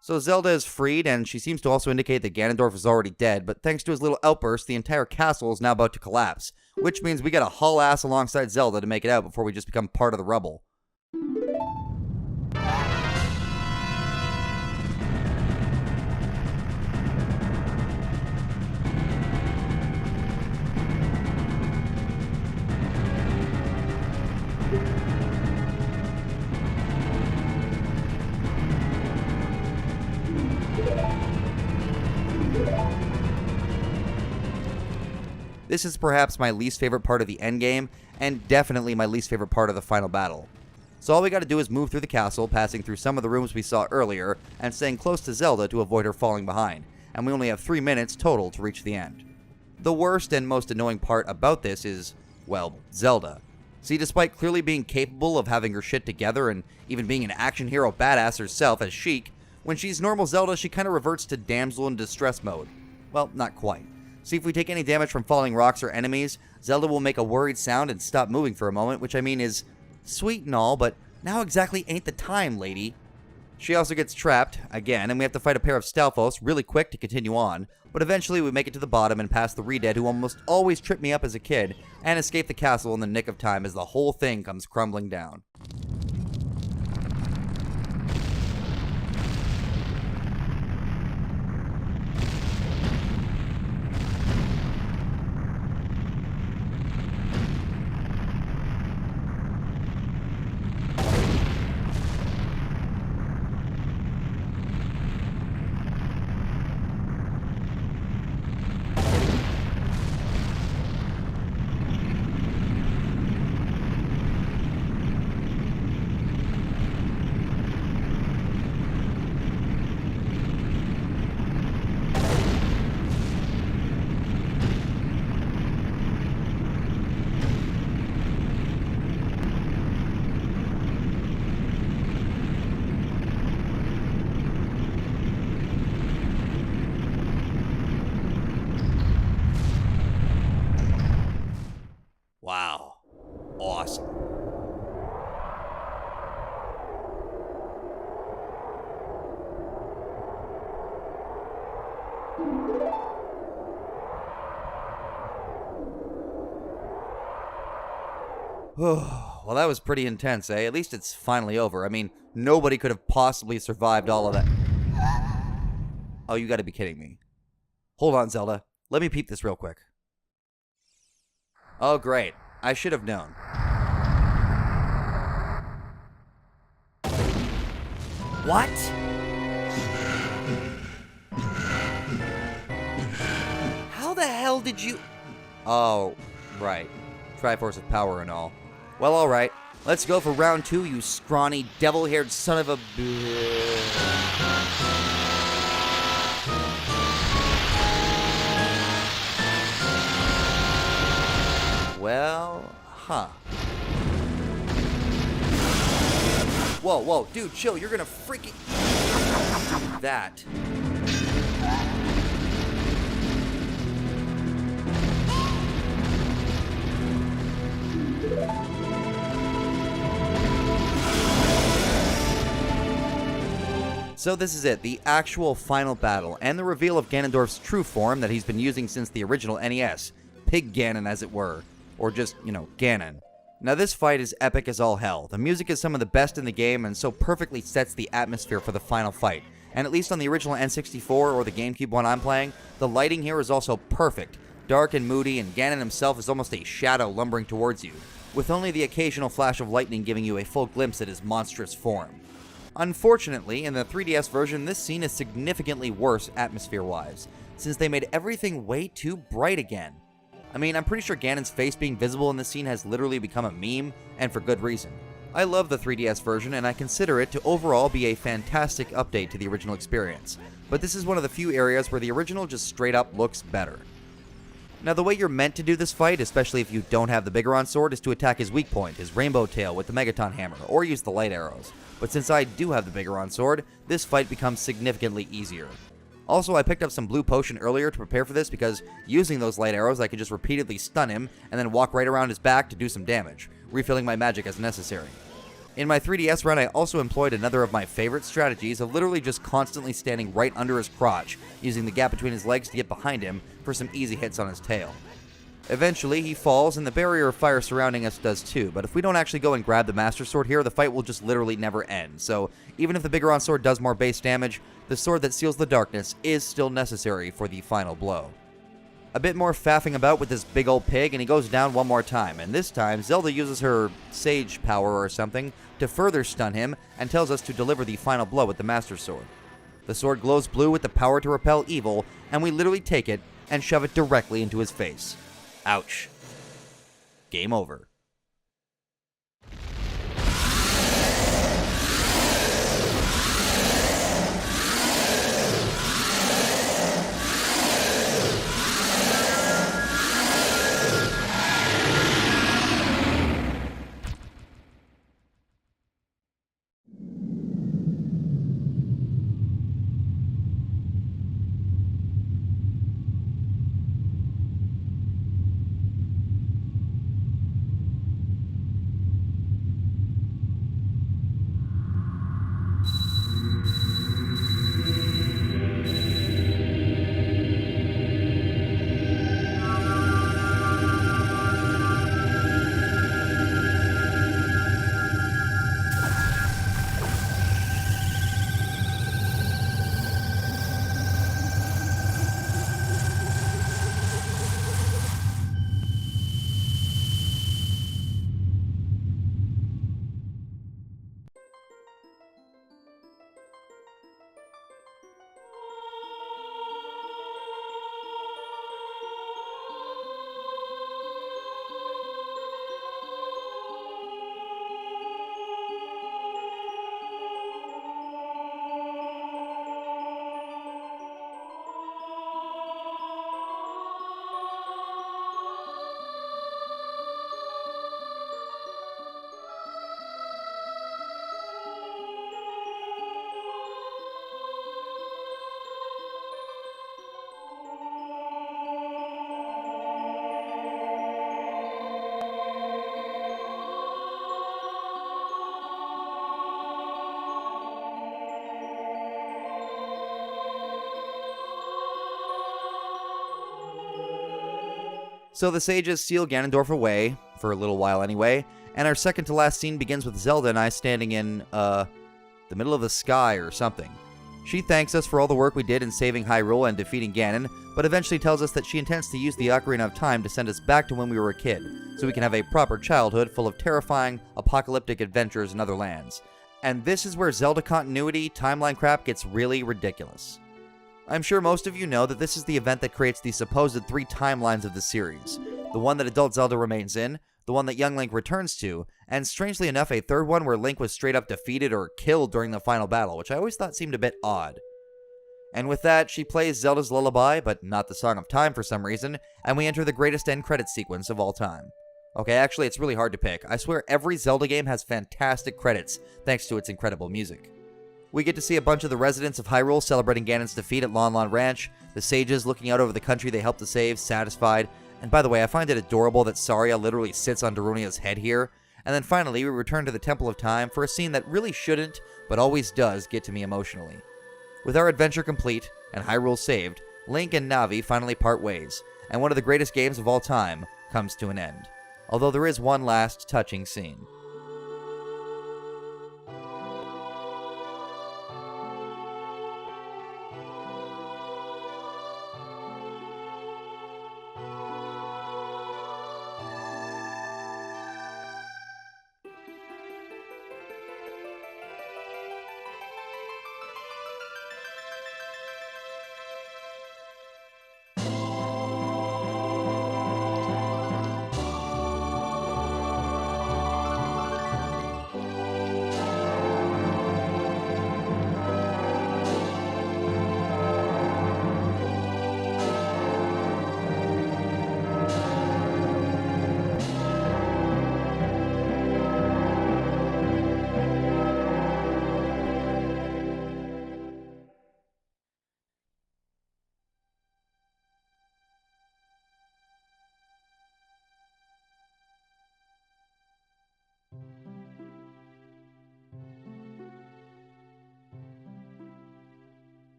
F: So Zelda is freed, and she seems to also indicate that Ganondorf is already dead, but thanks to his little outburst, the entire castle is now about to collapse, which means we gotta haul ass alongside Zelda to make it out before we just become part of the rubble. This is perhaps my least favorite part of the endgame, and definitely my least favorite part of the final battle. So all we gotta do is move through the castle, passing through some of the rooms we saw earlier, and staying close to Zelda to avoid her falling behind, and we only have 3 minutes total to reach the end. The worst and most annoying part about this is, well, Zelda. See, despite clearly being capable of having her shit together and even being an action hero badass herself as Sheik, when she's normal Zelda, she kinda reverts to damsel in distress mode. Well, not quite. See, if we take any damage from falling rocks or enemies, Zelda will make a worried sound and stop moving for a moment, which I mean is sweet and all, but now exactly ain't the time, lady. She also gets trapped, again, and we have to fight a pair of Stalfos really quick to continue on, but eventually we make it to the bottom and pass the Redead who almost always tripped me up as a kid, and escape the castle in the nick of time as the whole thing comes crumbling down. Wow. Awesome. Well, that was pretty intense, eh? At least it's finally over. I mean, nobody could have possibly survived all of that. Oh, you gotta be kidding me. Hold on, Zelda. Let me peep this real quick. Oh, great. I should have known. What? How the hell did you... Oh, right. Triforce of power and all. Well, alright. Let's go for round 2, you scrawny, devil-haired son of a... Well, huh. Whoa, whoa, dude, chill. You're gonna freaking... That. So this is it, the actual final battle, and the reveal of Ganondorf's true form that he's been using since the original NES. Pig Ganon, as it were. Or just, Ganon. Now this fight is epic as all hell. The music is some of the best in the game and so perfectly sets the atmosphere for the final fight. And at least on the original N64 or the GameCube one I'm playing, the lighting here is also perfect. Dark and moody, and Ganon himself is almost a shadow lumbering towards you, with only the occasional flash of lightning giving you a full glimpse at his monstrous form. Unfortunately, in the 3DS version, this scene is significantly worse atmosphere-wise, since they made everything way too bright again. I mean, I'm pretty sure Ganon's face being visible in this scene has literally become a meme, and for good reason. I love the 3DS version, and I consider it to overall be a fantastic update to the original experience, but this is one of the few areas where the original just straight up looks better. Now, the way you're meant to do this fight, especially if you don't have the Biggoron Sword, is to attack his weak point, his Rainbow Tail with the Megaton Hammer, or use the light arrows. But since I do have the Biggoron Sword, this fight becomes significantly easier. Also, I picked up some blue potion earlier to prepare for this because using those light arrows, I could just repeatedly stun him and then walk right around his back to do some damage, refilling my magic as necessary. In my 3DS run, I also employed another of my favorite strategies of literally just constantly standing right under his crotch, using the gap between his legs to get behind him for some easy hits on his tail. Eventually, he falls, and the barrier of fire surrounding us does too, but if we don't actually go and grab the Master Sword here, the fight will just literally never end, so even if the Biggoron Sword does more base damage, the sword that seals the darkness is still necessary for the final blow. A bit more faffing about with this big old pig, and he goes down one more time, and this time, Zelda uses her Sage power or something to further stun him, and tells us to deliver the final blow with the Master Sword. The sword glows blue with the power to repel evil, and we literally take it and shove it directly into his face. Ouch. Game over. So the sages seal Ganondorf away, for a little while anyway, and our second to last scene begins with Zelda and I standing in, the middle of the sky or something. She thanks us for all the work we did in saving Hyrule and defeating Ganon, but eventually tells us that she intends to use the Ocarina of Time to send us back to when we were a kid, so we can have a proper childhood full of terrifying, apocalyptic adventures in other lands. And this is where Zelda continuity timeline crap gets really ridiculous. I'm sure most of you know that this is the event that creates the supposed 3 timelines of the series. The one that adult Zelda remains in, the one that young Link returns to, and strangely enough a third one where Link was straight up defeated or killed during the final battle, which I always thought seemed a bit odd. And with that, she plays Zelda's Lullaby, but not the Song of Time for some reason, and we enter the greatest end credits sequence of all time. Okay, actually it's really hard to pick. I swear every Zelda game has fantastic credits, thanks to its incredible music. We get to see a bunch of the residents of Hyrule celebrating Ganon's defeat at Lon Lon Ranch, the sages looking out over the country they helped to save, satisfied, and by the way, I find it adorable that Saria literally sits on Darunia's head here, and then finally we return to the Temple of Time for a scene that really shouldn't, but always does get to me emotionally. With our adventure complete, and Hyrule saved, Link and Navi finally part ways, and one of the greatest games of all time comes to an end. Although there is one last touching scene.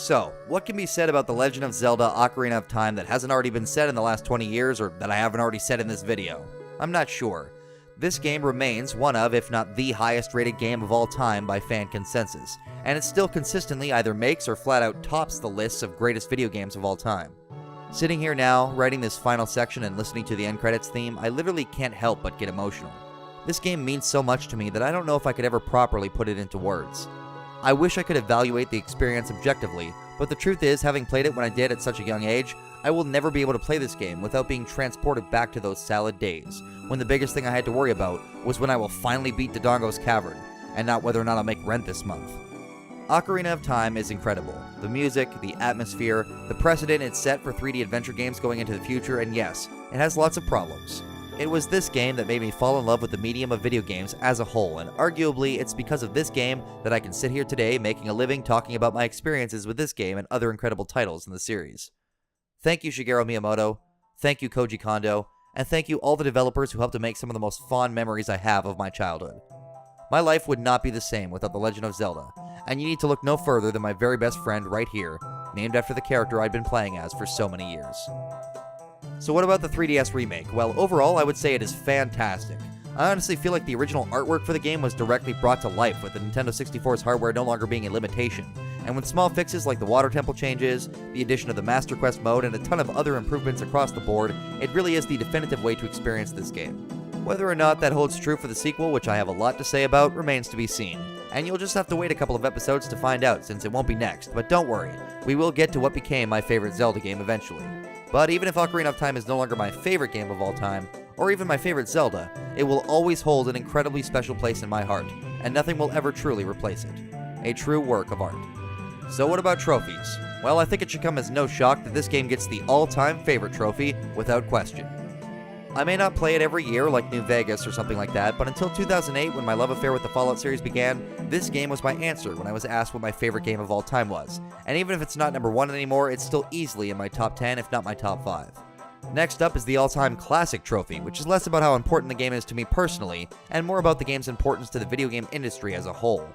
F: So, what can be said about The Legend of Zelda Ocarina of Time that hasn't already been said in the last 20 years, or that I haven't already said in this video? I'm not sure. This game remains one of, if not the highest rated game of all time by fan consensus, and it still consistently either makes or flat out tops the lists of greatest video games of all time. Sitting here now, writing this final section and listening to the end credits theme, I literally can't help but get emotional. This game means so much to me that I don't know if I could ever properly put it into words. I wish I could evaluate the experience objectively, but the truth is, having played it when I did at such a young age, I will never be able to play this game without being transported back to those salad days, when the biggest thing I had to worry about was when I will finally beat Dodongo's Cavern, and not whether or not I'll make rent this month. Ocarina of Time is incredible. The music, the atmosphere, the precedent it's set for 3D adventure games going into the future, and yes, it has lots of problems. It was this game that made me fall in love with the medium of video games as a whole, and arguably it's because of this game that I can sit here today making a living talking about my experiences with this game and other incredible titles in the series. Thank you Shigeru Miyamoto, thank you Koji Kondo, and thank you all the developers who helped to make some of the most fond memories I have of my childhood. My life would not be the same without The Legend of Zelda, and you need to look no further than my very best friend right here, named after the character I'd been playing as for so many years. So what about the 3DS remake? Well, overall, I would say it is fantastic. I honestly feel like the original artwork for the game was directly brought to life, with the Nintendo 64's hardware no longer being a limitation, and with small fixes like the water temple changes, the addition of the Master Quest mode, and a ton of other improvements across the board, it really is the definitive way to experience this game. Whether or not that holds true for the sequel, which I have a lot to say about, remains to be seen. And you'll just have to wait a couple of episodes to find out, since it won't be next, but don't worry, we will get to what became my favorite Zelda game eventually. But even if Ocarina of Time is no longer my favorite game of all time, or even my favorite Zelda, it will always hold an incredibly special place in my heart, and nothing will ever truly replace it. A true work of art. So what about trophies? Well, I think it should come as no shock that this game gets the all-time favorite trophy, without question. I may not play it every year like New Vegas or something like that, but until 2008, when my love affair with the Fallout series began, this game was my answer when I was asked what my favorite game of all time was. And even if it's not number 1 anymore, it's still easily in my top 10, if not my top 5. Next up is the all-time classic trophy, which is less about how important the game is to me personally, and more about the game's importance to the video game industry as a whole.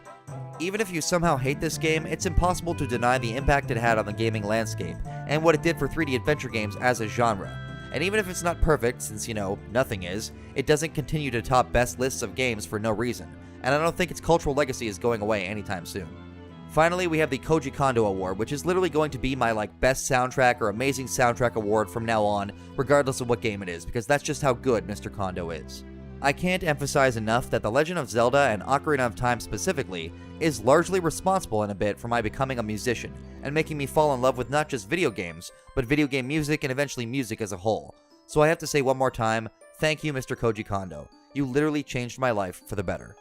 F: Even if you somehow hate this game, it's impossible to deny the impact it had on the gaming landscape, and what it did for 3D adventure games as a genre. And even if it's not perfect, since, nothing is, it doesn't continue to top best lists of games for no reason, and I don't think its cultural legacy is going away anytime soon. Finally, we have the Koji Kondo Award, which is literally going to be my best soundtrack or amazing soundtrack award from now on, regardless of what game it is, because that's just how good Mr. Kondo is. I can't emphasize enough that The Legend of Zelda, and Ocarina of Time specifically, is largely responsible in a bit for my becoming a musician, and making me fall in love with not just video games, but video game music and eventually music as a whole. So I have to say one more time, thank you Mr. Koji Kondo. You literally changed my life for the better.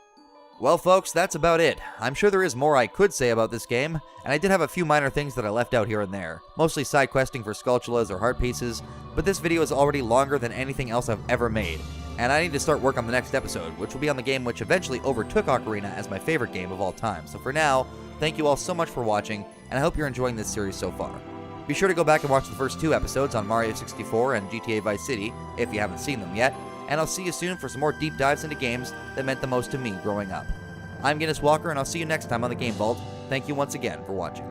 F: Well folks, that's about it. I'm sure there is more I could say about this game, and I did have a few minor things that I left out here and there, mostly side questing for Skulltulas or heart pieces, but this video is already longer than anything else I've ever made, and I need to start work on the next episode, which will be on the game which eventually overtook Ocarina as my favorite game of all time. So for now, thank you all so much for watching, and I hope you're enjoying this series so far. Be sure to go back and watch the first 2 episodes on Mario 64 and GTA Vice City, if you haven't seen them yet, and I'll see you soon for some more deep dives into games that meant the most to me growing up. I'm Guinness Walker, and I'll see you next time on the Game Vault. Thank you once again for watching.